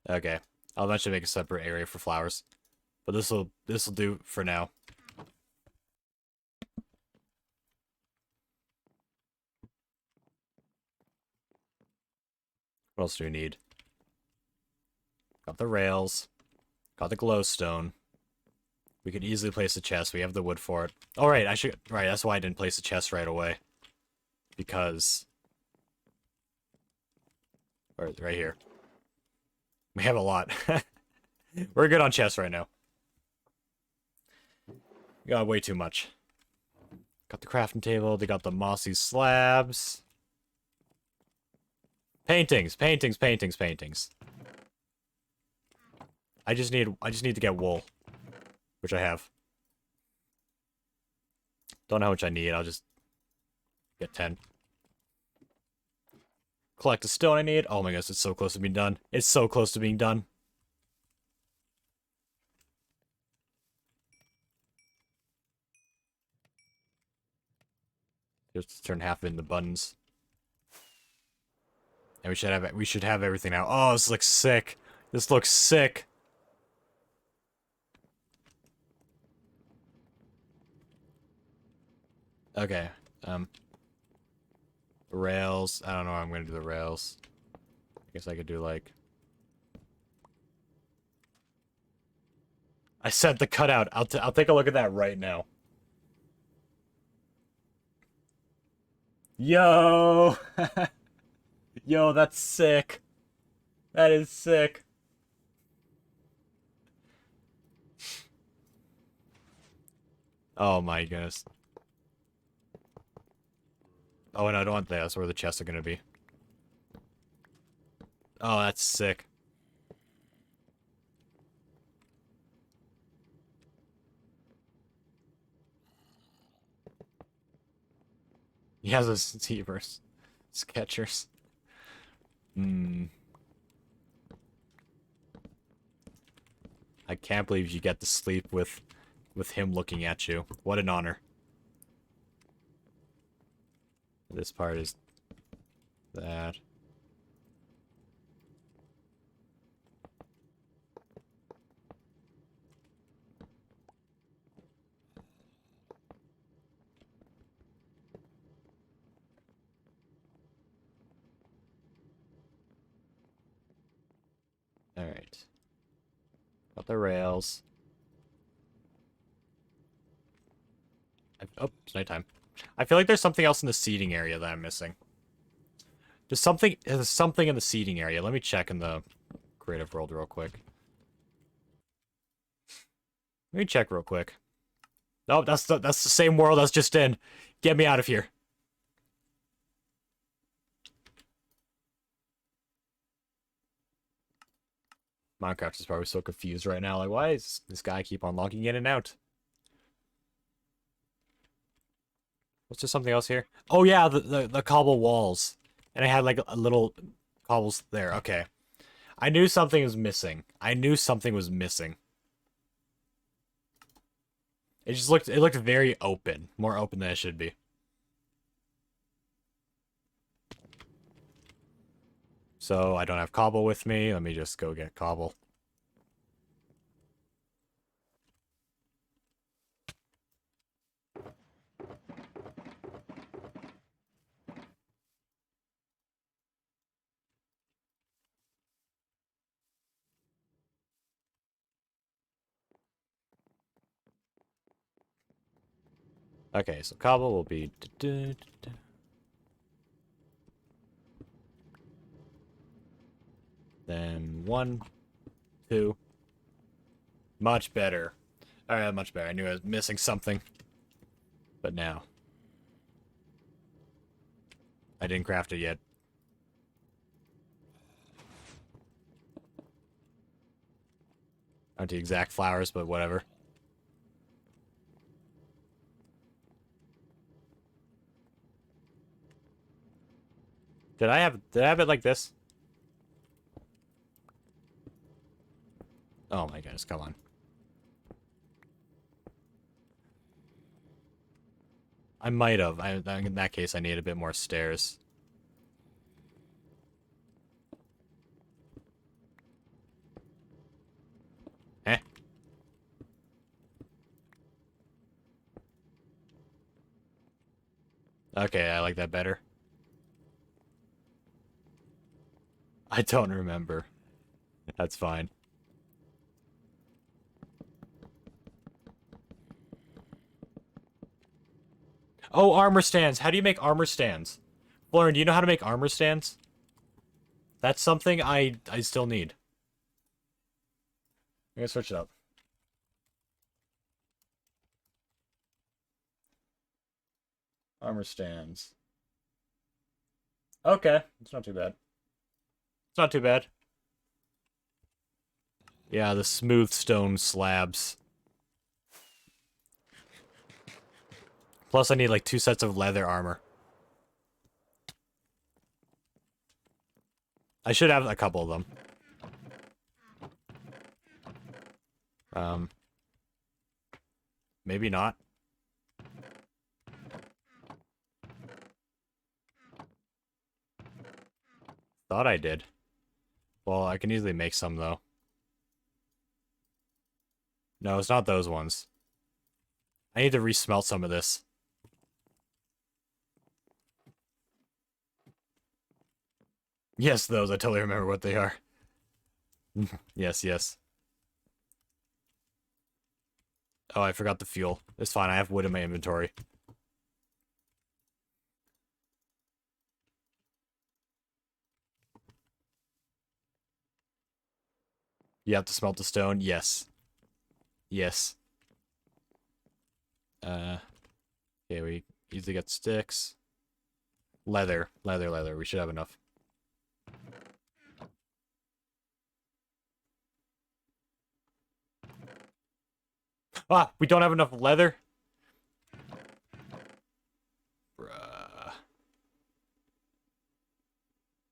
Okay. I'll eventually make a separate area for flowers. But this'll do for now. What else do we need? Got the rails. Got the glowstone. We could easily place a chest. We have the wood for it. Oh, right. Right, that's why I didn't place a chest right away. Because... Right here. We have a lot. We're good on chests right now. We got way too much. Got the crafting table. They got the mossy slabs. Paintings. I just need to get wool. Which I have. Don't know how much I need. I'll just get 10. Collect the stone I need. Oh my gosh, it's so close to being done. It's so close to being done. Just turn half into buttons. And we should have everything now. Oh, this looks sick. This looks sick. Okay. Rails. I don't know how I'm gonna do the rails. I guess I could do like... I sent the cutout. I'll take a look at that right now. Yo! Yo, that's sick. That is sick. Oh my goodness. Oh, and I don't want that. That's where the chests are gonna be. Oh, that's sick. He has his zebras. Sketchers. I can't believe you get to sleep with him looking at you. What an honor. This part is that. Alright. Got the rails. Oh, it's nighttime. I feel like there's something else in the seating area that I'm missing. There's something in the seating area. Let me check in the creative world real quick. Let me check real quick. No, that's the same world I was just in. Get me out of here. Minecraft is probably so confused right now. Like, why is this guy keep on logging in and out? What's there something else here? Oh yeah, the cobble walls. And I had like a little cobbles there. Okay. I knew something was missing. I knew something was missing. It looked very open. More open than it should be. So I don't have cobble with me. Let me just go get cobble. Okay, so cobble will be... Then 1, 2. Much better. Alright, much better. I knew I was missing something. But now. I didn't craft it yet. Aren't the exact flowers, but whatever. Did I have it like this? Oh my goodness, come on. I might have. In that case, I need a bit more stairs. Eh. Okay, I like that better. I don't remember. That's fine. Oh, armor stands. How do you make armor stands? Lauren, do you know how to make armor stands? That's something I still need. I'm gonna switch it up. Armor stands. Okay, it's not too bad. It's not too bad. Yeah, the smooth stone slabs. Plus, I need like 2 sets of leather armor. I should have a couple of them. Maybe not. Thought I did. Well, I can easily make some, though. No, it's not those ones. I need to resmelt some of this. Yes, those. I totally remember what they are. Yes, yes. Oh, I forgot the fuel. It's fine. I have wood in my inventory. You have to smelt the stone? Yes. Yes. Okay, we easily got sticks. Leather. Leather, leather. We should have enough. Ah, we don't have enough leather? Bruh.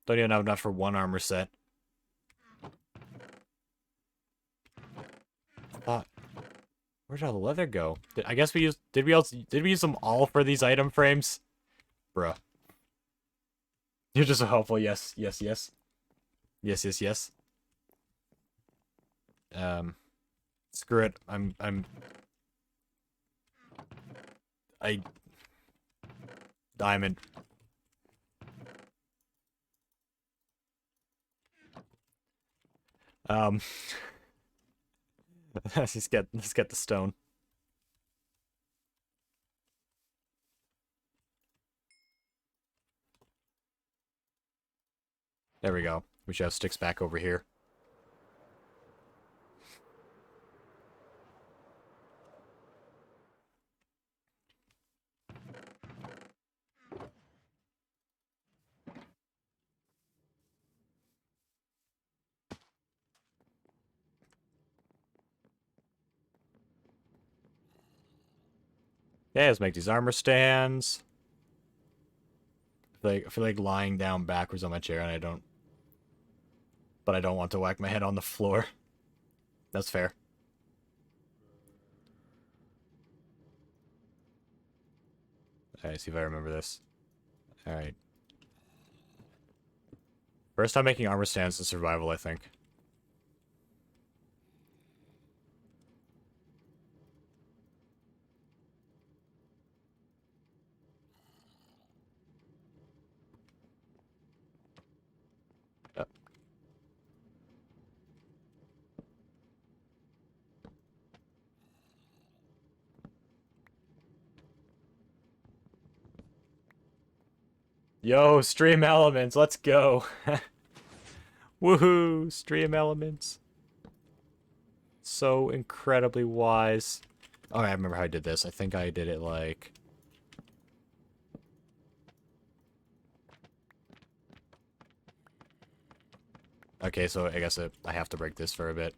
Don't even have enough for 1 armor set. Thought... Where did all the leather go? I guess we used... Did we use them all for these item frames? Bruh. You're just so helpful. Yes, yes, yes. Yes, yes, yes. Screw it. I... Diamond. let's get the stone. There we go. We should have sticks back over here. Yeah, let's make these armor stands. I feel like lying down backwards on my chair, and I don't... But I don't want to whack my head on the floor. That's fair. Alright, see if I remember this. Alright. First time making armor stands in survival, I think. Yo, stream elements, let's go. Woohoo, stream elements. So incredibly wise. Oh, I remember how I did this. I think I did it like... Okay, so I guess I have to break this for a bit.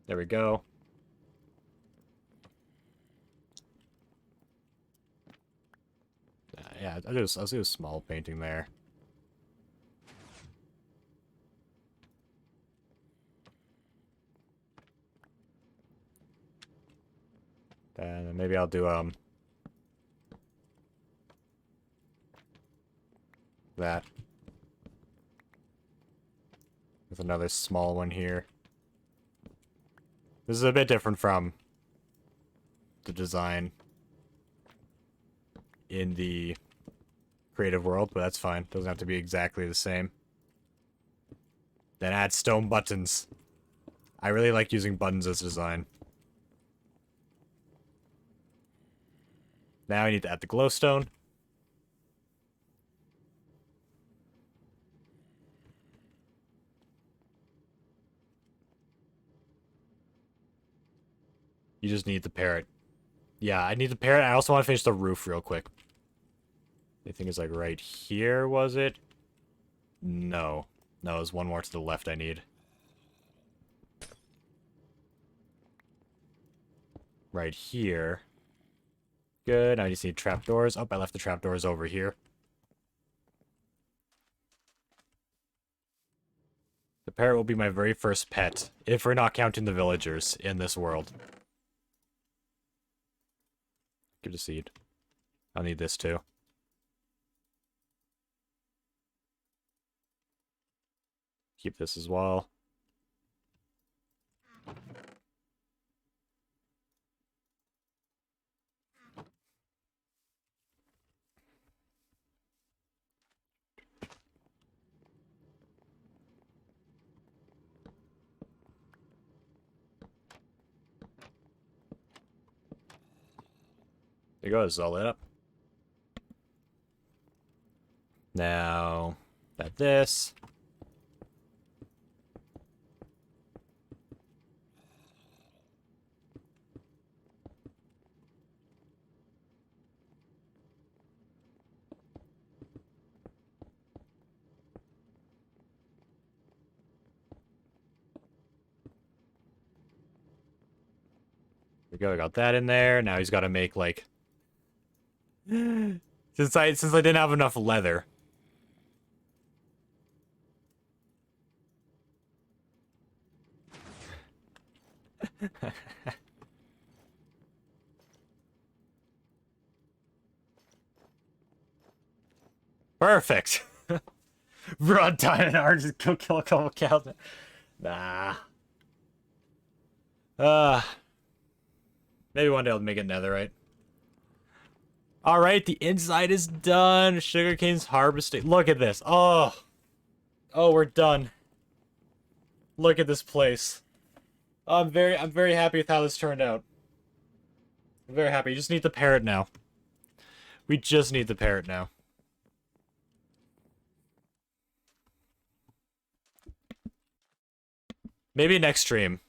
There we go. Yeah, I'll do a small painting there. And maybe I'll do that. With another small one here. This is a bit different from the design in the creative world, but that's fine. Doesn't have to be exactly the same. Then add stone buttons. I really like using buttons as design. Now I need to add the glowstone. You just need the parrot. Yeah, I need the parrot. I also want to finish the roof real quick. I think it's like right here, was it? No. No, there's one more to the left I need. Right here. Good. Now I just need trapdoors. Oh, I left the trapdoors over here. The parrot will be my very first pet, if we're not counting the villagers in this world. Give it a seed. I'll need this too. Keep this as well. There you go, it's all lit up. Now, got this. There we go, I got that in there. Now he's got to make, like... since I didn't have enough leather. Perfect. Run diamond art, just go kill a couple cows. Nah. Maybe one day I'll make it netherite. Alright, the inside is done. Sugarcane's harvesting. Look at this. Oh. Oh, we're done. Look at this place. I'm very happy with how this turned out. I'm very happy. You just need the parrot now. We just need the parrot now. Maybe next stream.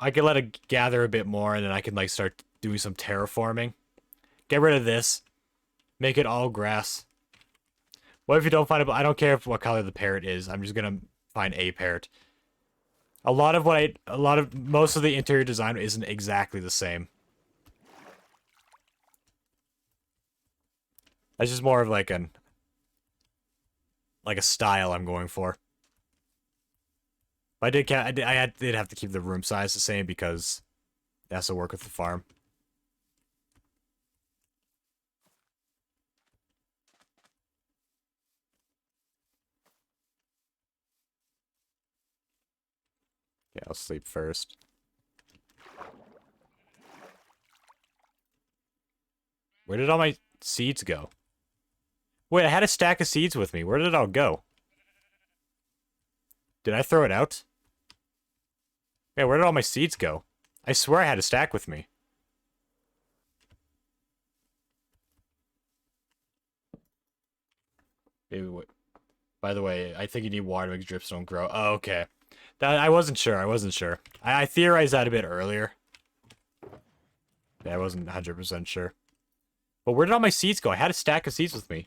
I can let it gather a bit more, and then I can, like, start doing some terraforming. Get rid of this. Make it all grass. What if you don't find it? I don't care what color the parrot is. I'm just gonna find a parrot. Most of the interior design isn't exactly the same. That's just more of like a style I'm going for. But I did have to keep the room size the same because it has to work with the farm. Okay, I'll sleep first. Where did all my seeds go? Wait, I had a stack of seeds with me. Where did it all go? Did I throw it out? Yeah, where did all my seeds go? I swear I had a stack with me. Maybe what? By the way, I think you need water to make drips don't grow. Oh, okay. That I wasn't sure. I wasn't sure. I theorized that a bit earlier. Yeah, I wasn't 100% sure. But where did all my seeds go? I had a stack of seeds with me.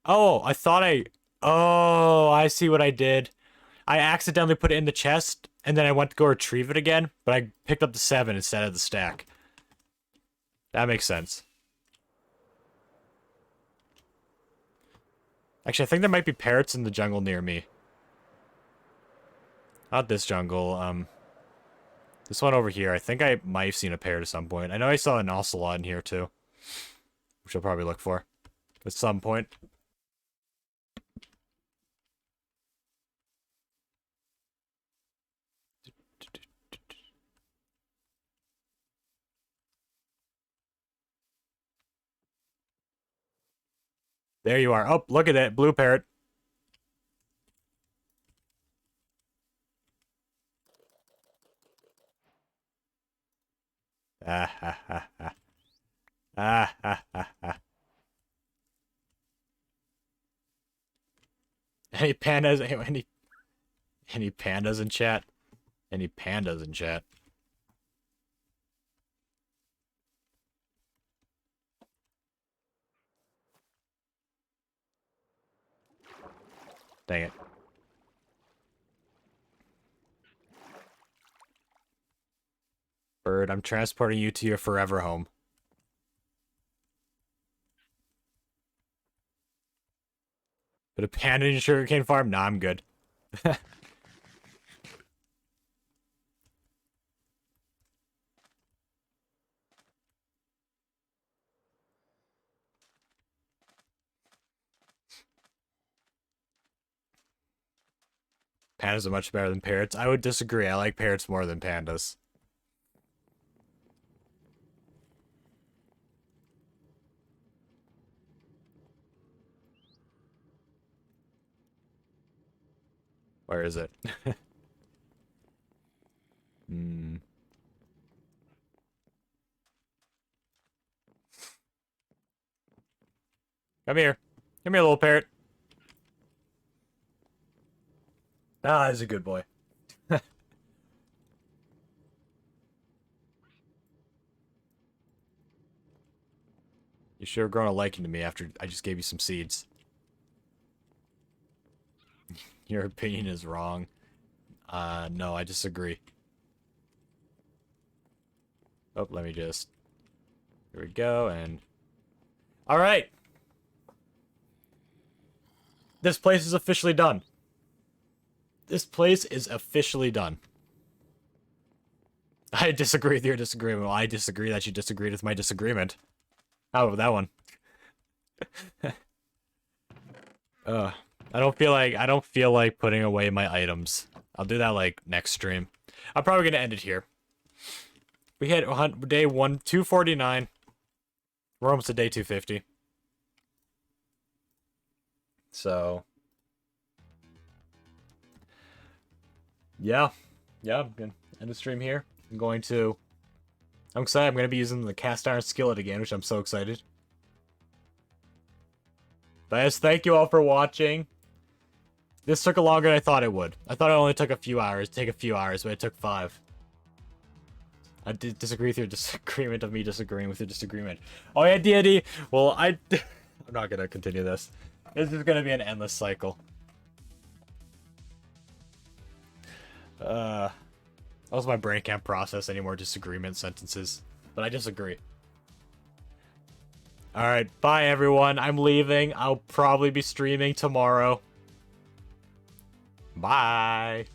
Oh, I thought I... Oh, I see what I did. I accidentally put it in the chest, and then I went to go retrieve it again, but I picked up the 7 instead of the stack. That makes sense. Actually, I think there might be parrots in the jungle near me. Not this jungle, this one over here. I think I might have seen a parrot at some point. I know I saw an ocelot in here, too. Which I'll probably look for. At some point. There you are. Oh, look at that. Blue parrot. Ah, ha, ha, ha. Ah, ha, ha, ha. Any pandas? Any pandas in chat? Any pandas in chat? Dang it. Bird, I'm transporting you to your forever home. But a panda in a sugarcane farm? Nah, I'm good. Pandas are much better than parrots. I would disagree. I like parrots more than pandas. Where is it? Hmm. Come here. Come here, little parrot. Ah, he's a good boy. You should have grown a liking to me after I just gave you some seeds. Your opinion is wrong. No, I disagree. Oh, let me just... Here we go, and... Alright! This place is officially done. This place is officially done. I disagree with your disagreement. Well, I disagree that you disagreed with my disagreement. How about that one? I don't feel like putting away my items. I'll do that like next stream. I'm probably gonna end it here. We hit day 249. We're almost to day 250. So yeah, I'm gonna end the stream here. I'm excited. I'm gonna be using the cast iron skillet again, which I'm so excited. But yes, thank you all for watching. This took longer than I thought it would. I thought it only took a few hours, but it took 5. I did disagree with your disagreement of me disagreeing with your disagreement. Oh yeah, D&D. Well, I'm not gonna continue this. This is gonna be an endless cycle. Also, my brain can't process any more disagreement sentences, but I disagree. Alright, bye everyone. I'm leaving. I'll probably be streaming tomorrow. Bye.